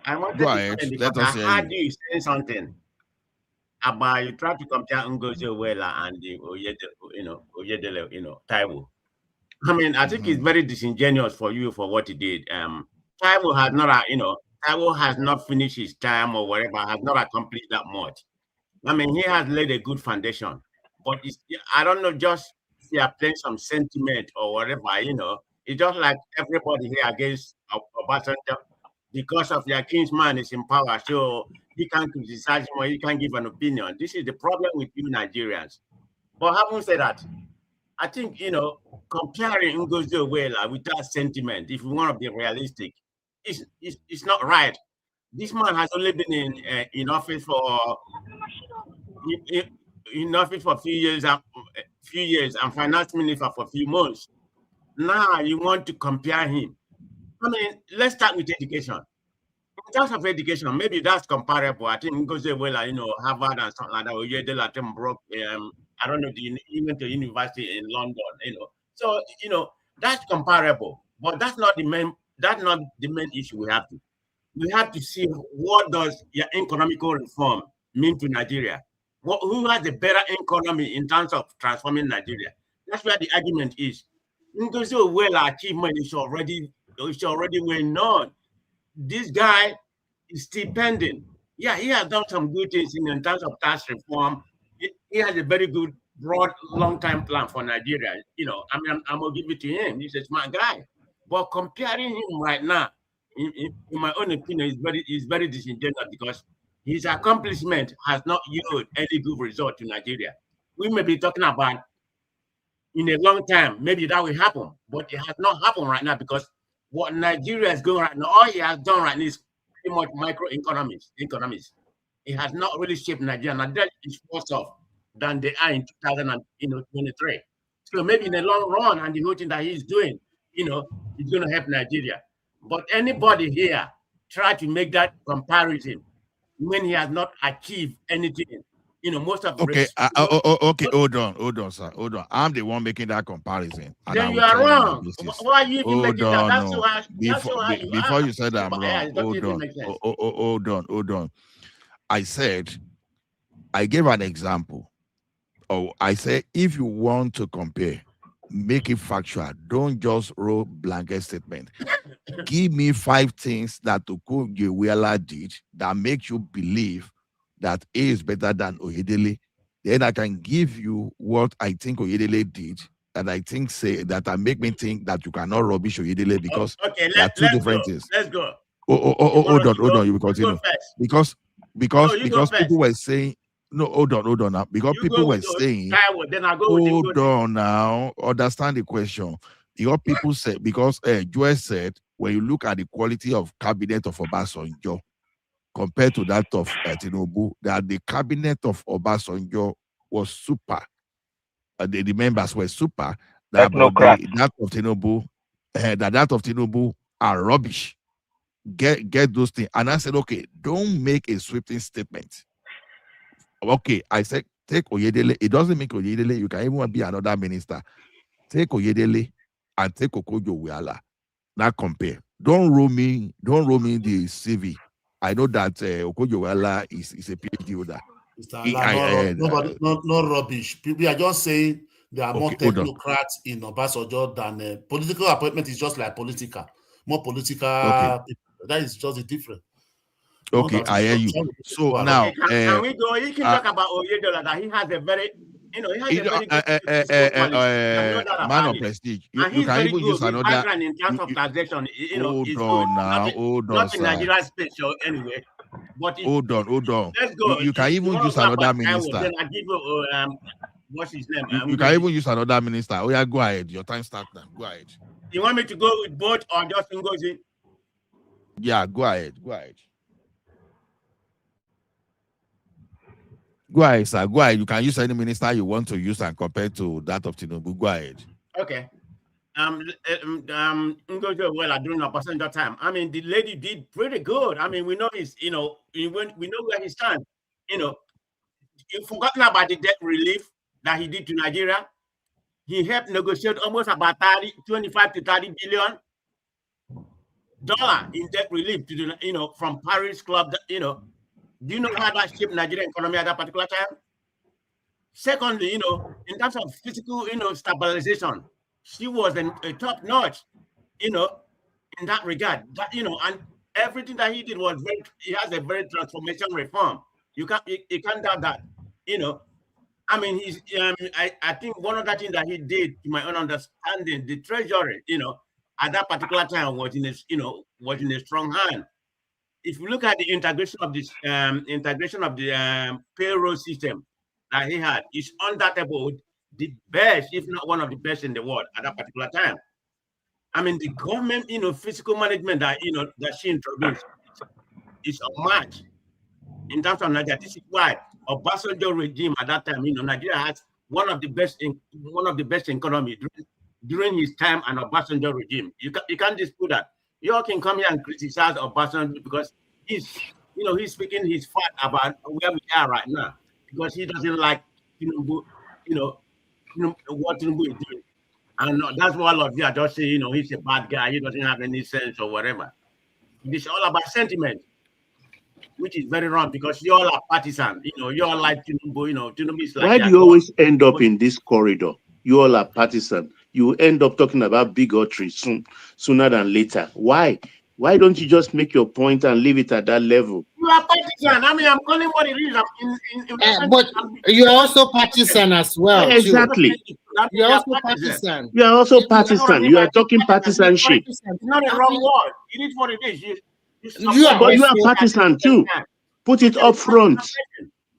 I want to ahead. Let us hear I heard you saying something about you try to compare Ngozi and the Oyedele, Taiwo. I mean, I think it's very disingenuous for you for what he did. Taiwo has not finished his time or whatever, has not accomplished that much. I mean, he has laid a good foundation, but I don't know, just they are playing some sentiment or whatever, it's just like everybody here against Obasanjo because of their kinsman is in power, so he can't criticize him or he can't give an opinion. This is the problem with you Nigerians. But having said that, I think, comparing Ngozi Owela with that sentiment, if we want to be realistic, it's not right. This man has only been in office for a few years and finance minister for a few months. Now you want to compare him. I mean, let's start with education. In terms of education, maybe that's comparable. I think Ngozi Owela, Harvard and something like that, or Yedela broke. I don't know, even to university in London, So, that's comparable, but that's not the main issue we have to. We have to see what does your economical reform mean to Nigeria. Who has a better economy in terms of transforming Nigeria? That's where the argument is. Ngozi well achievement is already well known. This guy is still pending. Yeah, he has done some good things in terms of tax reform. He has a very good, broad, long-term plan for Nigeria. I'm gonna give it to him. He's a smart guy. But comparing him right now, in my own opinion, is very disingenuous because his accomplishment has not yielded any good result to Nigeria. We may be talking about in a long time, maybe that will happen, but it has not happened right now because what Nigeria is going right now, all he has done right now is pretty much microeconomics. It has not really shaped Nigeria. Nigeria is worse off than they are in 2023. So maybe in the long run, and the whole thing that he's doing, it's going to help Nigeria. But anybody here try to make that comparison when he has not achieved anything. Most of the okay, okay, hold on, sir, hold on. I'm the one making that comparison. Then you are wrong. Why are you even making that? That's no. Before you said I'm wrong, hold on. I said, I gave an example. I said, if you want to compare, make it factual. Don't just roll blanket statement. Give me 5 things that Okoye did that makes you believe that A is better than Oyedele. Then I can give you what I think Oyedele did, and I think make me think that you cannot rubbish Oyedele because there are two different things. Let's go. Hold on. You will continue because people were saying. No, hold on now. Because people were saying, hold on now, understand the question. What people said, because Joel said, when you look at the quality of cabinet of Obasanjo compared to that of Tinubu, that the cabinet of Obasanjo was super. The members were super. That of Tinubu are rubbish. Get those things. And I said, okay, don't make a sweeping statement. Okay, I said, take Oyedele. It doesn't make Oyedele. You can even be another minister. Take Oyedele and take Okoye-Iweala. Now compare. Don't roll me the CV. I know that Okoye-Iweala is a PhD holder. Not rubbish. People are just saying there are more technocrats in Obasanjo than political appointment is just like political. More political. Okay. That is just the difference. Okay, I hear you. So now, can we go? You can talk about Oyedele that he has a very, he has a very good man of prestige. You can even use another. In terms of taxation, hold on, not in Nigeria special anyway. But hold on. Let's go. You can even use another minister. Then I give you what's his name? You can even use another minister. Oh yeah, go ahead. Your time starts now. Go ahead. You want me to go with both or just Ngozi? Yeah, go ahead. Go ahead, sir. Go ahead. You can use any minister you want to use and compare to that of Tinubu. Go ahead. Okay. Ngozi well during Obasanjo time. I mean, the lady did pretty good. I mean, we know we know where he stands. You've forgotten about the debt relief that he did to Nigeria. He helped negotiate almost about 25 to 30 billion dollar in debt relief to the, from Paris Club. Do you know how that shaped Nigerian economy at that particular time? Secondly, in terms of physical, stabilization, she was a top notch, in that regard. That, and everything that he did was he has a very transformation reform. You can't doubt that, I mean, he's. I think one of the things that he did, to my own understanding, the treasury, at that particular time was in a strong hand. If you look at the integration of this payroll system that he had, it's undoubtable the best, if not one of the best in the world at that particular time. I mean, the government, fiscal management that that she introduced is a match in terms of Nigeria. This is why Obasanjo regime at that time, Nigeria has one of the best economy during his time and Obasanjo regime. You can't dispute that. You all can come here and criticize Obasanjo because he's speaking his fact about where we are right now because he doesn't like Tinubu, what Tinubu is doing. And that's what all of you are just saying, he's a bad guy, he doesn't have any sense or whatever. It's all about sentiment. which is very wrong because you all are partisan. You know, you all like Tinubu. You know, Tinubu is like Why do that. you always end up in this corridor? You all are partisan. You end up talking about bigotry sooner than later. Why? Why don't you just make your point and leave it at that level? You are partisan. I mean, I'm calling what it is. But you're also partisan as well, too. Exactly. You're also partisan. You are also partisan. You are talking partisanship. It's not a wrong word. It is what it is. But you are partisan too. Put it up front.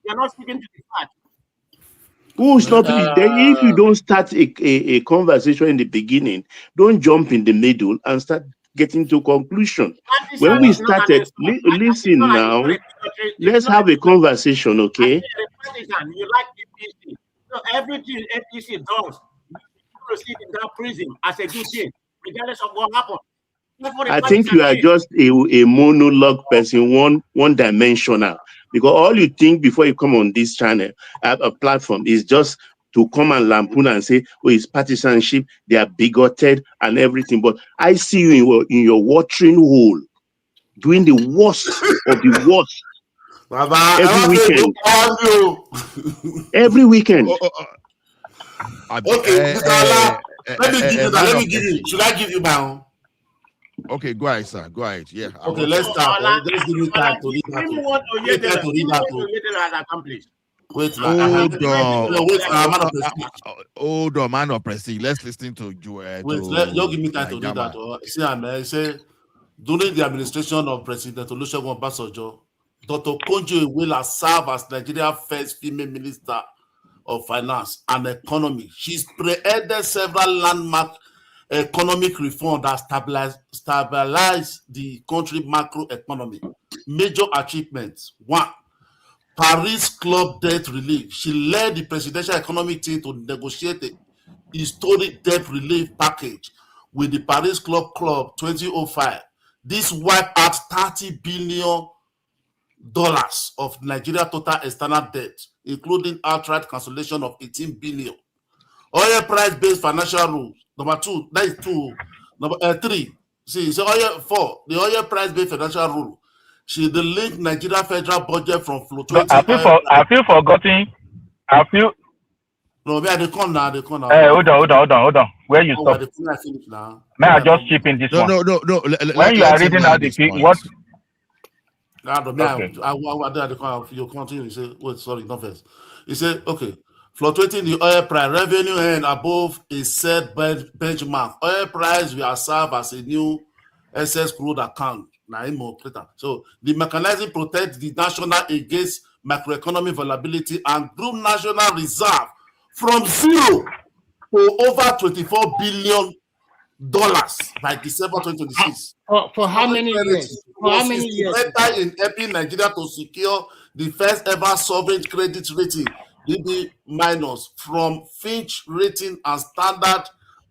You're not speaking to the fact. Who's not? If you don't start a conversation in the beginning, don't jump in the middle and start getting to conclusion. When we started, listen now, let's have a conversation, okay? Partisan, you like APC. So everything APC does, you proceed in that prison as a good thing, regardless of what happened. I think you are just a monologue person, one-dimensional. Because all you think before you come on this channel, a platform, is just to come and lampoon and say, oh, it's partisanship, they are bigoted and everything. But I see you in your watering hole, doing the worst of the worst. Every weekend. Okay, let me give you that. Let me give you. Should I give you my own? Okay, go ahead, sir. Go ahead. Yeah. Okay, let's start. Let's give me time to read that. Wait, hold on, man of prestige. Let's listen to Joel. Wait, you give me time to read that. See, I say, during the administration of President Olusegun Obasanjo, Dr. Konjo Iweala served as Nigeria's first female minister of finance and economy. She's spearheaded several landmark economic reform that stabilize the country macroeconomy. Major achievements: 1. Paris Club debt relief. She led the presidential economic team to negotiate a historic debt relief package with the Paris Club 2005. This wiped out $30 billion of Nigeria total external debt, including outright cancellation of 18 billion. Oil price-based financial rules. Number 2, that is 2. Number 3. See, so oil 4. The oil price-based financial rule. She the link Nigeria federal budget from fluctuating. I feel forgotten. No, where they come now? They come now. Hey, hold on. Where you stop? Now. May I just chip in this one? No. When you are reading out the what? You continue. You say, wait, sorry, not first. He said, okay, fluctuating the oil price, revenue and above a set benchmark. Oil price will serve as a new excess crude account. So the mechanism protects the national against macroeconomic volatility and group national reserve from zero to over $24 billion by December 2026. For how many years? For how many years? In helping Nigeria to secure the first ever sovereign credit rating, BB minus, from Fitch rating and Standard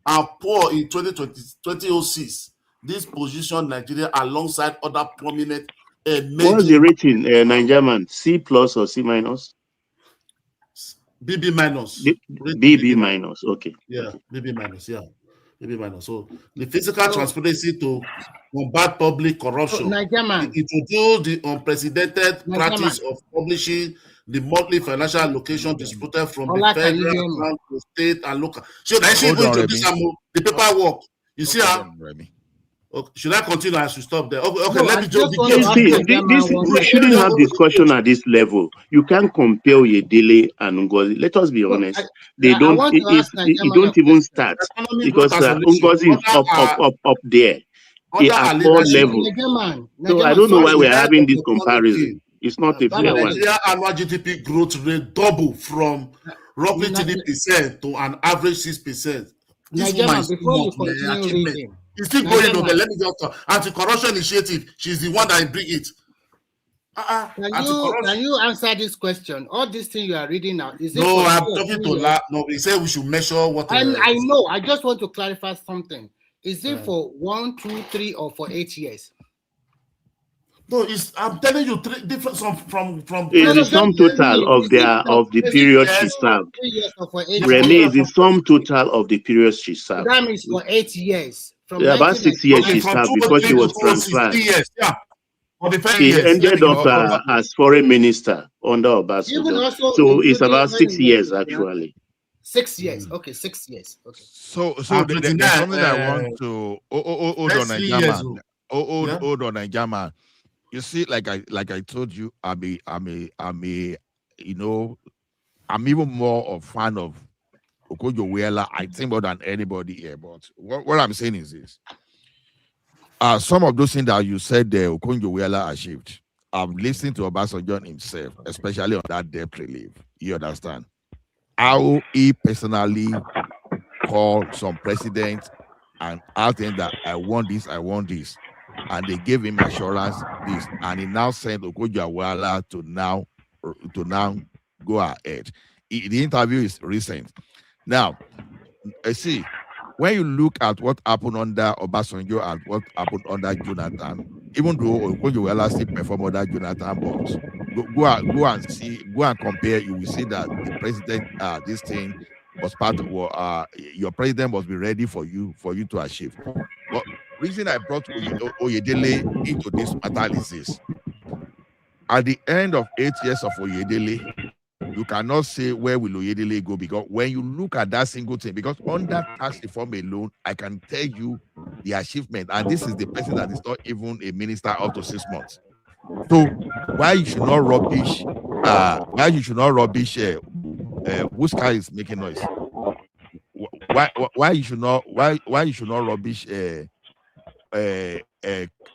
and Poor in 2006. This position Nigeria alongside other prominent what's the rating, Nigerian? C plus or C minus? BB minus. BB minus, okay. Yeah, okay. BB minus, yeah. BB minus. So the physical transparency to combat public corruption. It introduced the unprecedented practice of publishing the monthly financial allocation distributed from the federal account to state and local. So that she introduce the paperwork. You see how? Okay, should I continue as you stop there? Okay, let me just we shouldn't have discussion at this level. You can't compare Oyedele and Ngozi. Let us be honest. They don't. It don't even start because Ngozi is up there at all levels. So I don't know why we're having this comparison. It's not a fair one. Nigeria annual GDP growth rate double from roughly 3% to an average 6%. This woman is before you continue reading. It's still going on, but let me just talk. Anti-corruption initiative, she's the one that bring it. Can you answer this question? All this thing you are reading now, is it? No, I'm talking to no, we say we should measure what. I know. I just want to clarify something. Is it for 1, 2, 3, or for 8 years? No, I'm telling you three different from. It's the sum total of the period she served. Remy is the sum total of the period she served. That means for 8 years. About 6 years she served before she was transferred. Yeah. For the 10 He years. ended up as foreign minister under Even Obasanjo. also So it's including about when 6 he was years in finance. actually. 6 years. Okay, 6 years. Okay. So And there's 29, something I want to hold on next a 3 years. German. Yeah. Hold on a German. You see, like I told you, I'm even more a fan of Okonjo-Iweala, I think, more than anybody here. But what I'm saying is this. Some of those things that you said Okonjo-Iweala achieved, I'm listening to Obasanjo himself, especially on that debt relief. You understand? How he personally called some presidents and asked them that I want this. And they gave him assurance this. And he now sent Okonjo-Iweala to now go ahead. The interview is recent. Now, see, when you look at what happened under Obasanjo and what happened under Jonathan, even though Okonjo-Iweala still performed under Jonathan, but go and compare, you will see that the president, this thing was part of, your president must be ready for you to achieve. But reason I brought Oyedele into this matter is this. At the end of 8 years of Oyedele, you cannot say where will Oyedele go, because when you look at that single thing, because under tax reform alone, I can tell you the achievement, and this is the person that is not even a minister up to 6 months. So why you should not rubbish? Whose car is making noise? Why you should not rubbish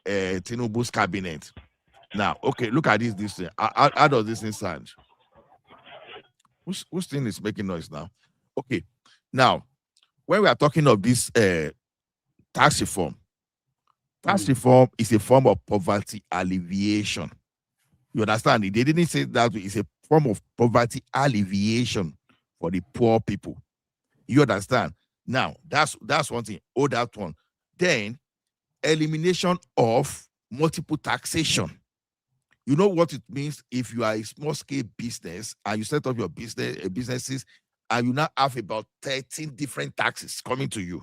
Tinubu's cabinet? Now, okay, look at this thing. How does this thing sound? Whose thing is making noise now? Okay, now when we are talking of this tax reform is a form of poverty alleviation. You understand? They didn't say that it's a form of poverty alleviation for the poor people. You understand? Now, that's one thing. Oh, that one. Then, elimination of multiple taxation. You know what it means if you are a small-scale business and you set up your businesses and you now have about 13 different taxes coming to you.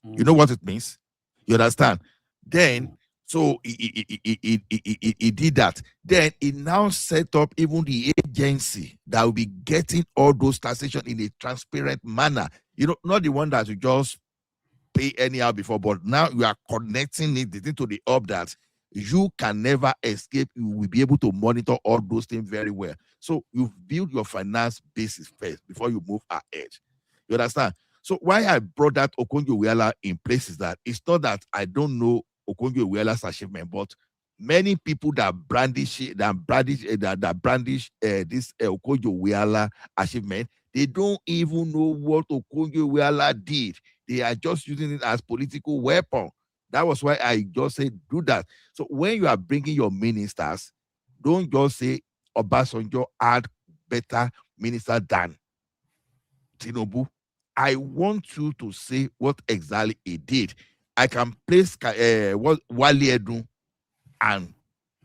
You know what it means? You understand? Then, so he did that. Then he now set up even the agency that will be getting all those taxation in a transparent manner. You know, not the one that you just pay anyhow before, but now you are connecting it to the hub that you can never escape. You will be able to monitor all those things very well. So you've built your finance basis first before you move ahead. You understand? So why I brought that Okonjo-Iweala in place is that it's not that I don't know Okonjo-Iweala's achievement, but many people that brandish this Okonjo-Iweala achievement, they don't even know what Okonjo-Iweala did. They are just using it as political weapon. That was why I just said do that. So when you are bringing your ministers, don't just say Obasanjo had better minister than Tinubu. I want you to say what exactly he did. I can place what Wale Edun and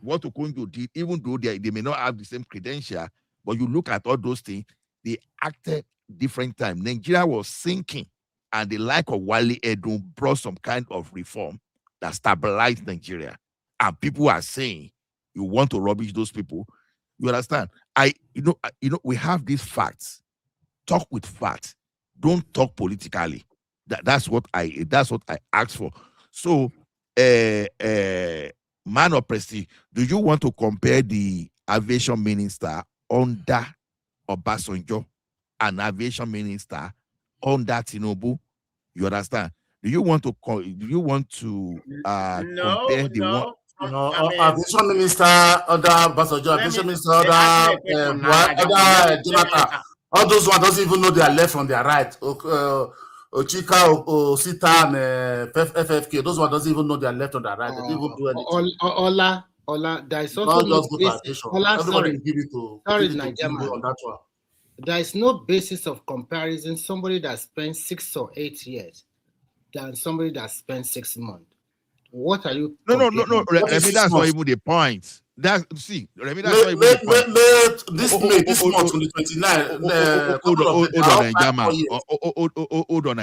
what Okonjo did, even though they may not have the same credential, but you look at all those things, they acted different time. Nigeria was sinking, and the like of Wale Edun brought some kind of reform that stabilized Nigeria. And people are saying you want to rubbish those people. You understand? We have these facts. Talk with facts. Don't talk politically. That's what I asked for. So, man of prestige, do you want to compare the aviation minister under Obasanjo and aviation minister under Tinubu? You understand? Do you want to compare the one? Aviation minister under Obasanjo, aviation minister under Jonathan. All those ones doesn't even know their left from their right. Ochika, Osita, and FFK, those ones doesn't even know their left or their right. They don't even do anything. Ola, there is also no basis. Everybody give it to Tinubu on that one. There is no basis of comparison somebody that spent 6 or 8 years than somebody that spent 6 months. What are you? No. Remy, that's not even the point. Remy, that's not even the point. This month on the 29th. Hold on,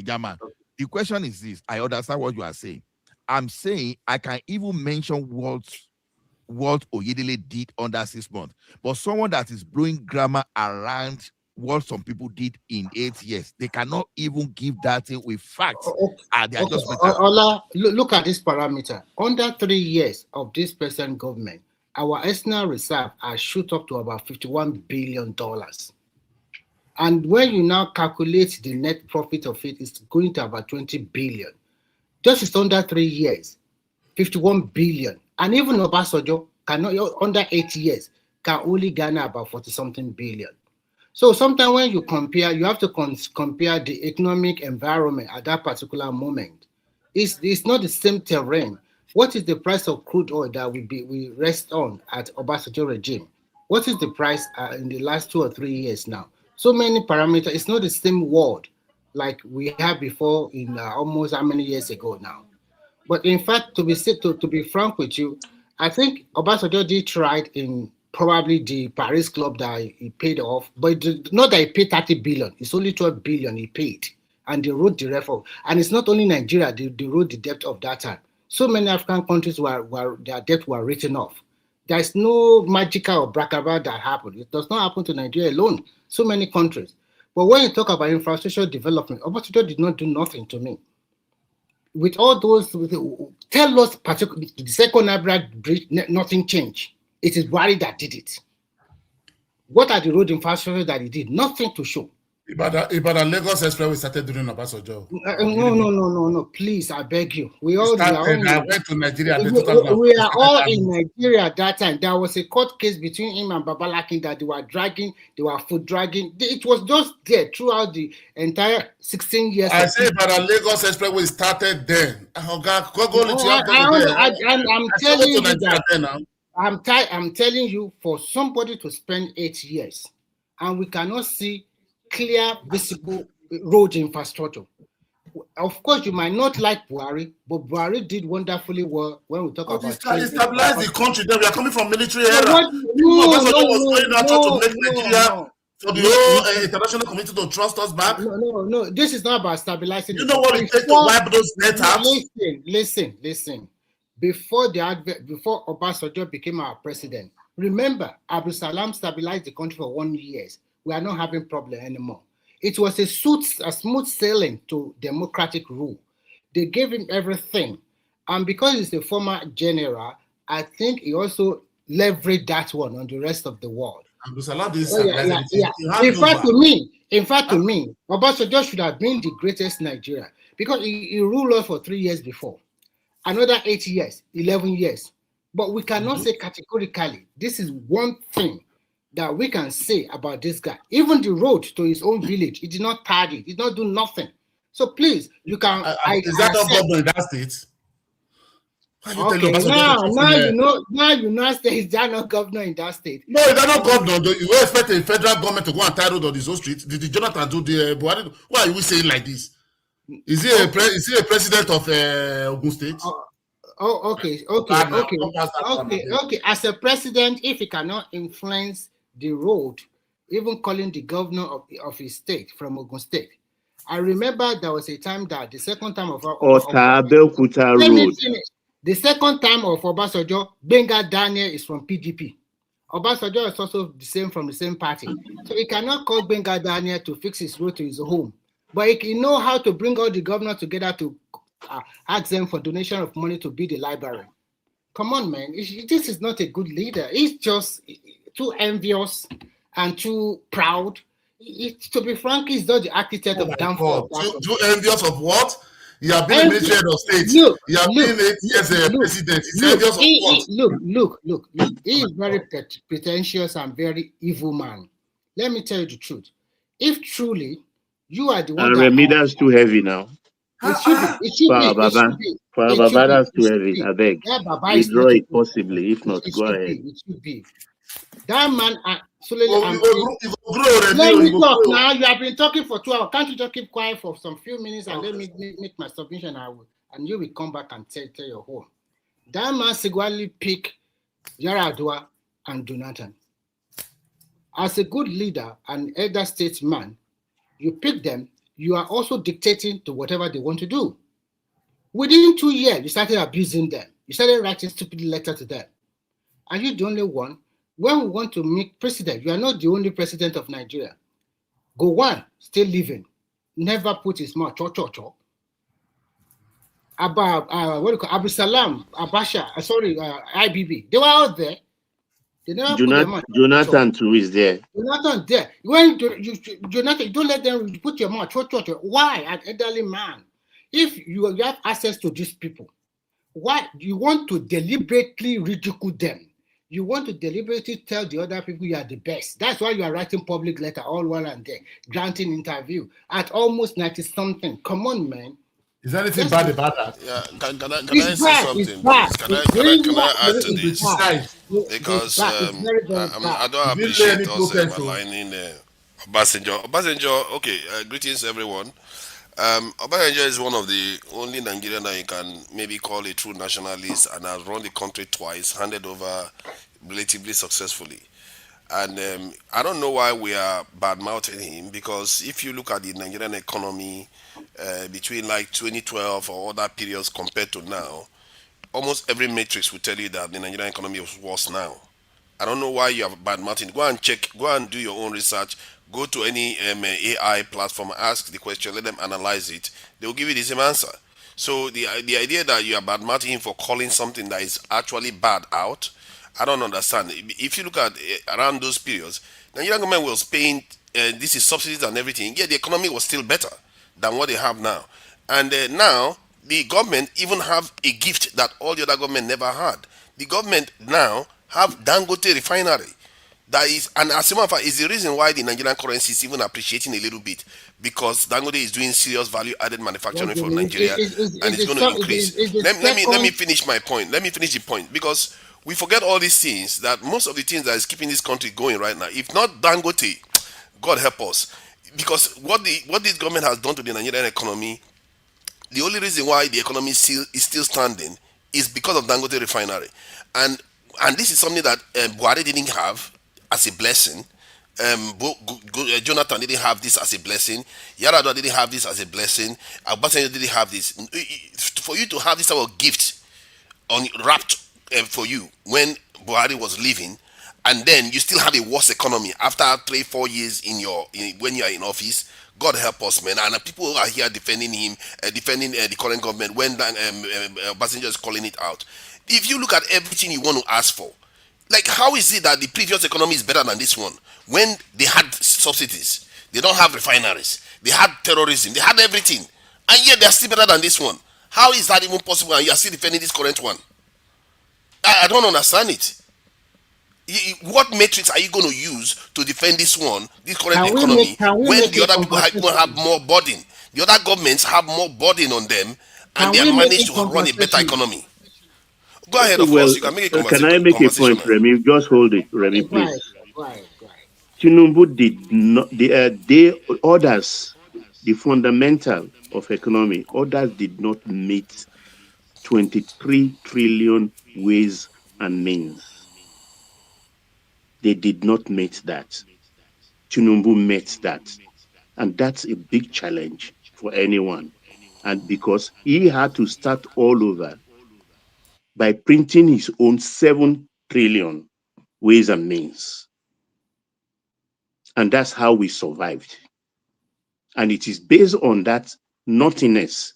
German. The question is this. I understand what you are saying. I'm saying I can even mention what Oyedele did under 6 months, but someone that is blowing grammar around what some people did in 8 years, they cannot even give that thing with facts. And they are Okay, just making Ola, look at this parameter. Under 3 years of this present government, our external reserve has shoot up to about $51 billion. And when you now calculate the net profit of it, it's going to about 20 billion. Just under 3 years, 51 billion. And even Obasanjo cannot, under 8 years, can only garner about 40-something billion. So sometimes when you compare, you have to compare the economic environment at that particular moment. It's not the same terrain. What is the price of crude oil that we rest on at Obasanjo regime? What is the price in the last 2 or 3 years now? So many parameters. It's not the same world like we had before in almost how many years ago now. But in fact, to be frank with you, I think Obasanjo did try in probably the Paris club that he paid off, but not that he paid 30 billion. It's only 12 billion he paid, and they wrote the reform. And it's not only Nigeria; they wrote the debt of that time. So many African countries were their debt were written off. There's no magical or bracaba that happened. It does not happen to Nigeria alone. So many countries. But when you talk about infrastructure development, Obasanjo did not do nothing to me. With all those, tell us particularly the second Niagara Bridge, nothing changed. It is Buhari that did it. What are the road infrastructure that he did? Nothing to show. Ibadan Lagos Expressway started during Obasanjo. No. Please, I beg you. I went to Nigeria. We are all in Nigeria at that time. There was a court case between him and Babalakin that they were foot dragging. It was just there throughout the entire 16 years. I say Ibadan Lagos Expressway started then. I'm telling you that. I'm telling you, for somebody to spend 8 years and we cannot see clear, visible road infrastructure. Of course, you might not like Buhari, but Buhari did wonderfully well when we talk about it. Stabilized the country. Then we are coming from military era. Obasanjo was going out to make Nigeria for the whole international community to trust us back. No. This is not about stabilizing. You know what it takes to wipe those net out? Listen. Before Obasanjo became our president, remember, Abdul Salam stabilized the country for 1 year. We are not having problem anymore. It was a smooth sailing to democratic rule. They gave him everything. And because he's a former general, I think he also leveraged that one on the rest of the world. Abdul Salam did In fact, to me, Obasanjo should have been the greatest Nigerian because he ruled us for 3 years before. Another 8 years, 11 years. But we cannot say categorically, this is one thing that we can say about this guy. Even the road to his own village, he did not tardy, he did not do nothing. So please, you can. Is that not governor in that state? Okay, now you know is that not governor in that state? No, is that not governor? You expect a federal government to go and tie road on his own street? Did Jonathan do the Buhari? Why are we saying like this? Is he a president of Ogun State? Okay. As a president, if he cannot influence the road, even calling the governor of his state from Ogun State. I remember there was a time that the second time of let me finish. The second time of Obasanjo, Benga Daniel is from PDP. Obasanjo is also the same from the same party. So he cannot call Benga Daniel to fix his road to his home. But he know how to bring all the governors together to ask them for donation of money to build a library. Come on, man. This is not a good leader. He's just too envious and too proud. To be frank, he's not the architect of downfall. Too envious of what? You have been military head of state. You have been 8 years president. He's envious of what? Look. He is very pretentious and very evil man. Let me tell you the truth. If truly you are the one that's too heavy now. It should be. That's too heavy. I beg. Withdraw it possibly. If not, go ahead. It should be. That man, let me talk now. You have been talking for 2 hours. Can't you just keep quiet for some few minutes and let me make my submission? And you will come back and tell your whole. That man Sigwali pick Yaradua and Jonathan. As a good leader and elder statesman, you pick them. You are also dictating to whatever they want to do. Within 2 years, you started abusing them. You started writing stupid letters to them. Are you the only one? When we want to make president, you are not the only president of Nigeria. Gowon, still living, never put his mouth, what do you call Abu Salam, Abasha, IBB, they were out there. They never put their mouth. Jonathan too is there. Jonathan there. When Jonathan, don't let them put your mouth. Why, an elderly man? If you have access to these people, why you want to deliberately ridicule them? You want to deliberately tell the other people you are the best. That's why you are writing public letter all while and there, granting interview at almost 90-something. Come on, man. Is there anything bad about that? Yeah, can I say something, please? Can I add to this? Because I don't appreciate us maligning Obasanjo. Obasanjo, okay, greetings everyone. Obasanjo is one of the only Nigerian that you can maybe call a true nationalist and has run the country twice, handed over relatively successfully. And I don't know why we are bad mouthing him, because if you look at the Nigerian economy between like 2012 or other periods compared to now, almost every matrix will tell you that the Nigerian economy is worse now. I don't know why you have bad mouthing. Go and check, go and do your own research. Go to any AI platform, ask the question, let them analyze it. They will give you the same answer. So the idea that you are bad mouthing him for calling something that is actually bad out, I don't understand. If you look at around those periods, the Nigerian government was paying this is subsidies and everything. Yeah, the economy was still better than what they have now. And now the government even have a gift that all the other government never had. The government now have Dangote refinery. That is, and as a matter of fact, is the reason why the Nigerian currency is even appreciating a little bit, because Dangote is doing serious value-added manufacturing for Nigeria, and it's going to increase. Let me finish my point. Let me finish the point, because we forget all these things, that most of the things that is keeping this country going right now, if not Dangote, God help us, because what this government has done to the Nigerian economy, the only reason why the economy is still standing is because of Dangote refinery, and this is something that Buhari didn't have as a blessing. Jonathan didn't have this as a blessing. Yar'Adua didn't have this as a blessing. Obasanjo didn't have this. For you to have this type of gift wrapped for you when Buhari was leaving, and then you still have a worse economy after 3-4 years when you are in office. God help us, man. And people are here defending him, defending the current government when Obasanjo is calling it out. If you look at everything you want to ask for, like, how is it that the previous economy is better than this one when they had subsidies, they don't have refineries, they had terrorism, they had everything, and yet they're still better than this one? How is that even possible, and you're still defending this current one? I don't understand it. What matrix are you going to use to defend this one, this current economy, when the other people have more burden? The other governments have more burden on them, and they have managed to run a better economy. Go ahead, of course. You can make a Can I make a point, Remy? Just hold it, Remy, please. Tinubu did not. They others, the fundamental of economy, others did not meet 23 trillion ways and means. They did not meet that. Tinubu met that, and that's a big challenge for anyone. And because he had to start all over by printing his own 7 trillion ways and means. And that's how we survived. And it is based on that nothingness.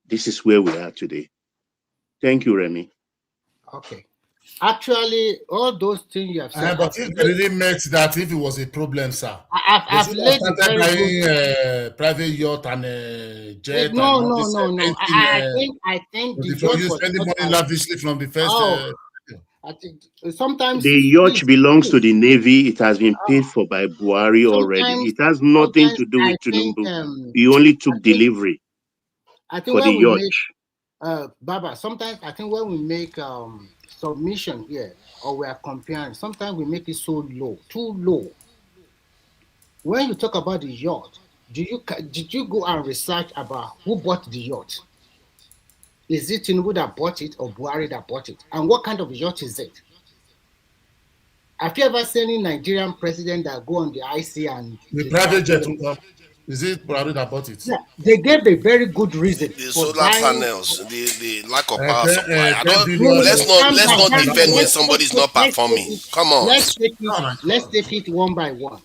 This is where we are today. Thank you, Remy. Okay. Actually, all those things you have said. But if they really met that, if it was a problem, sir, I've laid started buying private yacht and jet. No. I think before you spending money lavishly from the first. I think sometimes the yacht belongs to the Navy. It has been paid for by Buhari already. It has nothing to do with Tinubu. He only took delivery for the yacht. Baba, sometimes I think when we make submission here, or we are comparing, sometimes we make it so low, too low. When you talk about the yacht, did you go and research about who bought the yacht? Is it Tinubu that bought it or Buhari that bought it? And what kind of yacht is it? Have you ever seen any Nigerian president that go on the IC and the private jet? Is it Buhari that bought it? Yeah, they gave a very good reason The for solar buying. panels, the lack of power supply. I 10 don't. No, billion. no, Let's not calm down. defend when somebody's not Let's take performing. it. Come on. Oh my Let's God. take it one by one.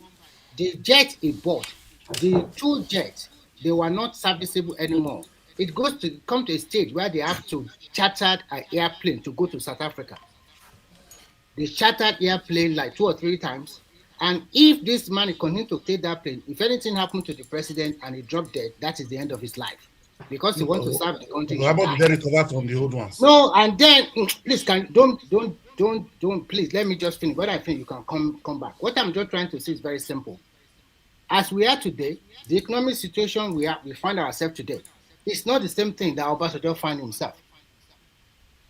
The jet he bought, the two jets, they were not serviceable anymore. It goes to come to a stage where they have to charter an airplane to go to South Africa. They chartered airplane like 2 or 3 times. And if this man continues to take that plane, if anything happened to the president and he dropped dead, that is the end of his life. Because he wants to serve the country. How about they recover from the old ones? No, and then please don't please let me just finish. When I finish, you can come back. What I'm just trying to say is very simple. As we are today, the economic situation we find ourselves today, it's not the same thing that Obasanjo found himself.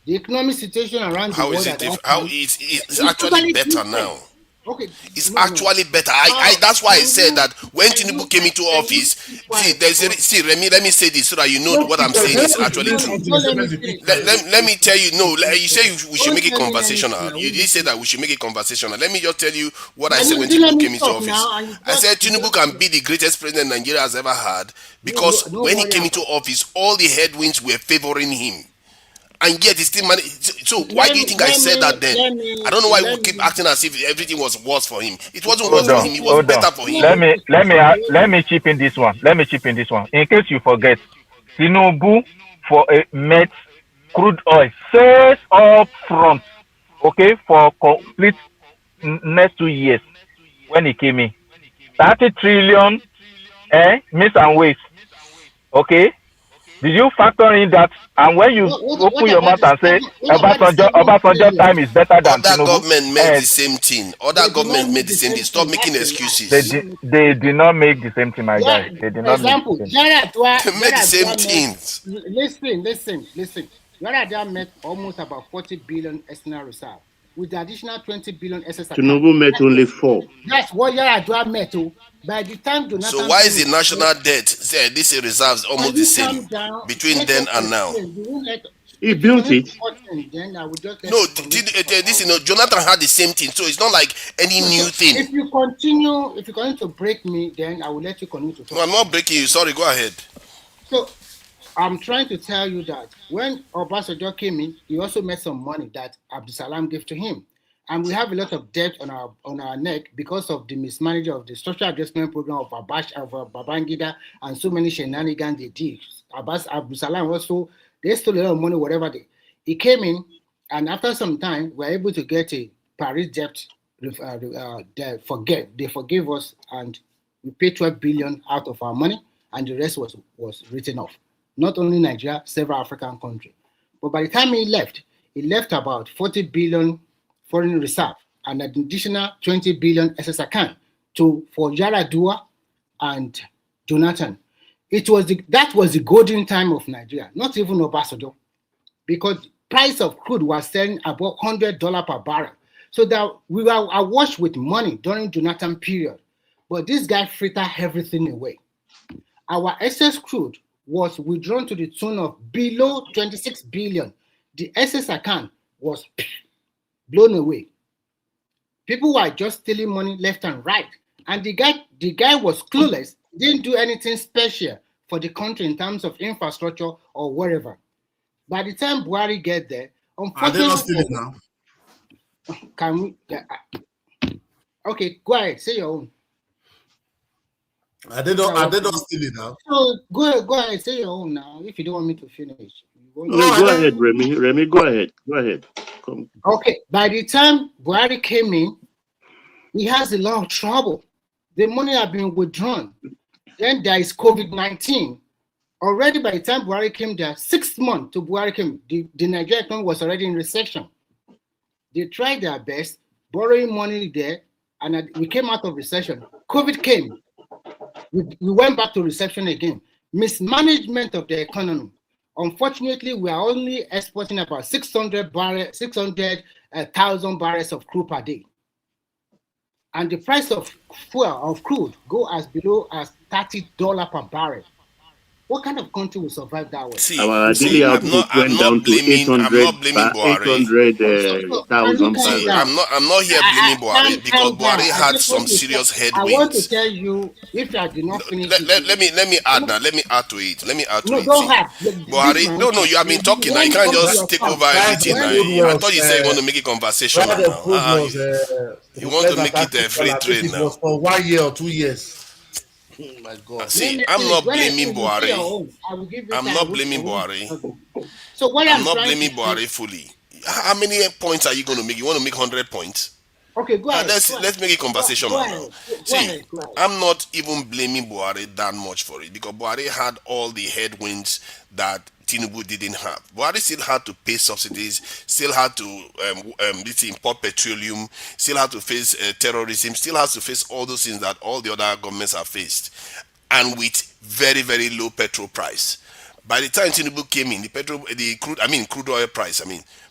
The economic situation around the world it's actually better different. now. Okay, It's actually better. That's why I said that when Tinubu came into office, Remy, let me say this so that you know what I'm saying is actually true. Let me tell you, you say we should make it conversational. You did say that we should make it conversational. Let me just tell you what I said when Tinubu came into office. I said Tinubu can be the greatest president Nigeria has ever had because when he came into office, all the headwinds were favoring him. And yet he still managed. So why do you think I said that then? I don't know why we keep acting as if everything was worse for him. It wasn't worse for him. It was better for him. Let me chip in this one. In case you forget, Tinubu met crude oil first up front, okay, for complete next 2 years when he came in. 30 trillion, miss and waste, okay. Did you factor in that? And when you open your mouth and say Obasanjo time is better than Other Tinubu, government made the same thing. Other government made the same thing. Stop making excuses. They did not make the same thing, my guy. They did not make the same. They made the same things. Listen. Yaradua met almost about 40 billion external reserve with the additional 20 billion SS account. Tinubu met only 4. That's what Yaradua met. By the time Jonathan. So why is the national debt? This reserves almost the same between then and now. He built it. No, Jonathan had the same thing, so it's not like any new thing. If you continue to break me, then I will let you continue to talk. No, I'm not breaking you. Sorry, go ahead. So I'm trying to tell you that when Obasanjo came in, he also made some money that Abdulsalam gave to him. And we have a lot of debt on our neck because of the mismanagement of the structural adjustment program of Babangida and so many shenanigans they did. Abdulsalam also, they stole a lot of money, whatever he came in, and after some time, we were able to get a Paris debt. They forgave us, and we paid 12 billion out of our money, and the rest was written off. Not only Nigeria, several African countries. But by the time he left about 40 billion foreign reserve and an additional 20 billion SS account for Yaradua and Jonathan. That was the golden time of Nigeria, not even Obasanjo, because price of crude was selling about $100 per barrel. So that we were awash with money during Jonathan period. But this guy frittered everything away. Our excess crude was withdrawn to the tune of below 26 billion. The SS account was blown away. People were just stealing money left and right. And the guy was clueless, didn't do anything special for the country in terms of infrastructure or wherever. By the time Buhari get there, unfortunately, are they not stealing now? Can we? Okay, go ahead, say your own. Are they not stealing now? So go ahead, say your own now. If you don't want me to finish. Go ahead, Remy. Remy, go ahead. Come. Okay, by the time Buhari came in, he has a lot of trouble. The money had been withdrawn. Then there is COVID-19. Already by the time Buhari came there, 6 months to Buhari came, the Nigerian economy was already in recession. They tried their best, borrowing money there, and we came out of recession. COVID came. We went back to recession again. Mismanagement of the economy. Unfortunately, we are only exporting about 600,000 barrels of crude per day. And the price of crude go as below as $30 per barrel. What kind of country will survive that way? See, our daily output went down to 800,000 barrels. I'm not here blaming Buhari because Buhari had some serious I want to headwinds. tell you, if I did not finish, Let me add that. Let me add to it. No, go ahead. Buhari, no, you have been talking now. You can't just take over everything now. I thought you said you want to make it conversational now. You want to make it a free trade now. It was for 1 year or 2 years. Oh my God. See, I'm not blaming Buhari. I'm not blaming Buhari. So what I'm not blaming Buhari fully. How many points are you going to make? You want to make 100 points? Okay, go ahead. Let's make it conversational now. See, I'm not even blaming Buhari that much for it because Buhari had all the headwinds that Tinubu didn't have. Buhari still had to pay subsidies, still had to import petroleum, still had to face terrorism, still has to face all those things that all the other governments have faced, and with very, very low petrol price. By the time Tinubu came in, crude oil price.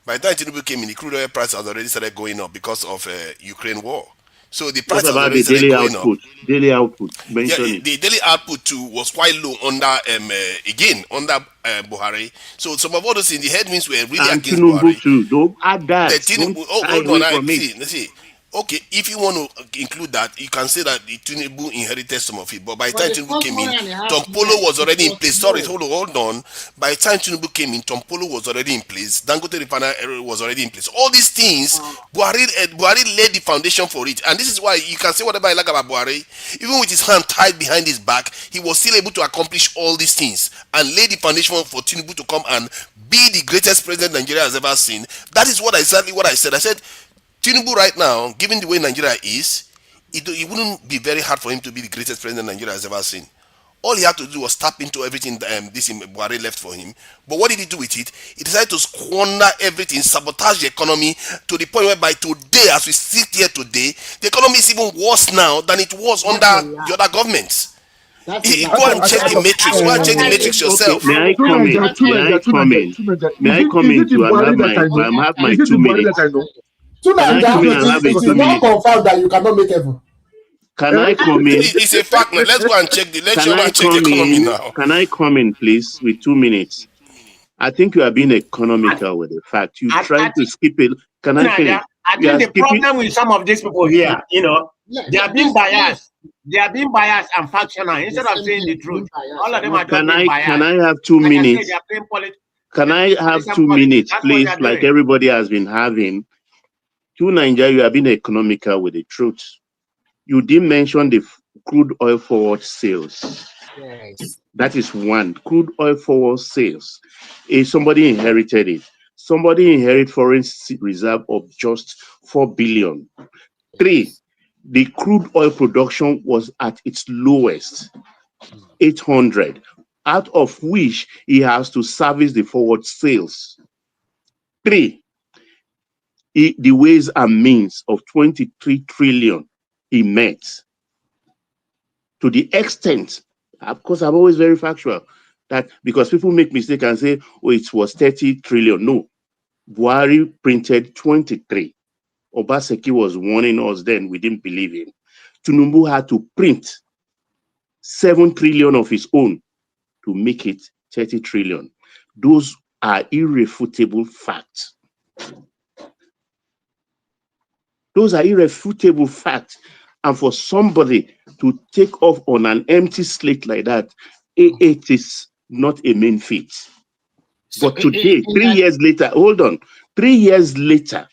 By the time Tinubu came in, the crude oil price has already started going up because of Ukraine war. So the price has already started going up. Daily output. Yeah, the daily output too was quite low under Buhari. So some of all those things, the headwinds were really and against Tinubu Buhari. too. Don't add that. Hold on. See. Okay, if you want to include that, you can say that the Tinubu inherited some of it. But by the time Tinubu came in, Tom Polo was already in place. Sorry, hold on. By the time Tinubu came in, Tom Polo was already in place. Dangote Refinery was already in place. All these things, Buhari laid the foundation for it. And this is why you can say whatever I like about Buhari. Even with his hand tied behind his back, he was still able to accomplish all these things and lay the foundation for Tinubu to come and be the greatest president Nigeria has ever seen. That is exactly what I said. I said, Tinubu right now, given the way Nigeria is, it wouldn't be very hard for him to be the greatest president Nigeria has ever seen. All he had to do was tap into everything this Buhari left for him. But what did he do with it? He decided to squander everything, sabotage the economy to the point whereby today, as we sit here today, the economy is even worse now than it was under the other governments. Go and check the matrix. Go and check the matrix yourself. May I comment? May I comment to have my 2 minutes? It is not confirmed that you cannot make heaven. Can I comment? It's a fact. Let's go and check the economy now. Can I comment, please, with 2 minutes? I think you are being economical with the fact. You try to skip it. Can I finish? I think the problem with some of these people here, they are being biased. They are being biased and factional instead of saying the truth. All of them are just being biased. Can I have 2 minutes? Can I have 2 minutes, please, like everybody has been having? To Nigeria, you have been economical with the truth. You didn't mention the crude oil forward sales. Yes. That is one. Crude oil forward sales. If somebody inherited it, somebody inherited foreign reserve of just 4 billion. 3, the crude oil production was at its lowest, 800, out of which he has to service the forward sales. 3, the ways and means of 23 trillion he met. To the extent, of course, I'm always very factual, that because people make mistake and say, oh, it was 30 trillion. No, Buhari printed 23. Obaseki was warning us then, we didn't believe him. Tinubu had to print 7 trillion of his own to make it 30 trillion. Those are irrefutable facts. Those are irrefutable facts. And for somebody to take off on an empty slate like that, it is not a main feat. But today, 3 years later, hold on, 3 years later,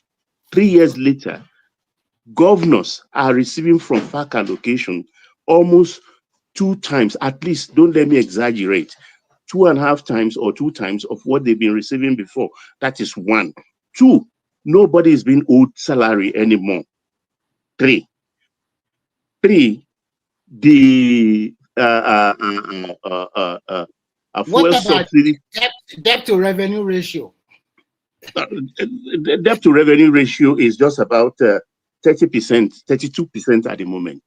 governors are receiving from FAC allocation almost 2 times, at least, don't let me exaggerate, 2.5 times or 2 times of what they've been receiving before. That is 1. 2, nobody is being owed salary anymore. 3, the fuel subsidy. Debt to revenue ratio? Debt to revenue ratio is just about 30%, 32% at the moment.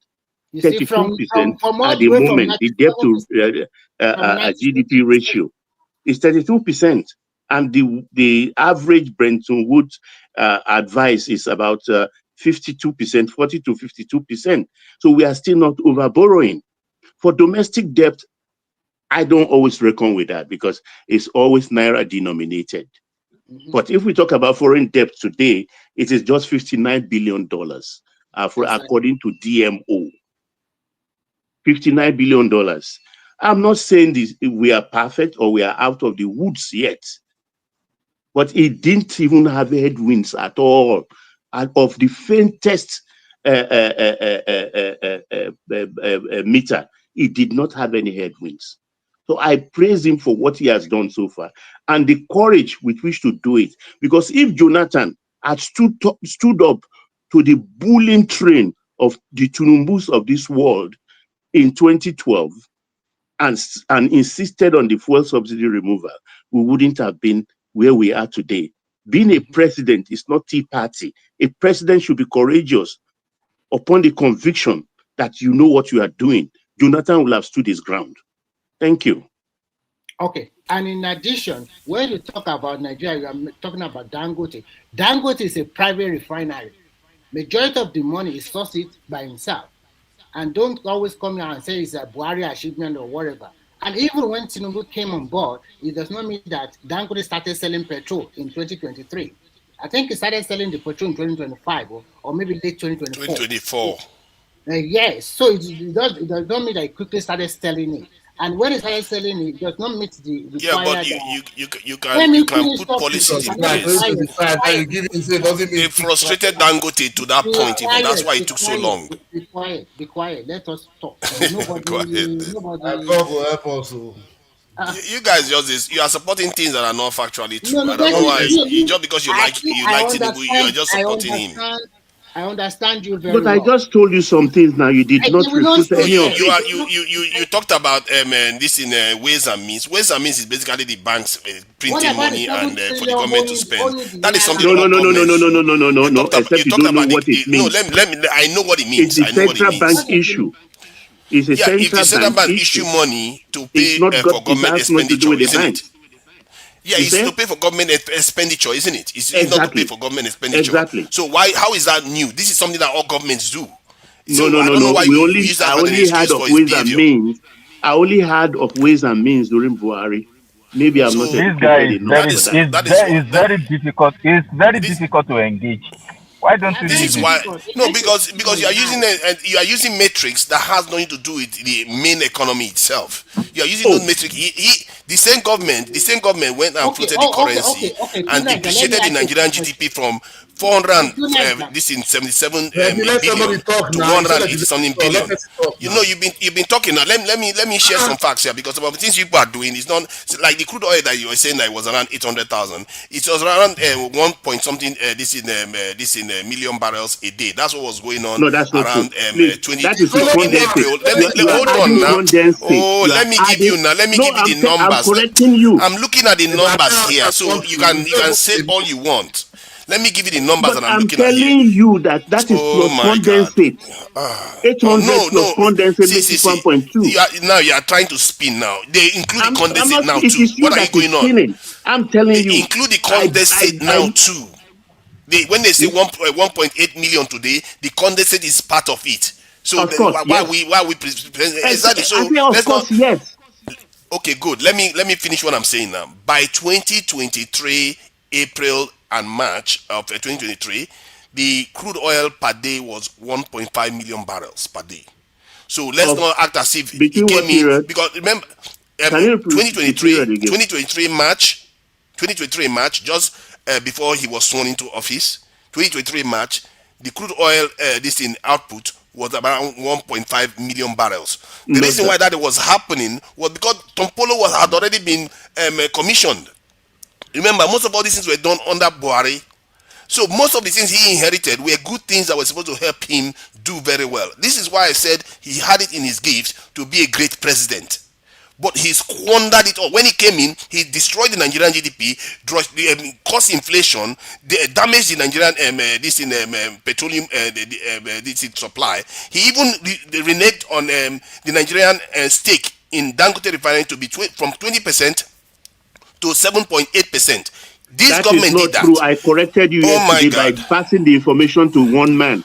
32% at the moment. The debt to GDP ratio is 32%. And the average Bretton Woods advice is about 52%, 40 to 52%. So we are still not over borrowing. For domestic debt, I don't always reckon with that because it's always naira denominated. But if we talk about foreign debt today, it is just $59 billion, according to DMO. $59 billion. I'm not saying this we are perfect or we are out of the woods yet, but it didn't even have headwinds at all. And of the faintest meter, it did not have any headwinds. So I praise him for what he has done so far and the courage with which to do it. Because if Jonathan had stood up to the bullying train of the Tinubus of this world in 2012 and insisted on the fuel subsidy removal, we wouldn't have been where we are today. Being a president is not tea party. A president should be courageous upon the conviction that you know what you are doing. Jonathan will have stood his ground. Thank you. Okay, and in addition, when you talk about Nigeria, you are talking about Dangote. Dangote is a private refinery. Majority of the money is sourced by himself. And don't always come here and say it's a Buhari achievement or whatever. And even when Tinubu came on board, it does not mean that Dangote started selling petrol in 2023. I think he started selling the petrol in 2025 or maybe late 2024. 2024. Yes, so it does not mean that he quickly started selling it. And when he started selling it, it does not meet the required. Yeah, but you can put policies in place. They frustrated Dangote to that point. Even that's why it took so long. Be quiet. Let us talk. Go ahead. Nobody. God will help us. You guys just this. You are supporting things that are not factually true. No, I don't know why. Just because you like Tinubu, you are just supporting him. I understand you very well. But I just told you some things now. You did not refute any of it. You talked about this in ways and means. Ways and means is basically the banks printing money and for the government to spend. That is something. No. Except you don't know what it means. No, let me. I know what it means. It's a central bank issue. It's a if the central bank issue money to pay for government expenditure, isn't it? Yeah, it's to pay for government expenditure, isn't it? It's not to pay for government expenditure. Exactly. So how is that new? This is something that all governments do. So no. I only heard of ways and means. I only heard of ways and means during Buhari. Maybe I'm not. This guy is very difficult. It's very difficult to engage. Why don't you? This is why because you are using metrics that has nothing to do with the main economy itself. You are using those metrics. The same government went and floated the currency and depreciated the Nigerian GDP from 477 billion to 180 something billion. You know, you've been talking now. Let me share some facts here because of the things people are doing is not like the crude oil that you were saying that it was around 800,000. It was around 1 point something million barrels a day. That's what was going on. No, that's not around true. 20. That is April. Hold on now. Oh, let me give you the numbers. I'm correcting you. I'm looking at the numbers here, so you can say all you want. Let me give you the numbers that I'm looking at here. I'm telling you that is plus condensate. 800 plus condensate makes 1.2. Now you are trying to spin now. They include the condensate now too. What are you going on? Spinning. I'm telling you. They include the condensate now too. When they say 1.8 million today, the condensate is part of it. So why we exactly? So of course, yes. Okay, good. Let me finish what I'm saying now. By 2023, April and March of 2023, the crude oil per day was 1.5 million barrels per day. So let's not act as if it came in because remember 2023 March, just before he was sworn into office, 2023 March, the crude oil output was around 1.5 million barrels. The reason why that was happening was because Tompolo had already been commissioned. Remember, most of all these things were done under Buhari. So most of the things he inherited were good things that were supposed to help him do very well. This is why I said he had it in his gifts to be a great president. But he squandered it all. When he came in, he destroyed the Nigerian GDP, caused inflation, damaged the Nigerian petroleum supply. He even reneged on the Nigerian stake in Dangote refinery to be from 20% to 7.8%. This that government is not did that. True. I corrected you yesterday by passing the information to one man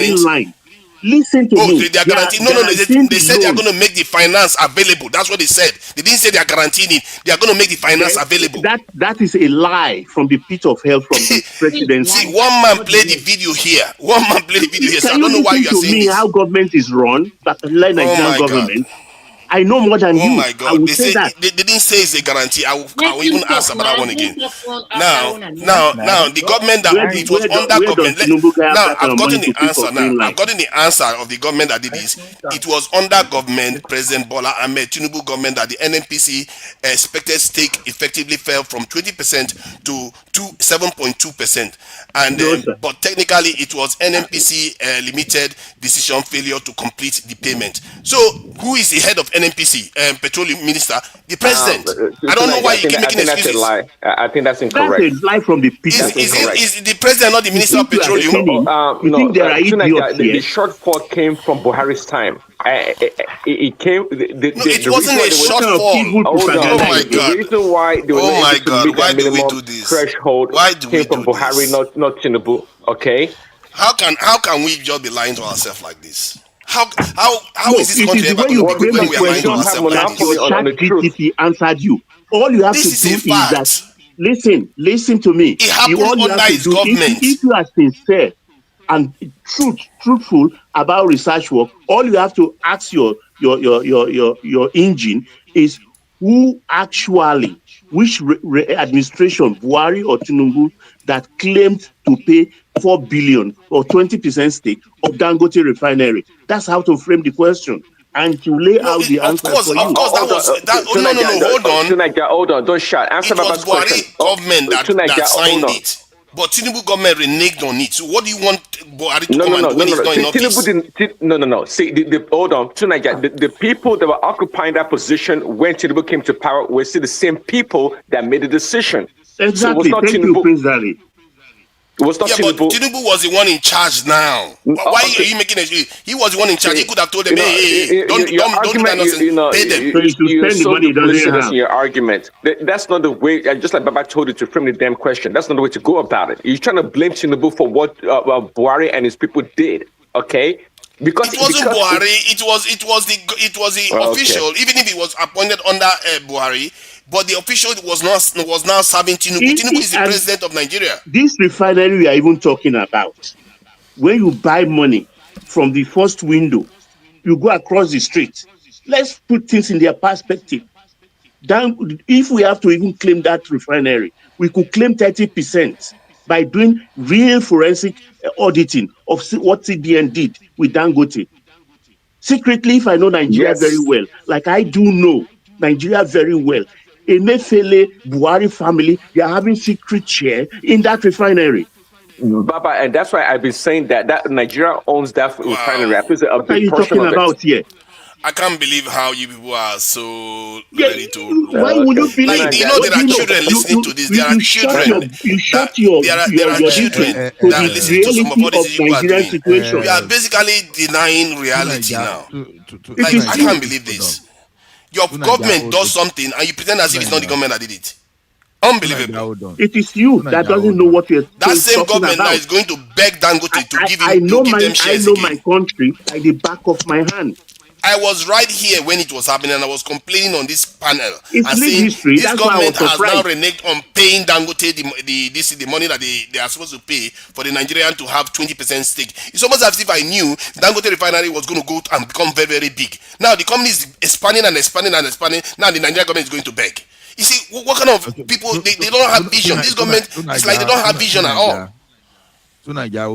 government. green line. Listen to Oh, me. they are They are guaranteeing. No, guaranteeing they the said they are loan. going to make the finance available. That's what they said. They didn't say they are guaranteeing it. They are going to make the finance available. That is a lie from the pit of hell from the presidency. See, one man played the video here. One man played the video here. So Can I you don't know why listen you are to saying me this. how government is run, particularly Oh Nigerian my God. government? I know more than Oh you. my I God. will They say say that. they didn't say it's a guarantee. I will even ask about that one again. Now, the government it was under Where does government. Tinubu have Now that kind I've of money gotten to the pay for answer. Now green I've light? gotten the answer of the government that did this. It was under government, President Bola Ahmed Tinubu government, that the NNPC expected stake effectively fell from 20% to 7.2%, and but technically it was NNPC limited decision failure to complete the payment. So who is the head of NNPC? Petroleum Minister, the president. I don't know why you keep making I think that's a excuses. lie. I think that's That's incorrect. a lie from the pit of hell. Is the president not the You Minister of think you are Petroleum? spinning? You think there are idiots The here? shortfall came from Buhari's time. It came. No, it The wasn't reason why a they were, What kind of shortfall. evil hold on. Oh propaganda my is The this? God. reason why they were Oh not my able to God. meet Why that do we minimum do this? threshold Why do we came from do Buhari, this? not Tinubu. Okay. How can we just be lying to ourselves like this? How No, is this it is country the ever way going to you be Well, good frame when the because we are you lying to don't question have ourselves like that your monopoly this? on chat the truth. GTP answered you. All you have to This is a do is that, fact. listen to me. It happened All you under have to his do, government. if you are sincere and truthful about research work, all you have to ask your engine is who actually, which administration, Buhari or Tinubu, that claimed to pay 4 billion or 20% stake of Dangote refinery. That's how to frame the question. And to lay No, out the answer for you. that was that. Oh, no, hold on. Tunaja, hold on, don't shout. Answer It was Baba's question. Buhari government that Tunaja, hold signed on. it, but Tinubu government reneged on it. So what do you want Buhari to No, come no, and no, do no, when no, he's no. not in Tinubu office? didn't. No. See, hold on, Tunaja. The people that were occupying that position when Tinubu came to power were still the same people that made the decision. So it was Exactly. not Thank you, Tinubu. Prince Dari. It was not Yeah, but Tinubu. Tinubu was the one in charge now. Why are you making a? He was the one in charge. He could have told them, hey, don't do that nonsense. Pay them. So you should You're spend the so money he doesn't duplicitous have. in your argument. That's not the way. Just like Baba told you to frame the damn question. That's not the way to go about it. You're trying to blame Tinubu for what Buhari and his people did. Okay. Because It wasn't Buhari. It was the official. Even if it was appointed under Buhari, but the official was now serving Tinubu. Tinubu is the president of Nigeria. This refinery we are even talking about, when you buy money from the first window, you go across the street. Let's put things in their perspective. If we have to even claim that refinery, we could claim 30% by doing real forensic auditing of what CBN did with Dangote. Secretly, if I know Nigeria very well, like I do know Nigeria very well, Emefiele, Buhari family, they are having secret share in that refinery. Baba, and that's why I've been saying that Nigeria owns that refinery. I think a What are big you portion talking of about it. here? I can't believe how you people are so ready to. Why would you believe? Like, you know, there are children listening to this. There are children. You shut your There are children to that are the listening to some of all reality of these people are Nigerian doing. situation. You are basically denying reality now. Like, I can't believe this. Your government does something and you pretend as if it's not the government that did it. Unbelievable. It is you that doesn't know what you're That same talking government now about. is going to beg Dangote to give I him know to give them shares my again. country like the back of my hand. I was right here when it was happening and I was complaining on this panel It's and lived saying history. this That's why I government was has now surprised. reneged on paying Dangote the money that they are supposed to pay for the Nigerian to have 20% stake. It's almost as if I knew Dangote refinery was going to go and become very, very big. Now the company is expanding and expanding and expanding. Now the Nigerian government is going to beg. You see, what kind of people, they don't have vision. This government, it's like they don't have vision at all. Tunaja,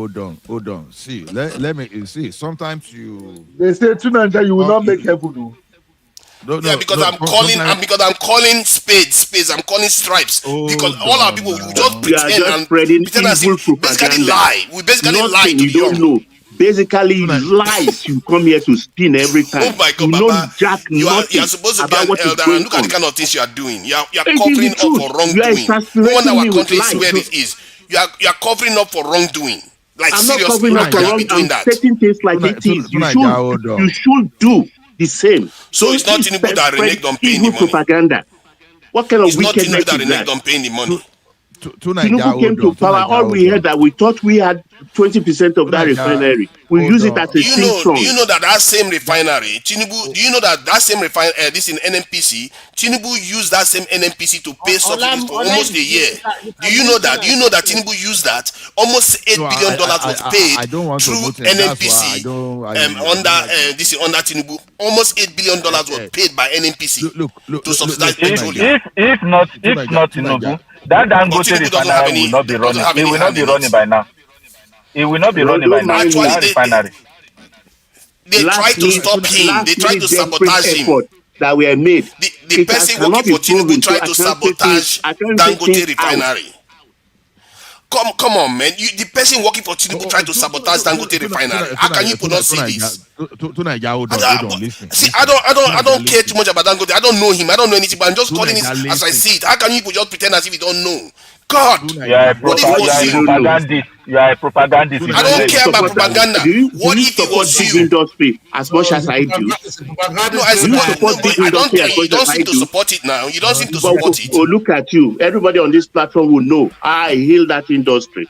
hold on. See, let me see. Sometimes you. They say Tunanja, you will not make heaven. Because I'm calling spades. I'm calling stripes. Because all our people will just pretend pretend as if basically lie. We basically lie to the young. Don't know. Basically, lies you come here to spin every time. Oh my God, you Baba. know jack You are nothing supposed to be about an what is elder going and look at on. the kind of things you are doing. You are It is covering the up truth. for You are wrongdoing. No exasperating wonder me our with country is lies. where it is. You are covering up for wrongdoing. Like I'm not seriously, covering up for you wrong. be doing I'm that. stating things like it is. You should do the same. So it's not Don't Tinubu that spread reneged on paying evil the money. propaganda. What kind of It's not wickedness Tinubu that is that? reneged on paying the money. Tinubu came to power. All we heard that we thought we had 20% of that refinery. We use it as a sing song. Do you know that same refinery, Tinubu? Do you know that same refinery, this in NNPC, Tinubu used that same NNPC to pay subsidies for almost a year. Do you know that? Do you know that Tinubu used that? Almost $8 billion was paid through NNPC under Tinubu. Almost $8 billion was paid by NNPC to subsidize petroleum. If not Tinubu, that Dangote refinery will not be running. It will not be running by now. It will not be running by now. That refinery. They tried to stop him. They tried to sabotage him. That were made. The person working for Tinubu tried to sabotage Dangote refinery. Come on, man. The person working for Tinubu tried to sabotage Dangote refinery. How can you not see this? See, I don't care too much about Dangote. I don't know him. I don't know anything. But I'm just calling it as I see it. How can you just pretend as if you don't know? God, what if it was you? You are a propagandist. I don't care about propaganda. What if it was you? Industry as much as I do. No, I support big industry as much as I do. You don't seem to support it now. You don't seem to support it. Oh, look at you. Everybody on this platform will know I heal that industry.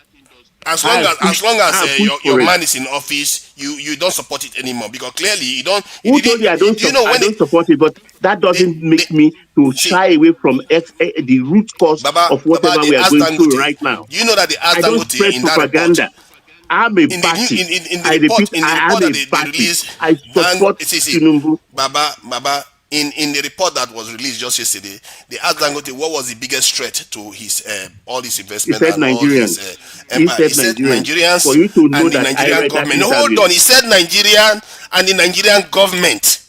As long as your man is in office, you don't support it anymore because clearly you don't. Who told you I don't support it? But that doesn't make me to shy away from the root cause of whatever we are going through right now. You know that the I don't spread propaganda. I'm a party. I repeat, I am a party. I support Tinubu. Baba. In the report that was released just yesterday, they asked Dangote what was the biggest threat to his all his investment. He said Nigerians. He said Nigerians for you to know and the Nigerian government. No, hold on. He said Nigerian and the Nigerian government.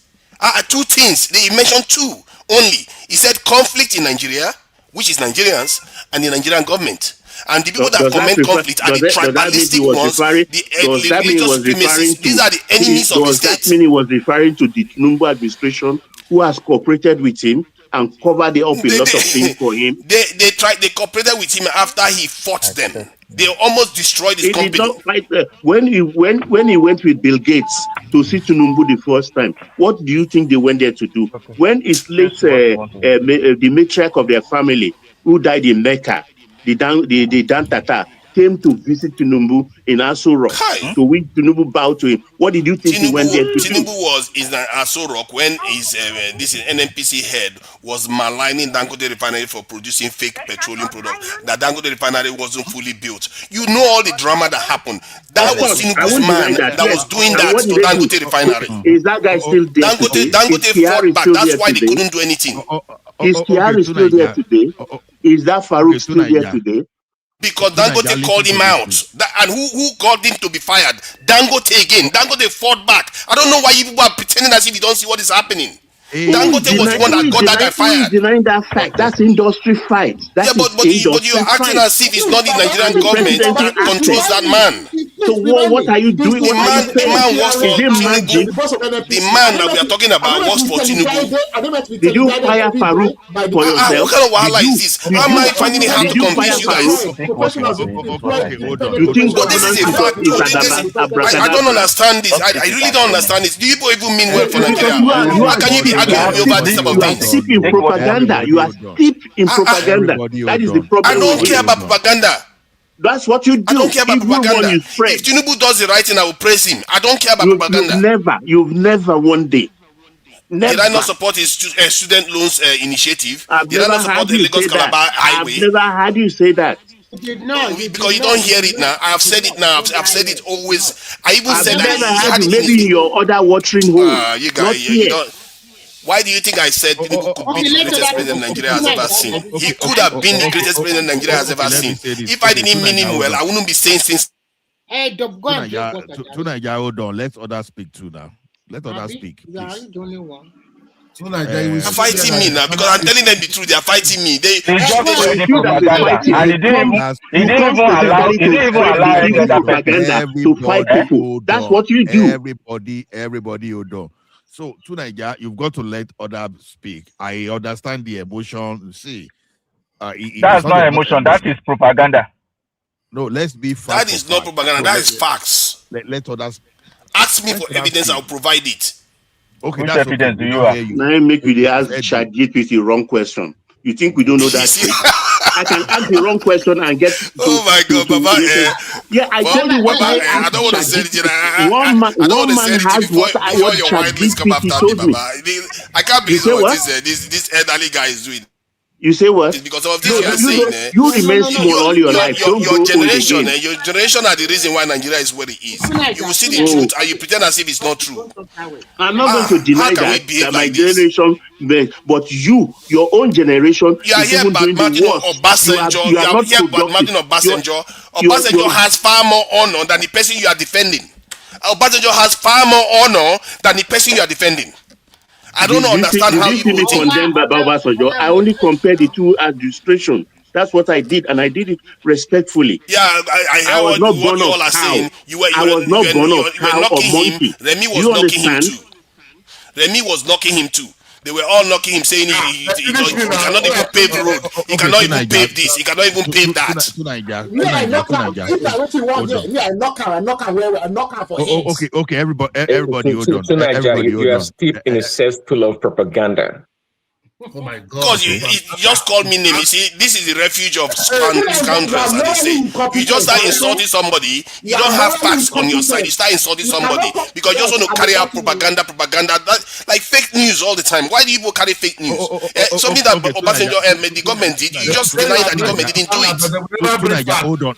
Two things. He mentioned two only. He said conflict in Nigeria, which is Nigerians, and the Nigerian government. And the people that comment conflict are the tribalistic ones, the religious supremacists. These are the enemies of the state. Does that mean he was referring to the Tinubu administration who has cooperated with him and covered up a lot of things for him? They cooperated with him after he fought them. They almost destroyed his company. Did not fight, when he went with Bill Gates to see Tinubu the first time, what do you think they went there to do? When his late the matriarch of their family who died in Mecca, the Dan Tata, came to visit Tinubu in Aso Rock, to which Tinubu bowed to him. What did you think he went there to do? Tinubu was in Aso Rock when his this NNPC head was maligning Dangote refinery for producing fake petroleum products. That Dangote refinery wasn't fully built. You know all the drama that happened. That was Tinubu's man that was doing that to Dangote refinery. Is that guy still there? Dangote fought back. That's why they couldn't do anything. Is Kiari still there today? Is that Farouk still there today? Because Dangote called him out. And who called him to be fired? Dangote again. Dangote fought back. I don't know why you people are pretending as if you don't see what is happening. Dangote was the one that got that guy fired. Denying that fact. That's industry fight. But you're acting as if it's not the Nigerian government that controls that man. So what are you doing? The man works for Tinubu. The man that we are talking about works for Tinubu. Did you fire Farouk for yourself? What kind of wahala is this? How am I finding it hard to convince you guys? You think this is a fact? I don't understand this. I really don't understand this. Do you people even mean well for Nigeria? How can you be arguing over this about things? You are steep in propaganda. You are steep in propaganda. That is the problem. I don't care about propaganda. That's what you do. I don't care about propaganda. If Tinubu does the right thing, I will praise him. I don't care about propaganda. You've never one day. Never. Did I not support his student loans initiative? Did I not support the Lagos Calabar Highway? I've never heard you say that. Because you don't hear it now. I've said it now. I've said it always. I even said that. Maybe in your other watering hole. You guys, you don't. Why do you think I said Tinubu could be the greatest president Nigeria has ever seen? He could have been the greatest president Nigeria has ever seen. If I didn't mean him well, I wouldn't be saying things. Hey, go on. Hold on. Let others speak too now. Let others speak. Are you the only one? They're fighting me now because I'm telling them the truth. They're fighting me. They just and he didn't even allow to fight people. That's what you do. Everybody, hold on. So, Tunaija, you've got to let others speak. I understand the emotion. See, that's not emotion. That is propaganda. No, let's be fact. That is not propaganda. That is facts. Let others. Ask me for evidence. I'll provide it. Okay, which that's evidence okay. do you have? Now make you ask ChatGPT the wrong question. You think we don't know that? I can ask the wrong question and get to. Oh my God, Baba! Yeah, I tell you what I asked. I don't want to say anything. One man has before what your wildlings come after ChatGPT me, told me. Baba. I can't You believe say what what? this elderly guy is doing. You say what? It's because of this No, you are saying. you remain small all your life. Don't Your grow old generation, again. your generation are the reason why Nigeria is where it is. You will see the truth and you pretend as if it's not true. I'm not going to deny how can we that behave my like this? generation, but your own generation You are is here even doing the badmouthing worst. Obasanjo. You are not here productive. badmouthing Obasanjo. You're Obasanjo has far more honor than the person you are defending. Obasanjo has far more honor than the person you are defending. I don't understand how you you see me condemn Baba Obasanjo. I only compared the two administrations. That's what I did, and I did it respectfully. Yeah, I I hear was not what born you of all are cow. saying. You were born of cow or knocking him. monkey. Remy was You knocking him understand? too. Remy was knocking him too. They were all knocking him, saying he cannot even pave the road. He cannot even pave this. He cannot even pave that. Me, I knock am. If na wetin you want here, me, I knock am well. I knock am for heads. Okay, everybody, hold on. Everybody, hold you are on. steeped in a cesspool of propaganda. Oh my God! Because you just called me name. You see, this is the refuge of scoundrels, as they say. You just start insulting somebody. You don't have facts on your side. You start insulting somebody because you just want to carry out propaganda. Like fake news all the time. Why do you people carry fake news? Something that Obasanjo the government did. You just deny that the government didn't do it. Hold on.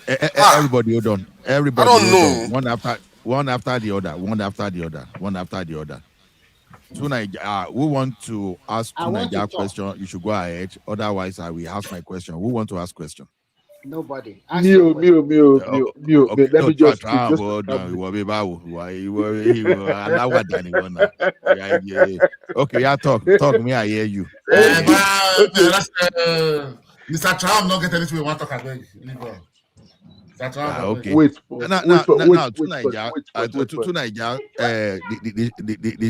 Everybody, hold on. Everybody, I don't hold on. know. One after the other. Who want to ask Tunaja question? You should go ahead. Otherwise, I will ask my question. Who want to ask question? Nobody. Mio. Let me just speak. Okay, yeah, talk. Me, I hear you. Mr. Trump not get anything we want to talk about. Leave on. Okay. Wait. The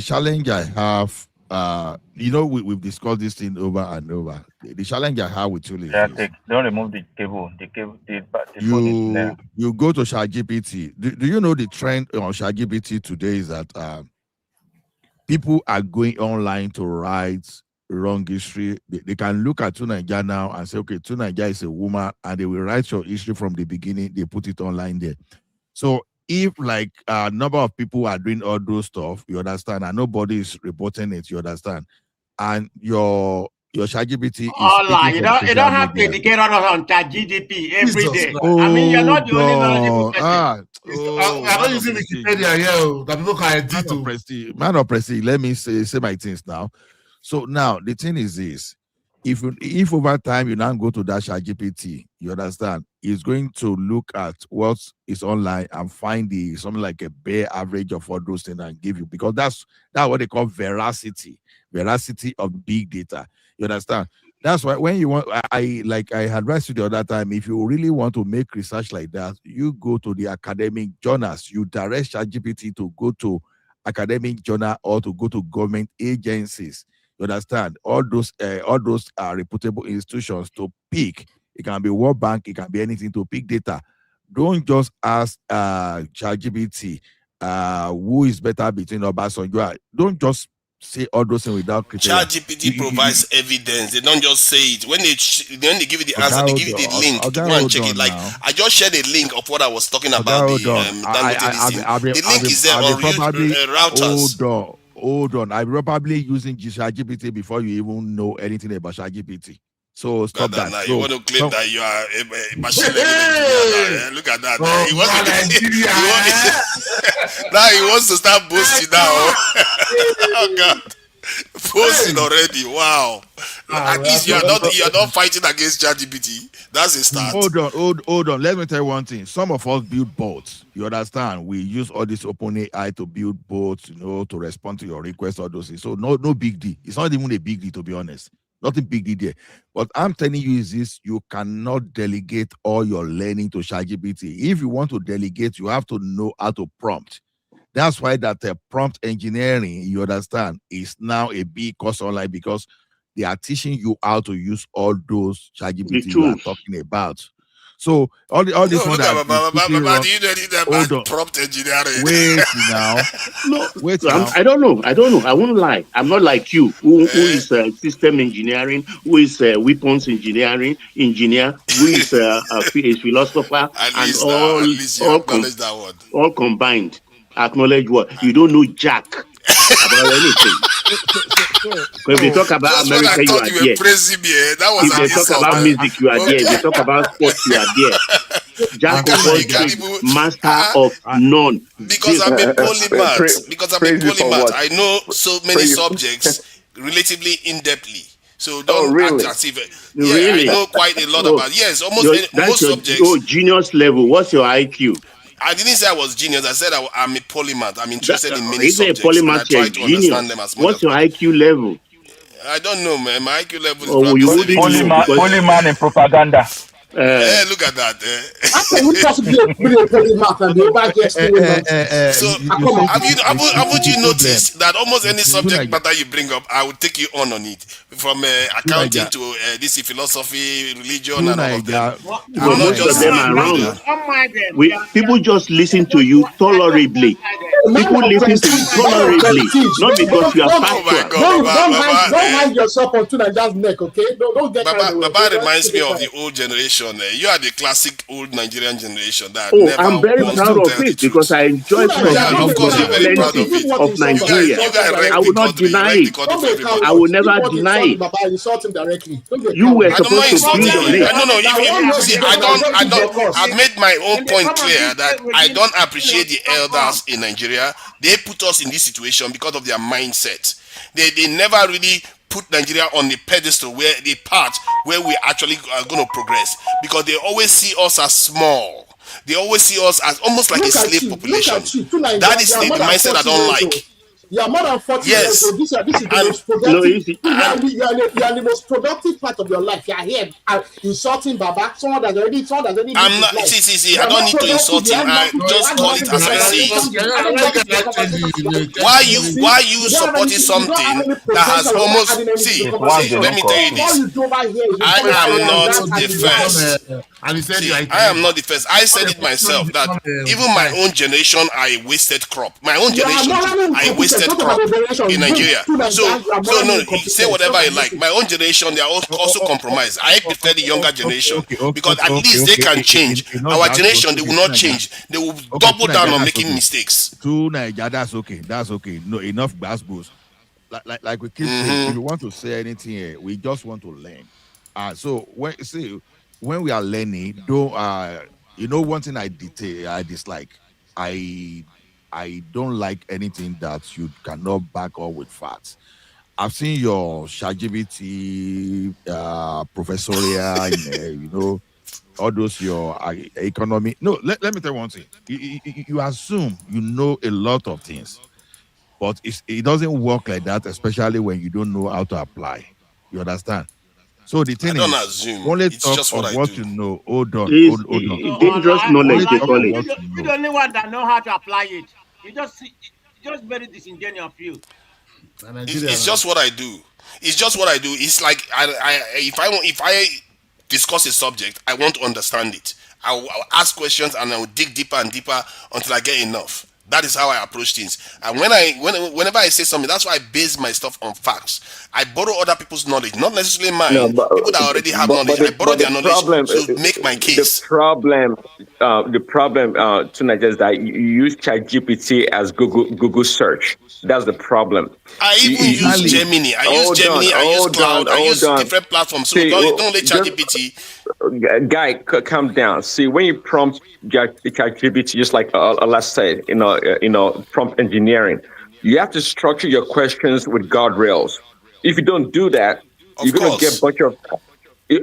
challenge I have, we've discussed this thing over and over. The challenge I have with you is this. Don't remove the cable. The phone is there. You go to ChatGPT. Do you know the trend on ChatGPT today is that people are going online to write wrong history. They can look at Tunaja now and say, okay, Tunaja is a woman, and they will write your history from the beginning. They put it online there. So if like a number of people are doing all those stuff, you understand, and nobody is reporting it, you understand, and your ChatGPT is you don't have to educate us on ChatGPT every day. I mean, you're not the only knowledgeable person. I'm not using Wikipedia here. That people can edit. Man of prestige, let me say my things now. So now the thing is this: if over time you now go to that ChatGPT, you understand, it's going to look at what is online and find something like a bare average of all those things and give you, because that's what they call veracity of big data. You understand? That's why when you want, I advised you the other time, if you really want to make research like that, you go to the academic journals. You direct ChatGPT to go to academic journal or to go to government agencies. You understand? All those are reputable institutions to pick. It can be World Bank, it can be anything, to pick data. Don't just ask ChatGPT who is better between Obasanjo. Don't just say all those things without criteria. ChatGPT provides evidence. They don't just say it. When they give you the answer, they give you the link to go and check it. Like now. I just shared a link of what I was talking about. The link is there on routers. Hold on. I'm probably using ChatGPT before you even know anything about ChatGPT. So stop that. Now, you want to claim that you are a machine learning. Look at that. Now he wants to start boasting now. Oh God. Posting already. Wow. At least you are not fighting against ChatGPT. That's a start. Hold on. Let me tell you one thing. Some of us build bots. You understand? We use all this OpenAI to build bots, to respond to your requests, all those things. So no big deal. It's not even a big deal, to be honest. Nothing big deal there. What I'm telling you is this: you cannot delegate all your learning to ChatGPT. If you want to delegate, you have to know how to prompt. That's why that prompt engineering, you understand, is now a big course online, because they are teaching you how to use all those ChatGPT you are talking about. So all this No, one look at that is Baba. putting wrong. Do you know anything Hold about on. prompt engineering? Wait now. No, Wait now. I don't know. I won't lie. I'm not like you, who is system engineering, who is weapons engineering engineer, who is a philosopher, At and least you acknowledge that one. all combined. Acknowledge what you don't know jack about anything. If they talk about Just when I America, you thought are you were there. praising me, that was If an they talk insult. about music, you are there. If they Okay. talk about sports, you are there. Jack of all You can't trades, even master of none. because I'm a polymath. Because I'm a praise you for polymath. what? I know so many Praise you. subjects relatively in depthly. So Oh, don't really? act as if Really? I know quite a lot about That's most your subjects. genius level. What's your IQ? I didn't say I was genius. I said I'm a polymath. I'm interested in many If you're a subjects and I polymath, you're try a to understand genius. them as much What's as your possible. IQ level? I don't know, man. My IQ level is Oh, probably you wouldn't know because Polyman in propaganda. look at that. How can you possibly be a polymath and be over here stealing nonsense? So haven't you noticed that almost any subject matter you bring up, I will take you on it, from accounting to this philosophy, religion, and all of them. but most of them are wrong. People just listen to you tolerably. People listen to you tolerably, not because you are factual. Don't hang yourself onto Nigeria's neck, okay? Don't get carried away. Baba reminds me of the old generation. You are the classic old Nigerian generation that I'm very proud of it because I enjoy of course, you're very proud of it. of Nigeria. You guys wrecked I will not deny it. I will never deny it. Insult him directly. You were supposed to build on it. I've made my own point clear that I don't appreciate the elders in Nigeria. They put us in this situation because of their mindset. They never really put Nigeria on the pedestal where the part where we actually are going to progress, because they always see us as small. They always see us as almost like a slave population. That is the mindset I don't like. You are more than 40 years old. This is the most productive. You are the most productive part of your life. You are here insulting Baba. Someone that's already I'm not. See. I don't need to insult him. I just call it as I see it. Why you supporting something that has almost let me tell you this. I am not the first. I am not the first. I said it myself that even my own generation are a wasted crop. My own generation I wasted crop in Nigeria. So no, say whatever you like. My own generation, they are also compromised. I prefer the younger generation because at least they can change. Our generation, they will not change. They will double down on making mistakes. To Nigeria, that's okay. That's okay. No, enough bass. Like we keep saying, if you want to say anything here, we just want to learn. So when we are learning, don't one thing I dislike. I don't like anything that you cannot back up with facts. I've seen your ChatGPT, professorial, all those your economy. No, let me tell you one thing. You assume you know a lot of things, but it doesn't work like that, especially when you don't know how to apply. You understand? So the thing I don't is, assume. only It's talk just of what I what do. you know. Hold on. Dangerous knowledge, they call it. You're the only one that know how to apply it. You just very disingenuous of you. It's just what I do. It's just what I do. It's like if I discuss a subject, I want to understand it. I'll ask questions and I'll dig deeper and deeper until I get enough. That is how I approach things. And whenever I say something, that's why I base my stuff on facts. I borrow other people's knowledge, not necessarily mine. No, but, People that already have knowledge, I borrow their knowledge to make my case. The problem to Nigeria is that you use ChatGPT as Google search. That's the problem. I even use Gemini. I use Cloud. I use different platforms. So don't let ChatGPT. Guy, calm down. See, when you prompt ChatGPT, just like let's say, prompt engineering, you have to structure your questions with guardrails. If you don't do that, you're going to get a bunch of.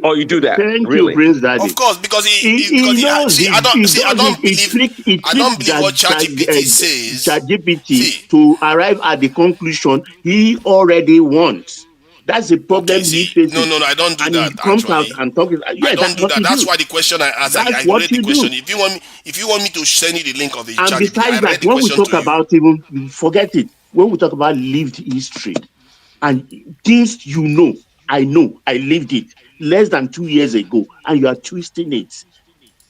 Or you do that? Thank really? you, Prince Daddy. Of course, because I don't believe what ChatGPT says. ChatGPT to arrive at the conclusion he already wants. That's the problem he faces. No, I don't do that. He comes out and talks. I don't do that. That's why the question I asked. I read the question. If you want me to send you the link of the ChatGPT, and besides that, when we talk about even forget it. When we talk about lived history and things I know, I lived it less than 2 years ago, and you are twisting it.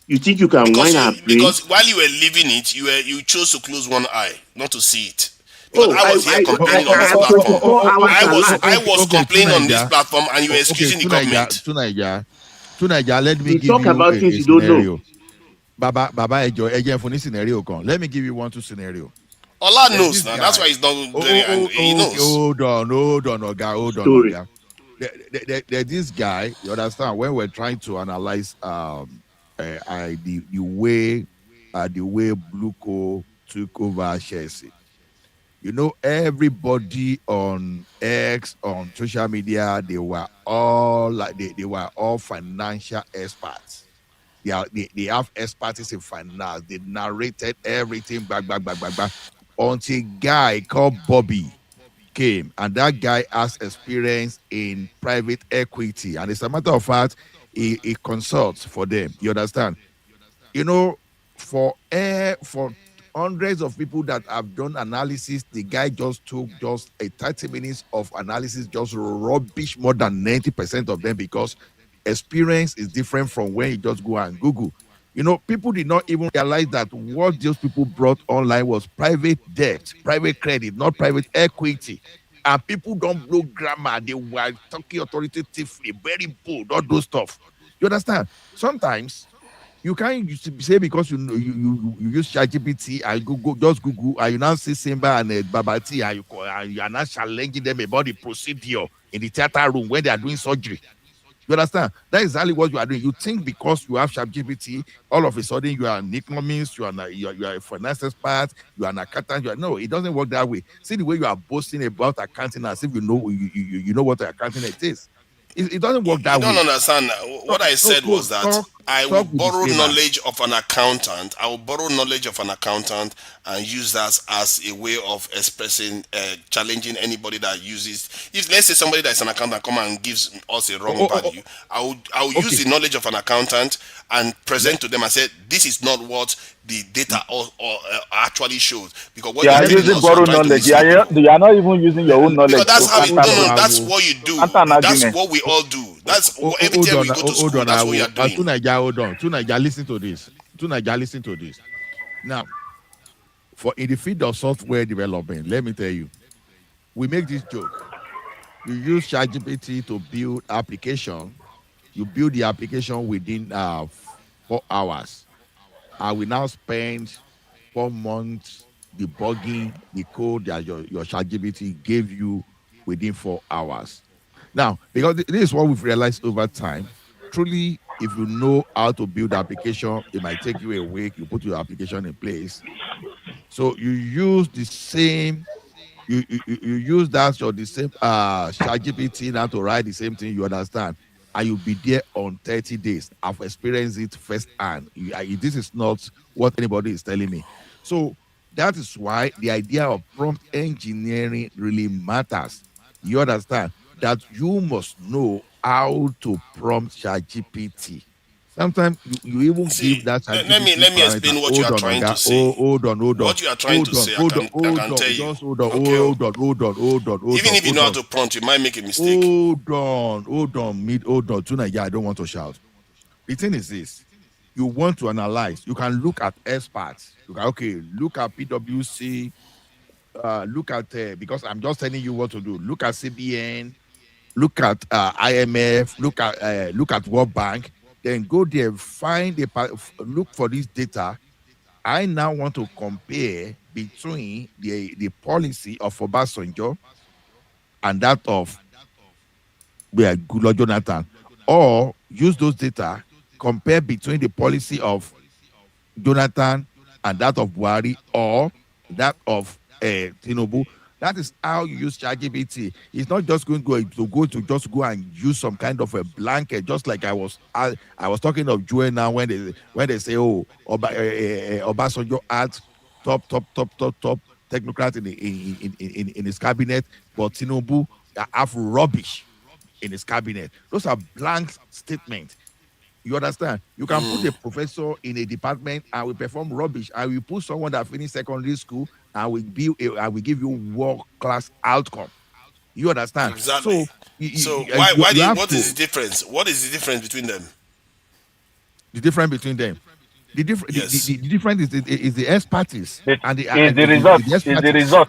You think you can Because whine our brain? while you were living it, you chose to close one eye, not to see it. Because Oh, I was here complaining on I this have platform. 24 hours I alive. was Okay, complaining on this platform, and you were Okay, excusing the government. Tunaija, let me You give talk you about things a you don't know. scenario. Baba Ejo, again for this scenario con. Let me give you 1 2 scenario. Allah There's knows this now. That's guy. why he's not very angry. He Okay, knows. hold on, Story. Oga. There's this guy, you understand, when we're trying to analyze the way Bluco took over Chelsea. You know, everybody on X, on social media, they were all like they were all financial experts. They have expertise in finance. They narrated everything back. Until guy called Bobby came, and that guy has experience in private equity. And as a matter of fact, he consults for them. You understand? You know, for hundreds of people that have done analysis, the guy just took just a 30 minutes of analysis, just rubbish more than 90% of them, because experience is different from when you just go and Google. You know, people did not even realize that what those people brought online was private debt, private credit, not private equity. And people don't blow grammar. They were talking authoritatively, very bold, all those stuff. You understand? Sometimes you can't say because you know you use ChatGPT and Google and you now see Simba and Babati and you are not challenging them about the procedure in the theater room when they are doing surgery. You understand? That is exactly what you are doing. You think because you have ChatGPT, all of a sudden you are an economist, you are a finance expert, you are an accountant. No, it doesn't work that way. See the way you are boasting about accounting as if you know what accounting it is. It doesn't work You that don't way. understand. What I said was that I will Talk with borrow disclaimer. knowledge of an accountant. I will borrow knowledge of an accountant and use that as a way of expressing, challenging anybody that uses. If let's say somebody that's an accountant come and gives us a wrong value, I will use Okay. the knowledge of an accountant and present to them and say this is not what the data actually shows, because what You you are are telling using us, you are borrowed trying to knowledge. mislead people. You are not even using your own knowledge Because that's to how it. counter No, me. that's what you do. Counter an That's argument. what we all do. That's every Hold time on, we go to hold school. on. That's what we are doing. Tunaja, hold on. Tunaja, listen to this. Tunaja, listen to this. Now, for in the field of software development, let me tell you, we make this joke. You use ChatGPT to build application. You build the application within 4 hours. I will now spend 4 months debugging the code that your ChatGPT gave you within 4 hours. Now, because this is what we've realized over time. Truly, if you know how to build application, it might take you a week. You put your application in place. So you use the same, you use that or the same ChatGPT now to write the same thing. You understand? And you'll be there on 30 days. I've experienced it firsthand. This is not what anybody is telling me. So that is why the idea of prompt engineering really matters. You understand that you must know how to prompt ChatGPT. Sometimes you even See, give that let ChatGPT me parameter. explain what you Hold are on, trying Oga. to say. Oh, What you are trying to say, I can tell you. Okay. Even if you know how to prompt, you might make a mistake. hold on. Tonight, I don't want to shout. The thing is this: you want to analyze. You can look at experts. You can look at PwC. Look at because I'm just telling you what to do. Look at CBN. Look at IMF. Look at World Bank. Then go there, look for this data. I now want to compare between the policy of Obasanjo and that of Goodluck Jonathan, or use those data, compare between the policy of Jonathan and that of Buhari, or that of Tinubu. That is how you use ChatGPT. It's not just going to just go and use some kind of a blanket, just like I was talking of Joel now when they say, oh, Obasanjo had top technocrat in his cabinet, but Tinubu have rubbish in his cabinet. Those are blank statements. You understand? You can put a professor in a department and will perform rubbish, and we put someone that finished secondary school and will give you world class outcome. You understand? Exactly. So So you have what is to the difference? What is the difference between them? the difference between them. The difference, Yes. the difference is the expertise and the Is the result. Is the result.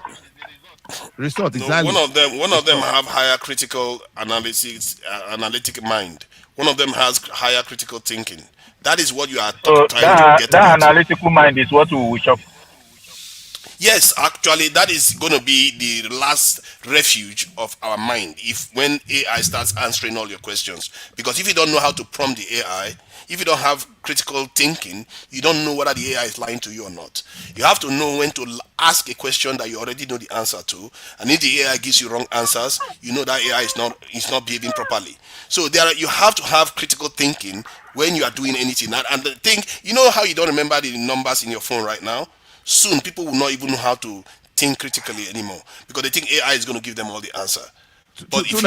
Result, No, exactly. one of them have higher critical analysis, analytic mind. One of them has higher critical thinking. That is what you are So trying to that get that at. analytical mind is what we will shop. Yes, actually, that is going to be the last refuge of our mind if when AI starts answering all your questions. Because if you don't know how to prompt the AI, if you don't have critical thinking, you don't know whether the AI is lying to you or not. You have to know when to ask a question that you already know the answer to, and if the AI gives you wrong answers, you know that AI is not behaving properly. So you have to have critical thinking when you are doing anything. And the thing, you know how you don't remember the numbers in your phone right now? Soon people will not even know how to think critically anymore because they think AI is going to give them all the answer. But if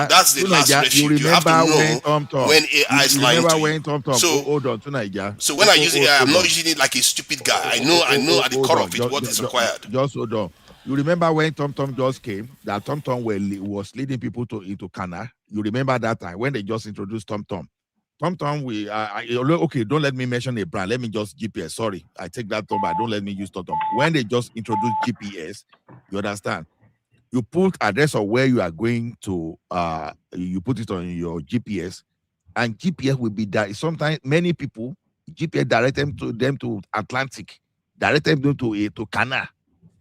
that's the last You refuge. You have to remember know when you AI is lying remember to when you. hold on, Tunaija. So when I use AI, I'm not using it like a stupid guy. I know at the core of it what is required. Just hold on. You remember when Tom just came, that Tom was leading people into Kana? You remember that time when they just introduced Tom? Okay, don't let me mention a brand. Let me just GPS. Sorry, I take that Tom, but don't let me use Tom. When they just introduced GPS, you understand? You put address of where you are going to, you put it on your GPS, and GPS will be there. Sometimes many people, GPS direct them to Atlantic, direct them to Kana.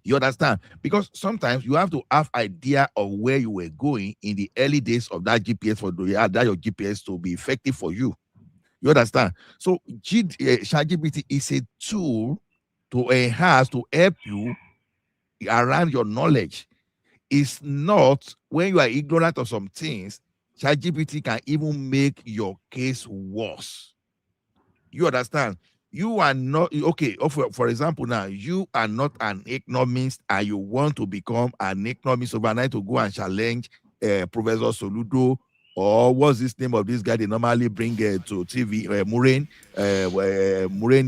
You understand? Because sometimes you have to have idea of where you were going in the early days of that GPS for that your GPS to be effective for you. You understand? So ChatGPT is a tool to enhance, to help you around your knowledge. It's not when you are ignorant of some things, ChatGPT can even make your case worse. You understand? You are not okay. For example, now you are not an economist and you want to become an economist overnight to go and challenge Professor Soludo, or what's this name of this guy they normally bring to TV, Murain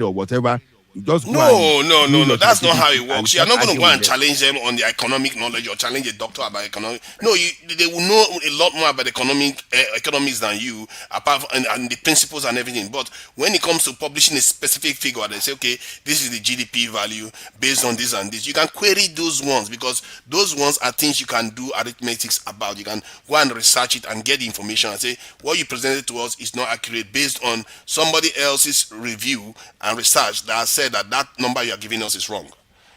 or whatever. You just go and No. That's not how it and you works. You are start not going to go arguing and with them. challenge them on their economic knowledge or challenge a doctor about economic. No, they will know a lot more about economics than you, apart from, and the principles and everything. But when it comes to publishing a specific figure, they say, okay, this is the GDP value based on this and this. You can query those ones because those ones are things you can do arithmetics about. You can go and research it and get the information and say what you presented to us is not accurate based on somebody else's review and research that said that number you are giving us is wrong.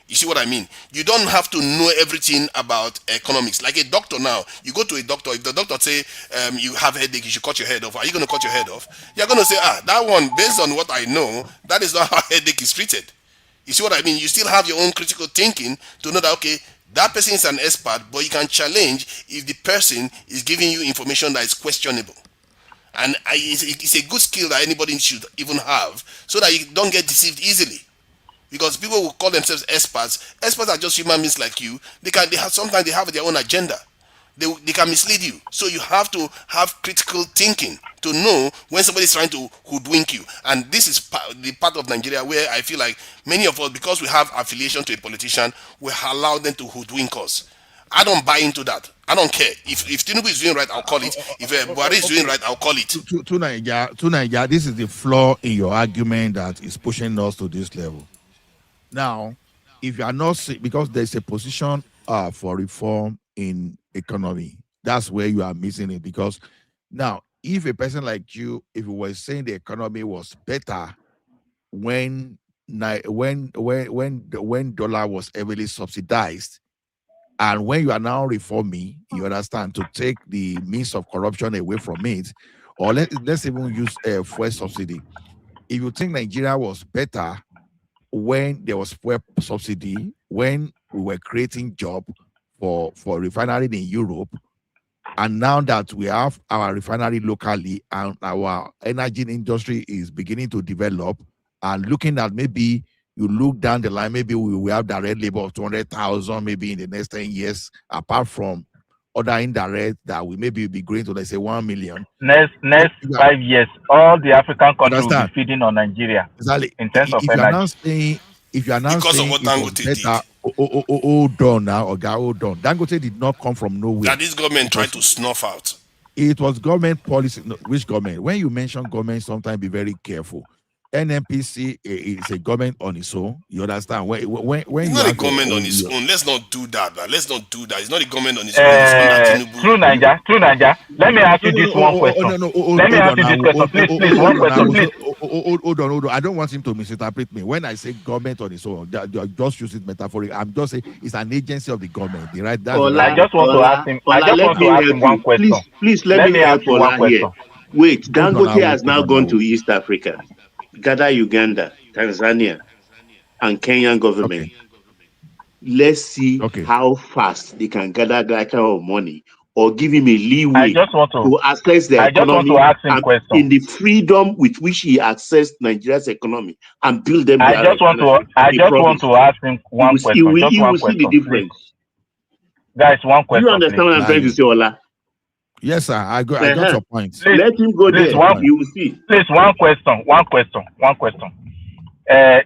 You see what I mean? You don't have to know everything about economics. Like a doctor now, you go to a doctor. If the doctor say you have headache, you should cut your head off. Are you going to cut your head off? You're going to say, that one, based on what I know, that is not how headache is treated. You see what I mean? You still have your own critical thinking to know that, okay, that person is an expert, but you can challenge if the person is giving you information that is questionable. And it's a good skill that anybody should even have so that you don't get deceived easily. Because people will call themselves experts. Experts are just human beings like you. Sometimes they have their own agenda. They can mislead you. So you have to have critical thinking to know when somebody is trying to hoodwink you. And this is the part of Nigeria where I feel like many of us, because we have affiliation to a politician, we allow them to hoodwink us. I don't buy into that. I don't care. If Tinubu is doing right, I'll call it. If Buhari is doing right, I'll call it. To Nigeria, this is the flaw in your argument that is pushing us to this level. Now, if you are not, because there's a position for reform in economy, that's where you are missing it. Because now, if a person like you, if you were saying the economy was better when dollar was heavily subsidized, and when you are now reforming, you understand, to take the means of corruption away from it, or let's even use fuel subsidy. If you think Nigeria was better when there was fuel subsidy, when we were creating job for refinery in Europe, and now that we have our refinery locally and our energy industry is beginning to develop, and looking at maybe you look down the line, maybe we will have direct labor of 200,000 maybe in the next 10 years, apart from other indirect that we maybe be going to, let's say, 1 million. Next 5 years, all the African countries will be feeding on Nigeria. Exactly. In terms of if energy. you are now because saying of what it was Dangote better, hold on now, or hold on. Dangote did not come from nowhere. That this government tried to snuff out. It was government policy. No, which government? When you mention government, sometimes be very careful. NMPC is a government on its own. You understand? When It's you not a have your government on own, its own. Let's not do that. Let's not do that. It's not a government on its own. It's under Tinubu. True Niger. Let me ask you this one question. Let me ask you this question, please. One question, please. Hold on. I don't want him to misinterpret me. When I say government on its own, just use it metaphorically. I'm just saying it's an agency of the government, right? That's I just want to ask him. I just want to ask him one question. Please let me ask help you one Ola here. question. Wait, Hold on, Dangote has now gone to East Africa, gather Uganda, Tanzania, and Kenyan government. Let's see how fast they can gather that kind of money, or give him a leeway to access the economy and in the freedom with which he accessed Nigeria's economy and build them their economy. I just want to ask him one question. He will see the difference. Guys, one question. You understand what I'm trying to say, Ola? Yes, sir. I got your point. Let him go there. You will see. Please, one question.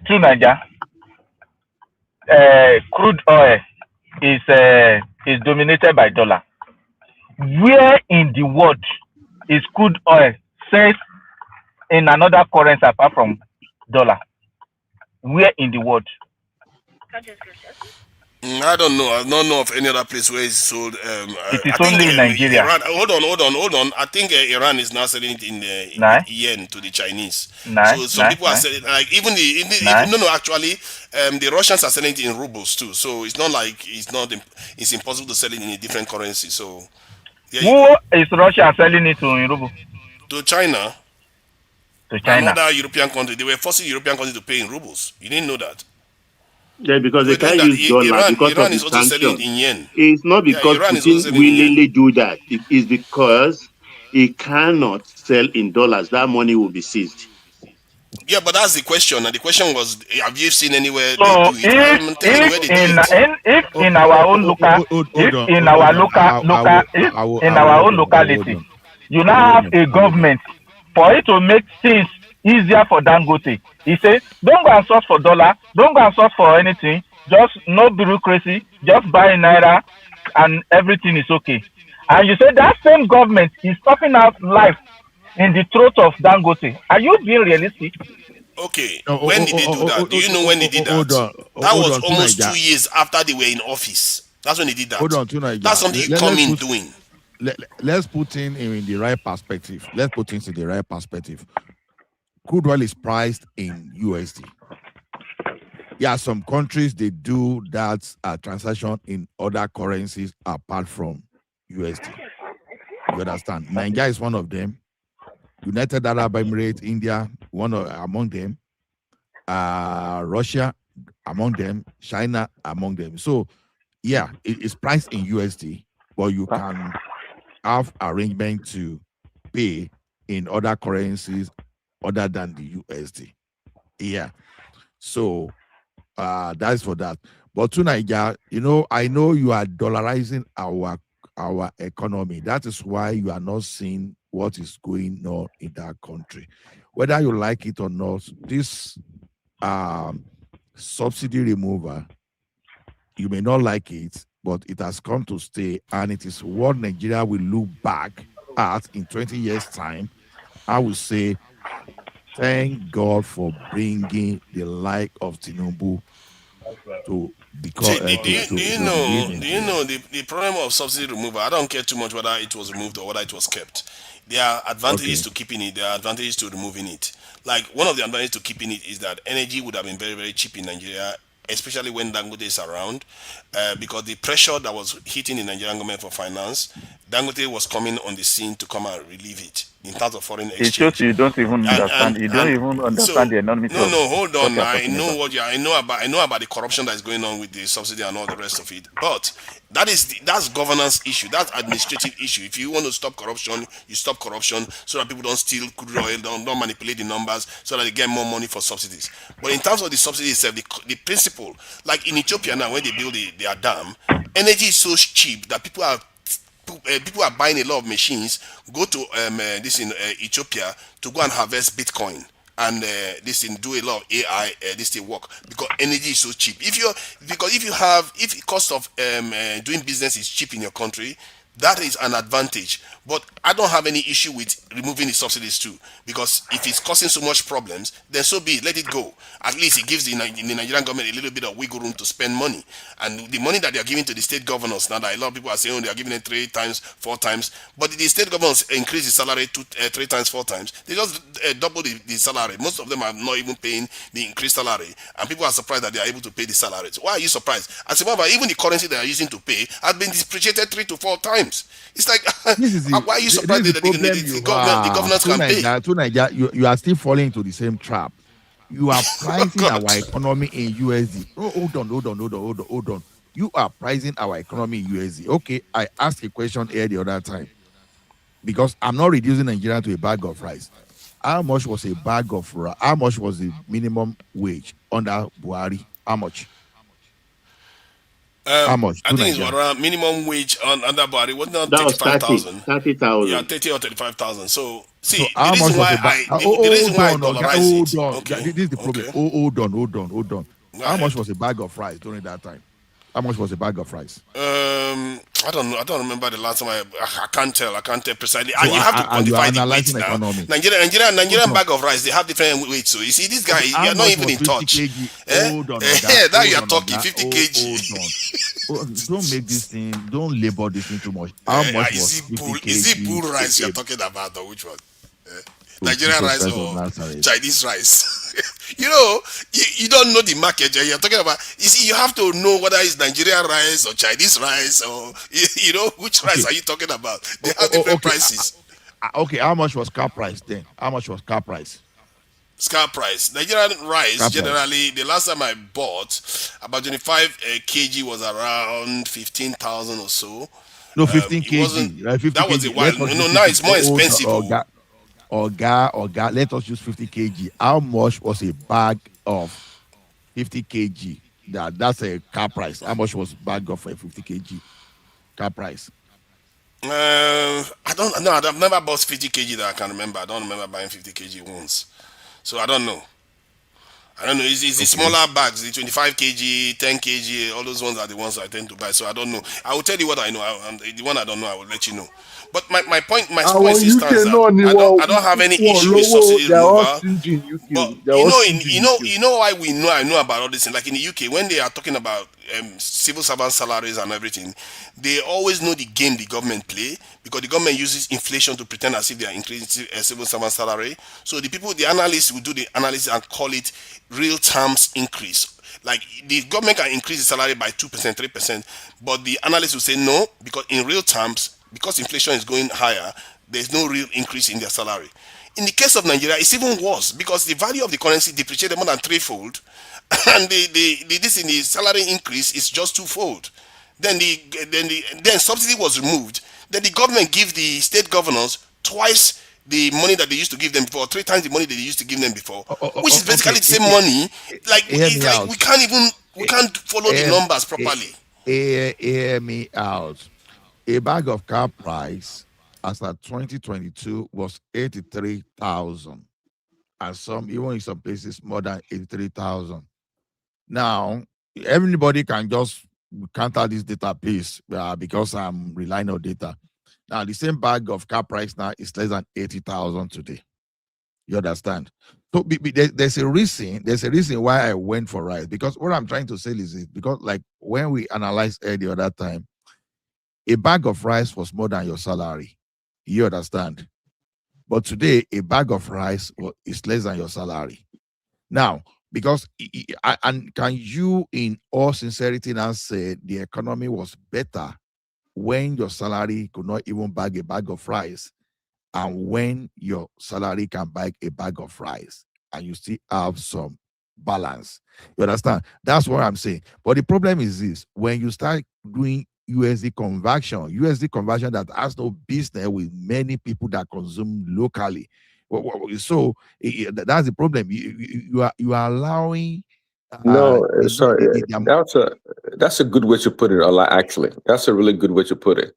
True Niger. Crude oil is dominated by dollar. Where in the world is crude oil sold in another currency apart from dollar? Where in the world? I don't know. I don't know of any other place where it's sold. It is only in Nigeria. Iran, hold on. I think Iran is now selling it in yen to the Chinese. So some people are selling, like even actually, the Russians are selling it in rubles too. So it's not like it's impossible to sell it in a different currency. So who is Russia selling it to in ruble? To China. To China. Another European country. They were forcing European countries to pay in rubles. You didn't know that? Yeah, because they can't use dollar because Iran of is the also selling sanctions. it in yen. It's not because Iran is also Putin selling in yen. willingly do that. It is because he cannot sell in dollars. That money will be seized. Yeah, but that's the question. And the question was, have you seen anywhere So they do it? I'm telling you where they do it. If in our own locality, you now have a government for it to make things easier for Dangote. He says, don't go and source for dollar, don't go and source for anything, just no bureaucracy, just buy naira and everything is okay. And you say that same government is stopping out life in the throat of Dangote. Are you being realistic? Okay, when did they do that? Do you know when they did that? That was almost 2 years after they were in office. That's when they did that. Hold on, Tunaija. That's something you come in doing. Let's put in the right perspective. Let's put things in the right perspective. Crude oil is priced in USD. Yeah, some countries they do that transaction in other currencies apart from USD. You understand? Nigeria is one of them. United Arab Emirates, India, among them. Russia among them. China among them. So, yeah, it's priced in USD, but you can have arrangement to pay in other currencies other than the USD. Yeah. So that's for that. But to Nigeria, I know you are dollarizing our economy. That is why you are not seeing what is going on in that country. Whether you like it or not, this subsidy removal, you may not like it, but it has come to stay, and it is what Nigeria will look back at in 20 years' time. I will say, thank God for bringing the like of Tinubu to become. Do you know the problem of subsidy removal? I don't care too much whether it was removed or whether it was kept. There are advantages to keeping it. There are advantages to removing it. Like one of the advantages to keeping it is that energy would have been very, very cheap in Nigeria, especially when Dangote is around, because the pressure that was hitting the Nigerian government for finance, Dangote was coming on the scene to come and relieve it in terms of foreign exchange. It shows you don't even understand. You don't even understand the enormity. No, hold on. I know about the corruption that is going on with the subsidy and all the rest of it. But that's governance issue. That's administrative issue. If you want to stop corruption, you stop corruption so that people don't steal crude oil, don't manipulate the numbers, so that they get more money for subsidies. But in terms of the subsidy itself, the principle, like in Ethiopia now, when they build their dam, energy is so cheap that people are buying a lot of machines, go to Ethiopia to go and harvest Bitcoin and do a lot of AI work because energy is so cheap. If the cost of doing business is cheap in your country, That is an advantage. But I don't have any issue with removing the subsidies too, because if it's causing so much problems, then so be it. Let it go. At least it gives the Nigerian government a little bit of wiggle room to spend money. And the money that they are giving to the state governors now, that a lot of people are saying, oh, they are giving it 3 times, 4 times, but the state governors increase the salary 3 times, 4 times. They just double the salary. Most of them are not even paying the increased salary, and people are surprised that they are able to pay the salaries. Why are you surprised? As a matter of fact, even the currency they are using to pay has been depreciated 3 to 4 times. It's like, why are you surprised that the governors can pay? To Nigeria, you are still falling into the same trap. You are pricing our economy in USD. Oh, hold on. You are pricing our economy in USD. Okay, I asked a question here the other time, because I'm not reducing Nigeria to a bag of rice. How much was a bag of rice? How much was the minimum wage under Buhari? How much? How much? I think it's around minimum wage under Buhari. Wasn't it That was 35,000? 30,000. Yeah, 30 or 35,000. So see, So how much was the reason why I dollarize it. Okay. This is the problem. Okay. Hold on. How much was a bag of rice during that time? How much was a bag of rice? I don't know. I don't remember the last time. I can't tell. I can't tell precisely. So and you have to you are quantify the weight analyzing now. economy. Nigerian bag of rice, they have different weights. So you see, this guy, How you're not much even was in 50 touch. kg? Hold on. Now you're talking 50 kg. Hold on. Don't make this thing. Don't labor this thing too much. How much was 50 kg? Is it bull rice you're talking about, or which one? Nigerian rice or Chinese rice? you don't know the market you're talking about. You see, you have to know whether it's Nigerian rice or Chinese rice, or which rice are you talking about? They have different prices. Okay, how much was car price then? How much was car price? Scar price. Nigerian rice, generally, the last time I bought, about 25 kg was around 15,000 or so. No, 15 kg. Right? 50 that was kg. a while. No, now it's more expensive. Let us use 50 kg. How much was a bag of 50 kg? That's a car price. How much was bag of a 50 kg car price? I don't know. I've never bought 50 kg that I can remember. I don't remember buying 50 kg once. So I don't know. It's the smaller bags, the 25 kg, 10 kg, all those ones are the ones I tend to buy. So I don't know. I will tell you what I know. The one I don't know, I will let you know. But my point stands that I don't have any issue with subsidy removal. But you know why I know about all this thing. Like in the UK, when they are talking about civil servant salaries and everything, they always know the game the government play, because the government uses inflation to pretend as if they are increasing civil servant salary. So the analysts will do the analysis and call it real terms increase. Like the government can increase the salary by 2%, 3%, but the analysts will say no, because in real terms, because inflation is going higher, there's no real increase in their salary. In the case of Nigeria, it's even worse, because the value of the currency depreciated more than threefold, and the salary increase is just twofold. Then subsidy was removed. Then the government give the state governors twice the money that they used to give them before, 3 times the money that they used to give them before, which is basically the same money. We can't follow the numbers properly. Hear me out. A bag of car price as at 2022 was 83,000, and even in some places more than 83,000. Now, everybody can just counter this data, please, because I'm relying on data. Now, the same bag of car price now is less than 80,000 today. You understand? So there's a reason why I went for rice, because what I'm trying to say is this, because like when we analyzed the other time, a bag of rice was more than your salary. You understand? But today, a bag of rice is less than your salary. Now, because and can you in all sincerity now say the economy was better when your salary could not even buy a bag of rice, and when your salary can buy a bag of rice and you still have some balance? You understand? That's what I'm saying. But the problem is this: when you start doing USD conversion that has no business with many people that consume locally. So that's the problem. You are allowing. No, sorry. That's a good way to put it. Actually, that's a really good way to put it.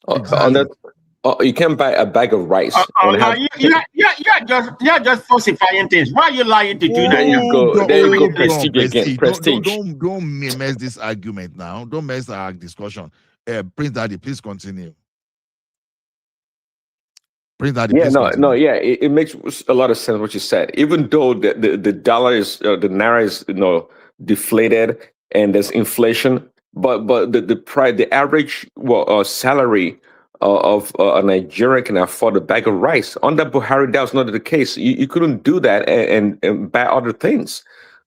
Exactly. You can't buy a bag of rice. You're just falsifying things. Why are you lying to do that? There you go. Prestige again. Prestige. Don't mess this argument now. Don't mess our discussion. Prince Daddy, please continue. It makes a lot of sense what you said. Even though the dollar is the naira is deflated and there's inflation, but the average salary of a Nigerian can afford a bag of rice. Under Buhari, that was not the case. You couldn't do that and buy other things.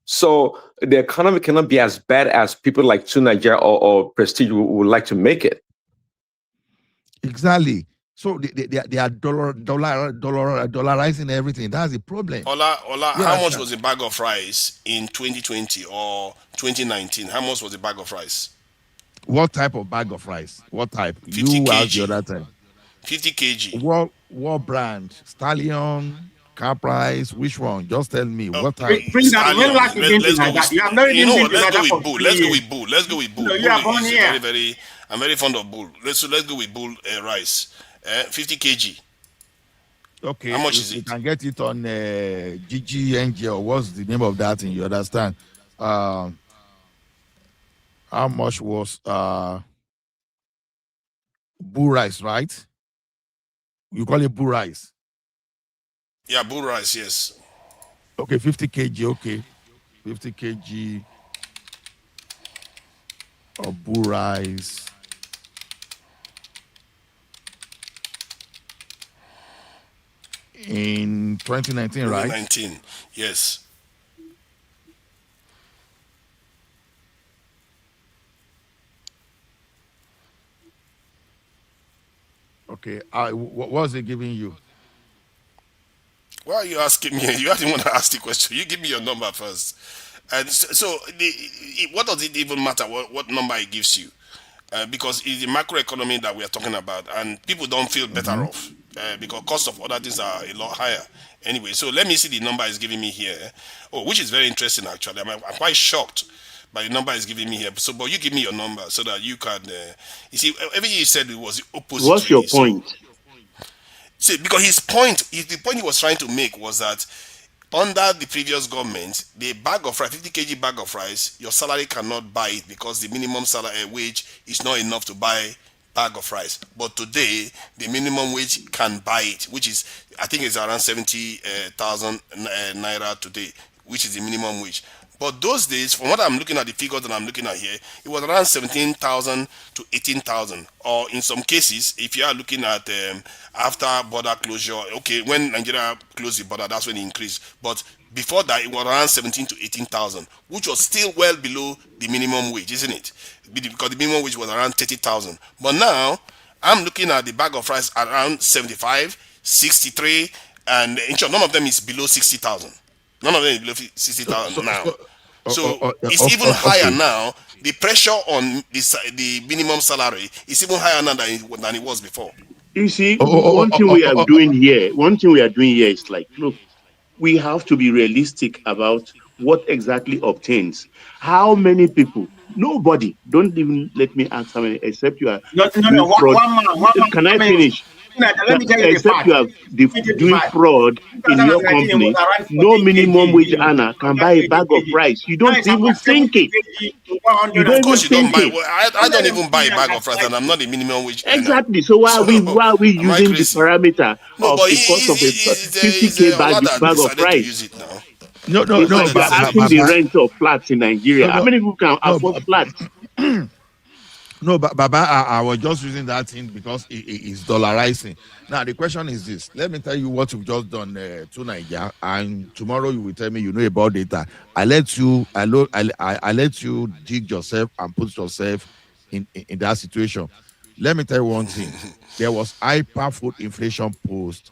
So the economy cannot be as bad as people like To Nigeria or Prestige would like to make it. Exactly. So they are dollarizing everything. That's the problem. Ola, how much was a bag of rice in 2020 or 2019? How much was a bag of rice? What type of bag of rice? What type? 50 you kg. asked the other time. 50 kg. What brand? Stallion, car price, which one? Just tell me what type. Let's go with bull. I'm very fond of bull. Let's go with bull rice. 50 kg. Okay. How much is it? You can get it on GGNG or what's the name of that thing? You understand? How much was bull rice, right? You call it bull rice? Yeah, bull rice, yes. Okay, 50 kg, okay. 50 kg of bull rice. In 2019, right? 2019, yes. Okay, what was it giving you? Why are you asking me? You didn't want to ask the question. You give me your number first. And so, what does it even matter what number it gives you? Because it's the macroeconomy that we are talking about, and people don't feel better off because cost of other things are a lot higher. Anyway, so let me see the number it's giving me here. Oh, which is very interesting actually. I'm quite shocked by the number it's giving me here. So, but you give me your number so that you can. You see, everything you said was the opposite. What's your point? See, because the point he was trying to make was that under the previous government, the bag of rice, 50 kg bag of rice, your salary cannot buy it because the minimum salary wage is not enough to buy bag of rice. But today, the minimum wage can buy it, which is, I think it's around 70,000 naira today, which is the minimum wage. But those days, from what I'm looking at, the figures that I'm looking at here, it was around 17,000 to 18,000. Or in some cases, if you are looking at after border closure, okay, when Nigeria closed the border, that's when it increased. But before that, it was around 17 to 18,000, which was still well below the minimum wage, isn't it? Because the minimum wage was around 30,000. But now, I'm looking at the bag of rice around 75, 63, and in short, none of them is below 60,000. None of them is below 60,000 now. So it's even higher now. The pressure on the minimum salary is even higher now than it was before. You see, one thing we are doing here is like, look, we have to be realistic about what exactly obtains. How many people? Nobody. Don't even let me ask how many, except you are doing fraud. Can I finish? Except you are doing fraud in your company, no minimum wage earner can buy a bag of rice. You don't even think it. You don't even think it. I don't even buy a bag of rice, and I'm not a minimum wage earner. Exactly. So why are we using the parameter of the cost of a 50K bag of rice? No. It's like you're asking the rent of flats in Nigeria. How many people can afford flats? No, but Baba, I was just using that thing because it's dollarizing. Now the question is this: let me tell you what you've just done to Nigeria, and tomorrow you will tell me you know about data. I let you dig yourself and put yourself in that situation. Let me tell you one thing: there was hyper food inflation post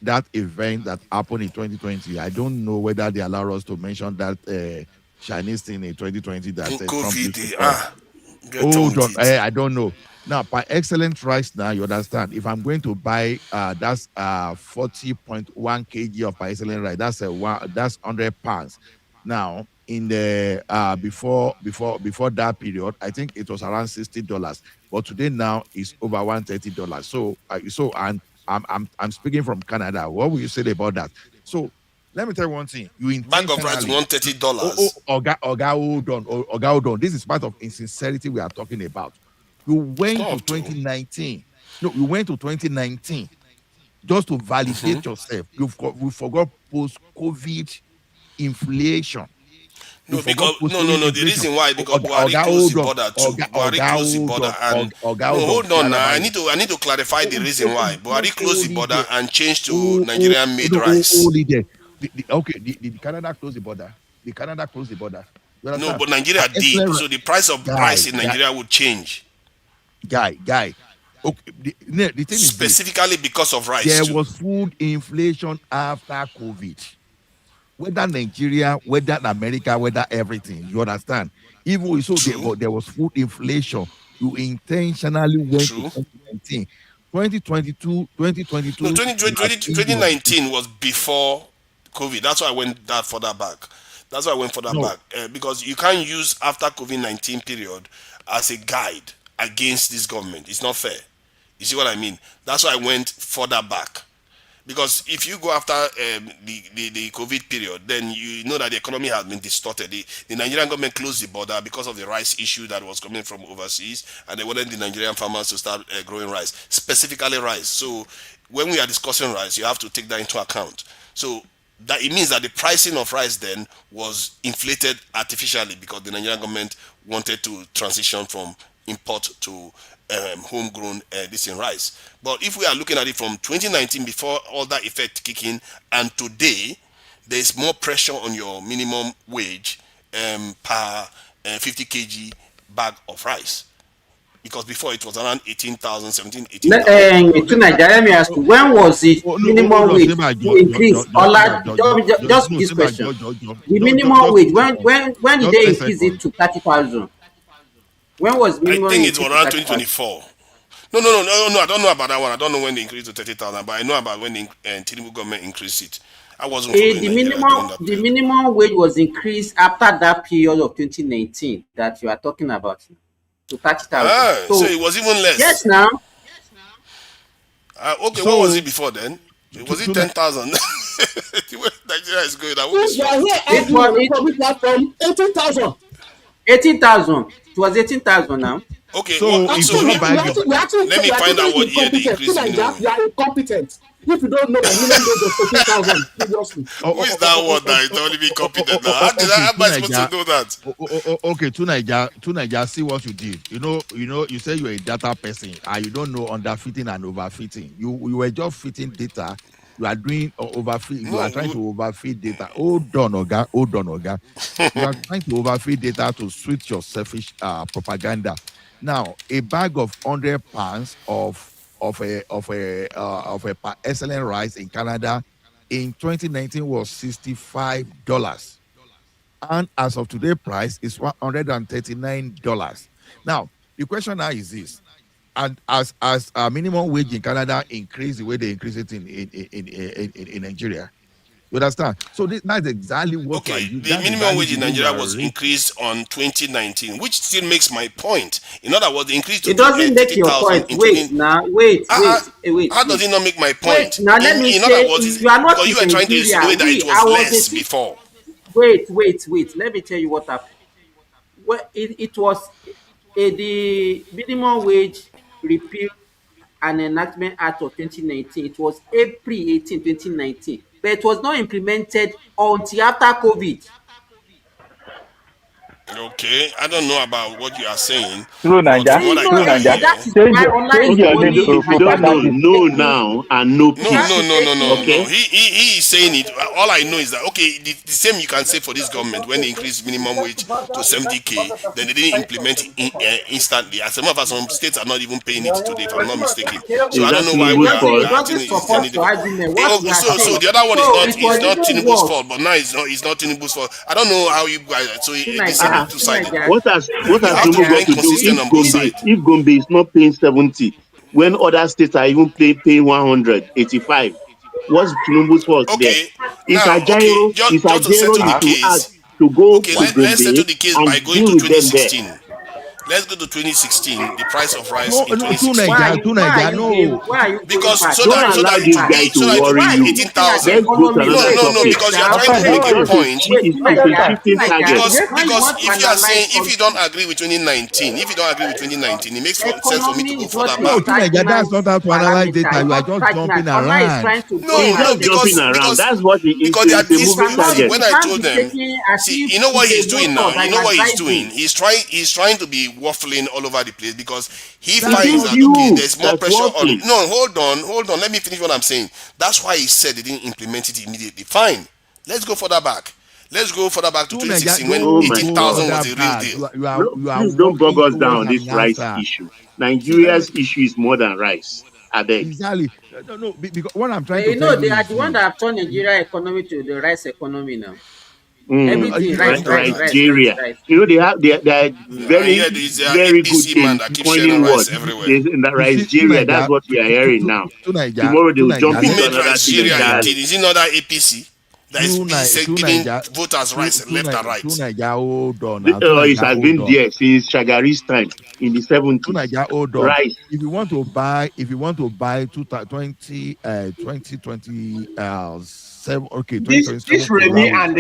that event that happened in 2020. I don't know whether they allow us to mention that Chinese thing in 2020 that COVID. I don't know. Now, by excellent rice, now you understand. If I'm going to buy that's 40.1 kg of by excellent rice, that's 100 pounds. Now, in the before that period, I think it was around $60. But today now it's over $130. So and I'm speaking from Canada. What will you say about that? So let me tell you one thing. You intentionally bag of rice $130. Oga, hold on. This is part of insincerity we are talking about. You went to 2019. No, you went to 2019 just to validate yourself. We forgot post-COVID inflation. No, because no. The reason why because Buhari Oga, closed the hold on. border too. Buhari closed the border and no, hold on now. I need to clarify the reason why Buhari closed the border and changed to Nigerian made rice. Only there. The Canada closed the border. The Canada closed the border. No, but Nigeria did. So the price of rice in Nigeria would change. Guy. Okay, the thing is specifically because of rice. There was food inflation after COVID. Whether Nigeria, whether America, whether everything, you understand? Even so, there was food inflation. You intentionally went to 2019. 2022. No, 2019 was before COVID. That's why I went that further back. Because you can't use after COVID-19 period as a guide against this government. It's not fair. You see what I mean? That's why I went further back. Because if you go after the COVID period, then you know that the economy has been distorted. The Nigerian government closed the border because of the rice issue that was coming from overseas, and they wanted the Nigerian farmers to start growing rice, specifically rice. So when we are discussing rice, you have to take that into account. So that it means that the pricing of rice then was inflated artificially because the Nigerian government wanted to transition from import to homegrown this in rice. But if we are looking at it from 2019 before all that effect kick in, and today there is more pressure on your minimum wage per 50 kg bag of rice, because before it was around 18,000, 17, 18,000. To Nigeria, let me ask you, when was it minimum wage increase? Just this question: the minimum wage, when did they increase it to 30,000? When was minimum? I think it was around 2024. No. I don't know about that one. I don't know when they increased to 30,000, but I know about when the Tinubu government increased it. I wasn't following the minimum wage was increased after that period of 2019 that you are talking about to 30,000. So it was even less. Yes, now. Okay, what was it before then? Was it 10,000? The way Nigeria is going, it was from 18,000. 18,000. It was 18,000 now. Okay, so let me find out what year they increased minimum. You are incompetent. If you don't know that minimum wage was 14,000 previously. Who is that one that is only being competent now? How am I supposed to know that? Okay, to Nigeria, see what you did. You say you're a data person and you don't know underfitting and overfitting. You were just fitting data. You are doing overfit. You are trying to overfeed data. Hold on, Oga. You are trying to overfeed data to suit your selfish propaganda. Now, a bag of 100 pounds of a excellent rice in Canada in 2019 was $65, and as of today, price is $139. Now, the question now is this: and as a minimum wage in Canada increase the way they increase it in Nigeria, you understand? So that's exactly what. Okay, the minimum wage in Nigeria was increased on 2019, which still makes my point. In other words, the increase to it doesn't make your point. Wait. How does it not make my point? Wait, now let me say, you are not because you were trying to insinuate that it was less before. Wait. Let me tell you what happened. Well, it was the minimum wage repeal and enactment act of 2019. It was April 18, 2019. But it was not implemented until after COVID. Okay, I don't know about what you are saying. True, Naija. Change your name to if you don't know now and no peace. No. Okay. He is saying it. All I know is that the same you can say for this government when they increase minimum wage to 70k, then they didn't implement it instantly. As a matter of fact, some states are not even paying it today, if I'm not mistaken. So I don't know why we are acting. So the other one is not Tinubu's fault, but now it's not Tinubu's fault. I don't know how you guys. So it's two-sided. What has Tinubu got to do if Gombe is not paying 70 when other states are even paying 185? What's Tinubu's fault there? It's a gyro. It's a gyro to ask to go to let's settle the case by going to 2016. Let's go to 2016. The price of rice No, in no, 2016. no. Why are you going Because back? so Don't that allow it this will guy be to so that it will worry be Why are you you. looking at the 18,000. Let's go to economy? another Wait, No, wait topic. because you are now. trying to First of make a all, point. wait, It's a shifting Like that. target. Because When you want to if you are saying analyze if you something, don't agree with 2019, if you don't agree with 2019, it makes sense for me to economy go is what further a No, back. Tunaja, that's stagnant not how to analyze parameter. data. It's You are not just stagnant. jumping Online is around. trying to He's go No, just and jumping around. because That's what because they are it's a you moving cannot, see target. when you I can't told be them, taking as see, if you know what it's he's a doing motor now. that You you know are what he's doing. driving. He's trying to be waffling all over the place because he That's It finds is not that okay, you there's more that's pressure on. waffling. No, hold on. Let me finish what I'm saying. That's why he said they didn't implement it immediately. Fine, let's go further back. Let's go further back to Tunaja. 2016 when Oh Don't my go 18,000 God. was that the real bad. deal. You are Please don't bug walking us towards down an this rice answer. issue. See, let me Nigeria's issue is more than rice. I beg. exactly. No. Because what I'm trying to You tell know, you they are is the one this. that have turned Nigeria economy to the rice economy now. Everything You rice, know, rice, That. rice, rice, Nigeria. rice. You know they are And very yeah, there's very good APC man in that keeps sharing coining rice words. everywhere. There's in the you see, Nigeria. That's what we are hearing now. Tomorrow they will jump Who into made another thing Nigeria 18? entirely. Is it not that APC that is giving voters rice left and right? Tunaja, hold on now. It Tunaja, has hold been on. there since Shagari's time in the 70s. Tunaja, hold on. Rice. If you want to buy 2020, okay, This 2027 Remy February. and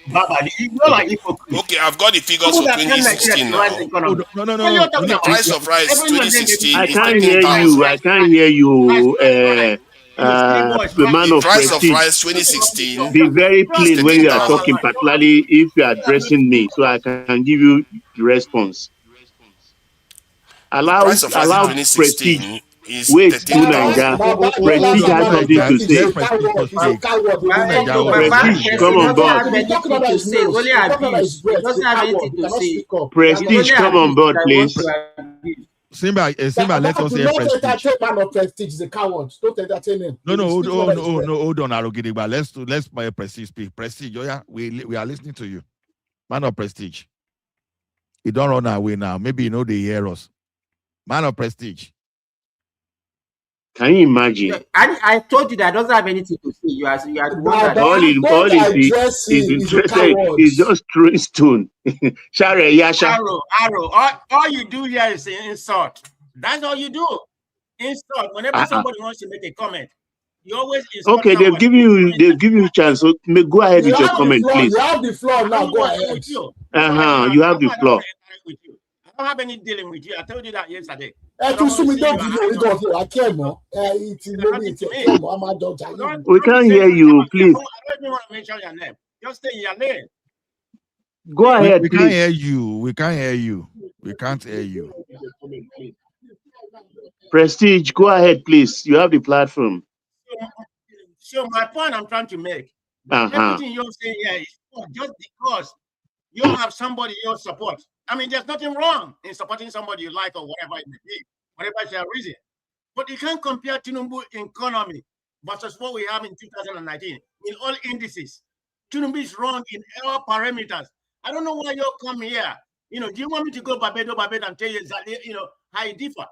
Baba, you're like hypocrite. Okay, I've got the figures People for that turn Nigeria 2016 to rice now. economy. What are you No. talking The about? price of rice Every now and then they 2016 I is can't hypocrite hear rice, you. 13,000. I rice, can't rice, hear rice, you. rice, rice. Three boys, The rice. man The of price of prestige. rice 2016 Be very is plain when you are talking, 13,000. particularly if you are addressing me, so I can give you the response. The price of rice in Allow prestige. 2016 is Wait till $13,000. Naija. Don't Prestige laugh at has my something Tunaja, to prestige. It's say. a let Prestige coward. to It's a speak. coward. He will not Tunaja, talk hold about his on. breath. Prestige, Person come on doesn't board. have He will talk anything about to his say. It's nose. only He will talk about his abuse. He breath. He's a doesn't have coward. anything He to cannot say. speak up. You are It's not only Prestige, come on abuse board, that you want please. to abuse. Simba, let Baba, us do hear not Prestige. entertain man of prestige. He's a coward. Don't entertain him. He No, will hold speak on, whatever his breath. hold on, Arugidi, let's Prestige speak. Prestige, oh yeah, we are listening to you. Man of Prestige. You don't run away now. Maybe you know they hear us. Man of Prestige. Can you imagine? I told you that doesn't have anything to say. You are the one that All Baba, is don't address is him. He's a interested coward. is just throwing stone. Share Yasha. Arrow. All you do here is insult. That's all you do. Insult. Whenever Uh-uh. somebody wants to make a comment, you always insult Okay, somebody. they've given you a chance. So go ahead You with your have the comment, floor. please. You have the floor I now. don't Go want to ahead. with you. That's why You have the I don't floor. want to interact with you. I don't have any dealing with you. I told you that yesterday. Ẹ I tún don't want sún to mi see you. dọ́ọ̀dì yóò rí dọ́ọ̀dì wá kí ẹ̀ mọ́. Ìtì lórí Nothing ìtì to ẹ̀ kí me. ẹ̀ mọ́. A máa jọjà yìí. We Don't be can't saying hear something you, about me. I please. don't even want to mention your name. Just stay in your lane. Go ahead, We can't please. hear you. We can't hear you. We can't hear you. Prestige, go ahead, please. You have the platform. So my point I'm trying to make, Uh-huh. everything you're saying here is just because you have somebody you support. I mean, there's nothing wrong in supporting somebody you like or whatever it may be, whatever is your reason. But you can't compare Tinubu economy versus what we have in 2019 in all indices. Tinubu is wrong in all parameters. I don't know why you come here. Do you want me to go Barbados and tell you exactly, how it differ?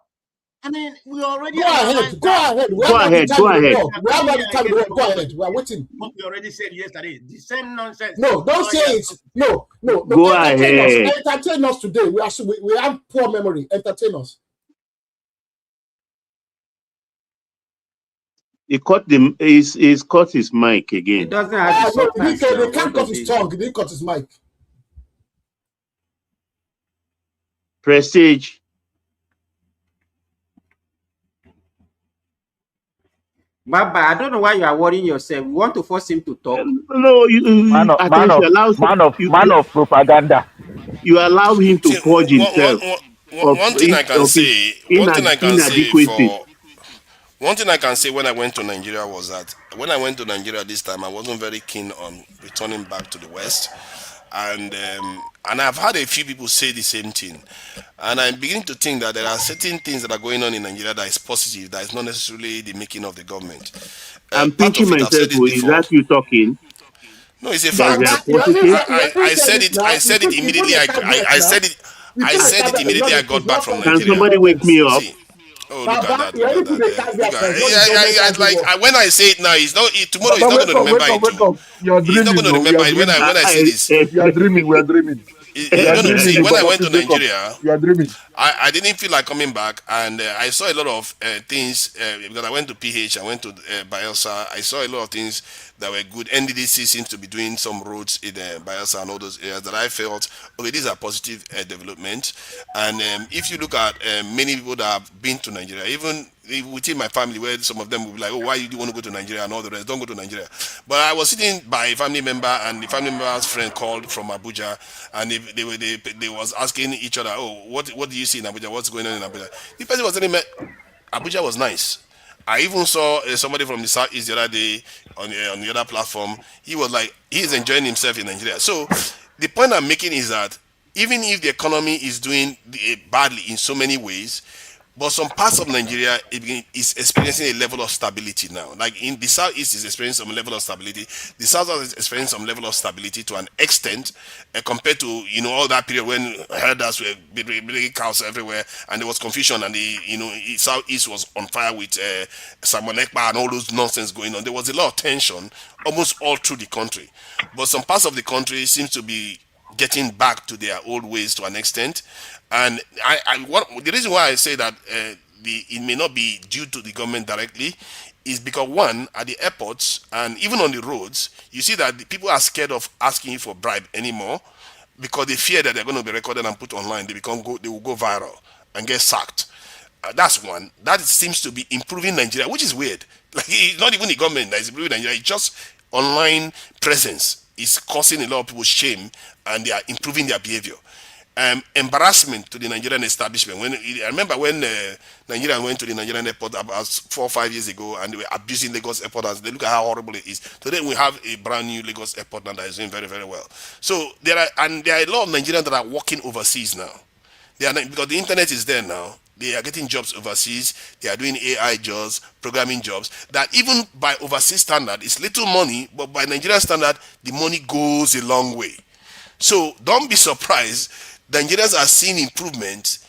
I mean, we already Go ahead. We have all the time in the world. We have all the time in the world. Go ahead. We are waiting. What we already said yesterday, the same nonsense. No, don't say it. No. Go Entertain us. ahead. Entertain us today. We have poor memory. Entertain us. He cut his mic again. It doesn't have the substance. They can't cut his tongue. He didn't cut his mic. Prestige. Baba, I don't know why you are worrying yourself. You want to force him to talk? No, man of propaganda. You allow him to See, purge himself one thing I can say, inadequacy. one thing I can say when I went to Nigeria was that when I went to Nigeria this time, I wasn't very keen on returning back to the West, and I've had a few people say the same thing, and I'm beginning to think that there are certain things that are going on in Nigeria that is positive, that is not necessarily the making of the government. I'm Part pinching of it, I've myself. said this Is before. that you talking? No, it's a That they fact. are positive. I said it. I said it immediately. I said it. I said it immediately. I got back from Can Nigeria. somebody wake me up? See. Oh, look at that! Look at that! Like when I say it now, it's not. Tomorrow he's not going to remember it too. You're He's not dreaming, going to no? We remember are it dreaming. when I say this. We are dreaming. We are dreaming. You are You know, dreaming, see, you when I Baba. went to Please wake up. Nigeria, You are dreaming. I didn't feel like coming back, and I saw a lot of things because I went to PH, I went to Bielsa. I saw a lot of things that were good. NDDC seems to be doing some roads in Bielsa and all those areas that I felt, okay, these are positive development. And if you look at many people that have been to Nigeria, even within my family, where some of them will be like, oh, why you want to go to Nigeria and all the rest, don't go to Nigeria. But I was sitting by a family member, and the family member's friend called from Abuja, and they was asking each other, oh, what do you see in Abuja? What's going on in Abuja? The person was telling me Abuja was nice. I even saw somebody from the southeast the other day on the other platform. He was like, he's enjoying himself in Nigeria. So the point I'm making is that even if the economy is doing badly in so many ways, but some parts of Nigeria is experiencing a level of stability now. Like in the southeast is experiencing some level of stability. The south is experiencing some level of stability to an extent compared to all that period when herders were bringing cows everywhere and there was confusion and the southeast was on fire with Simon Ekpa and all those nonsense going on. There was a lot of tension almost all through the country. But some parts of the country seems to be getting back to their old ways to an extent. And the reason why I say that it may not be due to the government directly is because, one, at the airports and even on the roads, you see that the people are scared of asking you for bribe anymore because they fear that they're going to be recorded and put online. They will go viral and get sacked. That's one. That seems to be improving Nigeria, which is weird. Like, it's not even the government that is improving Nigeria. It's just online presence is causing a lot of people shame, and they are improving their behavior. Embarrassment to the Nigerian establishment. I remember when Nigerians went to the Nigerian airport about 4 or 5 years ago, and they were abusing Lagos airport, and they look at how horrible it is. Today we have a brand new Lagos airport now that is doing very, very well. So there are a lot of Nigerians that are working overseas now. Because the internet is there now. They are getting jobs overseas. They are doing AI jobs, programming jobs. That even by overseas standard, it's little money, but by Nigerian standard, the money goes a long way. So don't be surprised. Nigerians are seeing improvements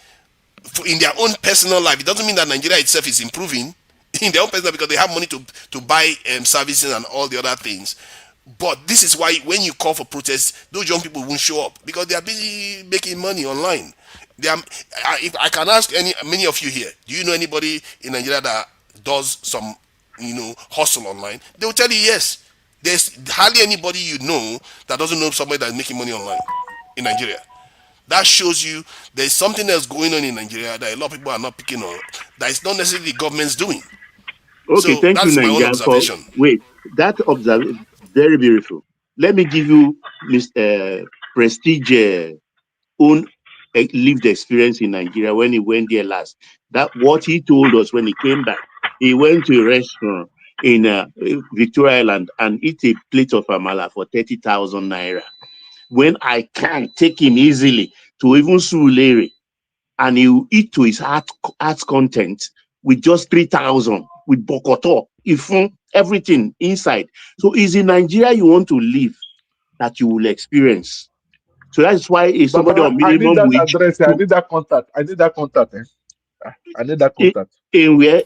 in their own personal life. It doesn't mean that Nigeria itself is improving in their own personal, because they have money to buy services and all the other things. But this is why when you call for protests, those young people won't show up because they are busy making money online. If I can ask many of you here, do you know anybody in Nigeria that does some hustle online? They will tell you yes. There's hardly anybody you know that doesn't know somebody that's making money online in Nigeria. That shows you there's something else going on in Nigeria that a lot of people are not picking on, that is not necessarily the government's doing. Okay, So thank you, that's my own Naija. observation. Wait, that observation very beautiful. Let me give you Mr. Prestige own lived experience in Nigeria when he went there last. That what he told us when he came back. He went to a restaurant in Victoria Island and eat a plate of amala for 30,000 naira. When I can take him easily to even Surulere, and he will eat to his heart's content with just 3,000 with bokoto, ifun, everything inside. So it's in Nigeria you want to live that you will experience. So that's why if somebody Baba, on I need minimum that wage, address. I need that contact. I need that contact. I need that contact. in where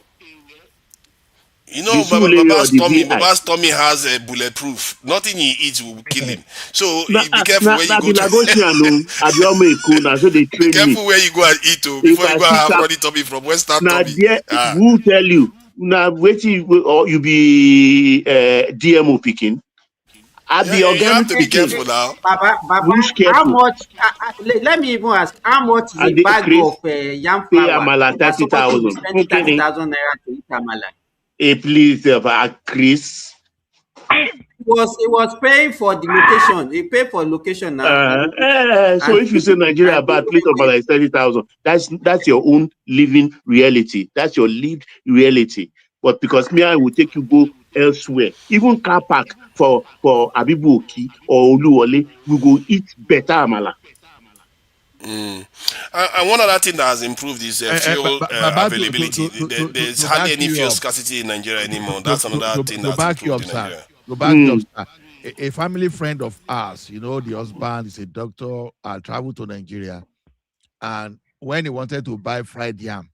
You the know, Surulere or the VI. Baba's tummy has a bulletproof. Nothing he eats will kill him. So be careful Na where you go be to. Lagosian o, Abioma Eko, na so they Be train me. careful where you go and eat If before you I go and see have cap, running tummy from Western na tummy. there who tell you? Na waiting or you be DMO picking? I be You have organic to be picking. careful now. Baba, Who's how careful? much? Let me even ask, how much is And a they bag Chris of yam pay flour? amala That's supposed to be 30,000. spending Okay, 30,000 naira to eat amala. please, Chris. It was paying for the location. He paid for location now. So if you say Nigeria And bad, plate of amala is 30,000. That's your own living reality. That's your lived reality. But because me, I will take you go elsewhere. Even car park for Abibuoki or Oluwole, we go eat better amala. And one other thing that has improved is fuel Baba, availability. There's to hardly back any you fuel up, scarcity in Nigeria anymore. That's another thing to that's back you improved up, in sir. Nigeria. To back you up, sir. A family friend of ours, the husband is a doctor, traveled to Nigeria. And when he wanted to buy fried yam,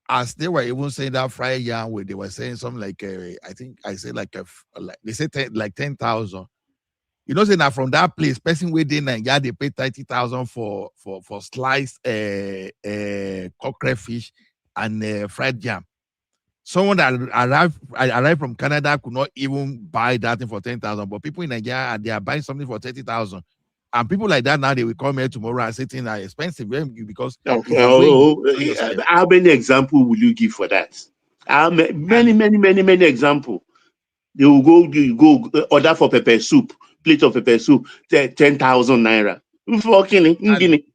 as they were even saying that fried yam, they were saying something like, I think I said like they said like 10,000. You know, say now from that place, person within Nigeria, they pay 30,000 for sliced cockerel fish and fried jam. Someone that arrived from Canada could not even buy that thing for 10,000, but people in Nigeria, they are buying something for 30,000. And people like that now, they will come here tomorrow and say things are expensive because it's the way you run yourself. How many examples will you give for that? Many examples. They will go order for pepper soup, plate of pepper soup, 10,000 naira. Fucking Guinea.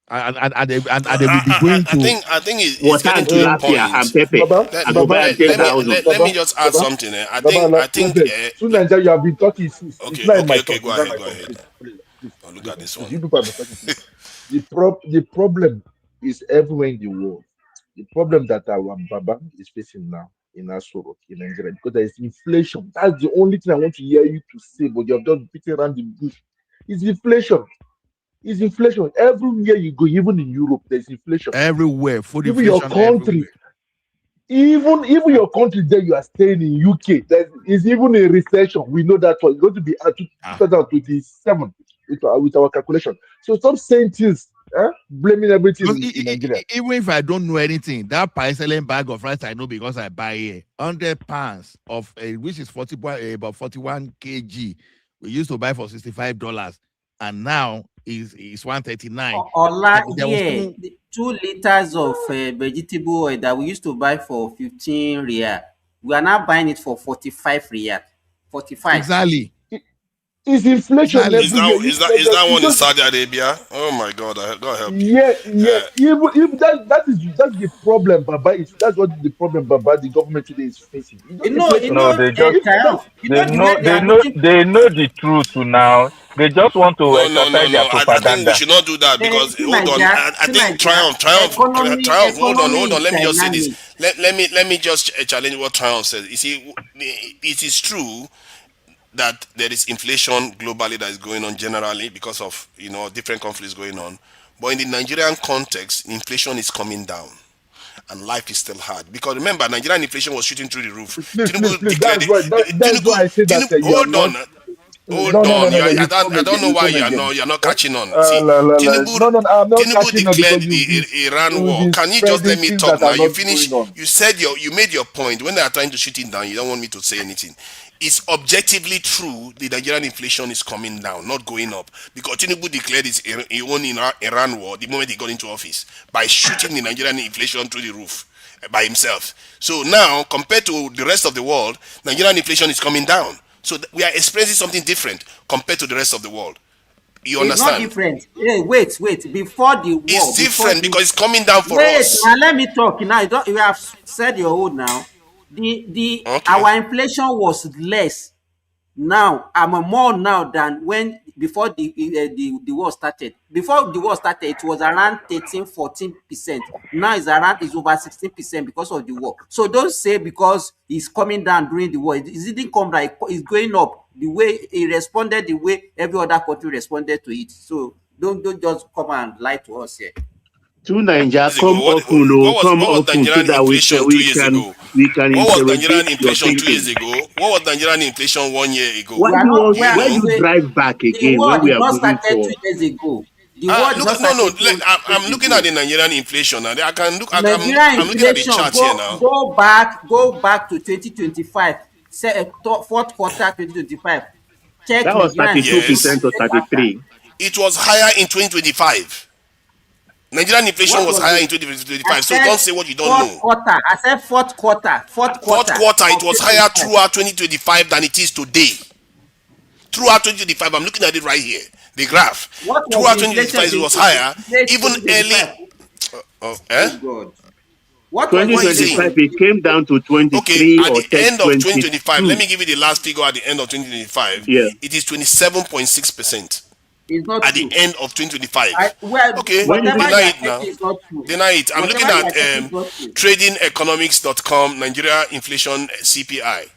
And they will be going to. I think it's water getting and to a tilapia point. and pepper. I go buy 10,000. Let me just add something. I think. To Nigeria, you have been talking since. It's not in my Okay. talk. Go It's not ahead. my Go talk. ahead. Please, Oh, look at this one. you people have been talking since. The problem is everywhere in the world. The problem that our Baba is facing now in Asoro, in Nigeria, because there is inflation. That's the only thing I want to hear you to say, but you have just beaten around the bush. It's inflation. It's inflation. Everywhere you go, even in Europe, there's inflation. Everywhere, food Even your inflation country, everywhere. even your country there you are staying in UK, there is even a recession. We know that one. It's going to be at 2027 with our calculation. So stop saying things, blaming everything in Nigeria. Even if I don't know anything, that excellent bag of rice I know because I buy here 100 pounds of which is about 41 kg. We used to buy for $65, and now is 139. Here, 2 liters of vegetable oil that we used to buy for 15 riyal, we are now buying it for 45 riyal. 45. Exactly. It's inflation everywhere. Is that one in Saudi Arabia? Oh my God! God help you. Yeah. Even that's the problem, Baba. That's what the problem, Baba. The government today is facing. Inflation. No, they just Triumph. they know the truth now. They just want to exercise their I think we propaganda. should not do that because hold on. I think Triumph. Hold on. Let me just say this. Let me just challenge what Triumph says. You see, it is true that there is inflation globally that is going on generally because of different conflicts going on. But in the Nigerian context, inflation is coming down. And life is still hard because remember, Nigerian inflation was shooting through the roof. Please. Tinubu declared That's why I say that you are hold on. not. Hold on. I don't know why you're not catching on. See, Tinubu I'm not catching on declared because the Iran war. been Can you just let spreading me things talk that now? are You not finish. going on. You said you made your point. When they are trying to shoot it down, you don't want me to say anything. It's objectively true the Nigerian inflation is coming down, not going up. Because Tinubu declared his own Iran war the moment he got into office by shooting the Nigerian inflation through the roof by himself. So now, compared to the rest of the world, Nigerian inflation is coming down. So we are experiencing something different compared to the rest of the world. You It's not understand? different. Hey, wait. Before the war, It's different because it's coming down for wait, us. now let me talk. Now you have said your own now. Okay. Our inflation was less now. I'm more now than before the war started. Before the war started, it was around 13-14%. Now it's over 16% because of the war. So don't say because it's coming down during the war. It didn't come down. It's going up the way it responded, the way every other country responded to it. So don't just come and lie to us here. To Nigeria, Years ago, come what was often so Nigerian that inflation 2 years ago? we can What was interrogate Nigerian your inflation 2 years thinking. ago? What was Nigerian inflation 1 year ago? Why We are do you not want, where why do you drive back the again war when we did are not moving start forward? 2 years ago. The war did Look, not start two I'm years looking at ago. the Nigerian inflation and I can look. Nigerian I'm looking at the inflation chart here now. go back to 2025, fourth quarter 2025. Check That was Nigerian inflation. 32% or Check after. 33. It was higher in 2025. Nigerian inflation What was was higher it? in I 2025. So said don't say what you don't fourth know. quarter. I said fourth quarter. Fourth Fourth quarter quarter, of it was higher 2025. throughout 2025 than it is today. Throughout 2025, I'm looking at it right here. The graph. What was Throughout the inflation 2025, it was in higher. late Even early. 2025? Eh? Oh God. What was the What are you 2025, saying? inflation? it came down to Okay, 23 at or the end of 2025, let 22. me give you the last figure at the end of 2025. Yeah. It is 27.6% It's not at the true. end of 2025. Okay, When is Whatever it? you deny are it saying now. is not true. Deny it. I'm looking Whatever you at are saying is not true. tradingeconomics.com Nigeria inflation CPI.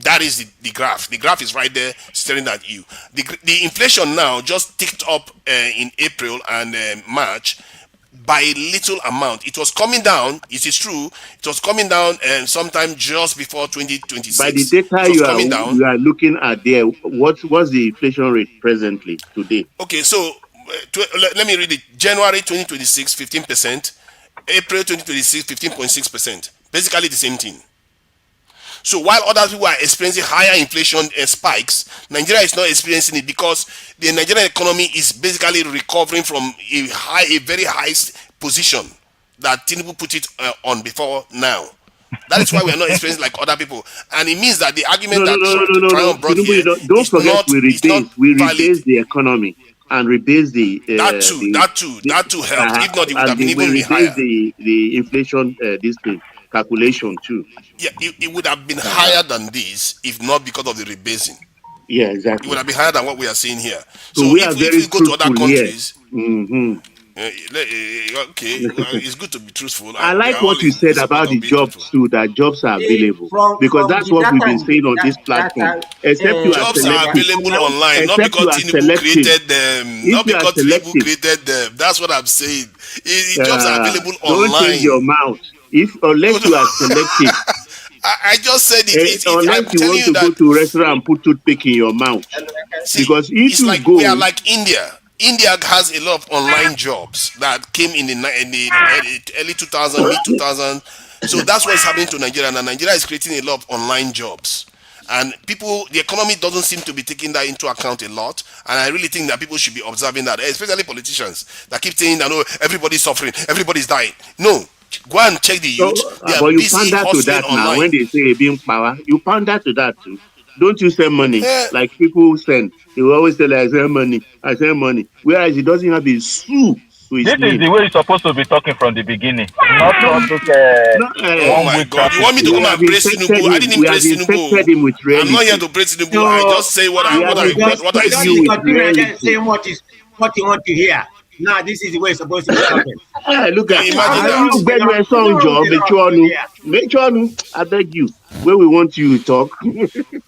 That is the graph. The graph is right there staring at you. The inflation now just ticked up in April and March. by a little amount. It was coming down. It is true. It was coming down, and sometime just before By the 2026, data it was coming down. you are looking at there, what's the inflation rate presently today? Okay, so let me read it. January 2026, 15%. April 2026, 15.6%. Basically the same thing. So while other people are experiencing higher inflation spikes, Nigeria is not experiencing it because the Nigerian economy is basically recovering from a very high position that Tinubu put it on before now. That is why we are not experiencing like other people, and it means that the argument that Triumph brought Tinubu, here don't is forget not we valid. rebase the economy and rebase That too helped. If not, it would have been we even be rebase higher. the inflation this thing calculation too. Yeah, it would have been higher than this if not because of the rebasing. Yeah, It exactly. would have been higher than what we are seeing here. So So we are if very we go to other truthful here. countries, okay, it's good to be truthful. I We like are all what you in said support about of the being truthful. jobs too, that jobs are available. Because From that's the what we've been data saying on this platform. Except you are Jobs are selective. available online, not Except because you are Tinubu selective. created them. If Not you are because Tinubu selective, created them. That's what I'm saying. Jobs are available don't change your online. mouth. Unless you are selective. I just said it. I'm Unless you telling want you to go that. to a restaurant and put toothpick in your mouth. See, Because if it's you like we are go, like India. India has a lot of online jobs that came in the early 2000, mid 2000. So that's what's happening to Nigeria. And Nigeria is creating a lot of online jobs. And the economy doesn't seem to be taking that into account a lot. And I really think that people should be observing that, especially politicians that keep saying that, no, everybody's suffering, everybody's dying. No, go and check the youth. They are but you busy pander to hustling that now. online. When they say being power, you pander to that too. Don't you send money Eh, like people send? They will always tell, I send money, I send money. Whereas he doesn't have a sou to his This is name. the way you're supposed to be talking from the beginning, not No, all this no, Oh one my way God! You want me traffic. to come we and have praise infected Tinubu? I him. didn't We have praise Tinubu. infected him with I'm not here reality. to praise Tinubu. I No, just say what we have what I infected Just you see. with continue and then reality. saying what you want to hear. Now this is the way it's supposed to be talking. Look at Imagine are Nothing that. you wrong with beg not your nothing son, wrong with John? a lot of good here. Make sure, I beg you. Where we want you to talk.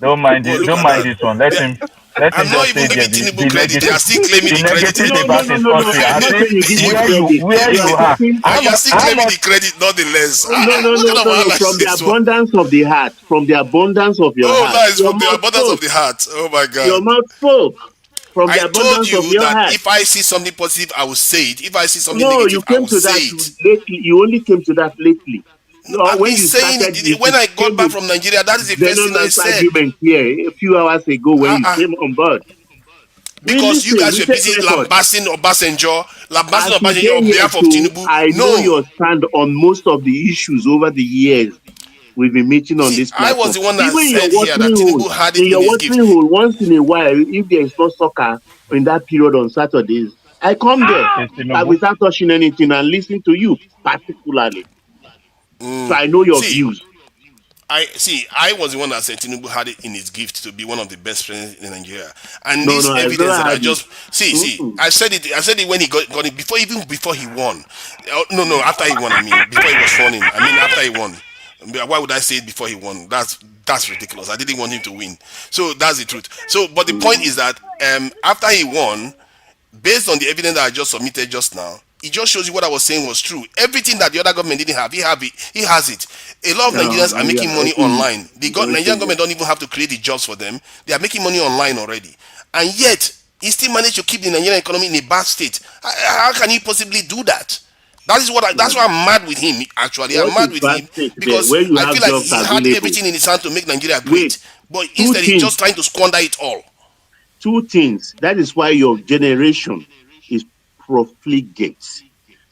Don't mind Oh, it. look Don't at mind that. this one. They, Let I'm him not just say even there giving Tinubu the credit. They are negative still claiming the credit negative No, about no, no, his no, no. country. I'm I not think saying you give him credit. where You you are are. talking. and you are still claiming the credit nonetheless. What kind of No. Allah is From the this one? abundance of the heart, from the abundance of your Oh, heart, now it's your from the mouth abundance of spoke. the heart. Oh my Your God. mouth spoke. From the I told abundance of you your that heart. if I see something positive, I will say it. If I see something No, negative, you I came will to say that it. lately. You only came to that lately. I've When been you saying started, it. When I got came back with from Nigeria, that is the first thing I venomous said. argument here a few hours ago when you came on board. We Because you listen, guys we were take busy record. lambasting As we Obasanjo get on here behalf of too, Tinubu. I know No. your stand on most of the issues over the years we've been meeting on See, this I was platform. the one that Even in your said here that watering hole, Tinubu had it in his gift. once in a while, if there is no soccer in that period on Saturdays, I come there. I Tinubu. without touching anything and listen to you particularly. So I know your See, views. I was the one that said Tinubu had it in his gift to be one of the best presidents in Nigeria. And No, this I've never evidence that I had it. just I said it when he got it before he won. No, after he won, I mean, before he was sworn in. I mean, after he won. Why would I say it before he won? That's ridiculous. I didn't want him to win. So that's the truth. So but the point is that after he won, based on the evidence that I just submitted just now, it just shows you what I was saying was true. Everything that the other government didn't have, he has it. A lot of Nigerians are making money online. Nigerian government don't even have to create the jobs for them. They are making money online already. And yet, he still managed to keep the Nigerian economy in a bad state. How can he possibly do that? That's why I'm mad with him, actually. I'm What mad is with bad him state there? because Where you I have feel like jobs he had available. everything in his hand to make Nigeria Wait, great. But two instead, he's things. just trying to squander it all. Two things. That is why your generation is profligate.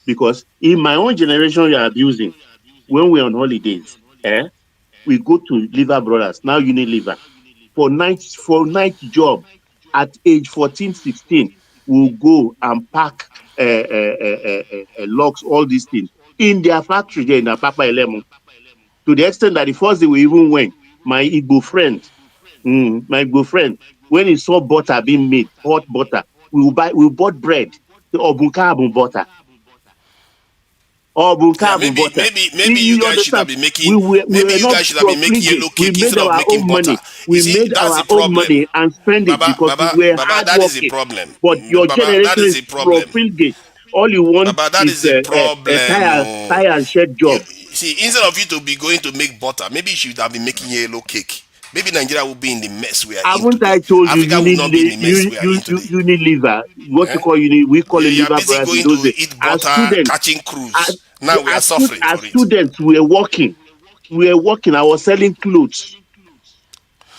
Because in my own generation, you're abusing. When we're on holidays, we go to Liver Brothers, now Unilever, for night job at age 14, 16. We'll go and pack locks, all these things in their factory there in Apapa Elemo. To the extent that the first day we even went, my Igbo friend, when he saw butter being made, hot butter, we bought bread, the Obunka butter. Or Yeah, Bunkabu maybe butter. you You guys should have understand? been making We were not yellow profligate. We cake made instead of our making own butter. money. You We see, made that's our the own problem. money and spend it because we were Baba, that is the hardworking. problem. But your Baba, that generation is is the problem. profligate. All you want But that is is the a problem. tie and shed job. See, instead of you to be going to make butter, maybe you should have been making yellow cake. Maybe Nigeria will be in the mess we are in Haven't today. I told you Africa will not be in the mess we are in today. Unilever? What Eh? you call we call it You are liver busy brand in going those to days. eat As butter, students, catching cruise. Now we are suffering as for it. students, we were working. I was selling clothes.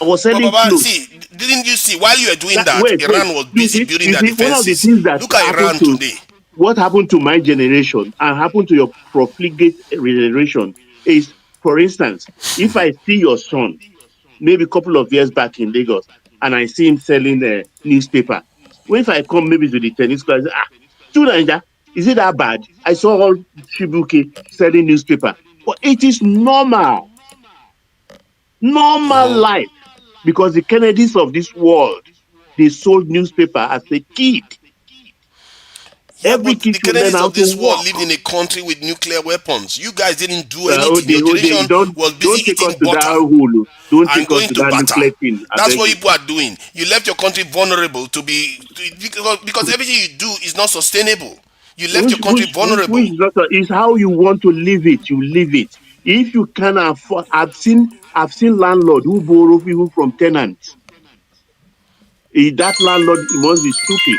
I was But selling Baba, clothes. see, didn't you see while you were doing That, that, wait. Iran was busy building You their see, one of the defenses. things that Look at happened Iran to today. what happened to my generation and happened to your profligate generation is, for instance, if I see your son maybe a couple of years back in Lagos and I see him selling a newspaper, when if I come maybe to the tennis class, Tunanja, is it that bad? I saw all Shibuki selling newspaper, but it is normal life because the Kennedys of this world, they sold newspaper as a kid. Yeah, Every but kid the should learn Kennedys how of to this world walk. lived in a country with nuclear weapons. You guys didn't do anything. Your generation was busy don't take us eating to that butter hole. Don't and take us going to to that butter. nuclear thing. I That's beg what you. people are doing. You left your country vulnerable because everything you do is not sustainable. You left your country Which vulnerable. is not is how you want to live it. You live it. If you can afford, I've seen landlord who borrow people from tenants. That landlord must be stupid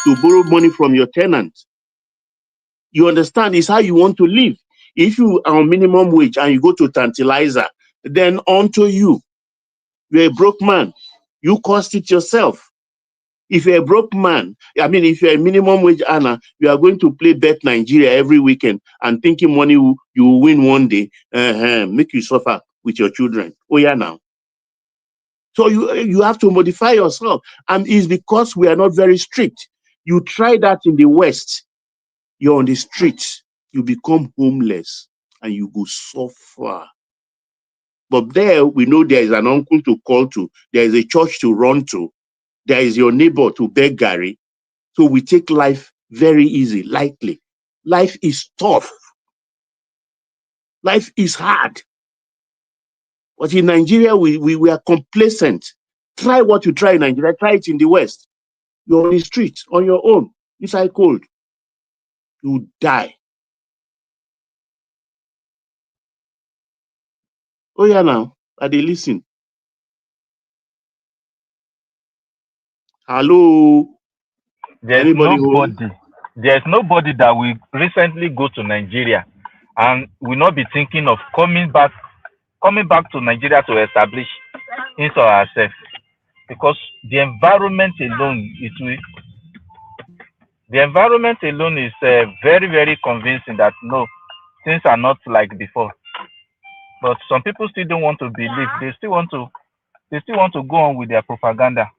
to borrow money from your tenant. You understand? It's how you want to live. If you are on minimum wage and you go to tantalizer, then onto you. You're a broke man. You cost it yourself. If you're a broke man, if you're a minimum wage earner, you are going to play Bet Nigeria every weekend and thinking money you will win one day, make you suffer with your children. Oh yeah, now. So you have to modify yourself. And it's because we are not very strict. You try that in the West, you're on the streets, you become homeless and you go suffer. But there, we know there is an uncle to call to, there is a church to run to, there is your neighbor to beg Gary. So we take life very easy, lightly. Life is tough. Life is hard. But in Nigeria, we are complacent. Try what you try in Nigeria, try it in the West. You're on the street on your own, inside cold. You die. Oh yeah, now, are they listen? Hello? There's Anybody home? nobody that will recently go to Nigeria and will not be thinking of coming back to Nigeria to establish himself or herself, because the environment alone is very, very convincing that no, things are not like before. But some people still don't want to believe. They still want to go on with their propaganda.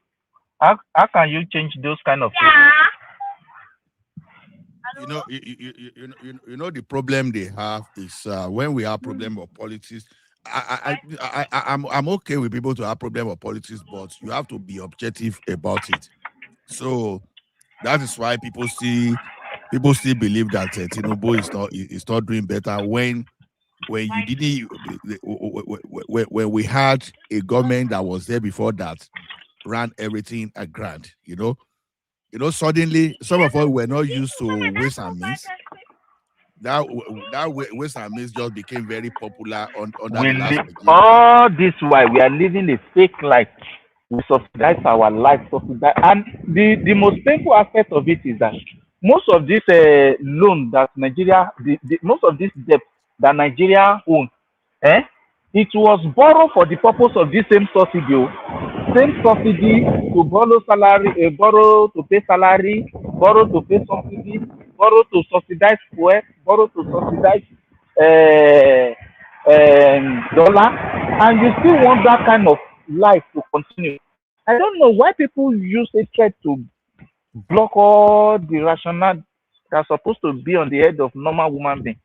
How can you change those kind of people? The problem they have is when we have problem of politics. I'm okay with people to have problem of politics, but you have to be objective about it. So that is why people still believe that Tinubu is not doing better when you didn't when we had a government that was there before that ran everything at grand. Suddenly some of us were not used to waste and means. That waste and means just became very popular under the last regime. All this while we are living a fake life. We subsidize our life, and the most painful aspect of it is that most of this loan that Nigeria, most of this debt that Nigeria owns, it was borrowed for the purpose of this same subsidy. Same subsidy to borrow salary, borrow to pay salary, borrow to pay subsidy, borrow to subsidize fuel, borrow to subsidize dollar, and you still want that kind of life to continue. I don't know why people use hatred to block all the rationale that's supposed to be on the head of normal human being.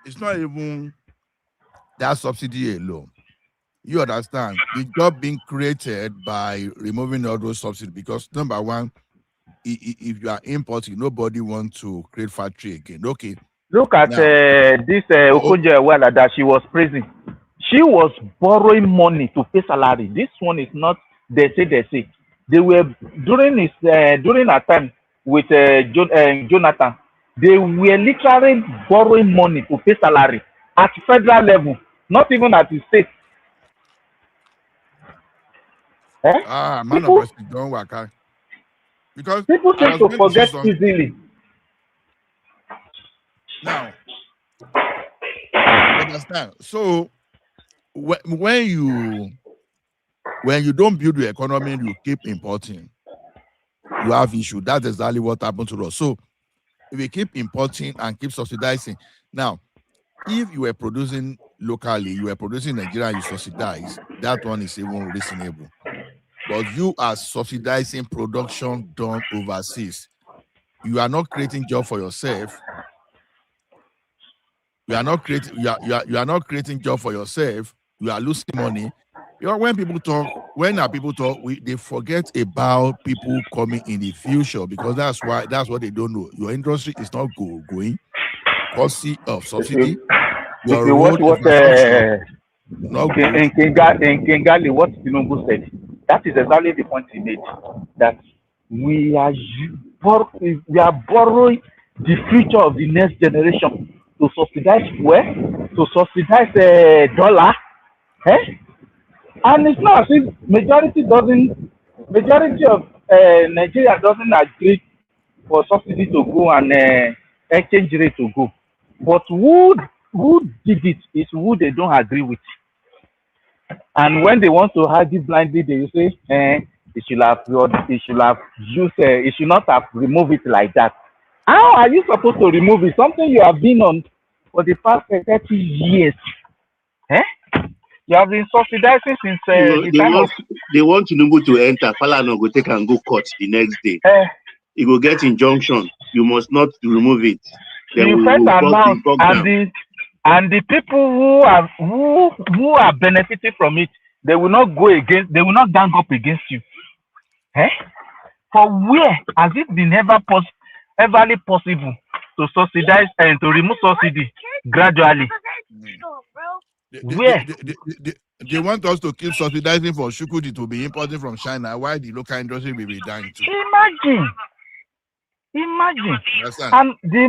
It's not even that subsidy alone. You understand? The job being created by removing all those subsidies, because number one, if you are importing, nobody wants to create factory again. Okay. Look at this Okonjo-Iweala that she was praising. She was borrowing money to pay salary. This one is not they say. They were during our time with Jonathan. They were literally borrowing money to pay salary at federal level, not even at the state. Man People, of president, don't work. Because people I tend was to going to say forget something. easily. Now, you understand? So when you don't build your economy, you keep importing. You have issue. That's exactly what happened to us. So if we keep importing and keep subsidizing, now, if you were producing locally, you were producing in Nigeria, you subsidize, that one is even reasonable. But you are subsidizing production done overseas. You are not creating job for yourself. You are not creating. You are not creating job for yourself. You are losing money. You know, when people talk, they forget about people coming in the future, because that's what they don't know. Your industry is not going. Courtesy of subsidy. If Your you watch road what infrastructure not good. in Kingali, what Tinubu said, that is exactly the point he made. That we are borrowing the future of the next generation to subsidize fuel, to subsidize dollar, and it's not as if majority of Nigeria doesn't agree for subsidy to go and exchange rate to go. But who did it is who they don't agree with. And when they want to argue blindly, they will say, it should not have removed it like that. How are you supposed to remove it? Something you have been on for the past 30 years. You have been subsidizing since the time of... They want Tinubu to enter. Falana go take and go court the next day. He will get injunction. You must not remove it. Then you we first will announce, and the people who are benefiting from it, they will not gang up against you. For where has it been everly possible to subsidize and to remove subsidy gradually? Where? They want us to keep subsidizing for Shukudi to be imported from China, while the local industry will be dying too. Imagine. And the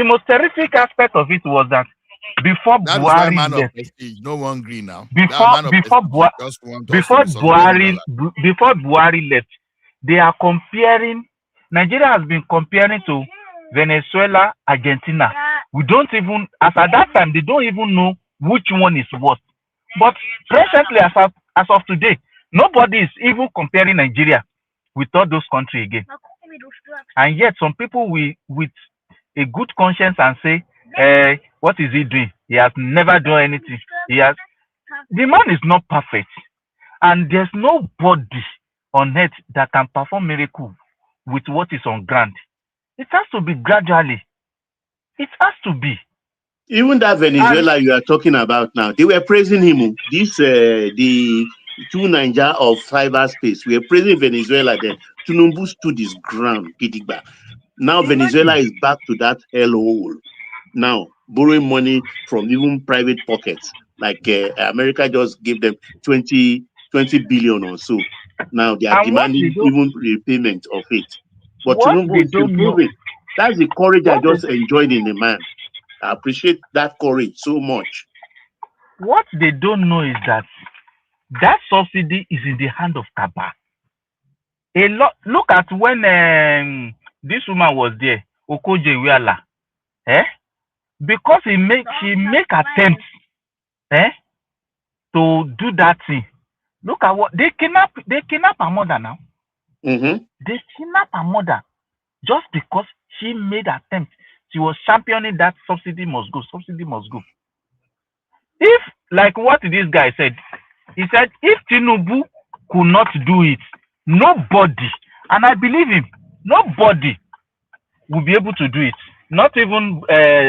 most terrific aspect of it was that before Buhari left, no one green now. Before Buhari left, they are comparing. Nigeria has been comparing to Venezuela, Argentina. We don't even, as at that time, they don't even know which one is worse. But presently, as of today, nobody is even comparing Nigeria with all those countries again. And yet, some people with a good conscience and say, what is he doing? He has never done anything. The man is not perfect. And there's nobody on earth that can perform miracle with what is on ground. It has to be gradually. It has to be. Even that Venezuela you are talking about now, they were praising him. This the two Niger of cyberspace. We are praising Venezuela then. Tinubu stood his ground, Gidigba. Now Venezuela is back to that hellhole. Now borrowing money from even private pockets. Like America just gave them 20 billion or so. Now they are demanding even repayment of it. But Tinubu is improving. That's the courage I just enjoyed in the man. I appreciate that courage so much. What they don't know is that subsidy is in the hand of Kaba. Look at when this woman was there, Okoje Iweala, because she make attempts to do that thing. Look at what they kidnap her mother now. Mm-hmm. They kidnap her mother just because she made attempts. She was championing that subsidy must go. Subsidy must go. If, like what this guy said, he said, if Tinubu could not do it, nobody, and I believe him, nobody will be able to do it. Not even